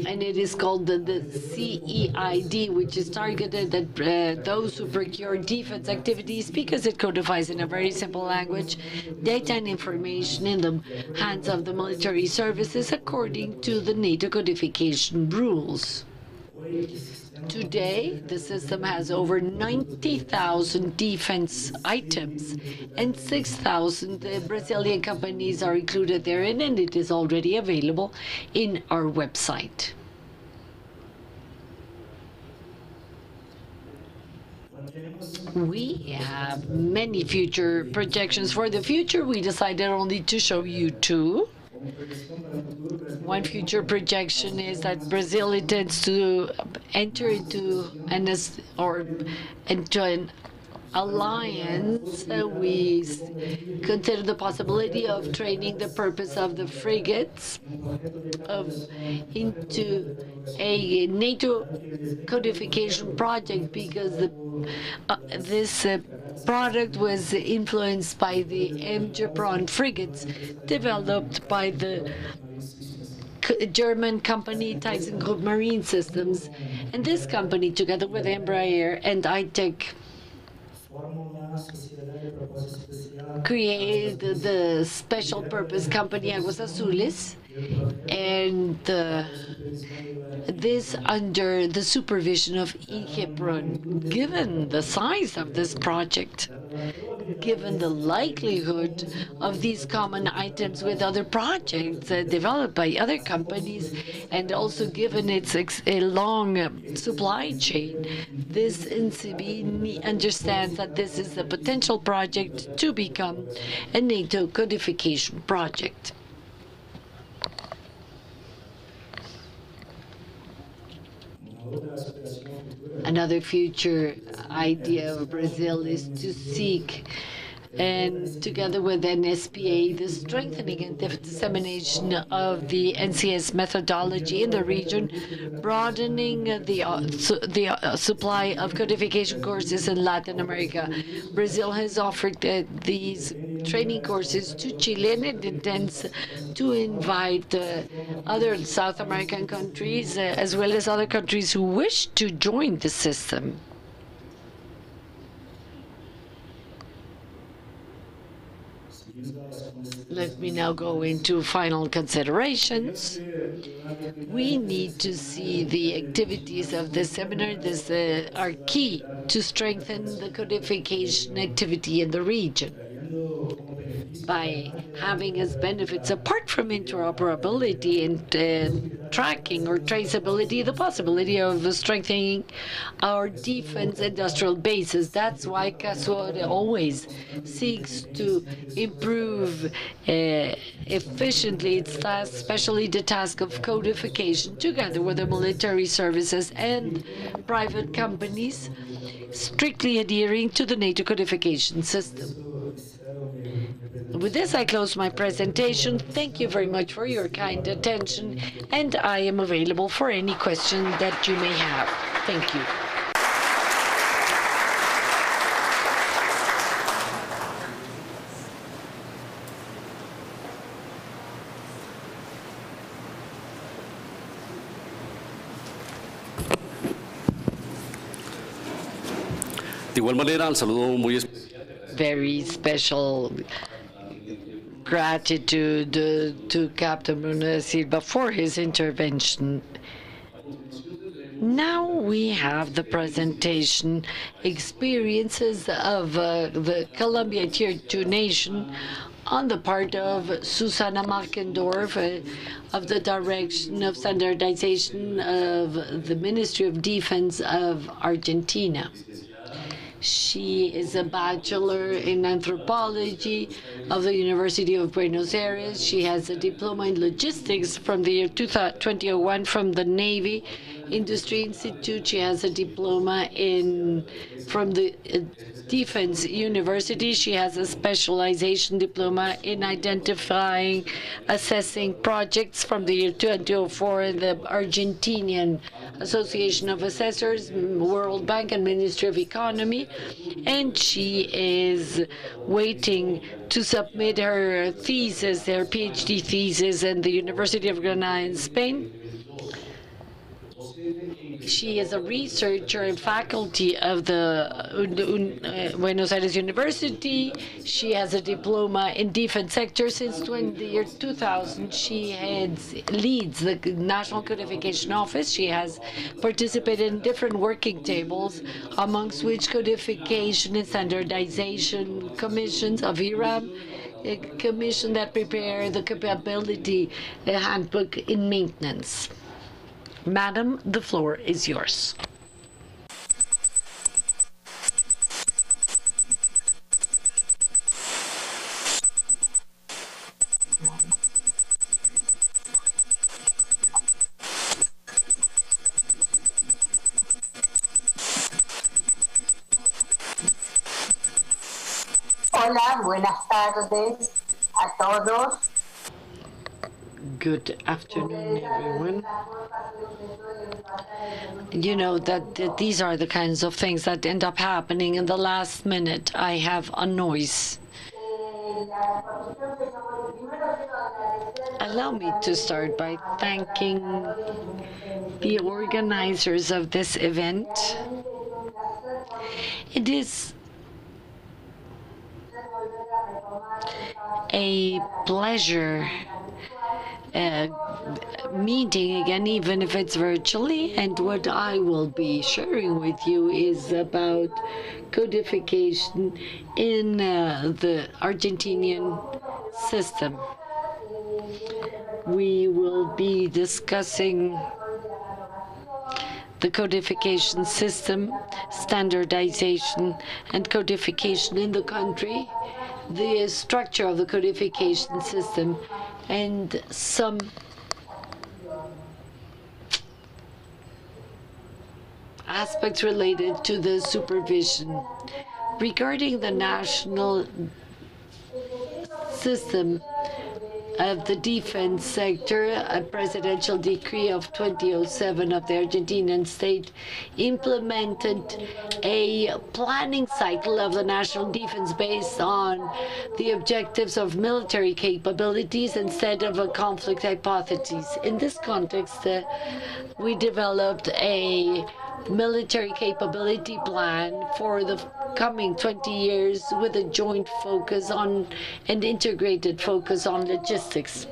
And it is called the CEID, which is targeted at those who procure defense activities because it codifies in a very simple language data and information in the hands of the military services according to the NATO codification rules. Today, the system has over 90,000 defense items, and 6,000 Brazilian companies are included therein, and it is already available in our website. We have many future projections for the future. We decided only to show you two. One future projection is that Brazil intends to enter into an alliance. We consider the possibility of training the purpose of the frigates into a NATO codification project, because this product was influenced by the MGPRON frigates developed by the German company ThyssenKrupp Marine Systems. And this company, together with Embraer and ITEC, created the special purpose company Aguas Azules, and this under the supervision of IGEPRON. Given the size of this project, given the likelihood of these common items with other projects developed by other companies, and also given its a long supply chain, this NCB understands that this is a potential project to become a NATO codification project. Another future idea of Brazil is to seek, and together with NSPA, the strengthening and dissemination of the NCS methodology in the region, broadening the supply of codification courses in Latin America. Brazil has offered these training courses to Chile, and it intends to invite other South American countries, as well as other countries who wish to join the system. Let me now go into final considerations. We need to see the activities of the seminar. This are key to strengthen the codification activity in the region by having as benefits, apart from interoperability and tracking or traceability, the possibility of strengthening our defense industrial bases. That's why CASUR always seeks to improve efficiently its task, especially the task of codification, together with the military services and private companies, strictly adhering to the NATO codification system. With this, I close my presentation. Thank you very much for your kind attention, and I am available for any question that you may have. Thank you. De igual manera, el saludo muy especial. Very special gratitude to Captain Bruno Silva for his intervention. Now we have the presentation experiences of the Colombia Tier 2 nation on the part of Susana Markendorf of the Direction of Standardization of the Ministry of Defense of Argentina. She is a bachelor in anthropology of the University of Buenos Aires. She has a diploma in logistics from the year 2001 from the Navy Industry Institute. She has a diploma from the Defense University. She has a specialization diploma in identifying, assessing projects from the year 2004 in the Argentinian Association of Assessors, World Bank, and Ministry of Economy. And she is waiting to submit her thesis, her PhD thesis, in the University of Granada in Spain. She is a researcher and faculty of the Buenos Aires University. She has a diploma in defense sector. Since the year 2000, she leads the National Codification Office. She has participated in different working tables, amongst which codification and standardization commissions of IRAM, a commission that prepare the capability handbook in maintenance. Madam, the floor is yours. Hola, buenas tardes a todos. Good afternoon, everyone. You know that these are the kinds of things that end up happening in the last minute. I have a noise. Allow me to start by thanking the organizers of this event. It is a pleasure meeting again, even if it's virtually. And what I will be sharing with you is about codification in the Argentinian system. We will be discussing the codification system, standardization and codification in the country, the structure of the codification system, and some aspects related to the supervision. Regarding the national system of the defense sector, a presidential decree of 2007 of the Argentinian state implemented a planning cycle of the national defense based on the objectives of military capabilities instead of a conflict hypothesis. In this context, we developed a military capability plan for the coming 20 years with a joint focus on and integrated focus on logistics.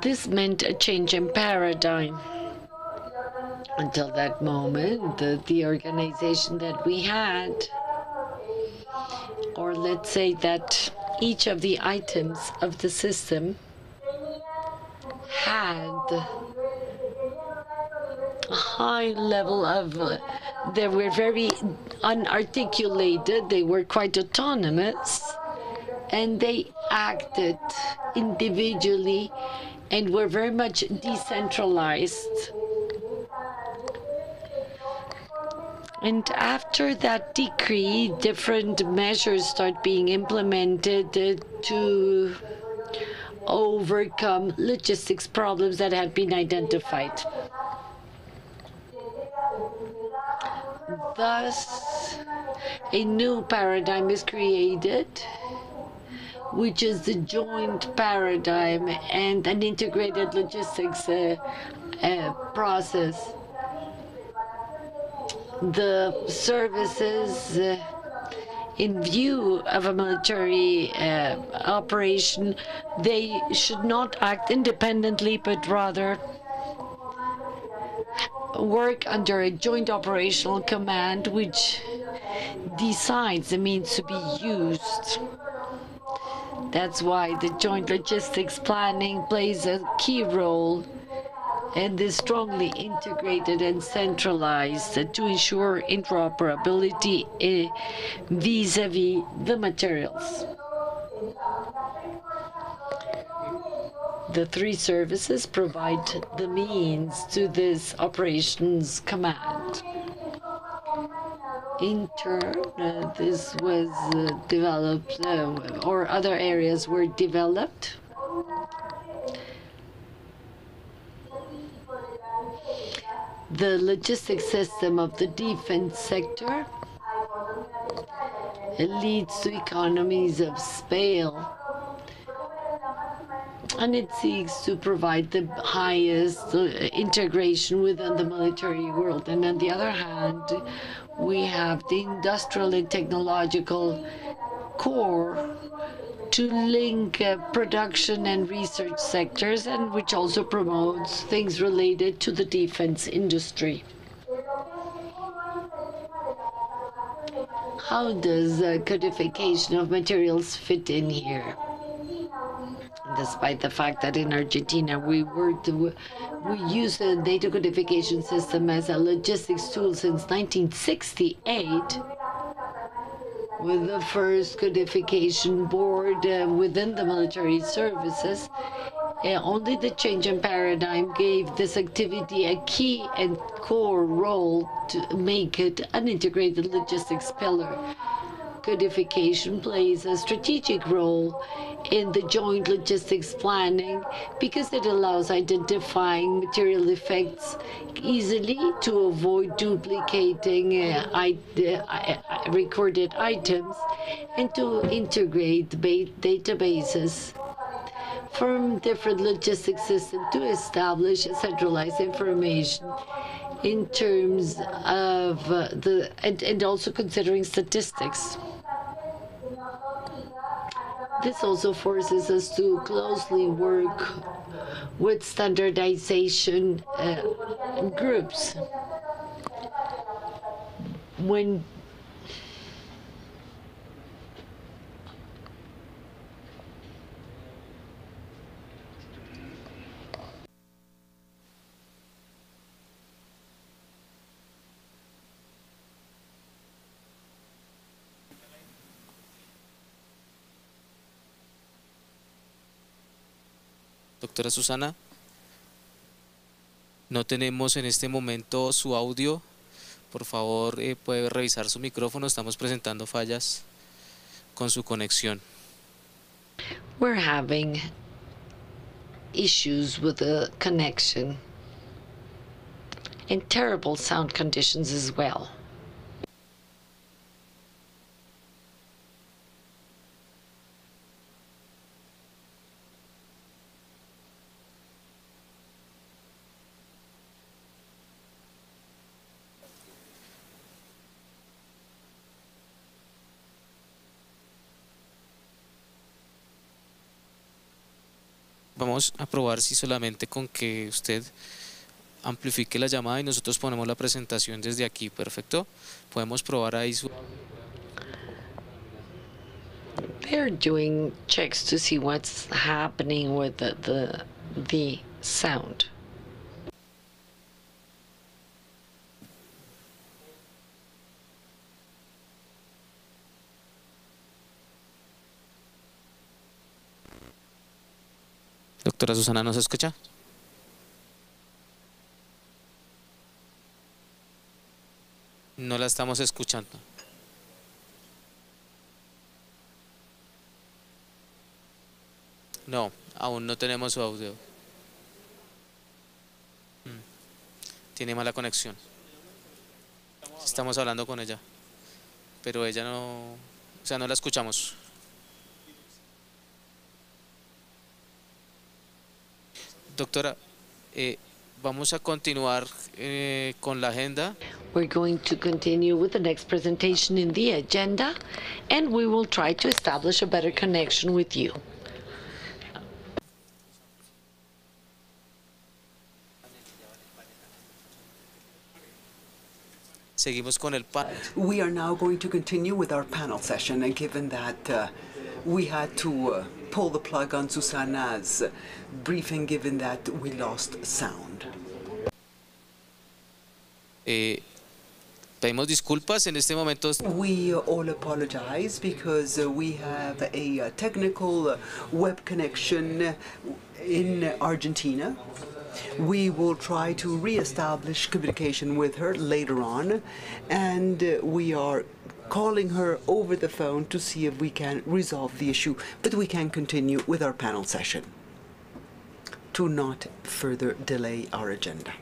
This meant a change in paradigm. Until that moment, the organization that we had, or let's say that each of the items of the system had a high level of, they were very unarticulated, they were quite autonomous, and they acted individually and were very much decentralized. And after that decree, different measures start being implemented to overcome logistics problems that had been identified. Thus, a new paradigm is created, which is the joint paradigm and an integrated logistics process. The services, in view of a military operation, they should not act independently, but rather work under a joint operational command which decides the means to be used. That's why the joint logistics planning plays a key role and is strongly integrated and centralized to ensure interoperability vis-à-vis the materials. The three services provide the means to this operations command. In turn, this was developed, or other areas were developed. The logistics system of the defense sector leads to economies of scale, and it seeks to provide the highest integration within the military world. And on the other hand, we have the industrial and technological core to link production and research sectors, and which also promotes things related to the defense industry. How does codification of materials fit in here? Despite the fact that in Argentina we use the data codification system as a logistics tool since 1968, with the first codification board within the military services, only the change in paradigm gave this activity a key and core role to make it an integrated logistics pillar. Codification plays a strategic role in the joint logistics planning because it allows identifying material effects easily to avoid duplicating recorded items and to integrate databases from different logistics systems to establish centralized information in terms of and also considering statistics. This also forces us to closely work with standardization groups. When Doctora Susana, no tenemos en este momento su audio. Por favor, puede revisar su micrófono. Estamos presentando fallas con su conexión. we're having issues with the connection and terrible sound conditions as well. Vamos a probar si solamente con que usted amplifique la llamada y nosotros ponemos la presentación desde aquí. Perfecto. Podemos probar ahí su... They're doing checks to see what's happening with the sound. Doctora Susana, ¿nos escucha? No la estamos escuchando. No, aún no tenemos su audio. Tiene mala conexión. Estamos hablando con ella, pero ella no, o sea, no la escuchamos. Doctora, vamos a continuar con la agenda. We're going to continue with the next presentation in the agenda, and we will try to establish a better connection with you. Seguimos con el panel. We are now going to continue with our panel session, and given that we had to pull the plug on Susana's briefing, given that we lost sound. Pedimos disculpas en este momento. We all apologize because we have a technical web connection in Argentina. We will try to re-establish communication with her later on, and we are calling her over the phone to see if we can resolve the issue, but we can continue with our panel session to not further delay our agenda.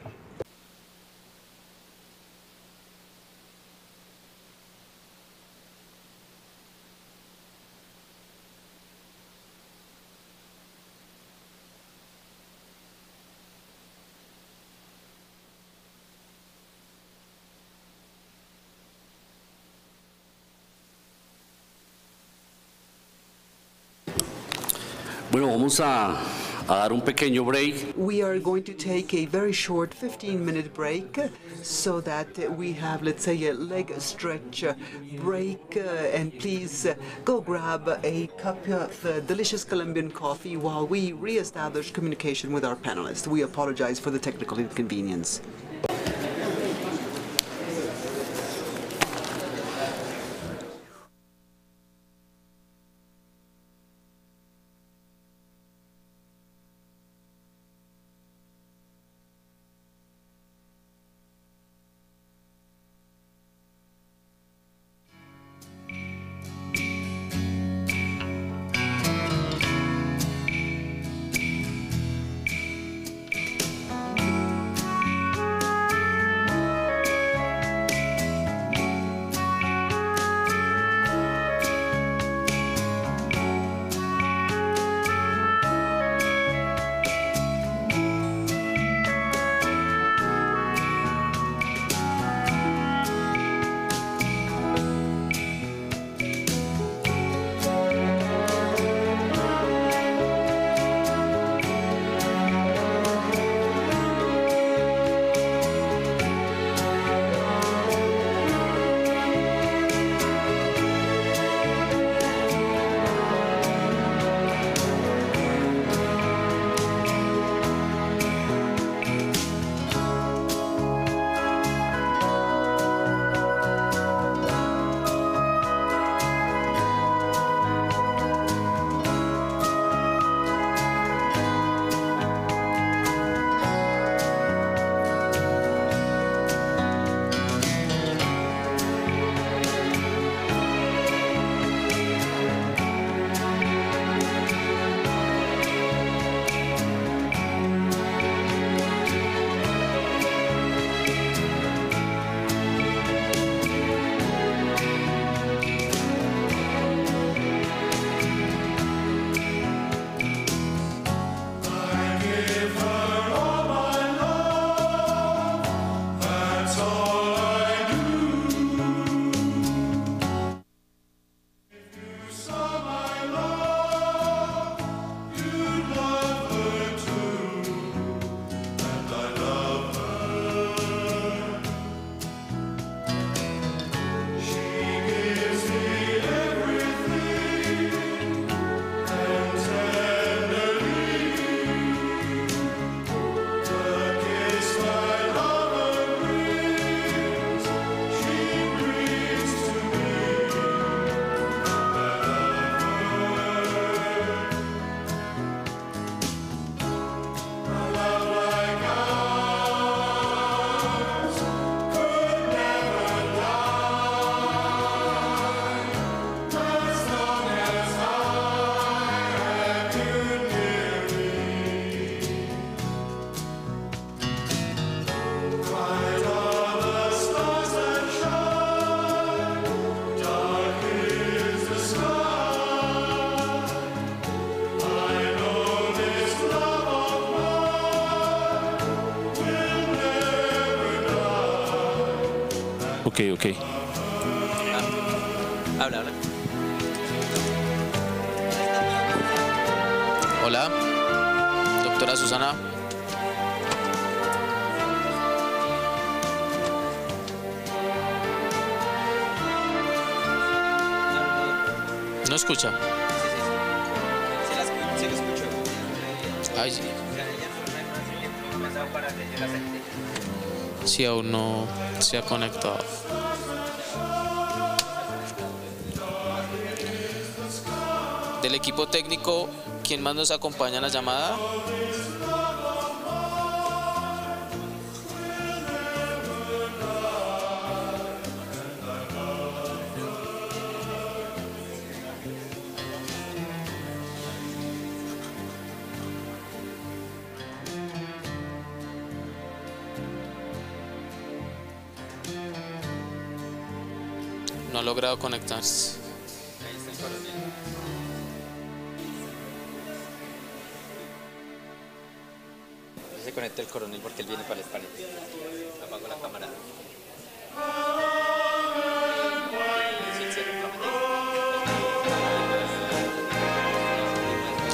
Bueno, vamos a dar un pequeño break. We are going to take a very short 15-minute break so that we have, let's say, a leg stretch break. And please go grab a cup of delicious Colombian coffee while we re-establish communication with our panelists. We apologize for the technical inconvenience. Ok. Habla. Hola, doctora Susana. ¿No escucha? Sí, lo escucho. Ay, sí, aún no se ha conectado. Del equipo técnico, ¿quién más nos acompaña en la llamada? No ha logrado conectarse. Ahí está el coronel. Se conecta el coronel porque él viene para el panel. Apago la cámara.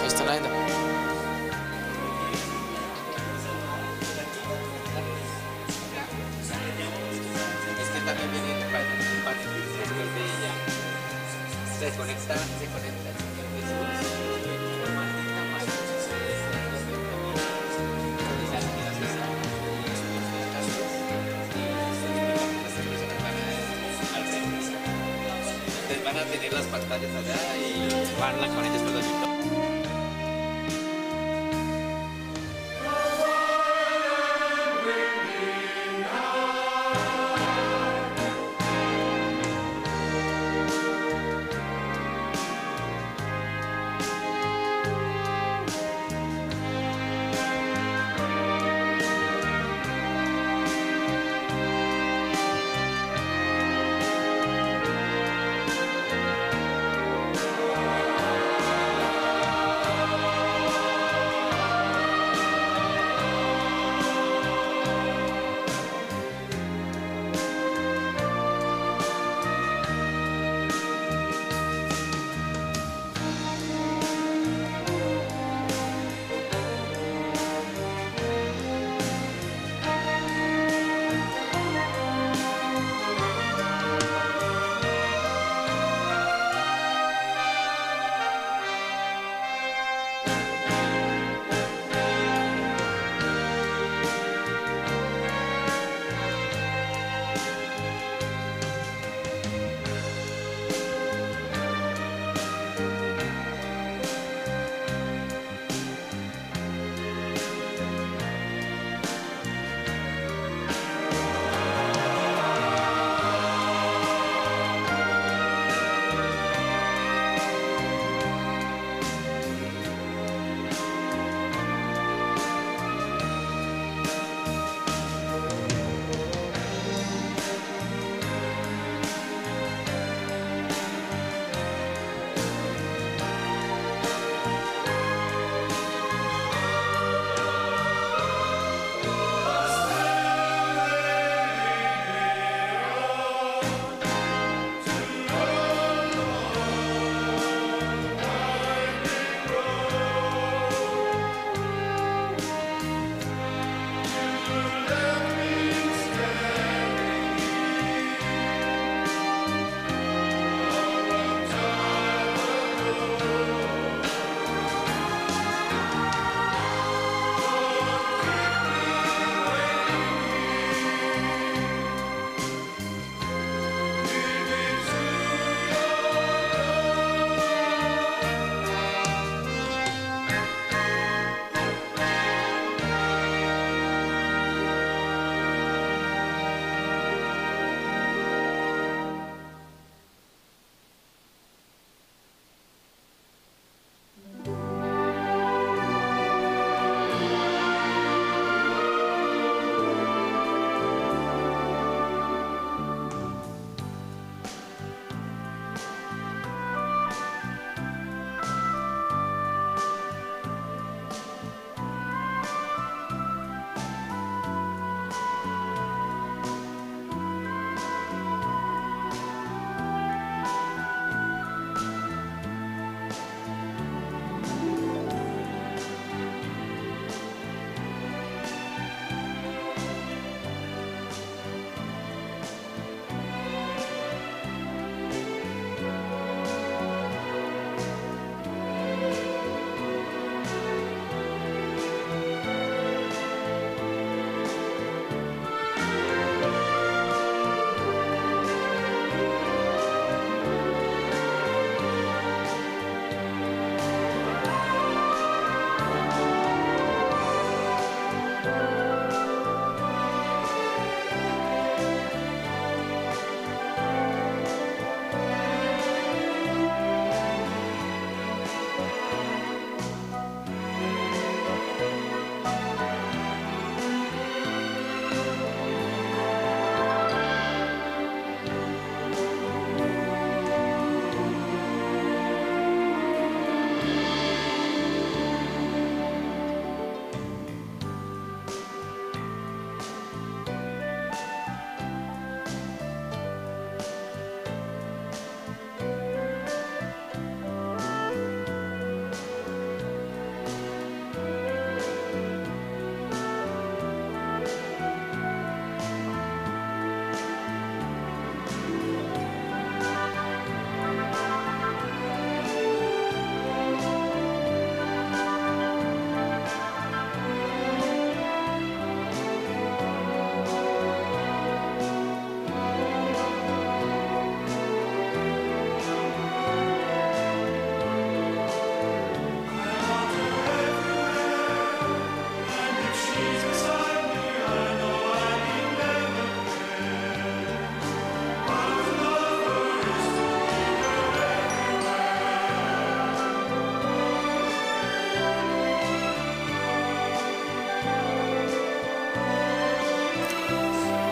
Ahí está la agenda. Es que también viene el panel después de ella. Se conecta. Entonces van a tener las pantallas allá y van con ellos con los micrófonos.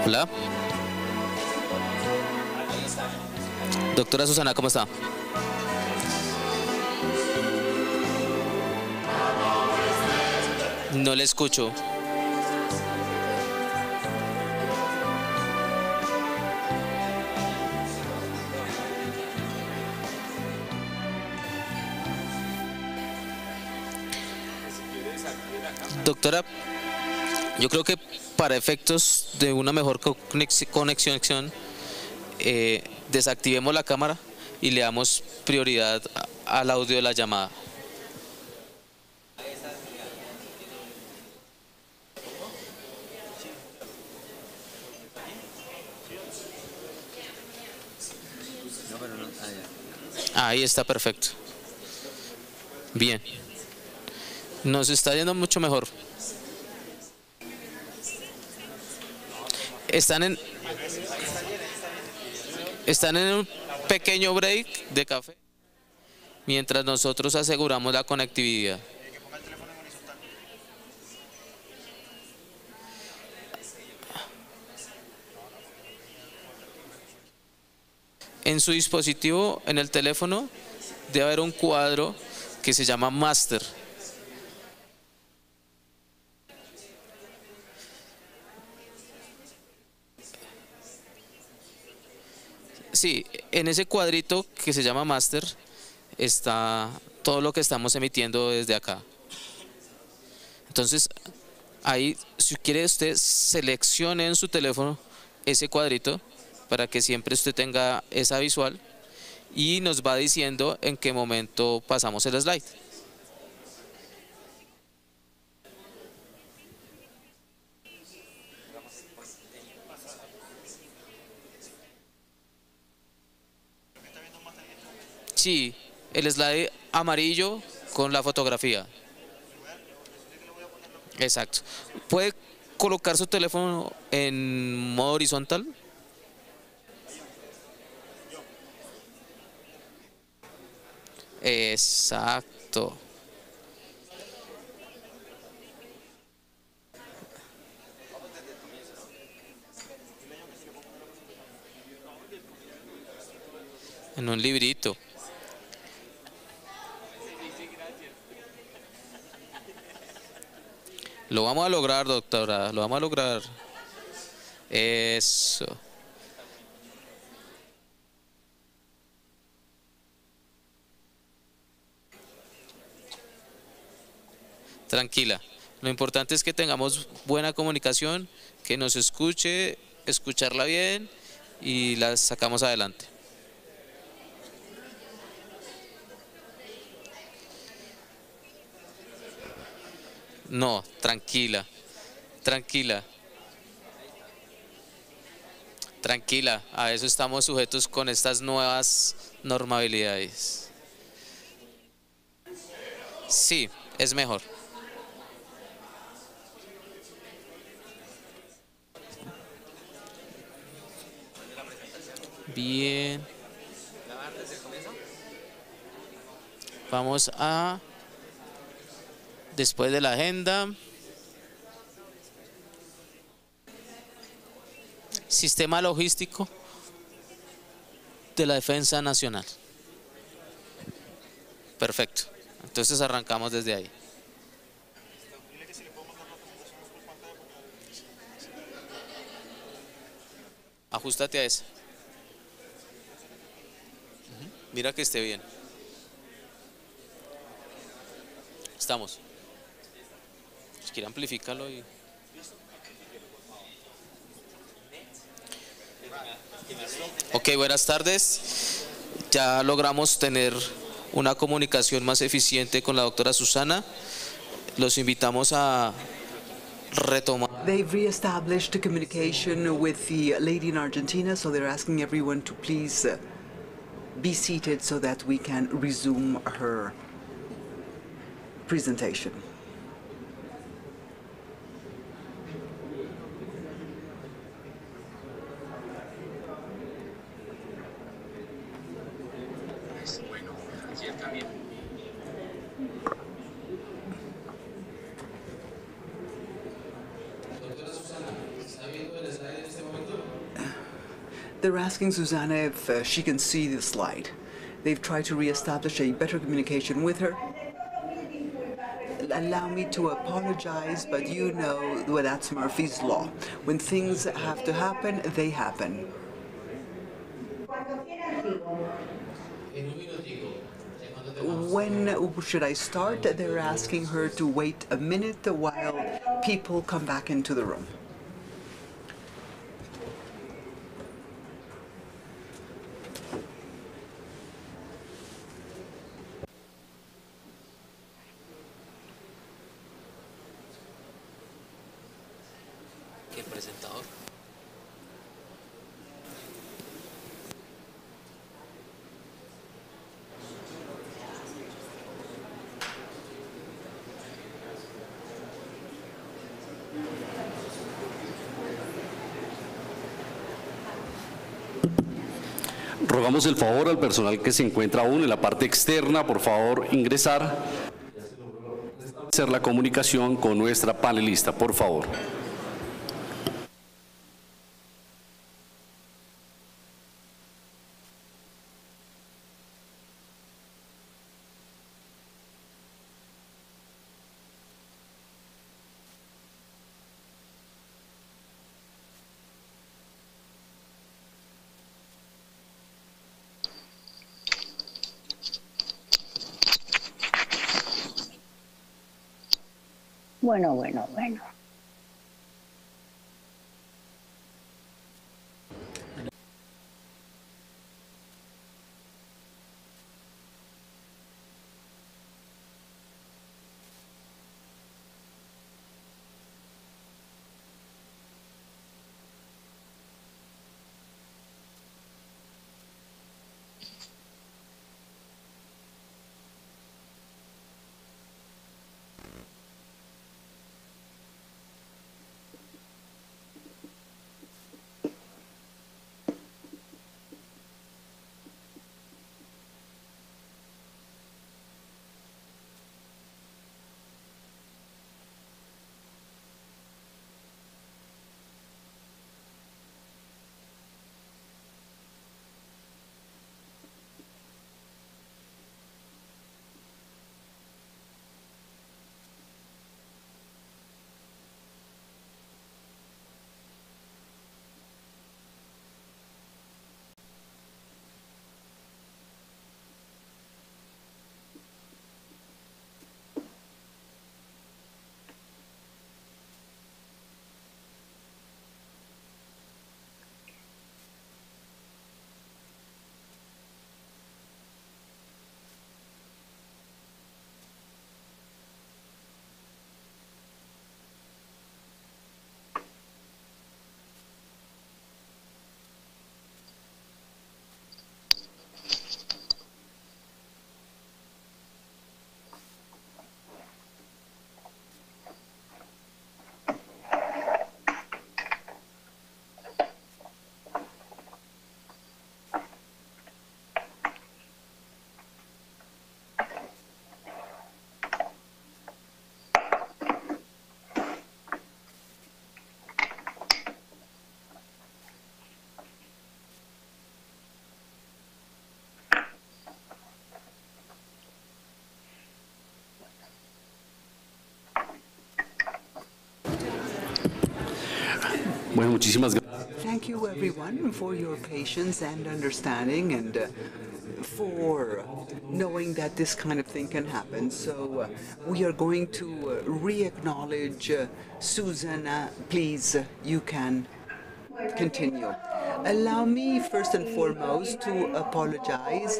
Hola. Doctora Susana, ¿cómo está? No le escucho. Doctora, yo creo que para efectos de una mejor conexión, desactivemos la cámara y le damos prioridad al audio de la llamada. Ahí está perfecto. Bien. Nos está yendo mucho mejor. Están en un pequeño break de café mientras nosotros aseguramos la conectividad. En su dispositivo, en el teléfono, debe haber un cuadro que se llama Master. Sí, en ese cuadrito que se llama Master está todo lo que estamos emitiendo desde acá. Entonces, ahí, si quiere usted, seleccione en su teléfono ese cuadrito para que siempre usted tenga esa visual y nos va diciendo en qué momento pasamos el slide. Sí, el slide amarillo con la fotografía. Exacto. ¿Puede colocar su teléfono en modo horizontal? Exacto. En un librito. Lo vamos a lograr, doctora, lo vamos a lograr. Eso. Tranquila. Lo importante es que tengamos buena comunicación, que nos escuche, escucharla bien y la sacamos adelante. No, tranquila, tranquila, tranquila, a eso estamos sujetos con estas nuevas normabilidades. Sí, es mejor. Bien. Vamos a... Después de la agenda, sistema logístico de la Defensa Nacional. Perfecto. Entonces arrancamos desde ahí. Ajustate a esa. Mira que esté bien. Estamos. Si quiere amplifícalo y... Ok, buenas tardes. Ya logramos tener una comunicación más eficiente con la doctora Susana. Los invitamos a retomar. They've reestablished communication with the lady in Argentina, so they're asking everyone to please be seated so that we can resume her presentation. Doctora Susana, ¿está viendo el slide en este momento? They're asking Susanna if she can see the slide. They've tried to reestablish a better communication with her. Allow me to apologize, but you know well, that's Murphy's Law. When things have to happen, they happen. When should I start? They're asking her to wait a minute while people come back into the room. ¿Qué presentador? Rogamos el favor al personal que se encuentra aún en la parte externa, por favor, ingresar, hacer la comunicación con nuestra panelista, por favor. Bueno. Bueno, muchísimas gracias. Thank you, everyone, for your patience and understanding and for knowing that this kind of thing can happen. So we are going to re-acknowledge Susanna. Please, you can continue. Allow me first and foremost to apologize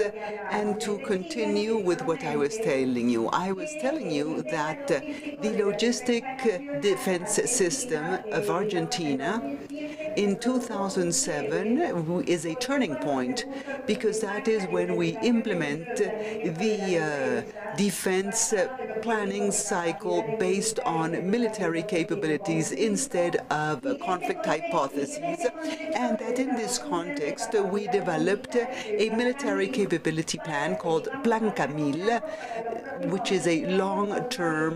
and to continue with what I was telling you. I was telling you that the logistic defense system of Argentina in 2007 is a turning point because that is when we implement the defense planning cycle based on military capabilities instead of conflict hypotheses, and that in this context we developed a military capability plan called Plan Camil, which is a long-term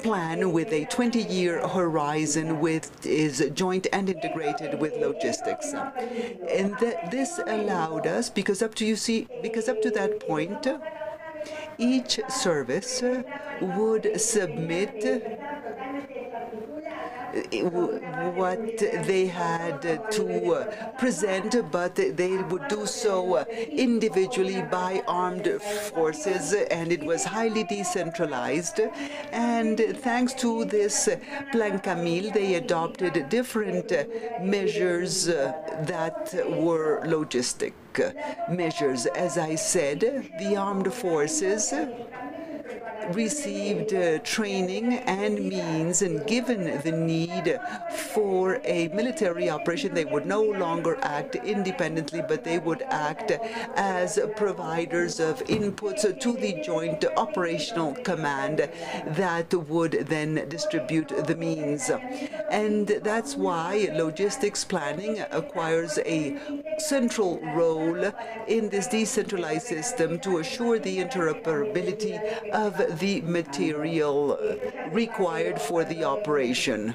plan with a 20-year horizon is joint and integrated with logistics. And this allowed us, because up to that point, each service would submit what they had to present, but they would do so individually by armed forces, and it was highly decentralized. And thanks to this Plan Camil, they adopted different measures that were logistic measures. As I said, the armed forces received training and means, and given the need for a military operation, they would no longer act independently, but they would act as providers of inputs to the joint operational command that would then distribute the means. And that's why logistics planning acquires a central role in this decentralized system to assure the interoperability of the material required for the operation.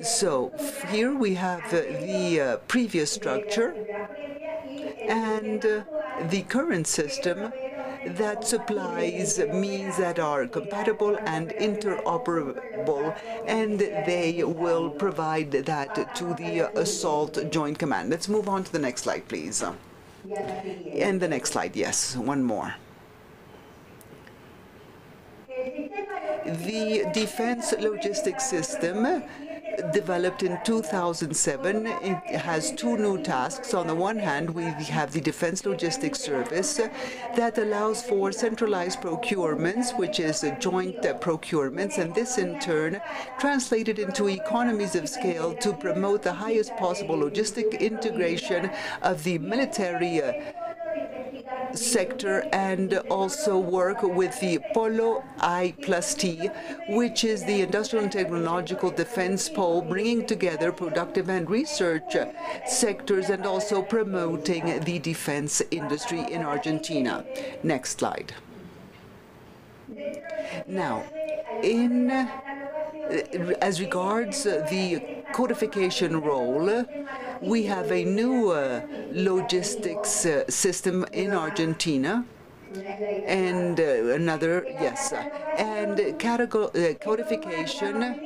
So here we have the previous structure and the current system that supplies means that are compatible and interoperable, and they will provide that to the Assault Joint Command. Let's move on to the next slide, please. And the next slide, yes, one more. The Defense Logistics System, developed in 2007, it has two new tasks. On the one hand, we have the Defense Logistics Service that allows for centralized procurements, which is joint procurements, and this in turn translated into economies of scale to promote the highest possible logistic integration of the military sector, and also work with the Polo I+T, which is the industrial and technological defense pole, bringing together productive and research sectors and also promoting the defense industry in Argentina. Next slide. Now, as regards the codification role, we have a new logistics system in Argentina, and codification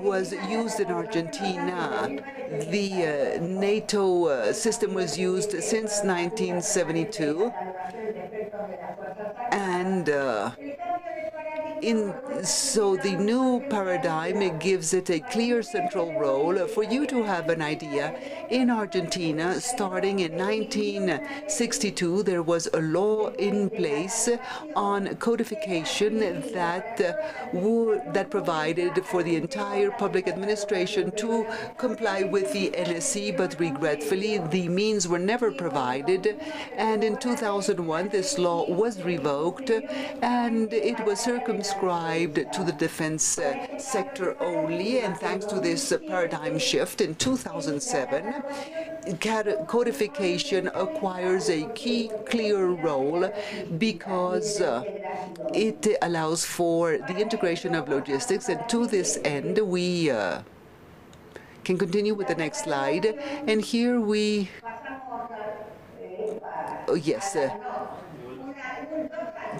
was used in Argentina. The NATO system was used since 1972, and so the new paradigm gives it a clear central role. For you to have an idea, in Argentina, starting in 1962, there was a law in place on codification that provided for the entire public administration to comply with the NSC, but regretfully, the means were never provided. And in 2001, this law was revoked, and it was circumscribed to the defense sector only. And thanks to this paradigm shift in 2007, codification acquires a key, clear role because it allows for the integration of logistics. And to this end, we can continue with the next slide. And here we, oh yes,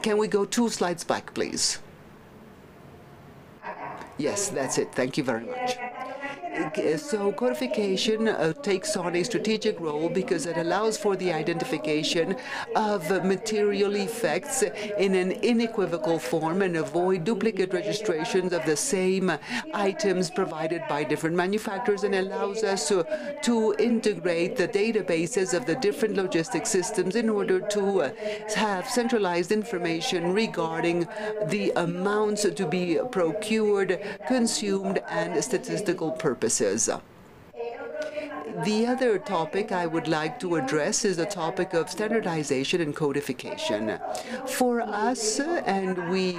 can we go 2 slides back, please? Yes, that's it. Thank you very much. So codification takes on a strategic role because it allows for the identification of material effects in an unequivocal form and avoid duplicate registrations of the same items provided by different manufacturers, and allows us to integrate the databases of the different logistics systems in order to have centralized information regarding the amounts to be procured, consumed, and statistical purposes. The other topic I would like to address is the topic of standardization and codification. For us, and we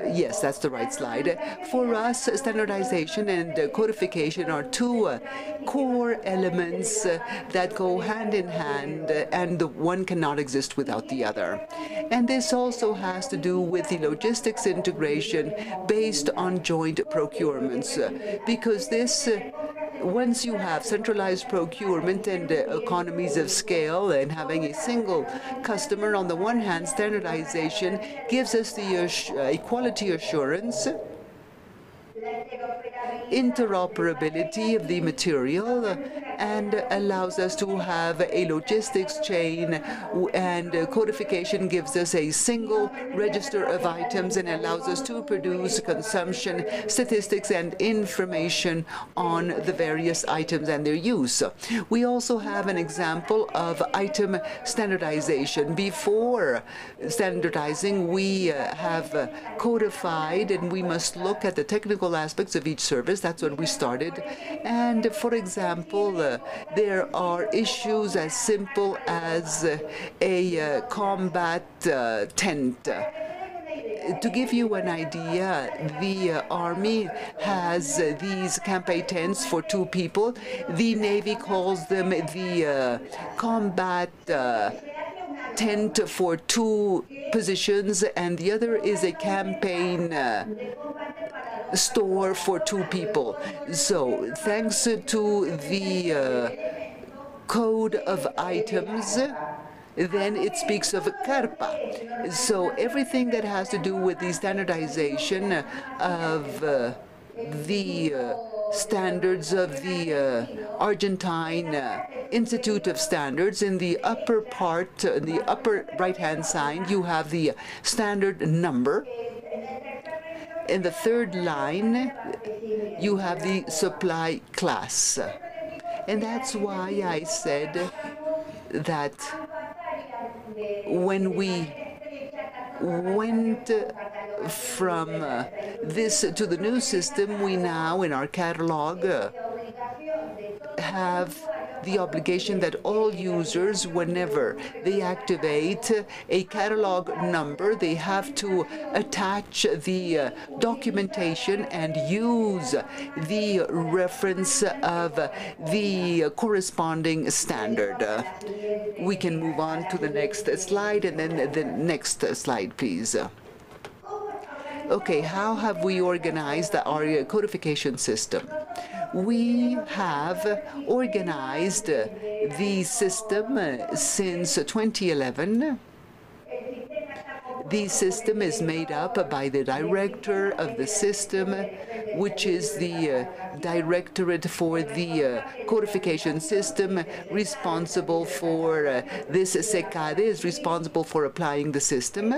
Yes, that's the right slide. For us, standardization and codification are two core elements that go hand in hand, and the one cannot exist without the other. And this also has to do with the logistics integration based on joint procurements, because this once you have centralized procurement and economies of scale and having a single customer, on the one hand, standardization gives us the quality assurance, interoperability of the material, and allows us to have a logistics chain, and codification gives us a single register of items and allows us to produce consumption statistics and information on the various items and their use. We also have an example of item standardization. Before standardizing, we have codified, and we must look at the technical aspects of each service. That's what we started. And for example, there are issues as simple as a combat tent. To give you an idea, the Army has these campaign tents for 2 people. The Navy calls them the combat tent for 2 positions, and the other is a campaign store for 2 people. So thanks to the code of items, then it speaks of carpa. So everything that has to do with the standardization of the standards of the Argentine Institute of Standards, in the upper part, the upper right-hand side, you have the standard number. In the third line, you have the supply class. And that's why I said that when we went from this to the new system, we now, in our catalog, have the obligation that all users, whenever they activate a catalog number, they have to attach the documentation and use the reference of the corresponding standard. We can move on to the next slide, and then the next slide, please. Okay, how have we organized our codification system? We have organized the system since 2011. The system is made up by the director of the system, which is the directorate for the codification system, responsible for this SECADE is responsible for applying the system,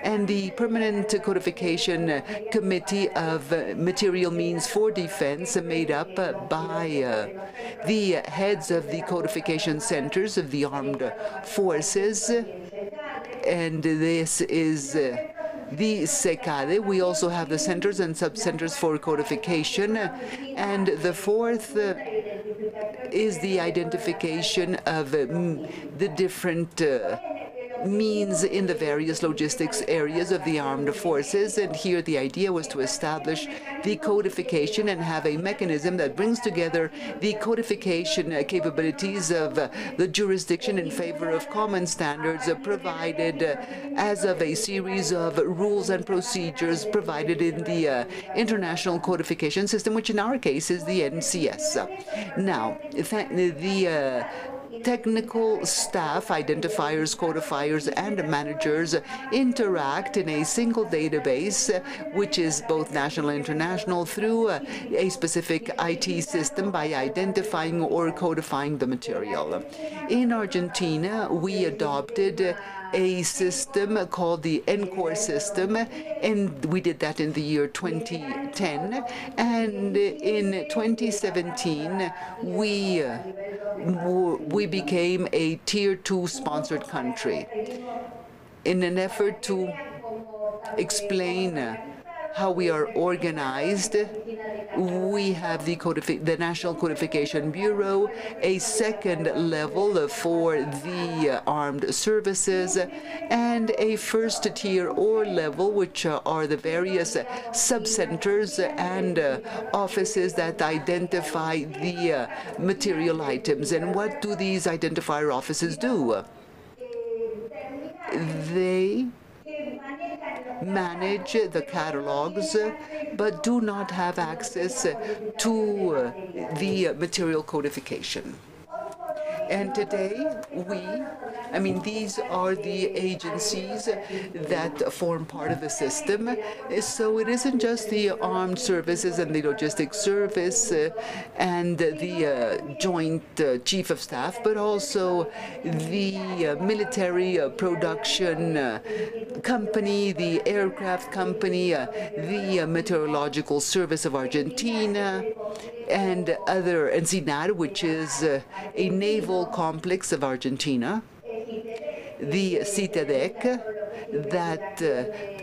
and the Permanent Codification Committee of Material Means for Defense, made up by the heads of the codification centers of the armed forces. And this is the SECADE. We also have the centers and sub-centers for codification. And the fourth is the identification of the different means in the various logistics areas of the armed forces. And here the idea was to establish the codification and have a mechanism that brings together the codification capabilities of the jurisdiction in favor of common standards provided as of a series of rules and procedures provided in the international codification system, which in our case is the NCS. Now, the technical staff, identifiers, codifiers, and managers interact in a single database, which is both national and international, through a specific IT system by identifying or codifying the material. In Argentina, we adopted a system called the ENCORE system, and we did that in the year 2010. And in 2017, we became a Tier 2 sponsored country in an effort to explain how we are organized. We have the National Codification Bureau, a second level for the armed services, and a first tier or level, which are the various sub-centers and offices that identify the material items. And what do these identifier offices do? They manage the catalogs, but do not have access to the material codification. And today, these are the agencies that form part of the system. So it isn't just the armed services and the logistics service and the joint chief of staff, but also the military production company, the aircraft company, the meteorological service of Argentina, and SINAR, which is a naval complex of Argentina, the CITEDEC, that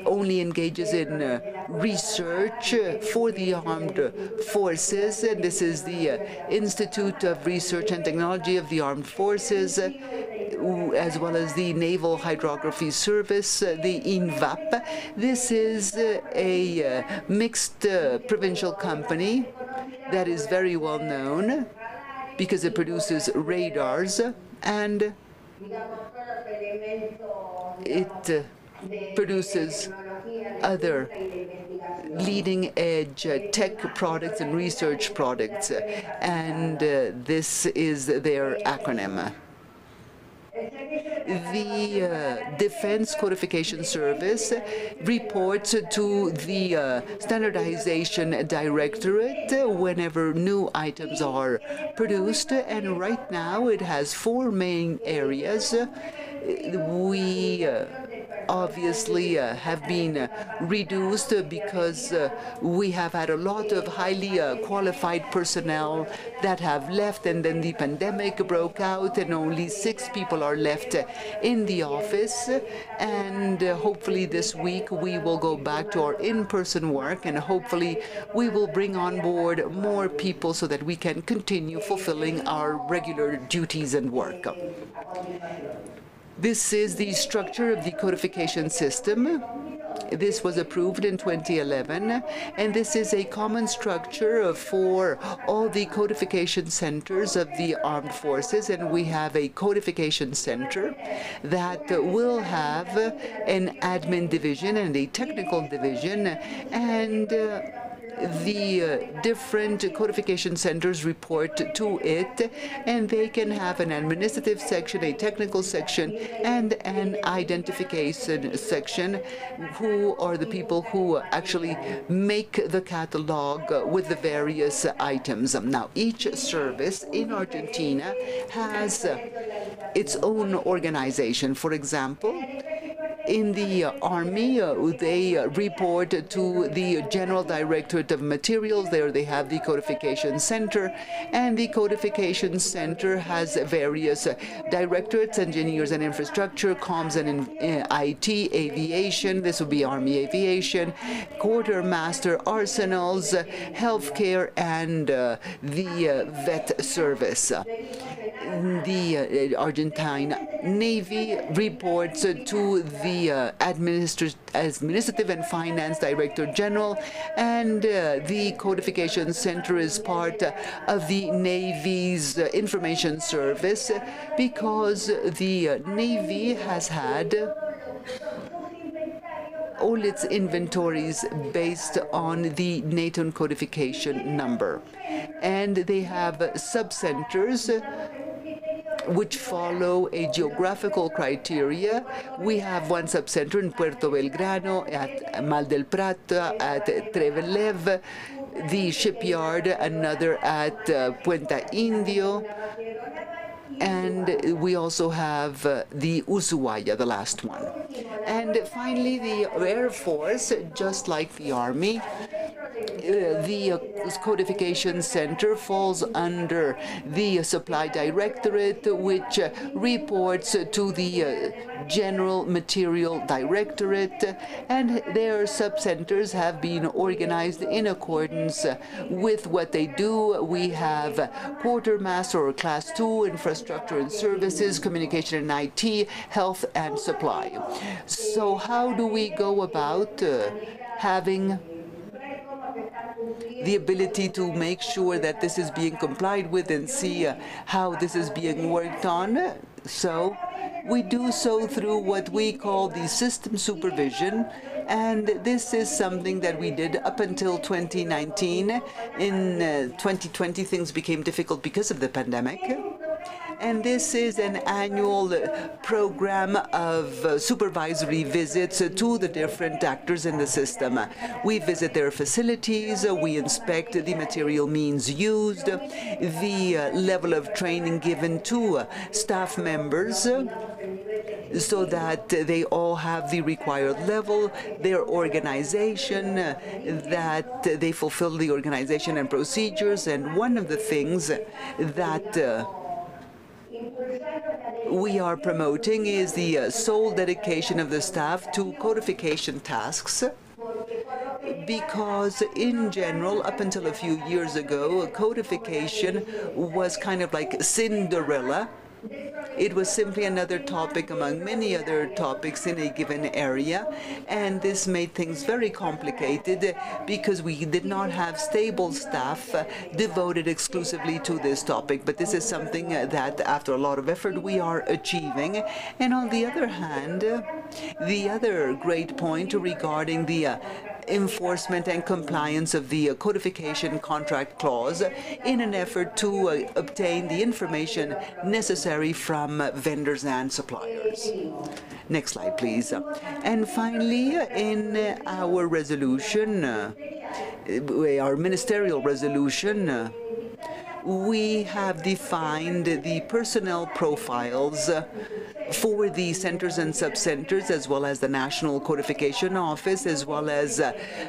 only engages in research for the armed forces, and this is the Institute of Research and Technology of the Armed Forces, as well as the Naval Hydrography Service, the INVAP. This is a mixed provincial company that is very well known because it produces radars and it produces other leading-edge tech products and research products, and this is their acronym. The Defense Codification Service reports to the Standardization Directorate whenever new items are produced, and right now it has 4 main areas. We obviously have been reduced because we have had a lot of highly qualified personnel that have left, and then the pandemic broke out and only 6 people are left in the office. And hopefully this week we will go back to our in-person work, and hopefully we will bring on board more people so that we can continue fulfilling our regular duties and work. This is the structure of the codification system. This was approved in 2011, and this is a common structure for all the codification centers of the armed forces, and we have a codification center that will have an admin division and a technical division, and the different codification centers report to it, and they can have an administrative section, a technical section, and an identification section, who are the people who actually make the catalog with the various items. Now, each service in Argentina has its own organization. For example, in the Army, they report to the General Directorate of Materials. There they have the Codification Center, and the Codification Center has various directorates: engineers and infrastructure, comms and IT, aviation, this would be Army aviation, quartermaster, arsenals, healthcare, and the vet service. The Argentine Navy reports to the Administrative and Finance Director General, and the Codification Center is part of the Navy's Information Service, because the Navy has had all its inventories based on the NATO codification number. And they have sub-centers which follow a geographical criteria. We have one sub-center in Puerto Belgrano, at Mal del Plata, at Trevelev, the shipyard, another at Puente Indio, and we also have the Ushuaia, the last one. And finally, the Air Force, just like the Army, The Codification Center falls under the Supply Directorate, which reports to the General Material Directorate, and their sub-centers have been organized in accordance with what they do. We have quartermaster or class 2, infrastructure and services, communication and IT, health and supply. So how do we go about having the ability to make sure that this is being complied with and see how this is being worked on? So we do so through what we call the system supervision, and this is something that we did up until 2019. In 2020, things became difficult because of the pandemic. And this is an annual program of supervisory visits to the different actors in the system. We visit their facilities, we inspect the material means used, the level of training given to staff members, so that they all have the required level, their organization, that they fulfill the organization and procedures. And one of the things that we are promoting is the sole dedication of the staff to codification tasks, because in general, up until a few years ago, codification was kind of like Cinderella. It was simply another topic among many other topics in a given area, and this made things very complicated because we did not have stable staff devoted exclusively to this topic. But this is something that, after a lot of effort, we are achieving. And on the other hand, the other great point regarding the enforcement and compliance of the codification contract clause in an effort to obtain the information necessary from vendors and suppliers. Next slide, please. And finally, in our resolution, our ministerial resolution, we have defined the personnel profiles for the centers and sub-centers, as well as the National Codification Office, as well as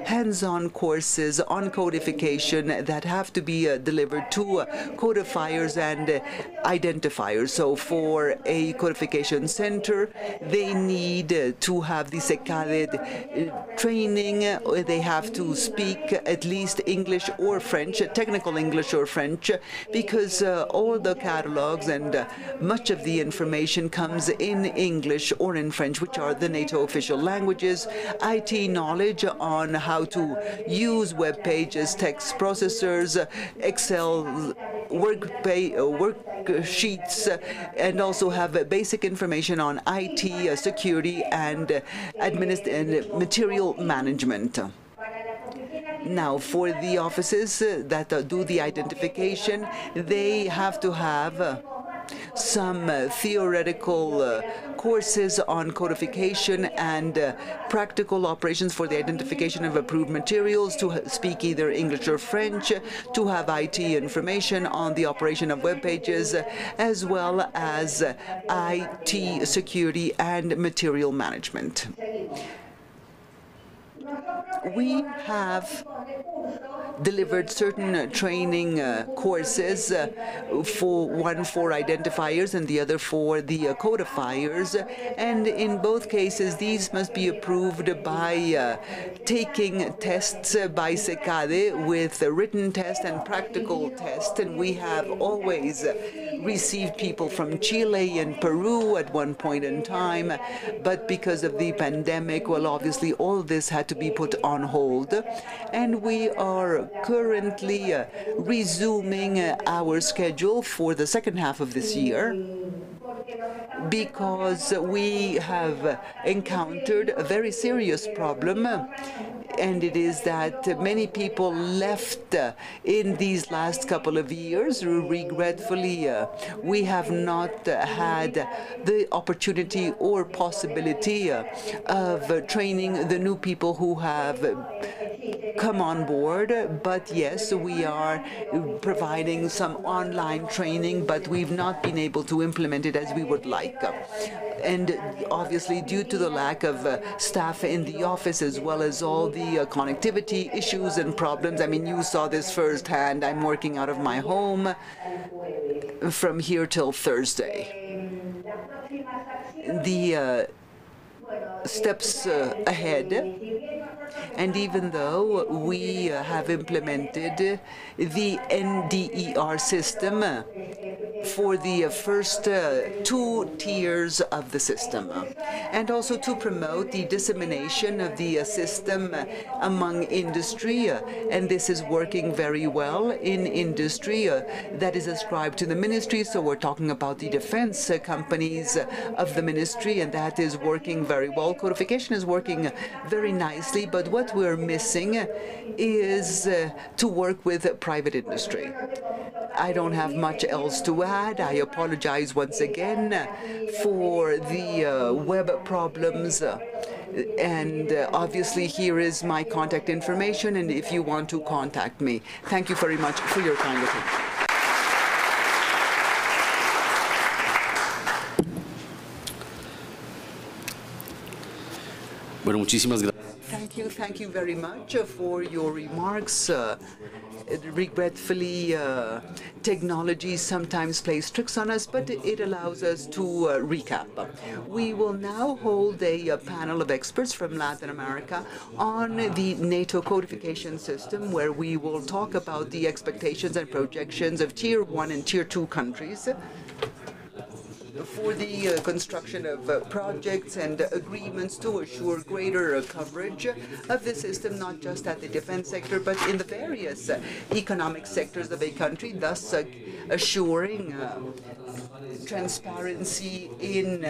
hands-on courses on codification that have to be delivered to codifiers and identifiers. So for a codification center, they need to have the SECADE training. They have to speak at least English or French, technical English or French, because all the catalogs and much of the information comes in English or in French, which are the NATO official languages. IT knowledge on how to use web pages, text processors, Excel worksheets, and also have basic information on IT, security, and material management. Now, for the offices that do the identification, they have to have some theoretical courses on codification and practical operations for the identification of approved materials, to speak either English or French, to have IT information on the operation of web pages, as well as IT security and material management. We have delivered certain training courses, one for identifiers and the other for the codifiers, and in both cases these must be approved by taking tests by SECADE with a written test and practical test. And we have always received people from Chile and Peru at one point in time, but because of the pandemic, well, obviously all of this had to be put on hold, and we are currently resuming our schedule for the second half of this year, because we have encountered a very serious problem, and it is that many people left in these last couple of years. Regretfully, we have not had the opportunity or possibility of training the new people who have come on board. But yes, we are providing some online training, but we've not been able to implement it as we would like. And obviously, due to the lack of staff in the office, as well as all the the connectivity issues and problems. I mean, you saw this firsthand. I'm working out of my home from here till Thursday. The steps ahead, and even though we have implemented the NDER system for the first 2 tiers of the system, and also to promote the dissemination of the system among industry, and this is working very well in industry that is ascribed to the ministry. So we're talking about the defense companies of the ministry, and that is working very well. Codification is working very nicely, but what we're missing is to work with private industry. I don't have much else to add. I apologize once again for the web problems. And obviously, here is my contact information, and if you want to contact me. Thank you very much for your kind attention. Bueno, muchísimas gracias. Thank you very much for your remarks. Regretfully, technology sometimes plays tricks on us, but it allows us to recap. We will now hold a panel of experts from Latin America on the NATO codification system, where we will talk about the expectations and projections of Tier 1 and Tier 2 countries for the construction of projects and agreements to assure greater coverage of the system, not just at the defense sector, but in the various economic sectors of a country, thus assuring transparency in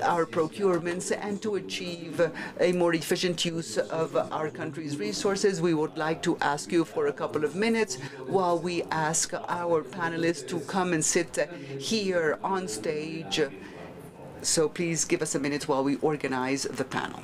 our procurements and to achieve a more efficient use of our country's resources. We would like to ask you for a couple of minutes while we ask our panelists to come and sit here on stage. So please give us a minute while we organize the panel.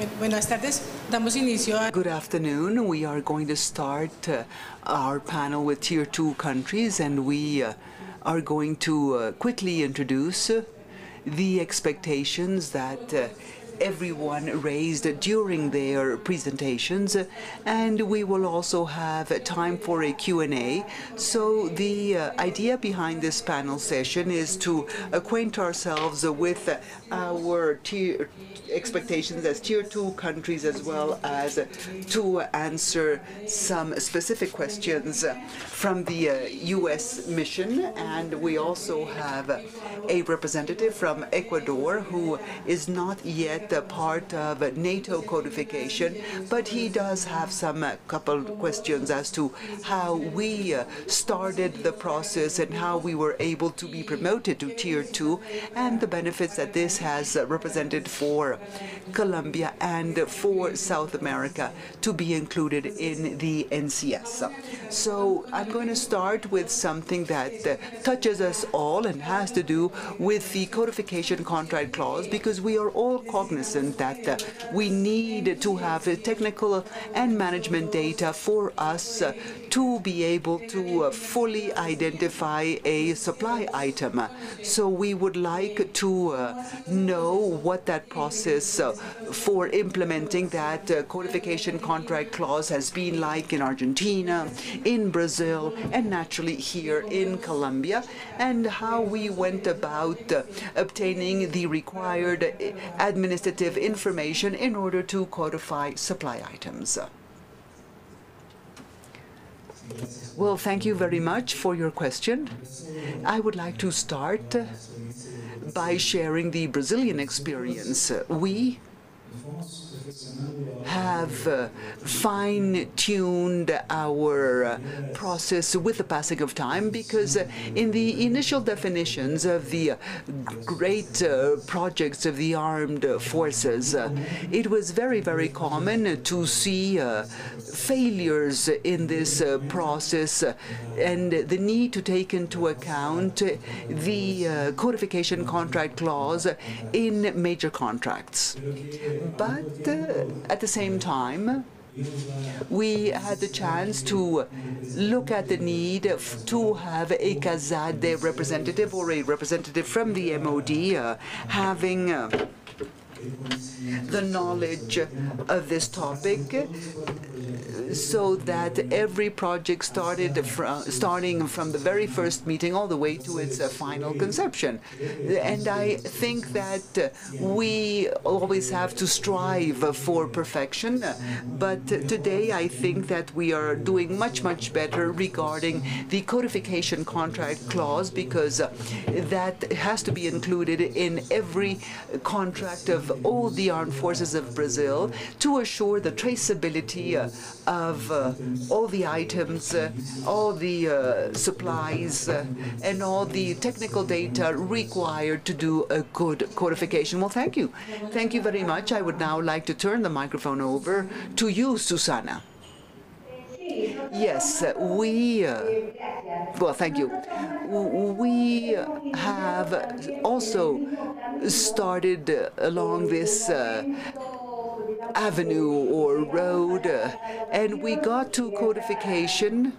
Buenas tardes. Damos inicio a... Good afternoon. We are going to start our panel with Tier 2 countries, and we are going to quickly introduce the expectations that everyone raised during their presentations, and we will also have time for a Q&A. So the idea behind this panel session is to acquaint ourselves with our expectations as Tier 2 countries, as well as to answer some specific questions from the U.S. mission. And we also have a representative from Ecuador who is not yet a part of NATO codification, but he does have some couple questions as to how we started the process and how we were able to be promoted to Tier 2 and the benefits that this has represented for Colombia and for South America to be included in the NCS. So I'm going to start with something that touches us all and has to do with the codification contract clause, because we are all cognizant that we need to have technical and management data for us to be able to fully identify a supply item. So we would like to know what that process for implementing that codification contract clause has been like in Argentina, in Brazil, and naturally here in Colombia, and how we went about obtaining the required administrative information in order to codify supply items. Well, thank you very much for your question. I would like to start by sharing the Brazilian experience. We have fine-tuned our process with the passing of time, because in the initial definitions of the great projects of the armed forces, it was very, very common to see failures in this process and the need to take into account the codification contract clause in major contracts. But at the same time, we had the chance to look at the need to have a CASADE representative or a representative from the MOD having the knowledge of this topic, so that every project starting from the very first meeting all the way to its final conception. And I think that we always have to strive for perfection, but today I think that we are doing much, much better regarding the codification contract clause, because that has to be included in every contract of all the armed forces of Brazil to assure the traceability of all the items, all the supplies, and all the technical data required to do a good codification. Well, thank you. Thank you very much. I would now like to turn the microphone over to you, Susana. Yes, well, thank you. We have also started along this avenue or road, and we got to codification.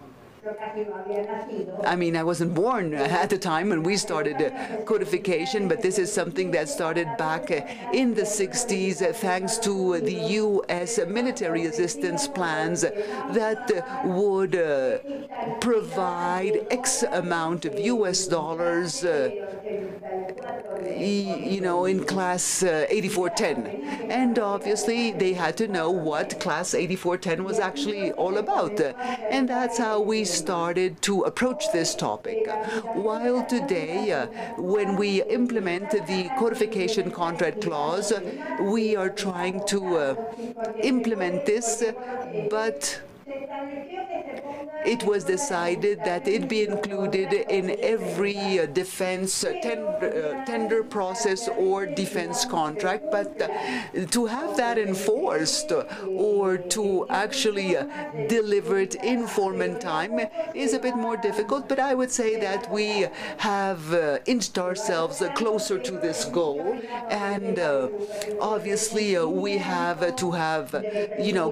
I mean, I wasn't born at the time when we started codification, but this is something that started back in the 60s thanks to the U.S. military assistance plans that would provide X amount of U.S. dollars, you know, in Class 8410. And obviously, they had to know what Class 8410 was actually all about. And that's how we started to approach this topic. While today, when we implement the codification contract clause, we are trying to implement this, but it was decided that it be included in every defense tender process or defense contract, but to have that enforced or to actually deliver it in form and time is a bit more difficult, but I would say that we have inched ourselves closer to this goal, and obviously we have to have,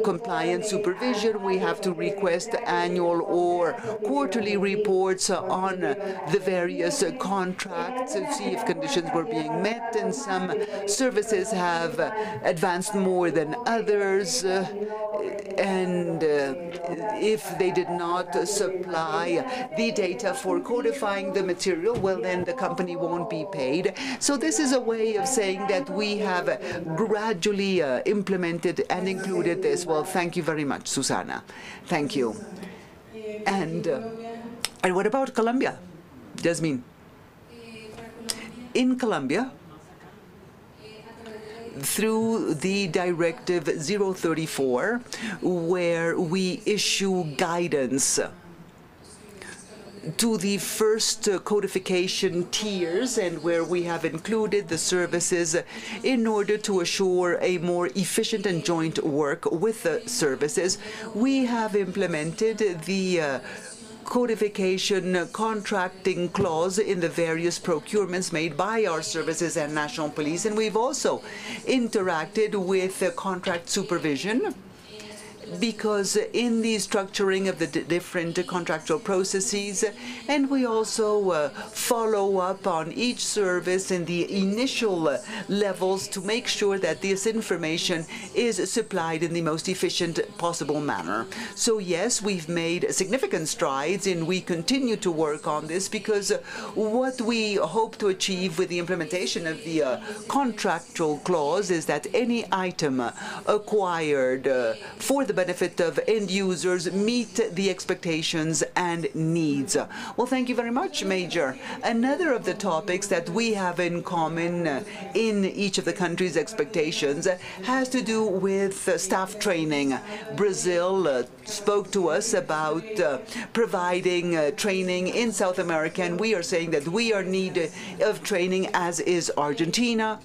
compliance supervision. We have to request annual or quarterly reports on the various contracts to see if conditions were being met, and some services have advanced more than others, and if they did not supply the data for codifying the material, well, then the company won't be paid. So this is a way of saying that we have gradually implemented and included this. Well, thank you very much, Susana. Thank you. And what about Colombia, Jasmine? In Colombia, through the Directive 034, where we issue guidance to the first codification tiers, and where we have included the services in order to assure a more efficient and joint work with the services, we have implemented the codification contracting clause in the various procurements made by our services and national police, and we've also interacted with contract supervision, because in the structuring of the different contractual processes, and we also follow up on each service in the initial levels to make sure that this information is supplied in the most efficient possible manner. So yes, we've made significant strides, and we continue to work on this, because what we hope to achieve with the implementation of the contractual clause is that any item acquired for the benefit of end users meet the expectations and needs. Well, thank you very much, Major. Another of the topics that we have in common in each of the countries' expectations has to do with staff training. Brazil spoke to us about providing training in South America, and we are saying that we are in need of training, as is Argentina.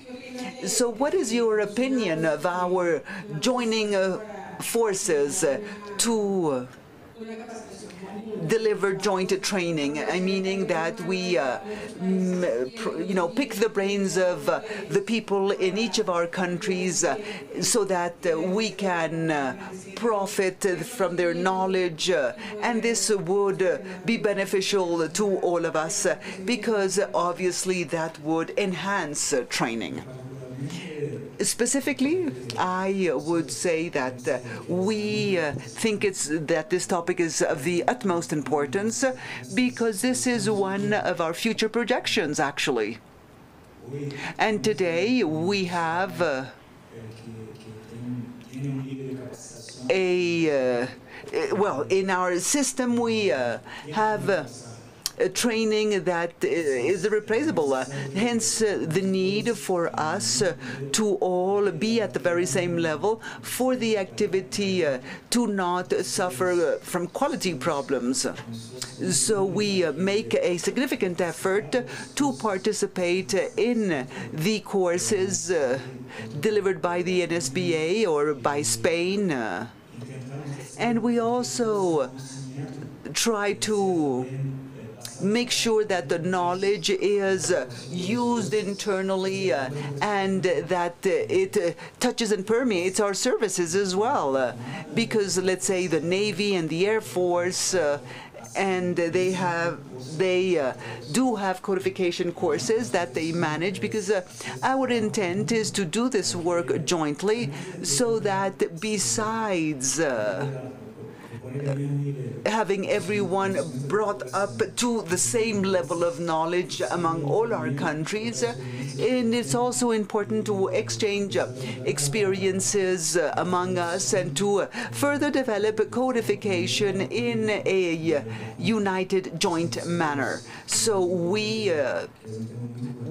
So what is your opinion of our joining forces to deliver joint training, meaning that we, pick the brains of the people in each of our countries so that we can profit from their knowledge, and this would be beneficial to all of us, because obviously that would enhance training. Specifically, I would say that we think that this topic is of the utmost importance, because this is one of our future projections, actually. And today we have in our system we have training that is irreplaceable. Hence, the need for us to all be at the very same level for the activity to not suffer from quality problems. So we make a significant effort to participate in the courses delivered by the NSBA or by Spain. And we also try to make sure that the knowledge is used internally and that it touches and permeates our services as well. Because let's say the Navy and the Air Force and they do have codification courses that they manage, because our intent is to do this work jointly, so that besides having everyone brought up to the same level of knowledge among all our countries, And it's also important to exchange experiences among us and to further develop codification in a united, joint manner. So we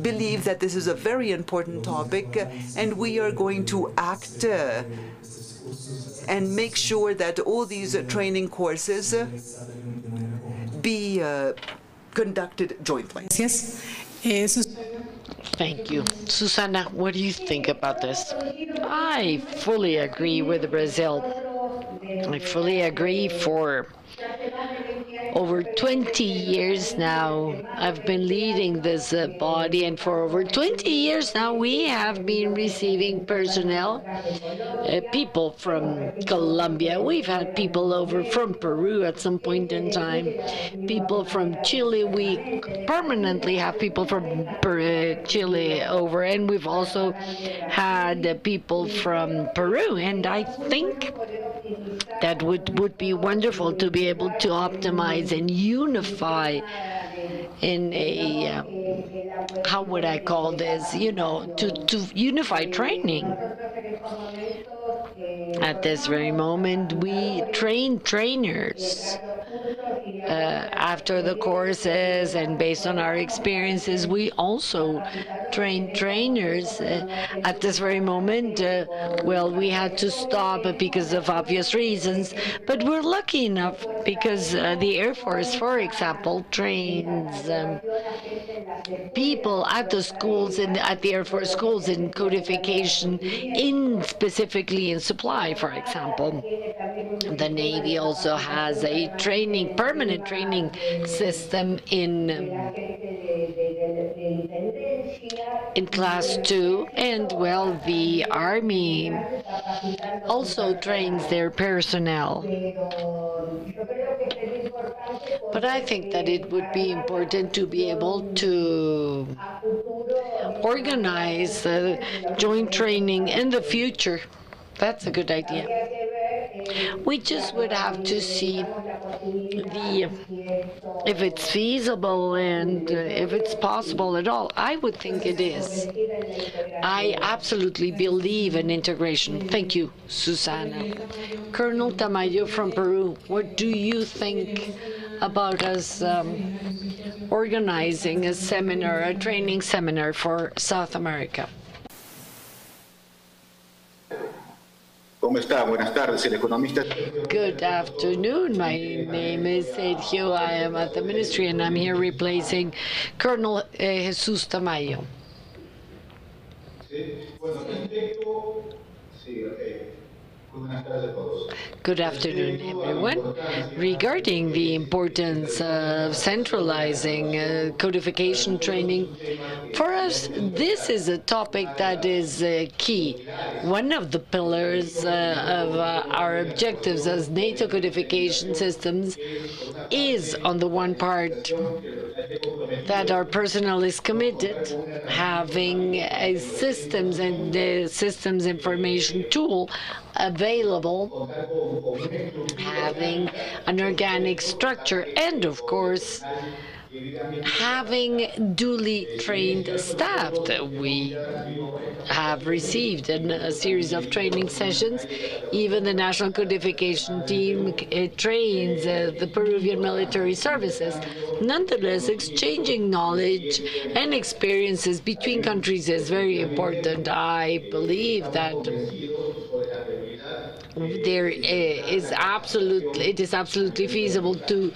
believe that this is a very important topic, and we are going to act and make sure that all these training courses be conducted jointly. Thank you. Susana, what do you think about this? I fully agree with Brazil. I fully agree. For over 20 years now, I've been leading this body, and for over 20 years now, we have been receiving personnel, people from Colombia. We've had people over from Peru at some point in time, people from Chile. We permanently have people from Chile over, and we've also had people from Peru. And I think that would be wonderful to be able to optimize and unify in a, how would I call this, to unify training. At this very moment, we train trainers. After the courses and based on our experiences, we also train trainers. At this very moment, well, we had to stop because of obvious reasons, but we're lucky enough because the Air Force, for example, trains people at the schools and at the Air Force schools in codification, specifically in supply, for example. The Navy also has a permanent training system in Class 2, and well, the Army also trains their personnel. But I think that it would be important to be able to organize joint training in the future. That's a good idea. We just would have to see if it's feasible and if it's possible at all. I would think it is. I absolutely believe in integration. Thank you, Susana. Colonel Tamayo from Peru, what do you think about us organizing a training seminar for South America? Good afternoon. My name is Sergio. I am at the ministry, and I'm here replacing Colonel Jesus Tamayo. Good afternoon, everyone. Regarding the importance of centralizing codification training, for us, this is a topic that is key. One of the pillars of our objectives as NATO codification systems is, on the one part, that our personnel is committed, having a systems information tool available, having an organic structure, and of course, having duly trained staff. We have received a series of training sessions. Even the National Codification Team trains the Peruvian military services. Nonetheless, exchanging knowledge and experiences between countries is very important. I believe that it is absolutely feasible to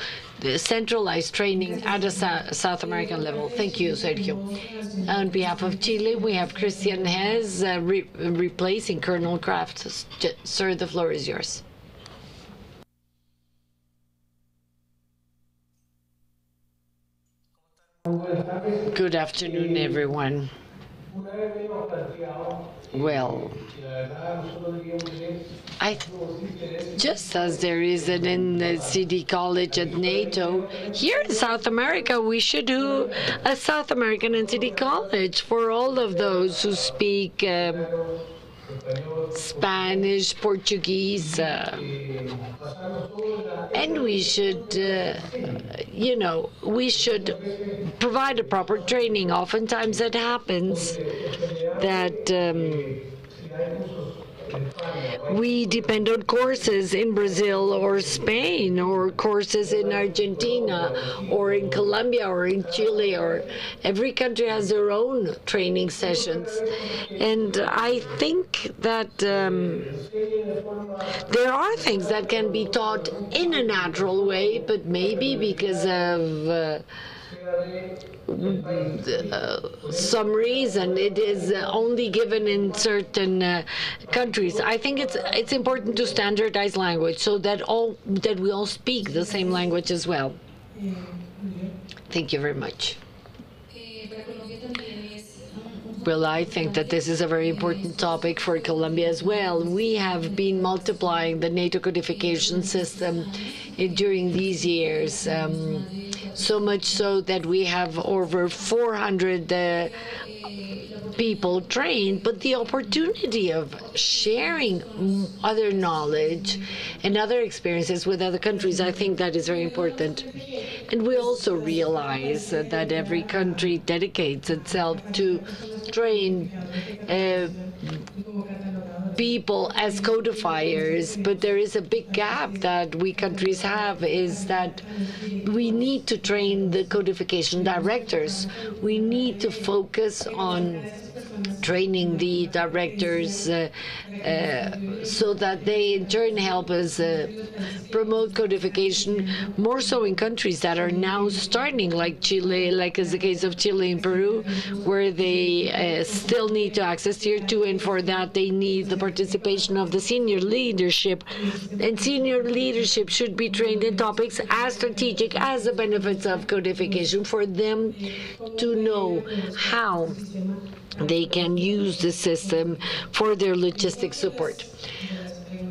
centralized training at a South American level. Thank you, Sergio. On behalf of Chile, we have Christian Hez replacing Colonel Kraft. Sir, the floor is yours. Good afternoon, everyone. Well, just as there is an NCD college at NATO, here in South America, we should do a South American NCD college for all of those who speak Spanish, Portuguese, and we should, we should provide a proper training. Oftentimes it happens that we depend on courses in Brazil or Spain, or courses in Argentina or in Colombia or in Chile, or every country has their own training sessions. And I think that there are things that can be taught in a natural way, but maybe because of some reason it is only given in certain countries. I think it's important to standardize language so that we all speak the same language as well. Thank you very much. Well, I think that this is a very important topic for Colombia as well. We have been multiplying the NATO codification system during these years, so much so that we have over 400 people trained, but the opportunity of sharing other knowledge and other experiences with other countries, I think that is very important. And we also realize that every country dedicates itself to train people as codifiers, but there is a big gap that we countries have, is that we need to train the codification directors. We need to focus on training the directors so that they in turn help us promote codification, more so in countries that are now starting, like Chile, like is the case of Chile and Peru, where they still need to access Tier 2, and for that they need the participation of the senior leadership. And senior leadership should be trained in topics as strategic as the benefits of codification, for them to know how they can use the system for their logistic support.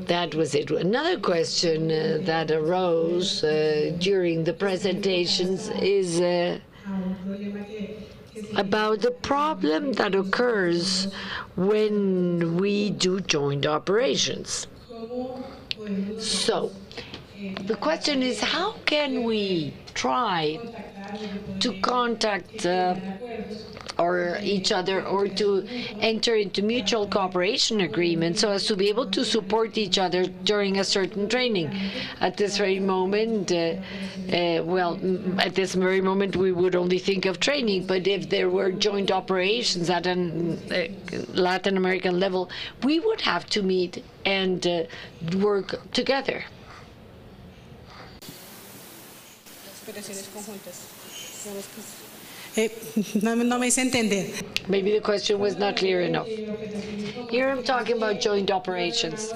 That was it. Another question that arose during the presentations is about the problem that occurs when we do joint operations. So, the question is, how can we try to contact each other, or to enter into mutual cooperation agreements so as to be able to support each other during a certain training? At this very moment, we would only think of training, but if there were joint operations at a Latin American level, we would have to meet and work together. No me hice entender. Maybe the question was not clear enough. Here I'm talking about joint operations.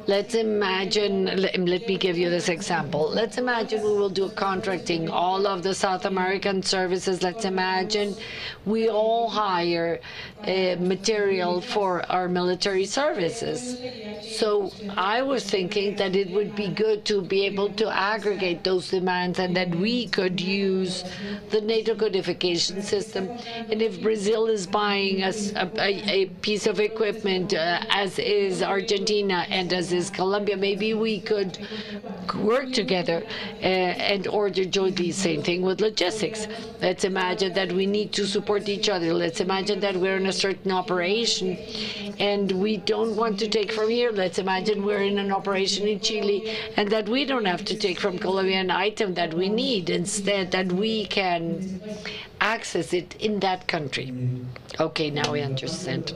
Let's imagine, let me give you this example. Let's imagine we will do contracting all of the South American services. Let's imagine we all hire material for our military services. So I was thinking that it would be good to be able to aggregate those demands, and that we could use the NATO codification system. And if Brazil is buying a piece of equipment, as is Argentina and as is Colombia, maybe we could work together and order jointly. Same thing with logistics. Let's imagine that we need to support each other. Let's imagine that we're in a certain operation and we don't want to take from here. Let's imagine we're in an operation in Chile and that we don't have to take from Colombia an item that we need. Instead, that we can access it in that country. Okay, now we understand.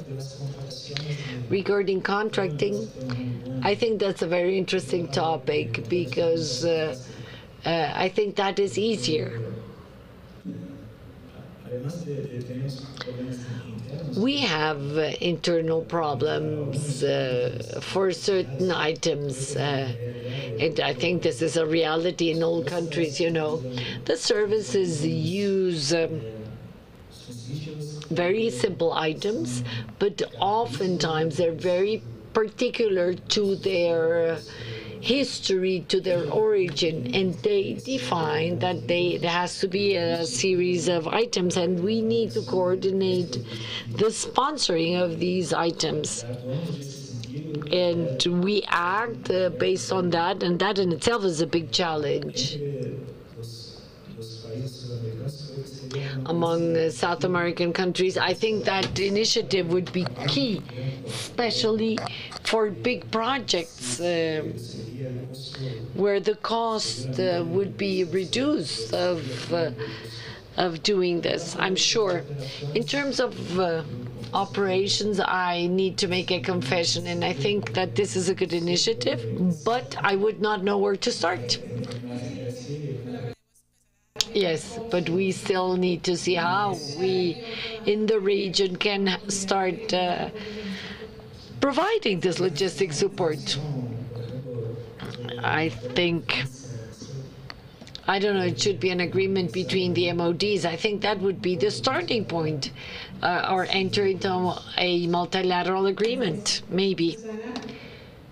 Regarding contracting, I think that's a very interesting topic, because I think that is easier. We have internal problems for certain items, and I think this is a reality in all countries, you know. The services use very simple items, but oftentimes they're very particular to their history to their origin, and they define that there has to be a series of items, and we need to coordinate the sponsoring of these items. And we act based on that, and that in itself is a big challenge. Among South American countries, I think that initiative would be key, especially for big projects where the cost would be reduced of doing this, I'm sure. In terms of operations, I need to make a confession, and I think that this is a good initiative, but I would not know where to start. Yes, but we still need to see how we in the region can start providing this logistic support. I think, I don't know, it should be an agreement between the MODs. I think that would be the starting point, or enter into a multilateral agreement, maybe.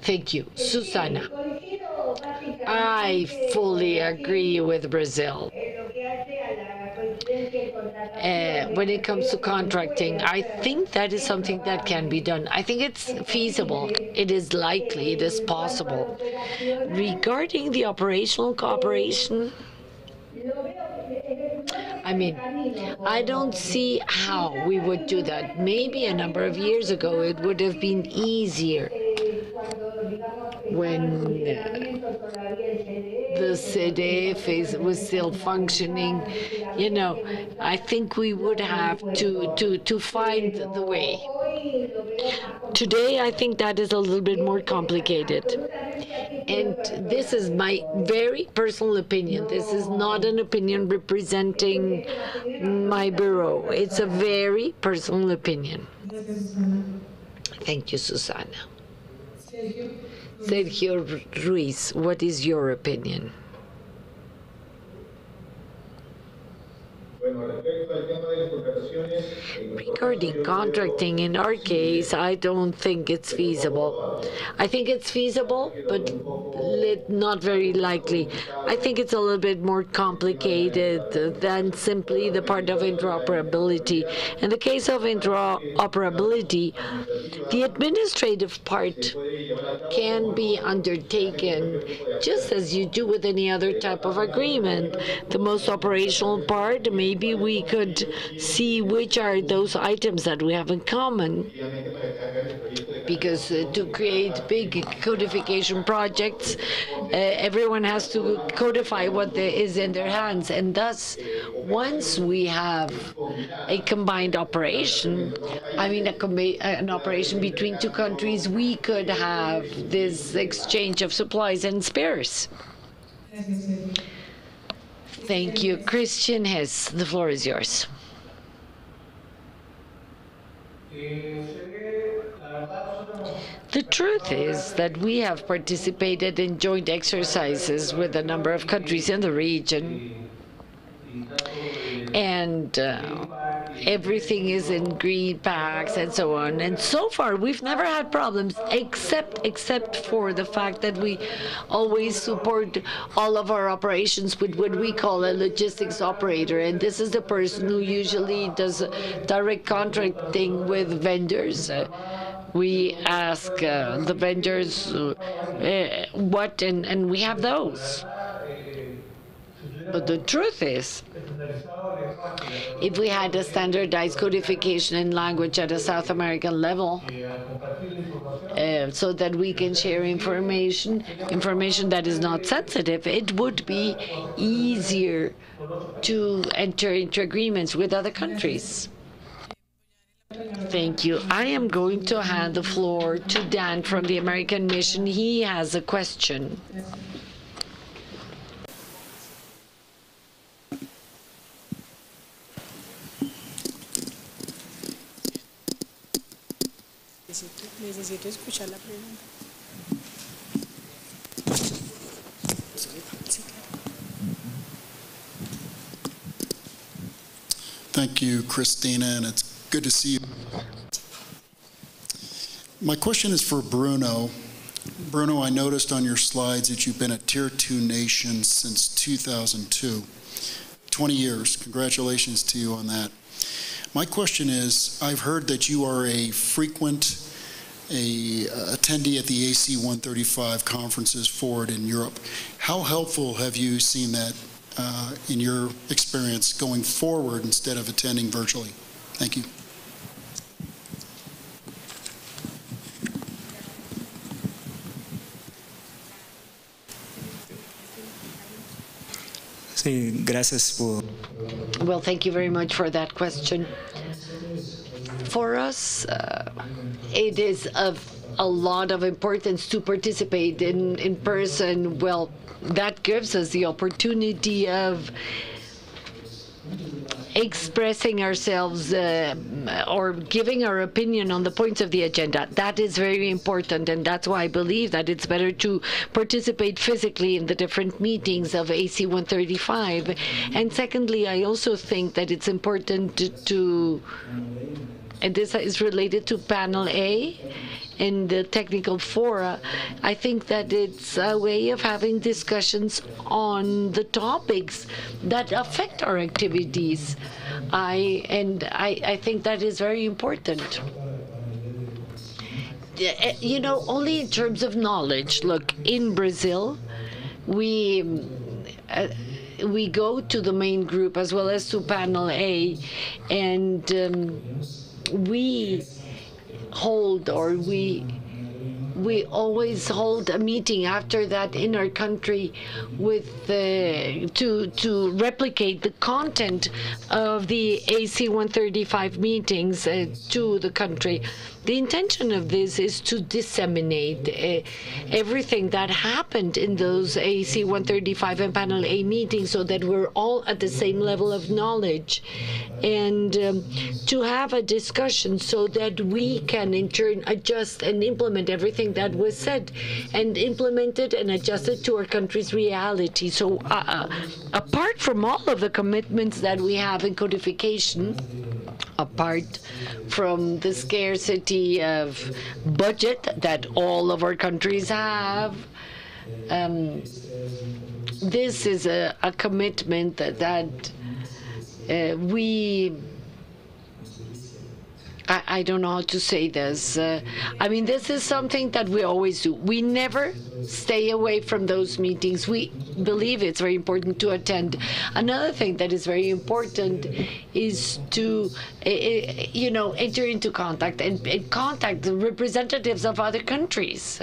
Thank you. Susana. I fully agree with Brazil. When it comes to contracting, I think that is something that can be done. I think it's feasible. It is likely. It is possible. Regarding the operational cooperation, I mean, I don't see how we would do that. Maybe a number of years ago, it would have been easier when the CDF was still functioning. You know, I think we would have to find the way. Today, I think that is a little bit more complicated. And this is my very personal opinion. This is not an opinion representing my bureau. It's a very personal opinion. Thank you, Susana. Sergio Ruiz, what is your opinion? Regarding contracting, in our case, I don't think it's feasible. I think it's feasible, but not very likely. I think it's a little bit more complicated than simply the part of interoperability. In the case of interoperability, the administrative part can be undertaken just as you do with any other type of agreement. The most operational part, maybe we could see which are those items that we have in common, because to create big codification projects, everyone has to codify what is in their hands, and thus once we have a combined operation, I mean an operation between two countries, we could have this exchange of supplies and spares. Thank you. Christian Hess, the floor is yours. The truth is that we have participated in joint exercises with a number of countries in the region, and everything is in green packs and so on. And so far, we've never had problems, except for the fact that we always support all of our operations with what we call a logistics operator. And this is the person who usually does direct contracting with vendors. We ask the vendors what, and we have those. But the truth is, if we had a standardized codification in language at a South American level, so that we can share information that is not sensitive, it would be easier to enter into agreements with other countries. Thank you. I am going to hand the floor to Dan from the American Mission. He has a question. Necesito escuchar la pregunta. Thank you, Christina, and it's good to see you. My question is for Bruno. Bruno, I noticed on your slides that you've been a Tier 2 nation since 2002. 20 years. Congratulations to you on that. My question is, I've heard that you are a frequent attendee at the AC 135 conferences forward in Europe. How helpful have you seen that in your experience going forward instead of attending virtually? Thank you. Sí, gracias por... Well, thank you very much for that question. For us, it is of a lot of importance to participate in person. Well, that gives us the opportunity of expressing ourselves or giving our opinion on the points of the agenda. That is very important, and that's why I believe that it's better to participate physically in the different meetings of AC 135. And secondly, I also think that it's important to and this is related to Panel A in the technical fora. I think that it's a way of having discussions on the topics that affect our activities. I think that is very important. You know, only in terms of knowledge. Look, in Brazil, we go to the main group as well as to Panel A, and we hold, or we always hold a meeting after that in our country with to replicate the content of the AC 135 meetings to the country. The intention of this is to disseminate everything that happened in those AC 135 and Panel A meetings so that we're all at the same level of knowledge, and to have a discussion so that we can in turn adjust and implement everything that was said and implement it and adjust it to our country's reality. So apart from all of the commitments that we have in codification, apart from the scarcity of budget that all of our countries have, this is a commitment that we, I don't know how to say this. I mean, this is something that we always do. We never stay away from those meetings. We believe it's very important to attend. Another thing that is very important is to, you know, enter into contact and contact the representatives of other countries.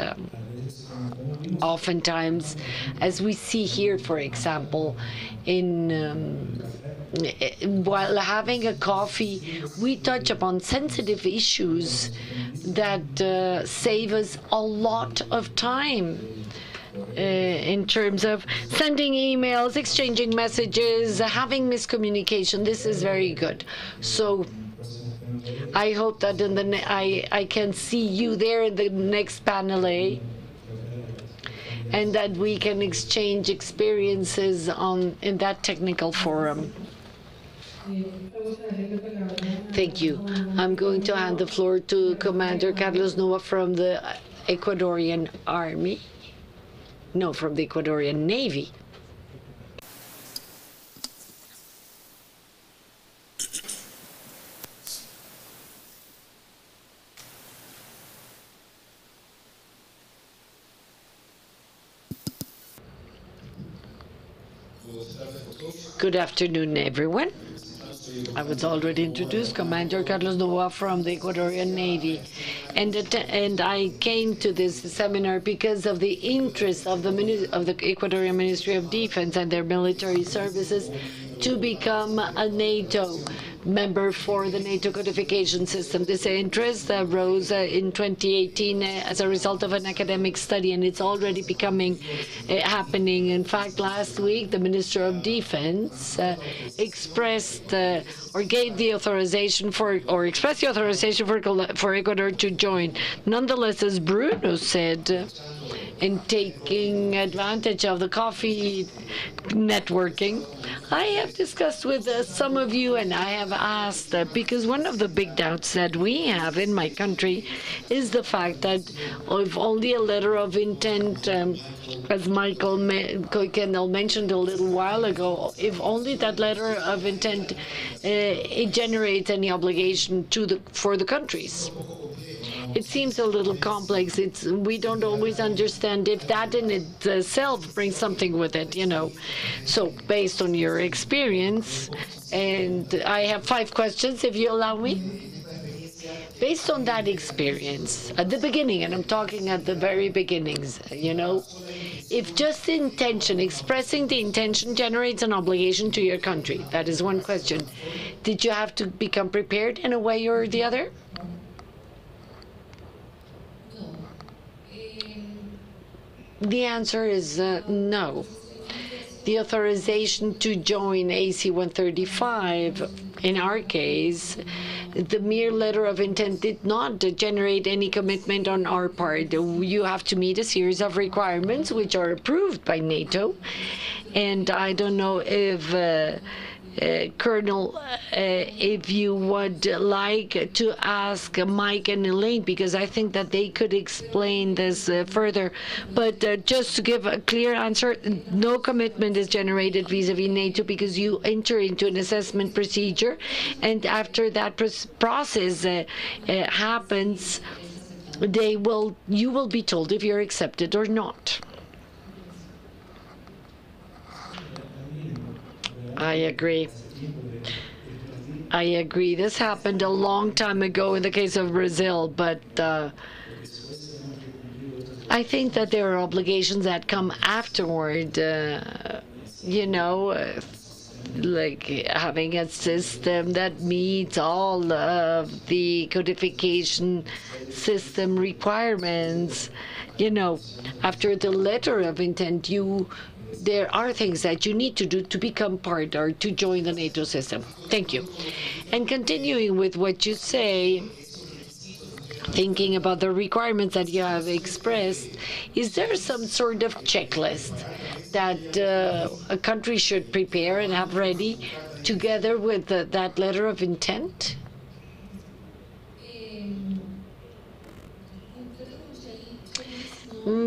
Oftentimes, as we see here, for example, while having a coffee, we touch upon sensitive issues that save us a lot of time in terms of sending emails, exchanging messages, having miscommunication. This is very good. So I hope that I can see you there in the next Panel A, and that we can exchange experiences in that technical forum. Thank you. I'm going to hand the floor to Commander Carlos Nova from the Ecuadorian Army. No, from the Ecuadorian Navy. Good afternoon, everyone. I was already introduced, Commander Carlos Nova from the Ecuadorian Navy, and I came to this seminar because of the interest of the Ecuadorian Ministry of Defense and their military services to become a NATO member for the NATO codification system. This interest arose in 2018 as a result of an academic study, and it's already happening. In fact, last week, the Minister of Defense expressed or gave the authorization or expressed the authorization for Ecuador to join. Nonetheless, as Bruno said, and taking advantage of the coffee networking, I have discussed with some of you, and I have asked, because one of the big doubts that we have in my country is the fact that if only a letter of intent, as Michael Kuykendall mentioned a little while ago, if only that letter of intent it generates any obligation for the countries. It seems a little complex. We don't always understand if that in itself brings something with it, you know. So based on your experience, and I have 5 questions, if you allow me. Based on that experience, at the beginning, and I'm talking at the very beginnings, you know, if just the intention, expressing the intention generates an obligation to your country, that is one question. Did you have to become prepared in a way or the other? The answer is no. The authorization to join AC 135, in our case, the mere letter of intent did not generate any commitment on our part. You have to meet a series of requirements which are approved by NATO. And I don't know if Colonel, if you would like to ask Mike and Elaine, because I think that they could explain this further. But just to give a clear answer, no commitment is generated vis-a-vis NATO because you enter into an assessment procedure, and after that process happens, you will be told if you're accepted or not. I agree. I agree. This happened a long time ago in the case of Brazil, but I think that there are obligations that come afterward, you know, like having a system that meets all of the codification system requirements. You know, after the letter of intent, there are things that you need to do to become part or to join the NATO system. Thank you. And continuing with what you say, thinking about the requirements that you have expressed, is there some sort of checklist that a country should prepare and have ready together with that letter of intent?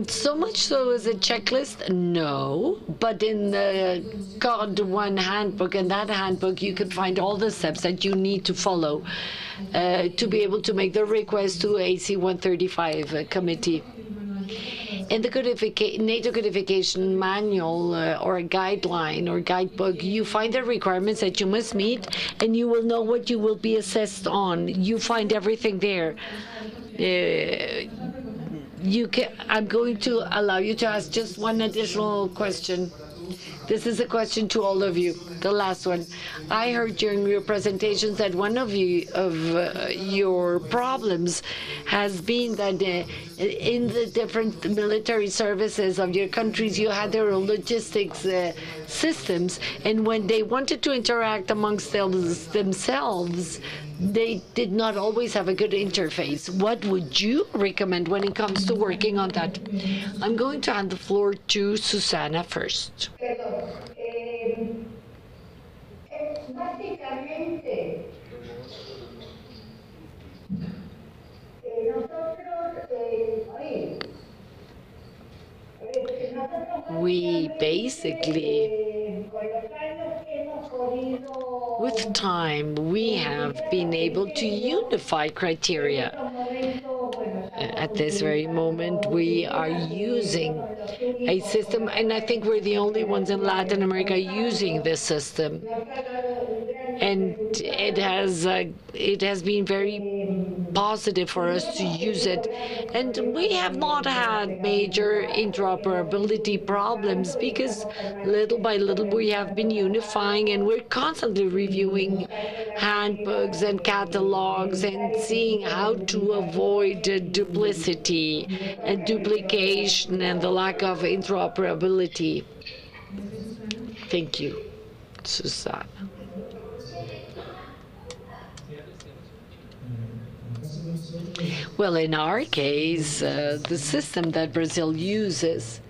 So much so as a checklist? No. But in the COD 1 handbook, in that handbook, you can find all the steps that you need to follow to be able to make the request to AC 135 committee. In the NATO codification manual or a guideline or guidebook, you find the requirements that you must meet, and you will know what you will be assessed on. You find everything there. I'm going to allow you to ask just one additional question. This is a question to all of you, the last one. I heard during your presentations that one of your problems has been that in the different military services of your countries, you had their own logistics systems, and when they wanted to interact amongst themselves, they did not always have a good interface. What would you recommend when it comes to working on that? I'm going to hand the floor to Susana first. We basically, with time, we have been able to unify criteria. At this very moment, we are using a system, and I think we're the only ones in Latin America using this system. And it has been very positive for us to use it. And we have not had major interoperability problems because little by little we have been unifying, and we're constantly reviewing handbooks and catalogs and seeing how to avoid duplicity and duplication and the lack of interoperability. Thank you, Susana. Well, in our case, the system that Brazil uses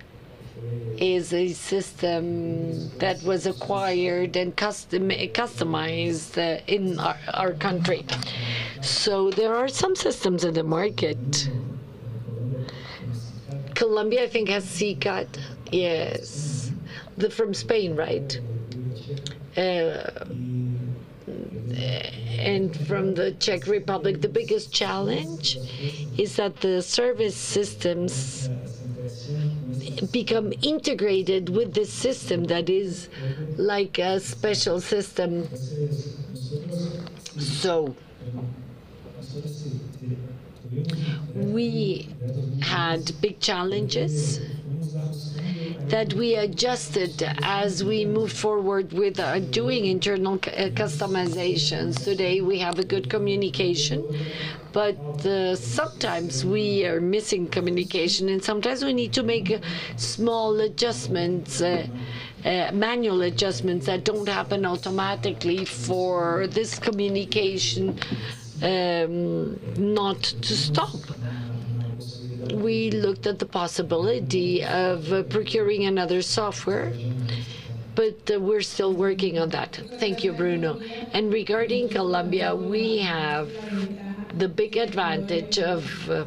is a system that was acquired and customized in our country. So there are some systems in the market. Colombia, I think, has CCAT. Yes. From Spain, right? And from the Czech Republic, the biggest challenge is that the service systems become integrated with this system that is like a special system. So we had big challenges that we adjusted as we moved forward with doing internal customizations. Today we have a good communication, but sometimes we are missing communication, and sometimes we need to make small adjustments, manual adjustments that don't happen automatically for this communication not to stop. We looked at the possibility of procuring another software, but we're still working on that. Thank you, Bruno. And regarding Colombia, we have the big advantage of the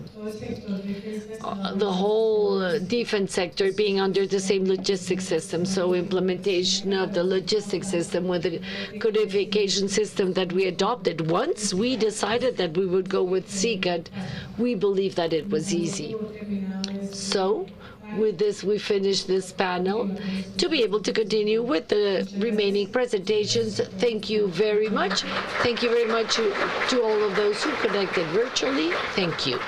whole defense sector being under the same logistics system. So implementation of the logistics system with the codification system that we adopted, once we decided that we would go with CCAT, we believe that it was easy. So with this, we finish this panel to be able to continue with the remaining presentations. Thank you very much. Thank you very much to all of those who connected virtually. Thank you.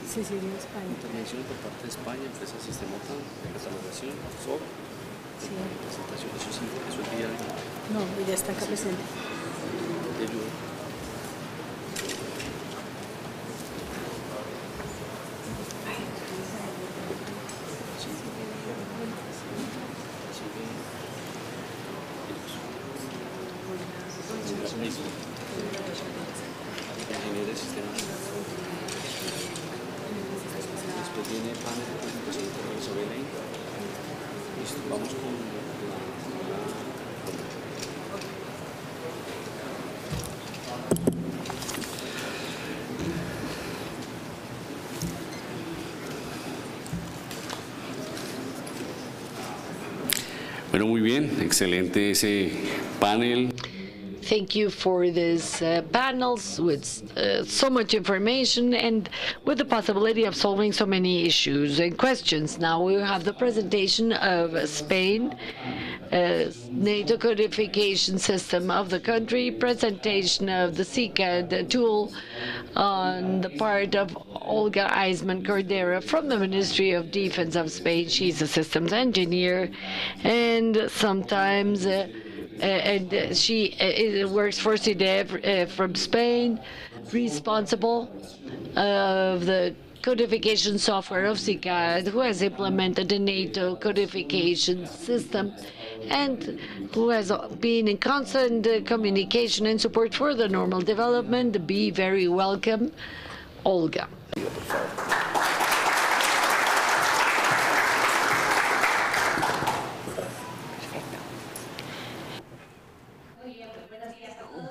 Sí, sí, en España. Intervención por parte de España, empresa Sistemota, de catalogación, SOC. Sí. Presentación, eso es día. No, ya está acá presente. Te ayudo. Ingeniería de sistemas. Después viene panel de presentación de Isabel. Listo, vamos con Bueno, muy bien, excelente ese panel. Thank you for this panels with so much information and with the possibility of solving so many issues and questions. Now we have the presentation of Spain, NATO codification system of the country, presentation of the CCAD tool on the part of Olga Eisman Cordera from the Ministry of Defense of Spain. She's a systems engineer, and sometimes and she works for CIDEV from Spain, responsible of the codification software of CCAD, who has implemented the NATO codification system and who has been in constant communication and support for the normal development. Be very welcome, Olga.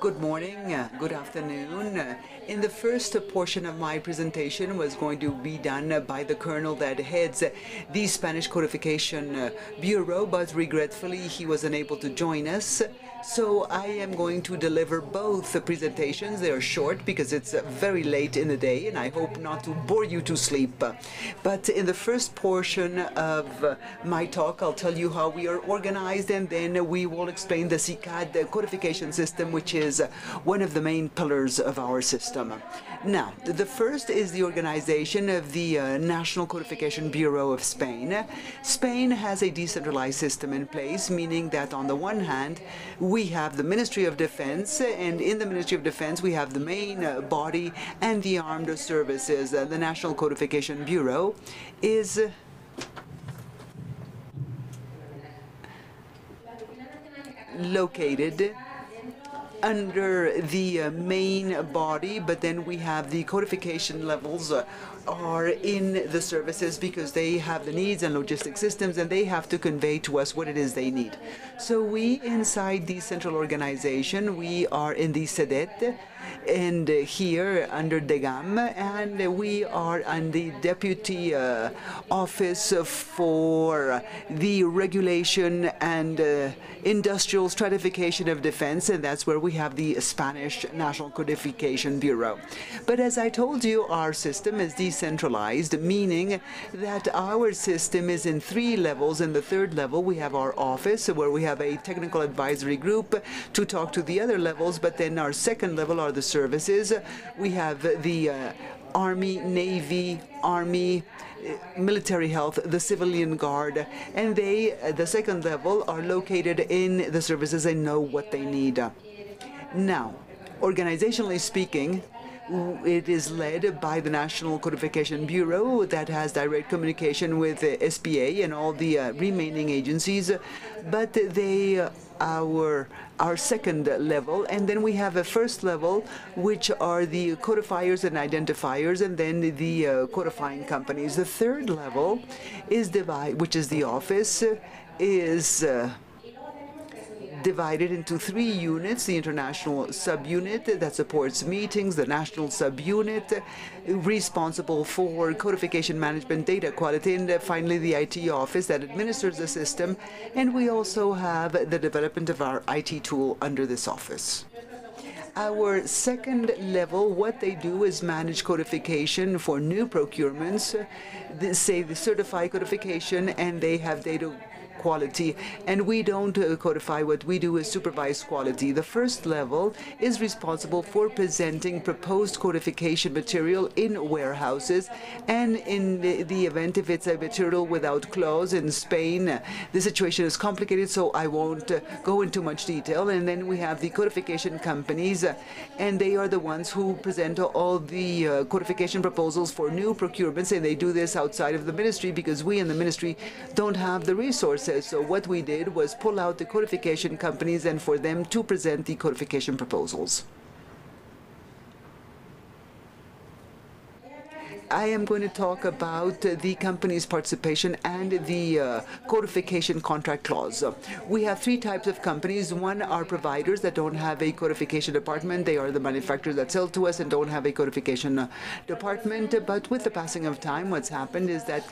Good morning, good afternoon. In the first portion of my presentation was going to be done by the colonel that heads the Spanish Codification Bureau, but regretfully he was unable to join us. So I am going to deliver both the presentations. They are short because it's very late in the day and I hope not to bore you to sleep. But in the first portion of my talk, I'll tell you how we are organized, and then we will explain the CCAD codification system, which is one of the main pillars of our system. Now, the first is the organization of the National Codification Bureau of Spain. Spain has a decentralized system in place, meaning that on the one hand, we have the Ministry of Defense, and in the Ministry of Defense we have the main body and the armed services. The National Codification Bureau is located under the main body, but then we have the codification levels are in the services because they have the needs and logistic systems, and they have to convey to us what it is they need. So we, inside the central organization, we are in the SEDET, and here under DEGAM, and we are on the Deputy Office for the Regulation and Industrial Stratification of Defense, and that's where we have the Spanish National Codification Bureau. But as I told you, our system is decentralized, meaning that our system is in 3 levels. In the 3rd level, we have our office, where we have a technical advisory group to talk to the other levels, but then our 2nd level are the services. We have the Army, Navy, Army, Military Health, the Civilian Guard, and they, the 2nd level, are located in the services and know what they need. Now, organizationally speaking, it is led by the National Codification Bureau that has direct communication with SPA and all the remaining agencies, but they our 2nd level, and then we have a 1st level, which are the codifiers and identifiers, and then the codifying companies. The 3rd level is which is the office, is divided into 3 units: the international subunit that supports meetings, the national subunit responsible for codification management, data quality, and finally the IT office that administers the system. And we also have the development of our IT tool under this office. Our 2nd level, what they do is manage codification for new procurements, say the certified codification, and they have data quality, and we don't codify. What we do is supervise quality. The 1st level is responsible for presenting proposed codification material in warehouses, and in the event if it's a material without clause in Spain, the situation is complicated, so I won't go into much detail. And then we have the codification companies, and they are the ones who present all the codification proposals for new procurements, and they do this outside of the ministry because we in the ministry don't have the resources. So what we did was pull out the codification companies and for them to present the codification proposals. I am going to talk about the company's participation and the codification contract clause. We have 3 types of companies. One are providers that don't have a codification department. They are the manufacturers that sell to us and don't have a codification department. But with the passing of time, what's happened is that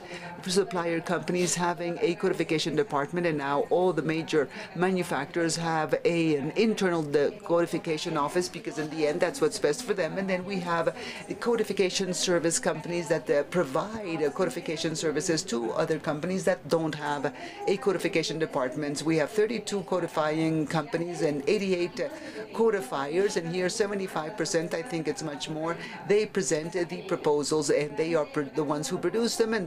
supplier companies having a codification department, and now all the major manufacturers have an internal codification office, because in the end, that's what's best for them. And then we have the codification service companies that provide codification services to other companies that don't have a codification department. We have 32 codifying companies and 88 codifiers, and here 75%, I think it's much more, they present the proposals, and they are the ones who produce them, and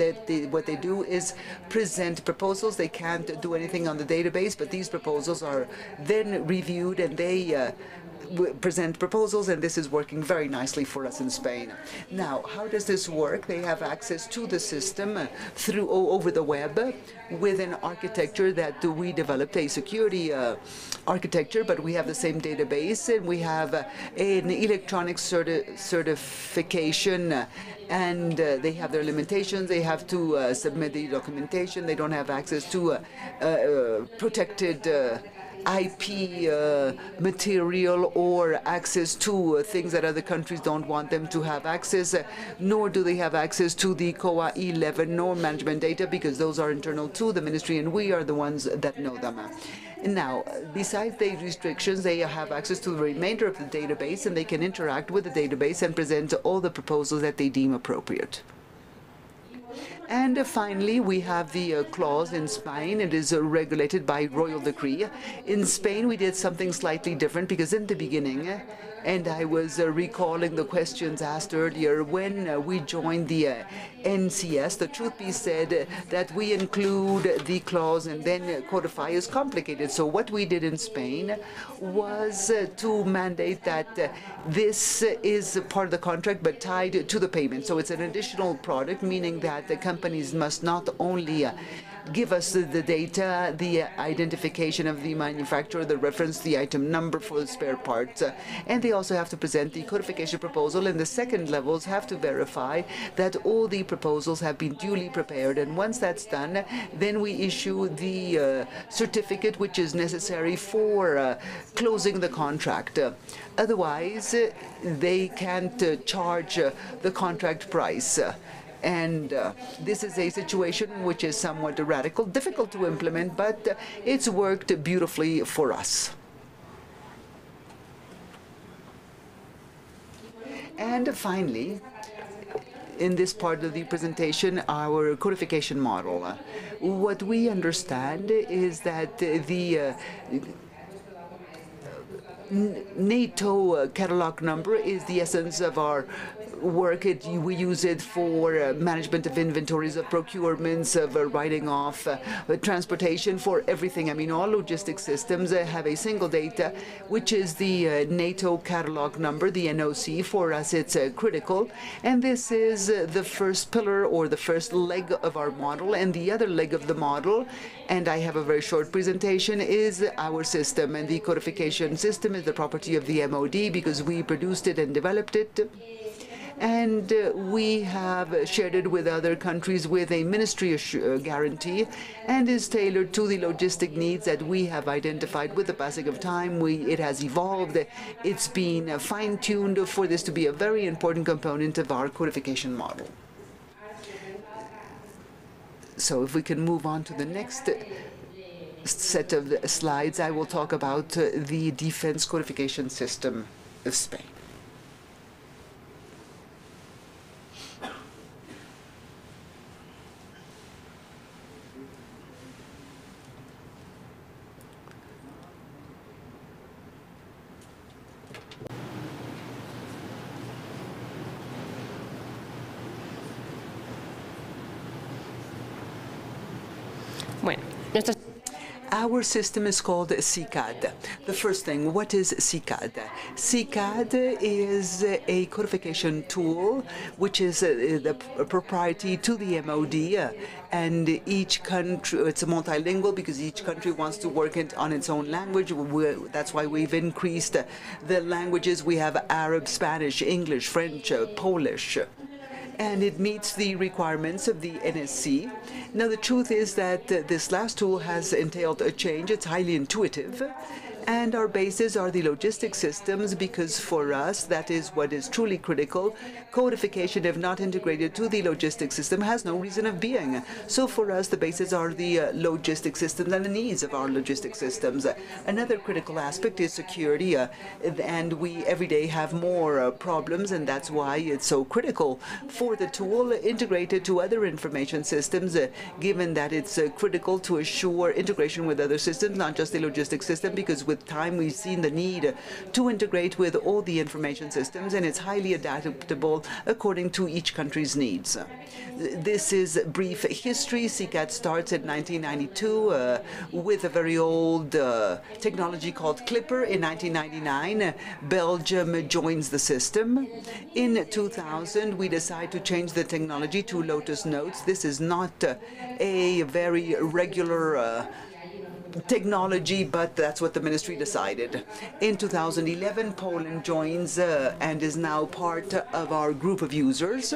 what they do is present proposals. They can't do anything on the database, but these proposals are then reviewed, and they present proposals, and this is working very nicely for us in Spain. Now, how does this work? They have access to the system through over the web with an architecture that we developed, a security architecture, but we have the same database, and we have an electronic certification, and they have their limitations. They have to submit the documentation. They don't have access to protected IP material or access to things that other countries don't want them to have access, nor do they have access to the COA 11 nor management data, because those are internal to the ministry and we are the ones that know them. Now, besides the restrictions, they have access to the remainder of the database, and they can interact with the database and present all the proposals that they deem appropriate. And finally, we have the clause in Spain. It is regulated by royal decree. In Spain, we did something slightly different, because in the beginning, and I was recalling the questions asked earlier, when we joined the NCS, the truth be said, that we include the clause and then codify is complicated. So what we did in Spain was to mandate that this is part of the contract but tied to the payment. So it's an additional product, meaning that the companies must not only give us the data, the identification of the manufacturer, the reference, the item number for the spare parts, and they also have to present the codification proposal, and the second levels have to verify that all the proposals have been duly prepared. And once that's done, then we issue the certificate which is necessary for closing the contract. Otherwise, they can't charge the contract price. And this is a situation which is somewhat radical, difficult to implement, but it's worked beautifully for us. And finally, in this part of the presentation, our codification model. What we understand is that the NATO catalog number is the essence of our work. We use it for management of inventories, of procurements, of writing off, transportation, for everything. I mean, all logistics systems have a single data, which is the NATO catalog number, the NOC. For us, it's critical. And this is the first pillar or the first leg of our model. And the other leg of the model, and I have a very short presentation, is our system. And the codification system is the property of the MOD because we produced it and developed it. And we have shared it with other countries with a ministry guarantee, and is tailored to the logistic needs that we have identified with the passing of time. It has evolved. It's been fine-tuned for this to be a very important component of our codification model. So if we can move on to the next set of slides, I will talk about the defense codification system of Spain. Our system is called SICAD. The first thing, what is SICAD? SICAD is a codification tool which is the propriety to the MOD, and each country, it's multilingual because each country wants to work on its own language. That's why we've increased the languages. We have Arab, Spanish, English, French, Polish. And it meets the requirements of the NSC. Now, the truth is that this last tool has entailed a change. It's highly intuitive. And our bases are the logistic systems, because for us, that is what is truly critical. Codification, if not integrated to the logistic system, has no reason of being. So for us, the bases are the logistic systems and the needs of our logistic systems. Another critical aspect is security, and we every day have more problems, and that's why it's so critical for the tool integrated to other information systems, given that it's critical to assure integration with other systems, not just the logistic system, because with time we've seen the need to integrate with all the information systems, and it's highly adaptable according to each country's needs. This is brief history. SICAD starts in 1992 with a very old technology called Clipper. In 1999, Belgium joins the system. In 2000, we decide to change the technology to Lotus Notes. This is not a very regular technology, but that's what the ministry decided. In 2011, Poland joins and is now part of our group of users.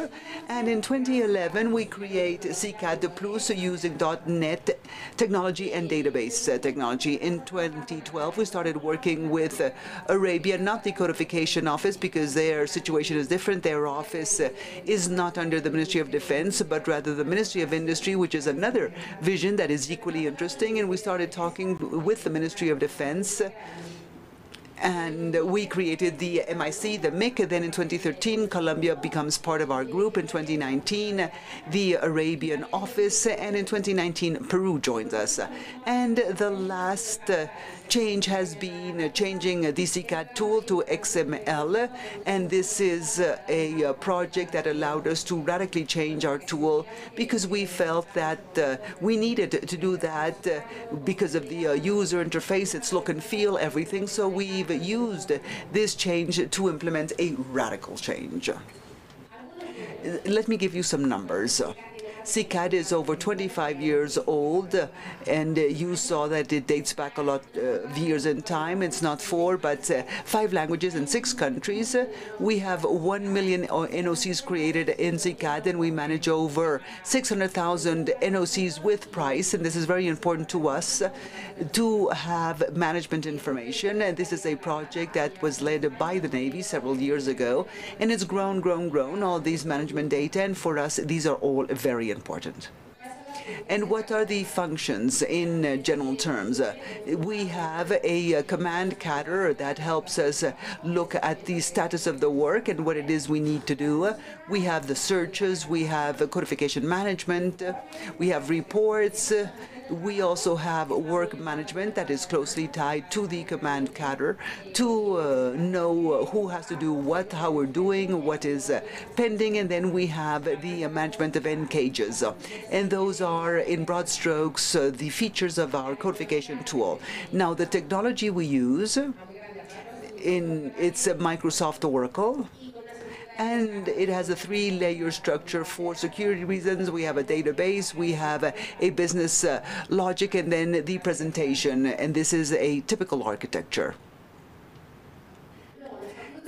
And in 2011, we create SICAD Plus using .NET technology and database technology. In 2012, we started working with Arabia, not the codification office, because their situation is different. Their office is not under the Ministry of Defense, but rather the Ministry of Industry, which is another vision that is equally interesting. And we started talking with the Ministry of Defense, and we created the MIC, the MIC. Then in 2013, Colombia becomes part of our group. In 2019, the Arabian office, and in 2019, Peru joins us. And the last change has been changing the SICAD tool to XML, and this is a project that allowed us to radically change our tool, because we felt that we needed to do that because of the user interface, its look and feel, everything. So we've used this change to implement a radical change. Let me give you some numbers. CICAD is over 25 years old, and you saw that it dates back a lot of years in time. It's not 4, but 5 languages in 6 countries. We have 1 million NOCs created in CICAD, and we manage over 600,000 NOCs with price, and this is very important to us to have management information. And this is a project that was led by the Navy several years ago, and it's grown, all these management data, and for us, these are all very important. And what are the functions in general terms? We have a command cadre that helps us look at the status of the work and what it is we need to do. We have the searches, we have codification management, we have reports. We also have work management that is closely tied to the command cadre to know who has to do what, how we're doing, what is pending, and then we have the management of NCages. And those are, in broad strokes, the features of our codification tool. Now, the technology we use, it's Microsoft Oracle, and it has a 3-layer structure for security reasons. We have a database, we have a business logic, and then the presentation, and this is a typical architecture.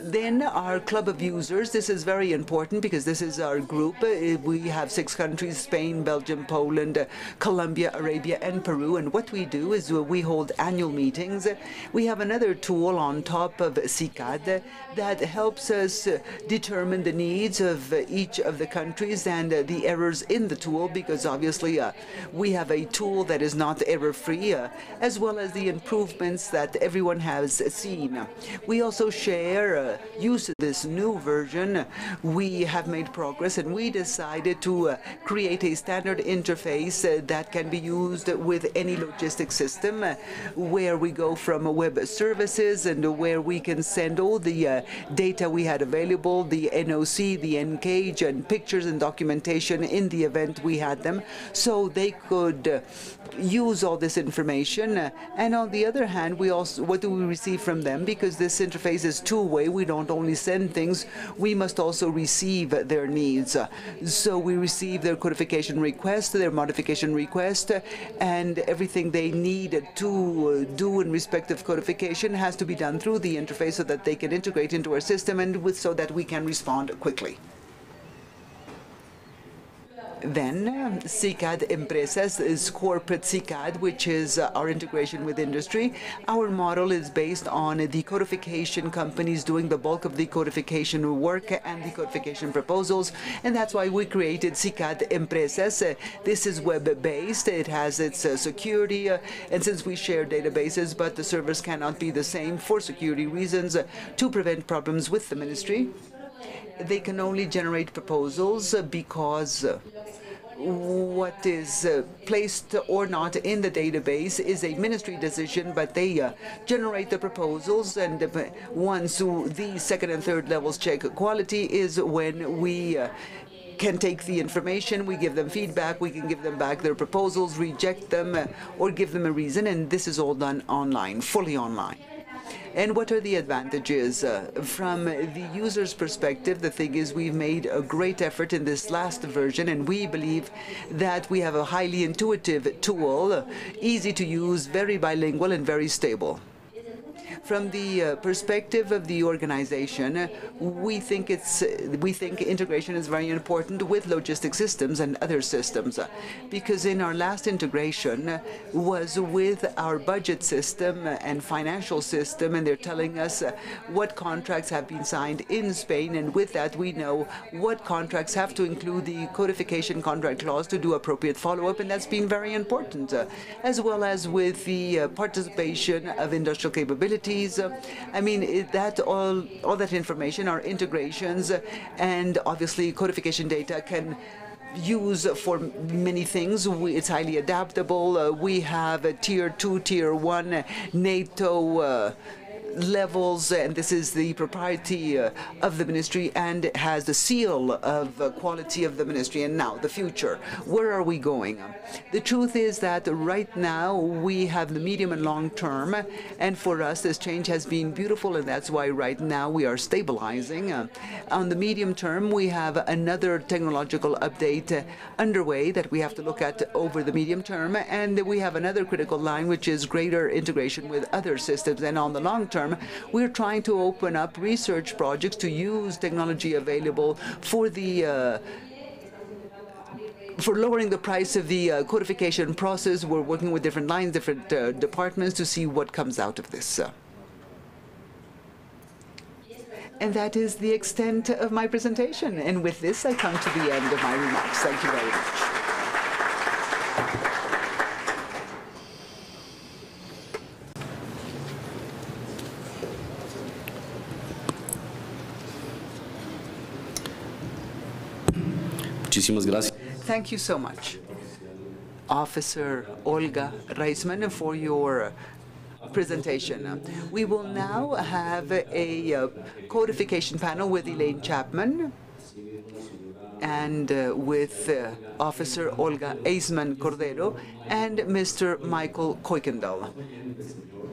Then our club of users, this is very important because this is our group. We have 6 countries, Spain, Belgium, Poland, Colombia, Arabia, and Peru. And what we do is we hold annual meetings. We have another tool on top of CICAD that helps us determine the needs of each of the countries and the errors in the tool, because obviously we have a tool that is not error-free, as well as the improvements that everyone has seen. We also share use of this new version. We have made progress, and we decided to create a standard interface that can be used with any logistics system, where we go from web services and where we can send all the data we had available, the NOC, the NCage, and pictures and documentation in the event we had them, so they could use all this information. And on the other hand, we also, what do we receive from them? Because this interface is two-way, we don't only send things, we must also receive their needs. So we receive their codification request, their modification request, and everything they need to do in respect of codification has to be done through the interface so that they can integrate into our system and so that we can respond quickly. Then CICAD Empresas is corporate CICAD, which is our integration with industry. Our model is based on the codification companies doing the bulk of the codification work and the codification proposals, and that's why we created CICAD Empresas. This is web-based. It has its security, and since we share databases, but the servers cannot be the same for security reasons to prevent problems with the ministry. They can only generate proposals because what is placed or not in the database is a ministry decision, but they generate the proposals, and once the second and third levels check quality is when we can take the information, we give them feedback, we can give them back their proposals, reject them, or give them a reason, and this is all done online, fully online. And what are the advantages? From the user's perspective, the thing is we've made a great effort in this last version, and we believe that we have a highly intuitive tool, easy to use, very bilingual, and very stable. From the perspective of the organization, we think integration is very important with logistic systems and other systems, because in our last integration was with our budget system and financial system, and they're telling us what contracts have been signed in Spain, and with that we know what contracts have to include the codification contract clause to do appropriate follow-up, and that's been very important, as well as with the participation of industrial capabilities. I mean, all that information are integrations, and obviously codification data can use for many things. It's highly adaptable. We have a tier 2, tier 1 NATO levels, and this is the propriety of the ministry, and it has the seal of quality of the ministry. And now, the future. Where are we going? The truth is that right now we have the medium and long term, and for us this change has been beautiful, and that's why right now we are stabilizing. On the medium term, we have another technological update underway that we have to look at over the medium term, and we have another critical line, which is greater integration with other systems. And on the long term, we're trying to open up research projects to use technology available for the for lowering the price of the codification process. We're working with different lines, different departments to see what comes out of this. And that is the extent of my presentation. And with this, I come to the end of my remarks. Thank you very much. Muchísimas gracias. Thank you so much, Officer Olga Reisman, for your presentation. We will now have a codification panel with Elaine Chapman and with Officer Olga Eisman Cordero and Mr. Michael Kuykendall,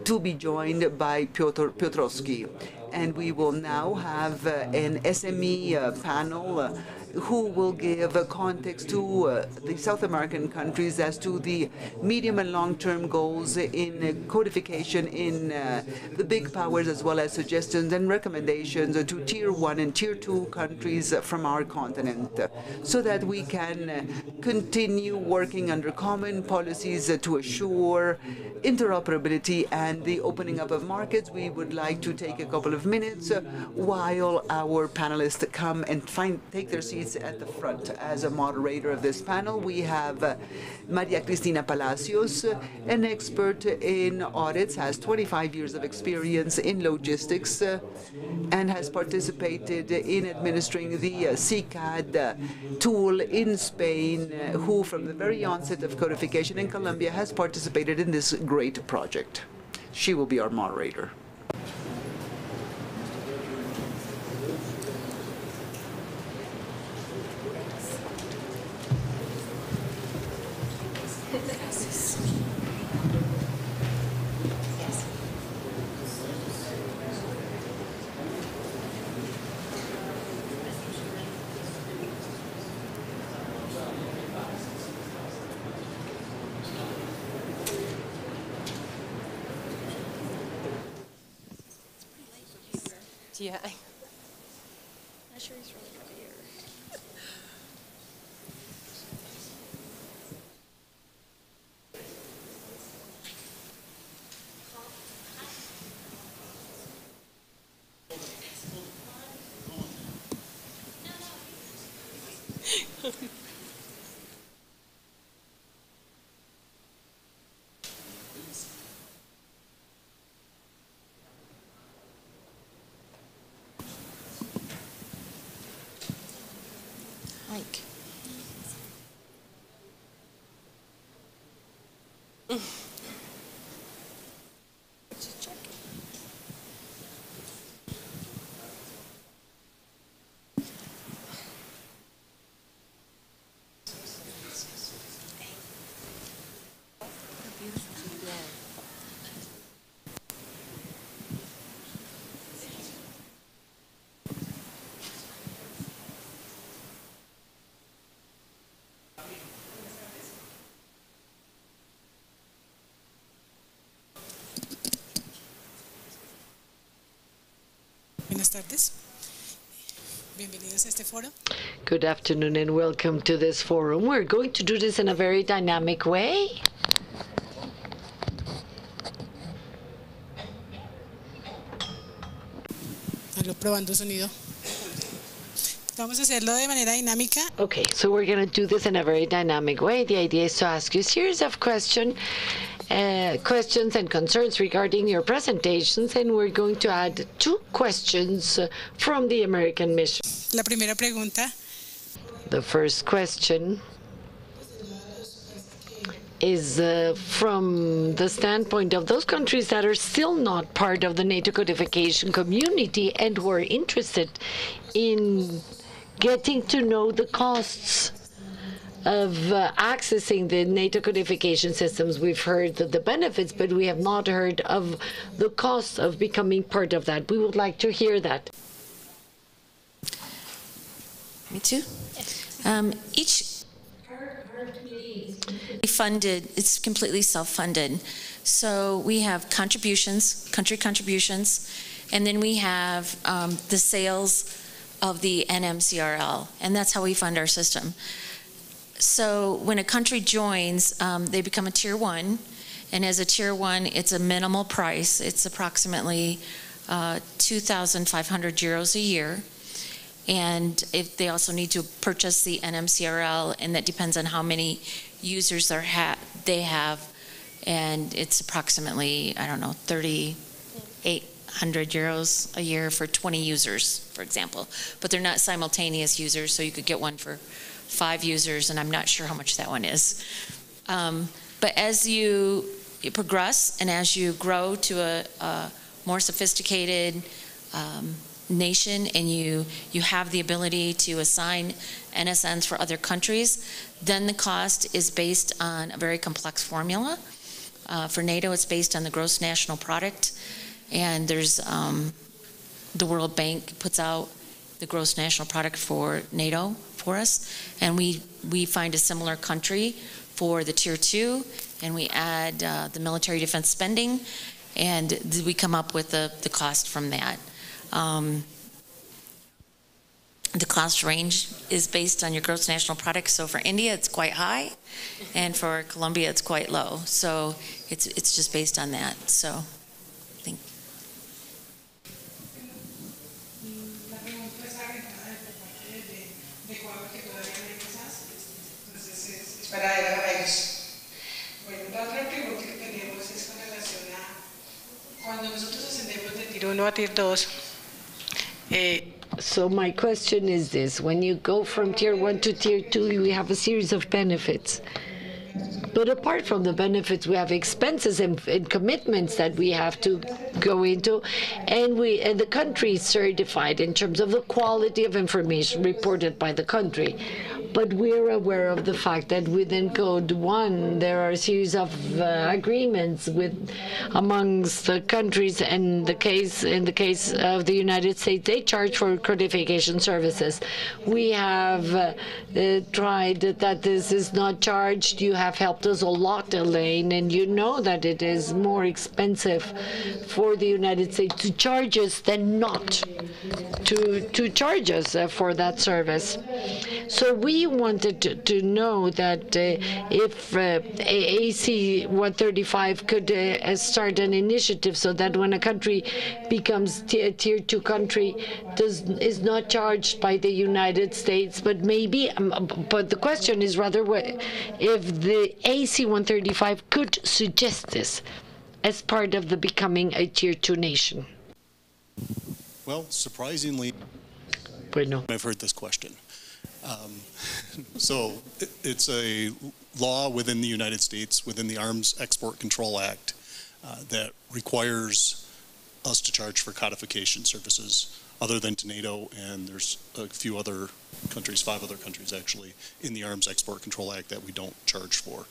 to be joined by Piotr Piotrowski. And we will now have an SME panel who will give context to the South American countries as to the medium and long-term goals in codification in the big powers, as well as suggestions and recommendations to Tier 1 and Tier 2 countries from our continent, so that we can continue working under common policies to assure interoperability and the opening up of markets. We would like to take a couple of minutes while our panelists come and take their seats at the front. As a moderator of this panel, we have Maria Cristina Palacios, an expert in audits, has 25 years of experience in logistics, and has participated in administering the CICAD tool in Spain, who from the very onset of codification in Colombia has participated in this great project. She will be our moderator. Yeah. Not sure he's really clear. Mike. Just check. Buenas tardes. Bienvenidos a este foro. Good afternoon and welcome to this forum. We're going to do this in a very dynamic way. Aló, probando sonido. Vamos a hacerlo de manera dinámica. Okay, so we're going to do this in a very dynamic way. The idea is to ask you a series of questions and concerns regarding your presentations, and we're going to add 2 questions from the American mission. La primera pregunta. The first question is from the standpoint of those countries that are still not part of the NATO codification community and who are interested in getting to know the costs of accessing the NATO codification systems. We've heard of the benefits, but we have not heard of the costs of becoming part of that. We would like to hear that. Me too. Each funded, it's completely self-funded. So we have contributions, country contributions, and then we have the sales of the NMCRL, and that's how we fund our system. So when a country joins, they become a tier 1, and as a tier 1, it's a minimal price. It's approximately 2,500 euros a year. And if they also need to purchase the NMCRL, and that depends on how many users they have, and it's approximately, I don't know, 3,800 euros a year for 20 users, for example. But they're not simultaneous users, so you could get one for 5 users, and I'm not sure how much that one is. But as you progress and as you grow to a more sophisticated nation, and you have the ability to assign NSNs for other countries, then the cost is based on a very complex formula. For NATO, it's based on the gross national product, and there's the World Bank puts out the gross national product for NATO for us, and we find a similar country for the tier 2, and we add the military defense spending, and we come up with the cost from that. The cost range is based on your gross national product. So for India, it's quite high, and for Colombia, it's quite low. So it's just based on that. So I think. So my question is this: when you go from tier 1 to tier 2, we have a series of benefits. But apart from the benefits, we have expenses and commitments that we have to go into, and the country is certified in terms of the quality of information reported by the country. But we're aware of the fact that within Code 1, there are a series of agreements amongst the countries. And in the case of the United States, they charge for codification services. We have tried that this is not charged. You have helped us a lot, Elaine, and you know that it is more expensive for the United States to charge us than not to charge us for that service. So we wanted to know that if AC 135 could start an initiative so that when a country becomes tier 2 country, is not charged by the United States, but maybe, but the question is rather if the AC 135 could suggest this as part of the becoming a tier 2 nation. Well, surprisingly, I've heard this question. So it's a law within the United States, within the Arms Export Control Act, that requires us to charge for codification services other than to NATO, and there's a few other countries, 5 other countries actually, in the Arms Export Control Act that we don't charge for.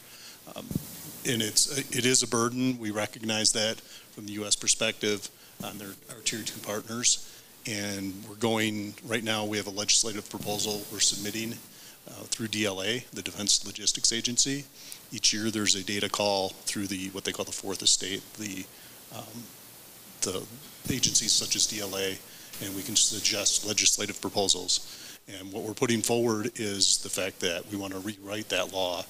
And it is a burden. We recognize that from the U.S. perspective on our tier 2 partners. And we're going, right now we have a legislative proposal we're submitting through DLA, the Defense Logistics Agency. Each year there's a data call through what they call the Fourth Estate, the agencies such as DLA, and we can suggest legislative proposals. And what we're putting forward is the fact that we want to rewrite that law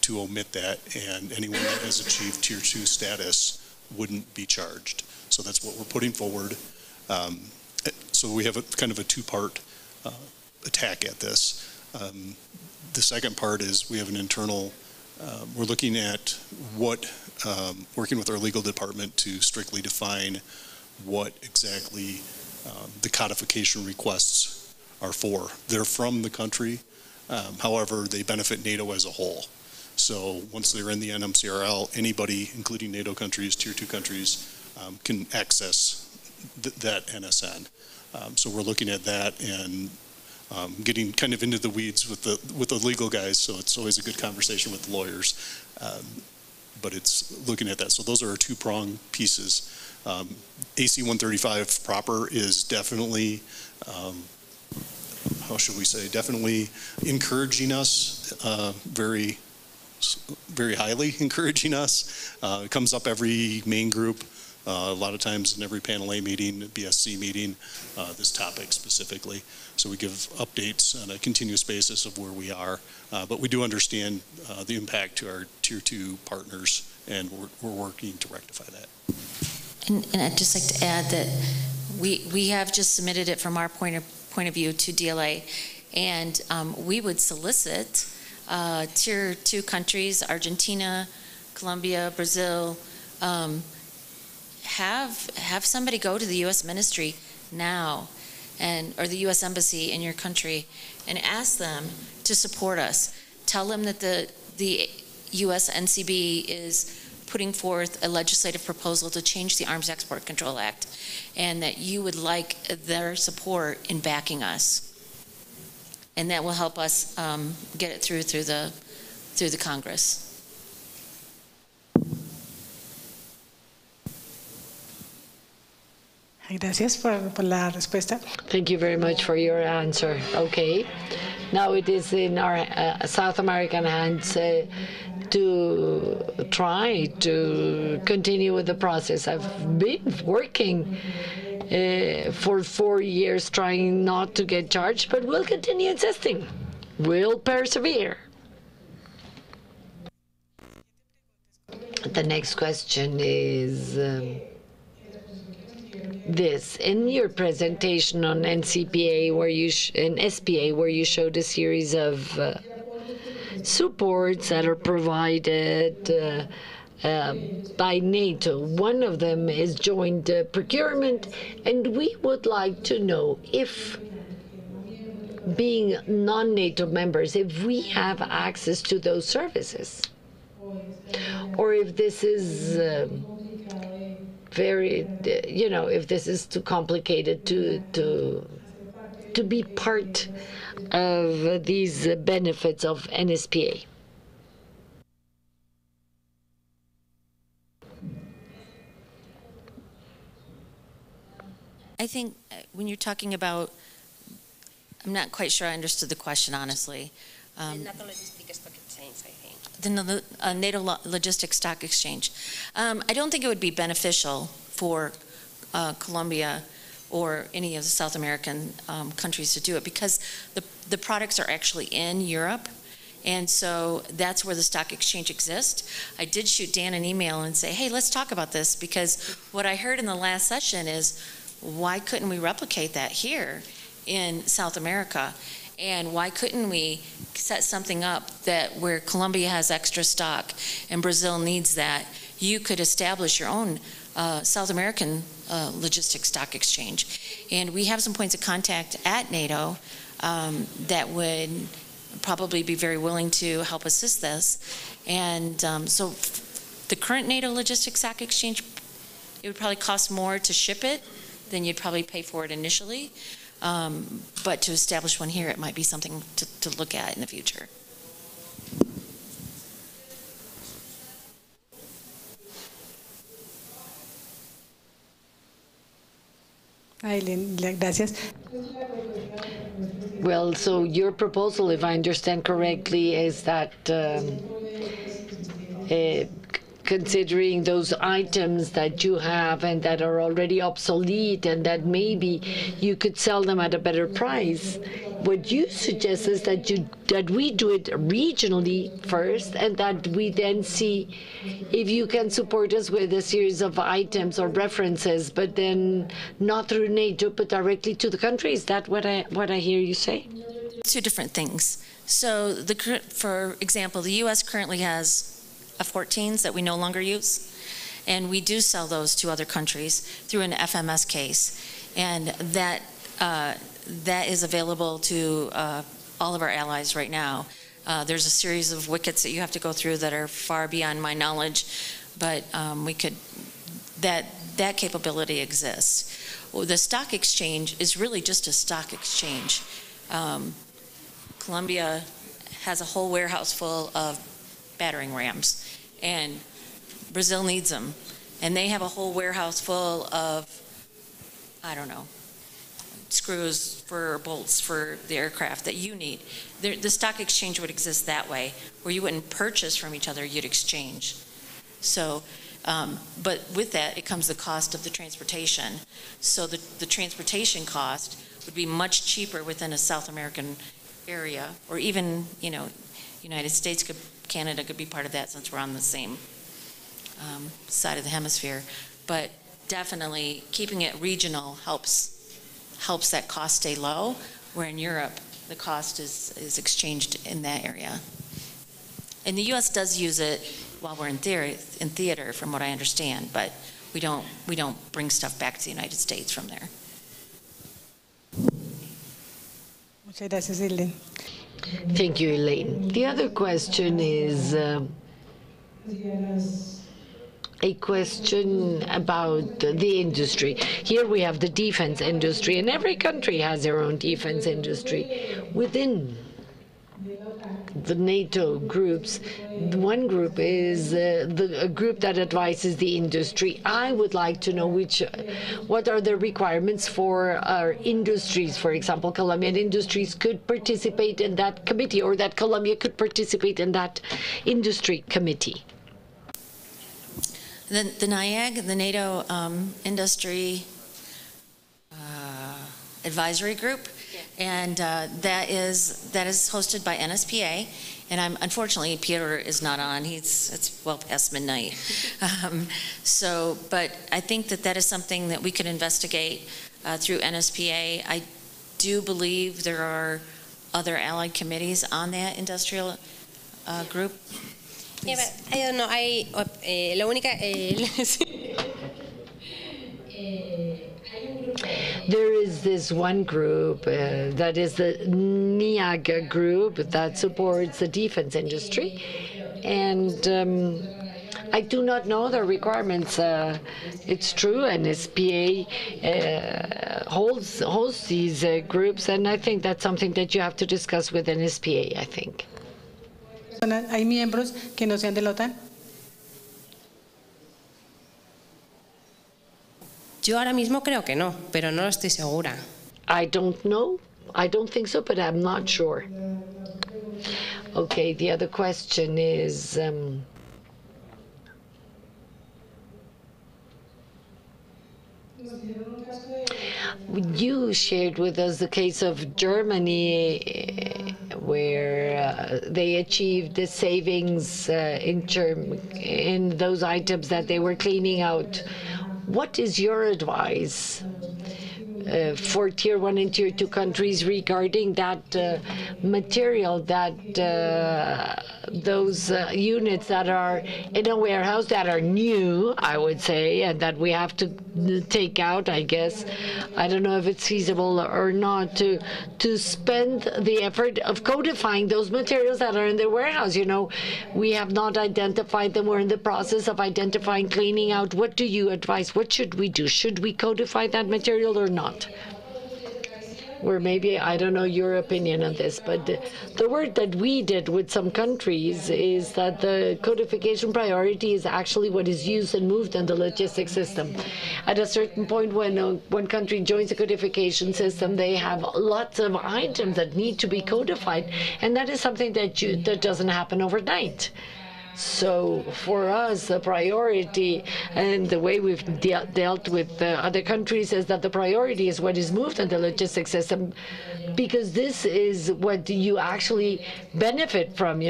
to omit that, and anyone that has achieved tier 2 status wouldn't be charged. So that's what we're putting forward. So we have kind of a 2-part attack at this. The second part is we have an internal, we're looking at working with our legal department to strictly define what exactly the codification requests are for. They're from the country, however, they benefit NATO as a whole. So once they're in the NMCRL, anybody, including NATO countries, Tier 2 countries, can access that NSN. So we're looking at that and getting kind of into the weeds with the legal guys, so it's always a good conversation with the lawyers. But it's looking at that. So those are our two-prong pieces. AC 135 proper is definitely, how should we say, definitely encouraging us, very highly encouraging us. It comes up every main group, a lot of times in every panel A meeting, BSC meeting, this topic specifically. So we give updates on a continuous basis of where we are. But we do understand the impact to our Tier 2 partners, and we're working to rectify that. And I'd just like to add that we have just submitted it from our point of view to DLA, and we would solicit Tier 2 countries, Argentina, Colombia, Brazil, have somebody go to the U.S. ministry now, or the U.S. embassy in your country, and ask them to support us. Tell them that the U.S. NCB is putting forth a legislative proposal to change the Arms Export Control Act, and that you would like their support in backing us. And that will help us get it through the Congress. Gracias por la respuesta. Thank you very much for your answer. Okay. Now it is in our South American hands to try to continue with the process. I've been working for 4 years trying not to get charged, but we'll continue insisting. We'll persevere. The next question is this. In your presentation on NCPA, where you and SPA, where you showed a series of supports that are provided by NATO. One of them is joint procurement, and we would like to know if, being non-NATO members, if we have access to those services, or if this is very, if this is too complicated to be part of these benefits of NSPA. I think when you're talking about, I'm not quite sure I understood the question, honestly. The NATO Logistics Stock Exchange, I think. The NATO Logistics Stock Exchange. I don't think it would be beneficial for Colombia or any of the South American countries to do it, because the products are actually in Europe, and so that's where the stock exchange exists. I did shoot Dan an email and say, hey, let's talk about this, because what I heard in the last session is, why couldn't we replicate that here in South America? And why couldn't we set something up that where Colombia has extra stock and Brazil needs that, you could establish your own South American logistics stock exchange. And we have some points of contact at NATO that would probably be very willing to help assist this. And so the current NATO logistics stock exchange, it would probably cost more to ship it than you'd probably pay for it initially. But to establish one here, it might be something to look at in the future. Gracias. Well, so your proposal, if I understand correctly, is that considering those items that you have and that are already obsolete and that maybe you could sell them at a better price, what you suggest is that we do it regionally first, and that we then see if you can support us with a series of items or references, but then not through NATO, but directly to the country. Is that what I hear you say? Two different things. So, for example, the U.S. currently has F-14s that we no longer use, and we do sell those to other countries through an FMS case, and that is available to all of our allies right now. There's a series of wickets that you have to go through that are far beyond my knowledge, but that capability exists. Well, the stock exchange is really just a stock exchange. Colombia has a whole warehouse full of battering rams, and Brazil needs them. And they have a whole warehouse full of, I don't know, screws for bolts for the aircraft that you need. The stock exchange would exist that way, where you wouldn't purchase from each other, you'd exchange. So, but with that, it comes the cost of the transportation. So the transportation cost would be much cheaper within a South American area, or even, United States, Canada could be part of that since we're on the same side of the hemisphere. But definitely keeping it regional helps that cost stay low, where in Europe the cost is exchanged in that area. And the U.S. does use it while we're in theater, from what I understand, but we don't bring stuff back to the United States from there. Muchas gracias, Elaine. Thank you, Elaine. The other question is a question about the industry. Here we have the defense industry, and every country has their own defense industry. Within the NATO groups, one group is a group that advises the industry. I would like to know what are the requirements for our industries. For example, Colombian industries could participate in that committee, or that Colombia could participate in that industry committee. The NIAG, the NATO Industry Advisory Group, and that is hosted by NSPA. And unfortunately, Peter is not on. It's well past midnight. But I think that is something that we could investigate through NSPA. I do believe there are other allied committees on that industrial group. Yeah, but I don't know. La única. There is this one group that is the NIAG group that supports the defense industry, and I do not know the requirements. It's true, NSPA holds these groups, and I think that's something that you have to discuss with NSPA, I think. ¿Hay miembros que no sean de la OTAN? Yo ahora mismo creo que no, pero no estoy segura. I don't know. I don't think so, but I'm not sure. Okay, the other question is, you shared with us the case of Germany, where they achieved the savings in those items that they were cleaning out. What is your advice for Tier 1 and Tier 2 countries regarding that material, that those units that are in a warehouse that are new, I would say, and that we have to take out, I guess. I don't know if it's feasible or not to spend the effort of codifying those materials that are in the warehouse. We have not identified them. We're in the process of identifying, cleaning out. What do you advise? What should we do? Should we codify that material or not? Or maybe, I don't know your opinion on this, but the work that we did with some countries is that the codification priority is actually what is used and moved in the logistics system. At a certain point, when one country joins the codification system, they have lots of items that need to be codified, and that is something that doesn't happen overnight. So for us, the priority and the way we've dealt with other countries is that the priority is what is moved in the logistics system, because this is what you actually benefit from,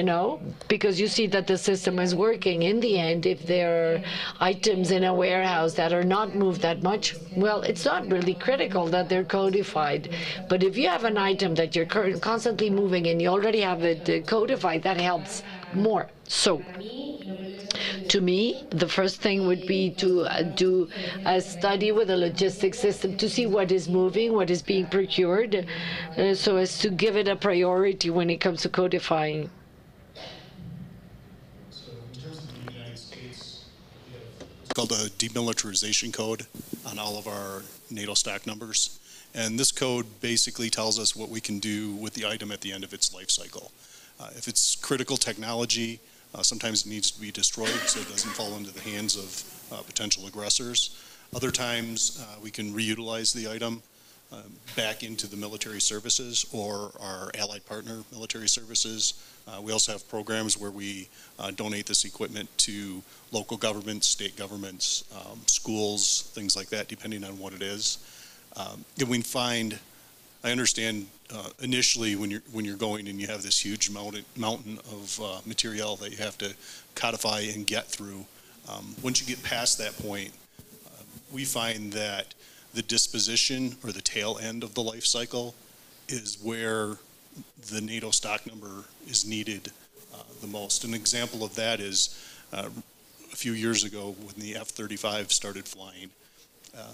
because you see that the system is working. In the end, if there are items in a warehouse that are not moved that much, well, it's not really critical that they're codified. But if you have an item that you're constantly moving and you already have it codified, that helps more. So, to me, the first thing would be to do a study with the logistics system to see what is moving, what is being procured, so as to give it a priority when it comes to codifying. called a demilitarization code on all of our NATO stock numbers. And this code basically tells us what we can do with the item at the end of its life cycle. If it's critical technology, sometimes it needs to be destroyed so it doesn't fall into the hands of potential aggressors. Other times we can reutilize the item back into the military services or our allied partner military services. We also have programs where we donate this equipment to local governments, state governments, schools, things like that, depending on what it is. And we find, I understand initially when you're going and you have this huge mountain of material that you have to codify and get through. Once you get past that point, we find that the disposition or the tail end of the life cycle is where the NATO stock number is needed the most. An example of that is a few years ago when the F-35 started flying,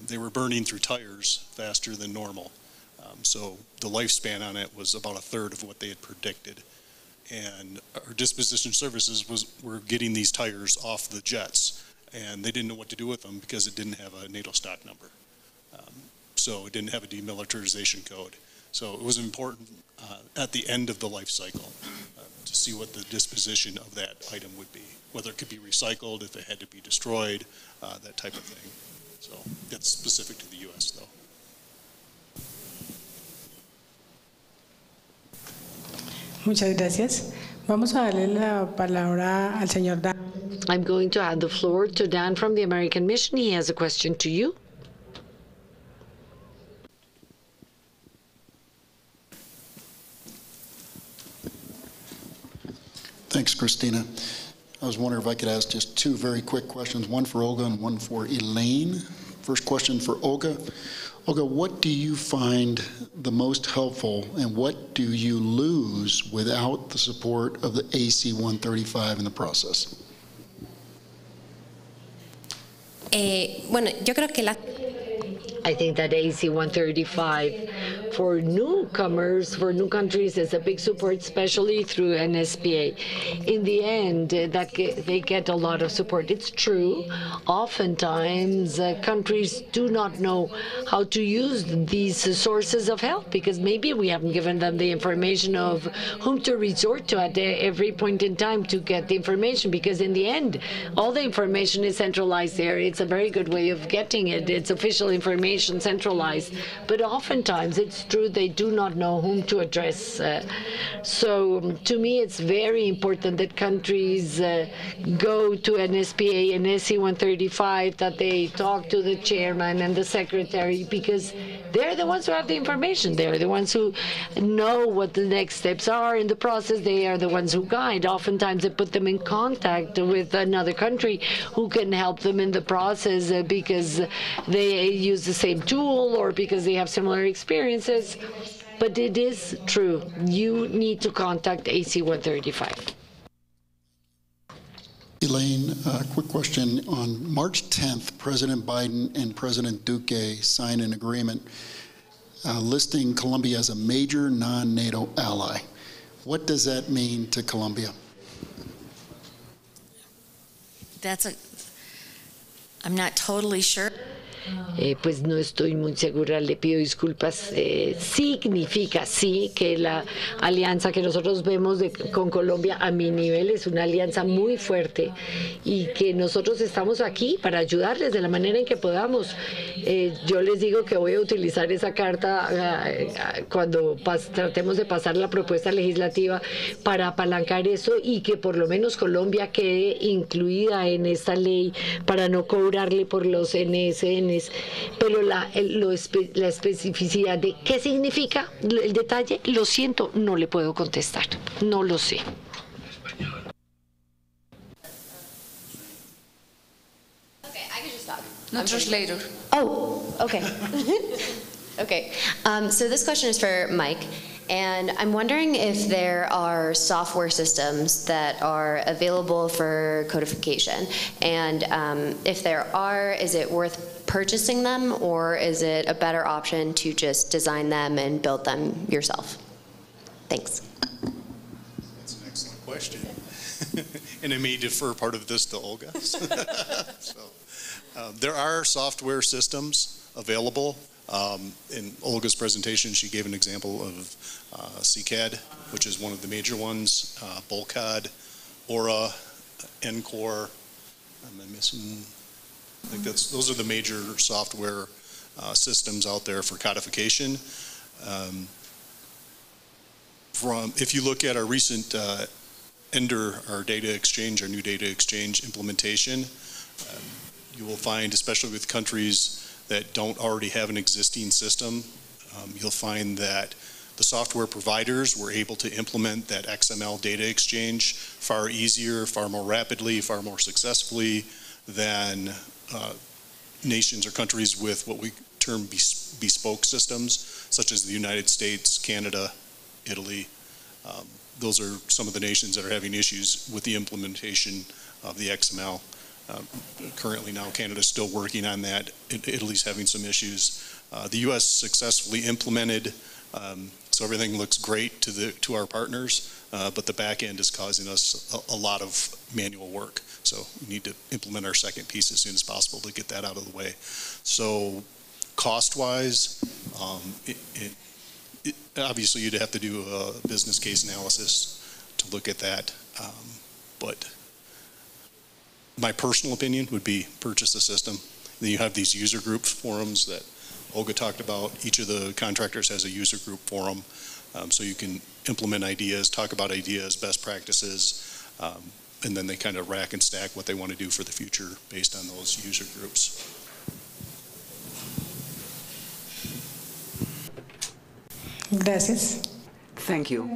they were burning through tires faster than normal. So the lifespan on it was about a third of what they had predicted. And our disposition services were getting these tires off the jets, and they didn't know what to do with them because it didn't have a NATO stock number. So it didn't have a demilitarization code. So it was important at the end of the life cycle to see what the disposition of that item would be, whether it could be recycled, if it had to be destroyed, that type of thing. So that's specific to the U.S. though. Muchas gracias. Vamos a darle la palabra al señor Dan. I'm going to hand the floor to Dan from the American Mission. He has a question to you. Thanks, Christina. I was wondering if I could ask just two very quick questions, one for Olga and one for Elaine. First question for Olga. Olga, what do you find the most helpful and what do you lose without the support of the AC-135 in the process? Bueno, yo creo que I think that AC-135 for newcomers, for new countries, is a big support, especially through NSPA. In the end, they get a lot of support. It's true. Oftentimes, countries do not know how to use these sources of help because maybe we haven't given them the information of whom to resort to at every point in time to get the information, because in the end, all the information is centralized there. It's a very good way of getting it. It's official information centralized. But oftentimes, it's true, they do not know whom to address. So to me, it's very important that countries go to NSPA and AC-135, that they talk to the chairman and the secretary, because they're the ones who have the information. They're the ones who know what the next steps are in the process. They are the ones who guide. Oftentimes, they put them in contact with another country who can help them in the process because they use the same tool or because they have similar experiences. But it is true. You need to contact AC-135. Elaine, a quick question. On March 10th, President Biden and President Duque signed an agreement listing Colombia as a major non-NATO ally. What does that mean to Colombia? I'm not totally sure. Pues no estoy muy segura, le pido disculpas. Significa, sí, que la alianza que nosotros vemos con Colombia a mi nivel es una alianza muy fuerte y que nosotros estamos aquí para ayudarles de la manera en que podamos. Yo les digo que voy a utilizar esa carta cuando tratemos de pasar la propuesta legislativa para apalancar eso y que por lo menos Colombia quede incluida en esta ley para no cobrarle por los NSNs. Pero la especificidad de qué significa el detalle, lo siento, no le puedo contestar. No lo sé. Okay, I can just talk. No translator. Oh, okay. Okay. So this question is for Mike. And I'm wondering if there are software systems that are available for codification. And if there are, is it worth purchasing them, or is it a better option to just design them and build them yourself? Thanks. That's an excellent question. And I may defer part of this to Olga. So, There are software systems available. In Olga's presentation, she gave an example of CCAD, which is one of the major ones, Bulkcod, Aura, Encore. Am I missing? I think those are the major software systems out there for codification. If you look at our recent ENDER, our data exchange, our new data exchange implementation, you will find, especially with countries that don't already have an existing system, you'll find that the software providers were able to implement that XML data exchange far easier, far more rapidly, far more successfully than nations or countries with what we term bespoke systems, such as the United States, Canada, Italy. Those are some of the nations that are having issues with the implementation of the XML. Currently now, Canada's still working on that. Italy's having some issues. The U.S. successfully implemented, so everything looks great to our partners, but the back end is causing us a lot of manual work. So we need to implement our second piece as soon as possible to get that out of the way. So cost-wise, obviously you'd have to do a business case analysis to look at that, but my personal opinion would be purchase the system. Then you have these user group forums that Olga talked about. Each of the contractors has a user group forum, so you can implement ideas, talk about ideas, best practices, and then they kind of rack and stack what they want to do for the future based on those user groups. Gracias. Thank you.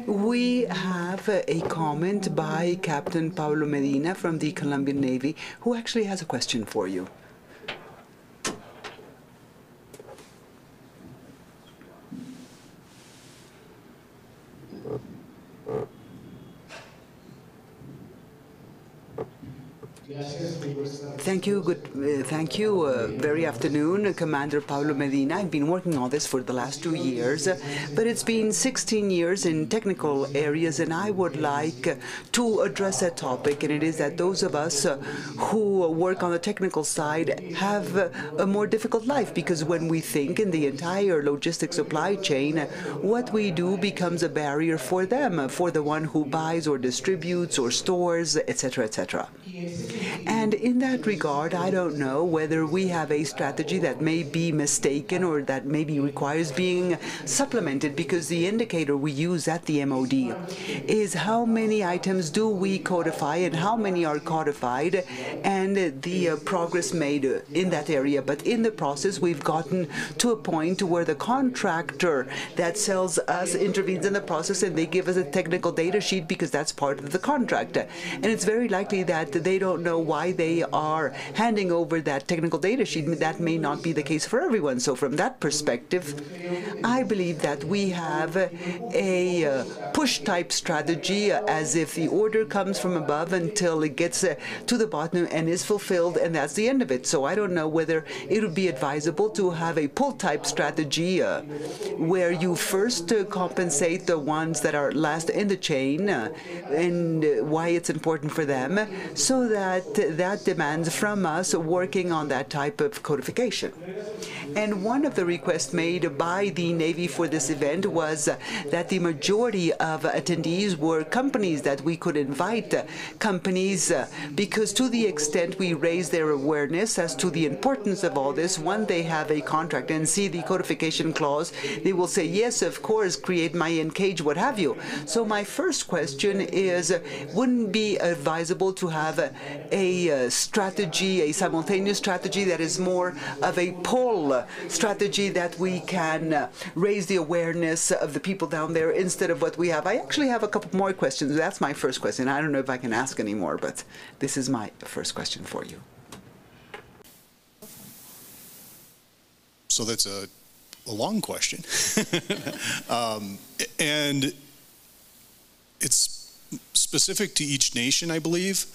We have a comment by Captain Pablo Medina from the Colombian Navy, who actually has a question for you. Thank you. Thank you. Very afternoon, Commander Pablo Medina. I've been working on this for the last 2 years, but it's been 16 years in technical areas, and I would like to address that topic, and it is that those of us who work on the technical side have a more difficult life, because when we think in the entire logistics supply chain, what we do becomes a barrier for them, for the one who buys or distributes or stores, etc., etc. And in that regard, I don't know whether we have a strategy that may be mistaken or that maybe requires being supplemented, because the indicator we use at the MOD is how many items do we codify and how many are codified, and the progress made in that area. But in the process, we've gotten to a point where the contractor that sells us intervenes in the process, and they give us a technical data sheet because that's part of the contract. And it's very likely that they don't know why they are handing over that technical data sheet. That may not be the case for everyone. So from that perspective, I believe that we have a push-type strategy, as if the order comes from above until it gets to the bottom and is fulfilled, and that's the end of it. So I don't know whether it would be advisable to have a pull-type strategy where you first compensate the ones that are last in the chain and why it's important for them, so that demands from us working on that type of codification. And one of the requests made by the Navy for this event was that the majority of attendees were companies, that we could invite companies, because to the extent we raise their awareness as to the importance of all this, when they have a contract and see the codification clause, they will say, yes, of course, create my in-cage, what have you. So my first question is, wouldn't it be advisable to have a strategy, a simultaneous strategy that is more of a pull strategy, that we can raise the awareness of the people down there instead of what we have? I actually have a couple more questions. That's my first question. I don't know if I can ask any more, but this is my first question for you. So that's a long question. And it's specific to each nation, I believe,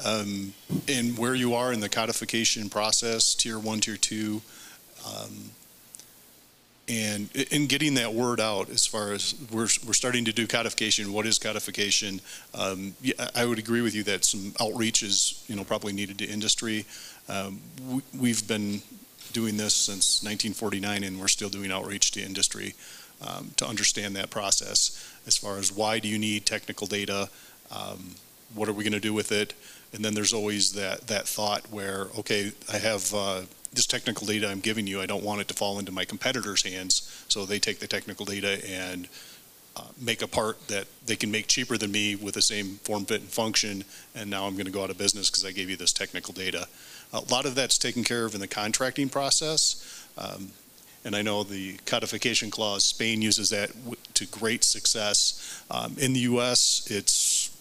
and where you are in the codification process, tier 1, tier 2. And in getting that word out, as far as we're starting to do codification, what is codification? Yeah, I would agree with you that some outreach is, probably needed to industry. We've been doing this since 1949, and we're still doing outreach to industry to understand that process. As far as why do you need technical data? What are we going to do with it? And then there's always that thought where, okay, I have this technical data I'm giving you, I don't want it to fall into my competitors' hands, so they take the technical data and make a part that they can make cheaper than me with the same form, fit, and function, and now I'm going to go out of business because I gave you this technical data. A lot of that's taken care of in the contracting process, and I know the codification clause, Spain uses that to great success. In the U.S., it's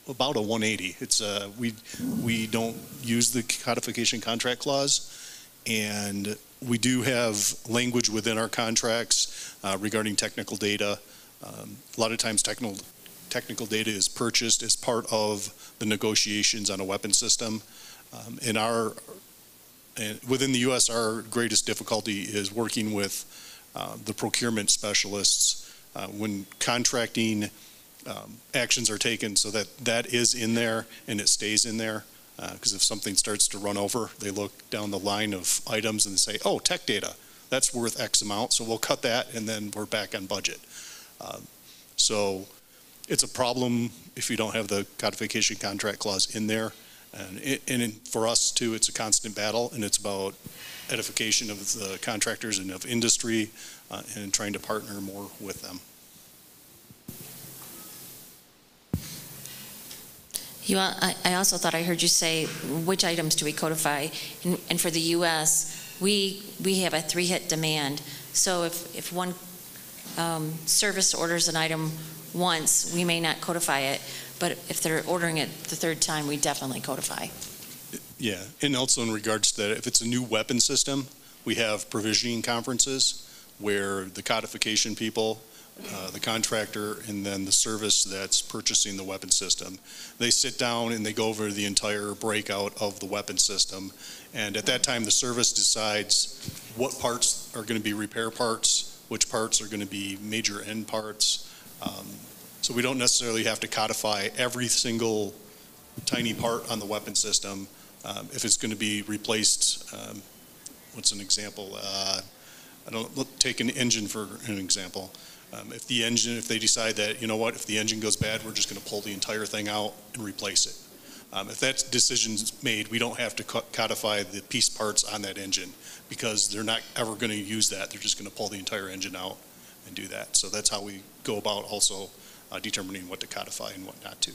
about a 180. It's we don't use the codification contract clause, and we do have language within our contracts regarding technical data. A lot of times technical data is purchased as part of the negotiations on a weapon system. Within the U.S., our greatest difficulty is working with the procurement specialists when contracting actions are taken, so that is in there and it stays in there. Because if something starts to run over, they look down the line of items and say, oh, tech data, that's worth X amount, so we'll cut that and then we're back on budget. So it's a problem if you don't have the codification contract clause in there. And for us too, it's a constant battle, and it's about edification of the contractors and of industry and trying to partner more with them. I also thought I heard you say, which items do we codify? And for the U.S., we have a 3-hit demand. So if one service orders an item once, we may not codify it. But if they're ordering it the 3rd time, we definitely codify. Yeah, and also in regards to that, if it's a new weapon system, we have provisioning conferences where the codification people, the contractor, and then the service that's purchasing the weapon system, they sit down and they go over the entire breakout of the weapon system. And at that time, the service decides what parts are going to be repair parts, which parts are going to be major end parts. So we don't necessarily have to codify every single tiny part on the weapon system. If it's going to be replaced, what's an example? Take an engine for an example. If they decide that, you know what, if the engine goes bad, we're just going to pull the entire thing out and replace it. If that decision's made, we don't have to codify the piece parts on that engine because they're not ever going to use that. They're just going to pull the entire engine out and do that. So that's how we go about also determining what to codify and what not to.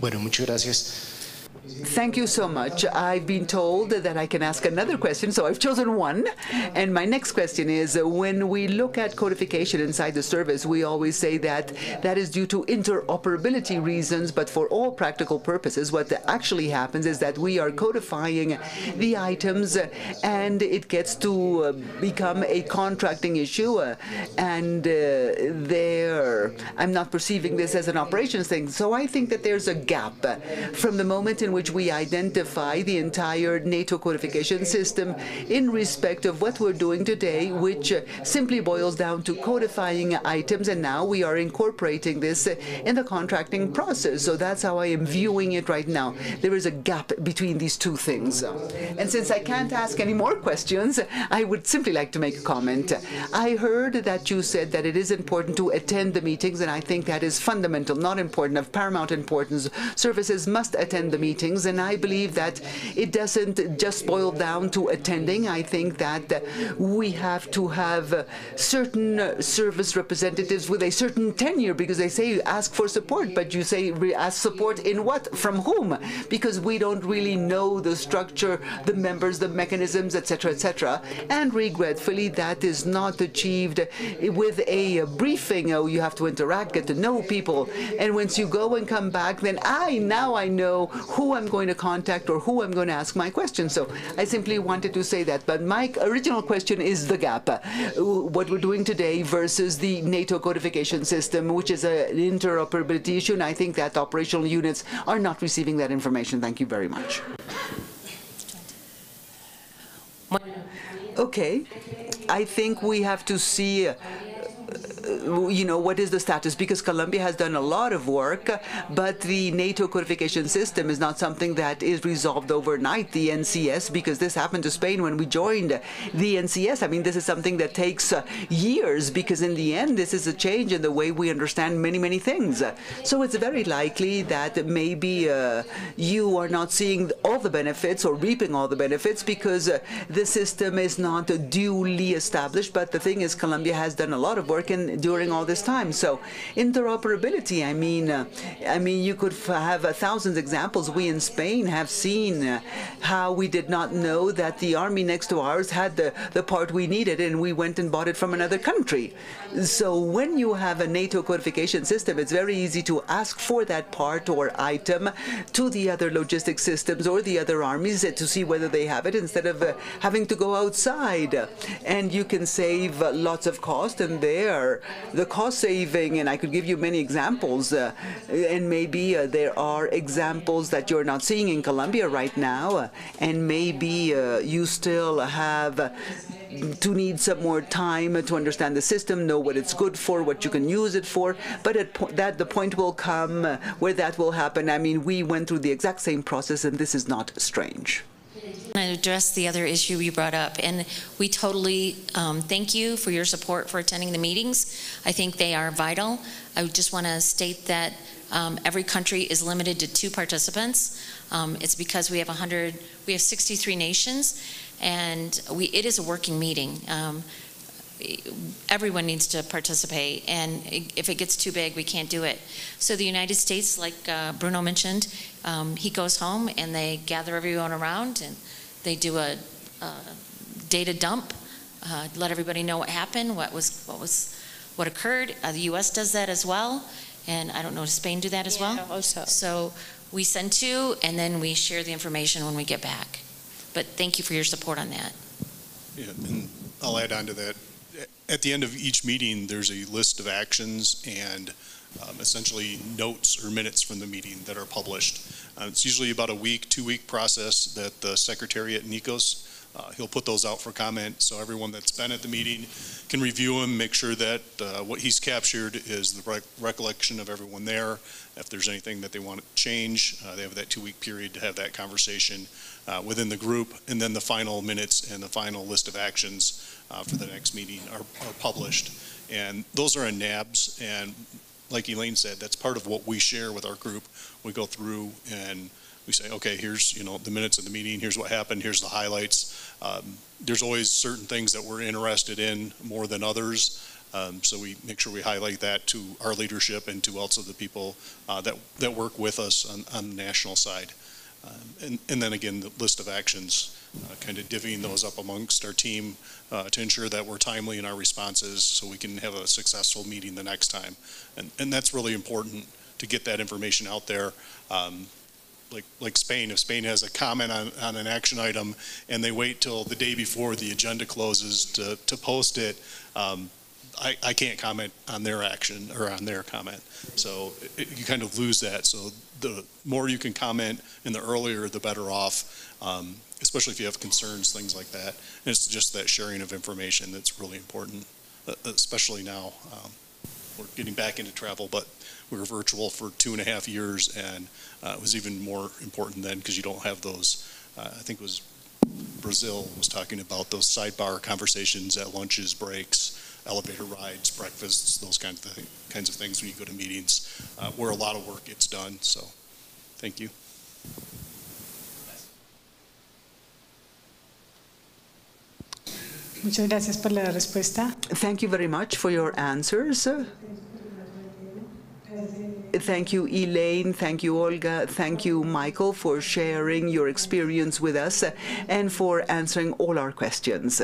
Bueno, muchas gracias. Thank you so much. I've been told that I can ask another question, so I've chosen one. And my next question is, when we look at codification inside the service, we always say that that is due to interoperability reasons, but for all practical purposes, what actually happens is that we are codifying the items and it gets to become a contracting issue. And I'm not perceiving this as an operations thing. So I think that there's a gap from the moment in which we identify the entire NATO codification system in respect of what we're doing today, which simply boils down to codifying items, and now we are incorporating this in the contracting process. So that's how I am viewing it right now. There is a gap between these two things. And since I can't ask any more questions, I would simply like to make a comment. I heard that you said that it is important to attend the meetings, and I think that is fundamental, not important, of paramount importance. Services must attend the meetings, and I believe that it doesn't just boil down to attending. I think that we have to have certain service representatives with a certain tenure, because they say ask for support, but you say ask support in what? From whom? Because we don't really know the structure, the members, the mechanisms, etc., etc. And regretfully, that is not achieved with a briefing. Oh, you have to interact, get to know people, and once you go and come back, then now I know who I'm going to contact or who I'm going to ask my question. So I simply wanted to say that. But my original question is the gap, what we're doing today versus the NATO codification system, which is an interoperability issue, and I think that operational units are not receiving that information. Thank you very much. Okay, I think we have to see what is the status? Because Colombia has done a lot of work, but the NATO codification system is not something that is resolved overnight, the NCS, because this happened to Spain when we joined the NCS. I mean, this is something that takes years, because in the end, this is a change in the way we understand many, many things. So it's very likely that maybe you are not seeing all the benefits or reaping all the benefits because the system is not duly established. But the thing is, Colombia has done a lot of work during all this time. So interoperability, I mean, you could have 1,000 examples. We in Spain have seen how we did not know that the army next to ours had the part we needed, and we went and bought it from another country. So when you have a NATO codification system, it's very easy to ask for that part or item to the other logistics systems or the other armies to see whether they have it, instead of having to go outside. And you can save lots of cost, and the cost saving, and I could give you many examples, and maybe there are examples that you're not seeing in Colombia right now, and maybe you still have to need some more time to understand the system, know what it's good for, what you can use it for, but the point will come where that will happen. I mean, we went through the exact same process, and this is not strange. I address the other issue you brought up, and we totally thank you for your support for attending the meetings. I think they are vital. I just want to state that every country is limited to 2 participants. It's because we have 63 nations, and it is a working meeting. Everyone needs to participate, and if it gets too big, we can't do it. So the United States, like Bruno mentioned, he goes home and they gather everyone around and they do a data dump, let everybody know what happened, what occurred. The U.S. does that as well, and I don't know, does Spain do that as well? Also. So we send 2, and then we share the information when we get back. But thank you for your support on that. Yeah, and I'll add on to that. At the end of each meeting, there's a list of actions and essentially notes or minutes from the meeting that are published. It's usually about a 2-week process that the Secretariat Nikos, he'll put those out for comment, so everyone that's been at the meeting can review them, make sure that what he's captured is the recollection of everyone there. If there's anything that they want to change, they have that 2-week period to have that conversation within the group, and then the final minutes and the final list of actions for the next meeting are published. And those are in NABs, and like Elaine said, that's part of what we share with our group. We go through and we say, okay, here's the minutes of the meeting, here's what happened, here's the highlights. There's always certain things that we're interested in more than others, so we make sure we highlight that to our leadership and to also the people that work with us on the national side. And then again, the list of actions, kind of divvying those up amongst our team to ensure that we're timely in our responses so we can have a successful meeting the next time. And that's really important to get that information out there. Like Spain, if Spain has a comment on an action item and they wait till the day before the agenda closes to post it, I can't comment on their action or on their comment. So you kind of lose that. So the more you can comment and the earlier, the better off, especially if you have concerns, things like that. And it's just that sharing of information that's really important, especially now. We're getting back into travel, but we were virtual for 2.5 years, and it was even more important then because you don't have those, I think it was Brazil was talking about those sidebar conversations at lunches, breaks, elevator rides, breakfasts, those kinds of things when you go to meetings, where a lot of work gets done. So, thank you. Muchas gracias por la respuesta. Thank you very much for your answers. Thank you, Elaine. Thank you, Olga. Thank you, Michael, for sharing your experience with us and for answering all our questions.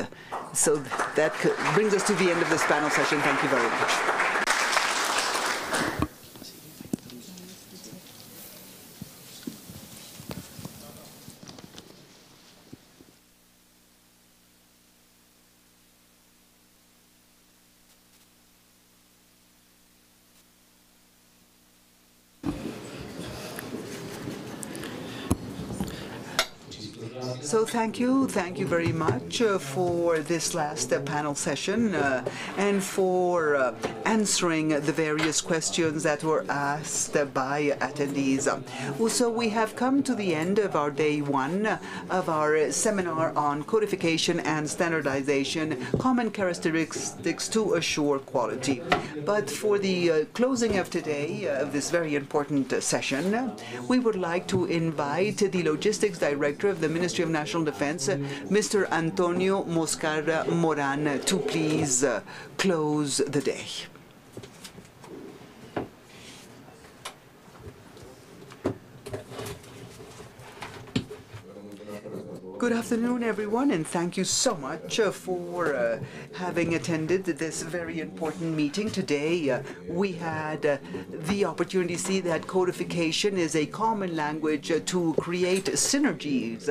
So that brings us to the end of this panel session. Thank you very much. So thank you very much for this last panel session and for answering the various questions that were asked by attendees. So we have come to the end of our day one of our seminar on codification and standardization, common characteristics to assure quality. But for the closing of today, of this very important session, we would like to invite the Logistics Director of the Ministry of National Defense, Mr. Antonio Moscarra Moran, to please close the day. Good afternoon, everyone, and thank you so much for having attended this very important meeting today. We had the opportunity to see that codification is a common language to create synergies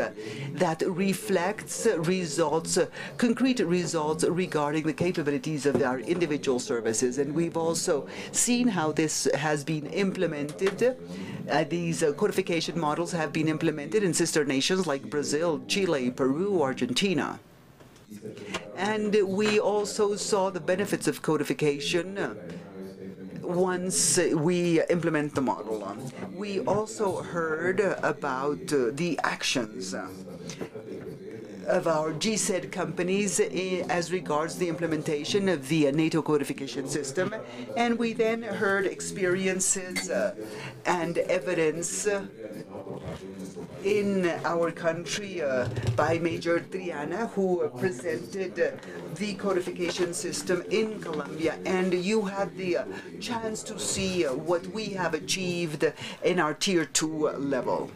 that reflects results, concrete results regarding the capabilities of our individual services. And we've also seen how this has been implemented. These codification models have been implemented in sister nations like Brazil, Chile, Peru, Argentina. And we also saw the benefits of codification once we implement the model. We also heard about the actions of our GSED companies as regards the implementation of the NATO codification system, and we then heard experiences and evidence in our country by Major Triana, who presented the codification system in Colombia, and you had the chance to see what we have achieved in our Tier 2 level.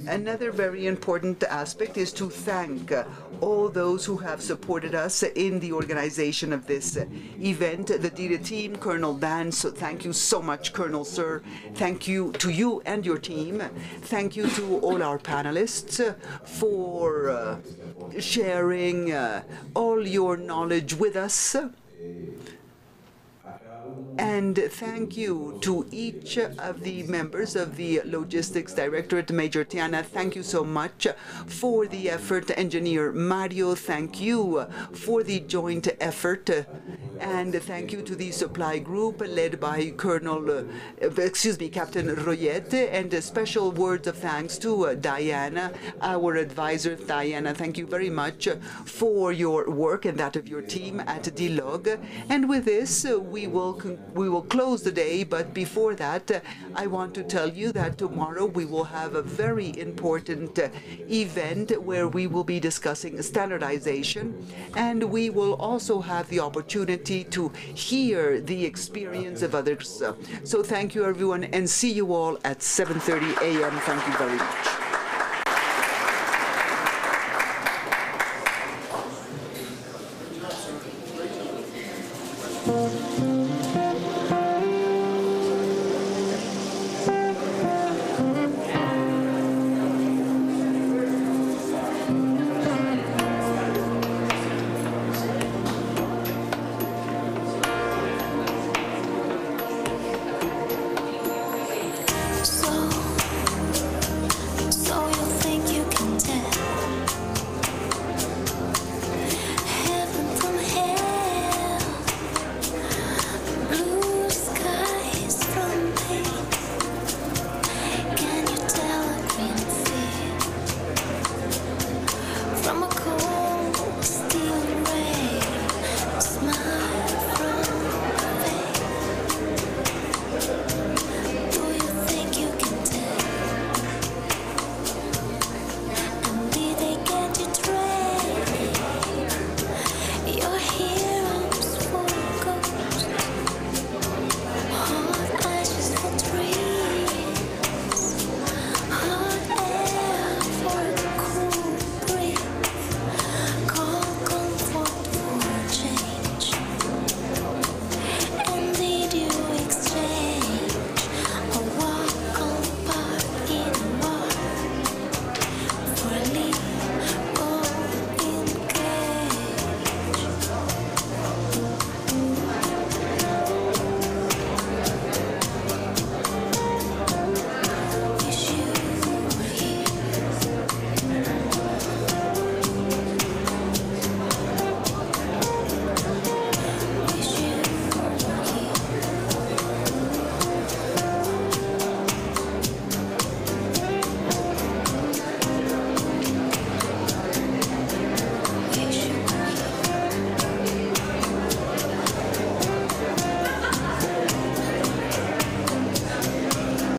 Another very important aspect is to thank all those who have supported us in the organization of this event, the DIRA team, Colonel Dan, so thank you so much, Colonel Sir. Thank you to you and your team. Thank you to all our panelists for sharing all your knowledge with us. And thank you to each of the members of the Logistics Directorate, Major Tiana. Thank you so much for the effort. Engineer Mario, thank you for the joint effort. And thank you to the supply group led by Captain Royette. And special words of thanks to Diana, our advisor. Diana, thank you very much for your work and that of your team at DLOG. And with this, we will close the day, but before that, I want to tell you that tomorrow we will have a very important event where we will be discussing standardization, and we will also have the opportunity to hear the experience of others. So thank you, everyone, and see you all at 7:30 a.m. Thank you very much.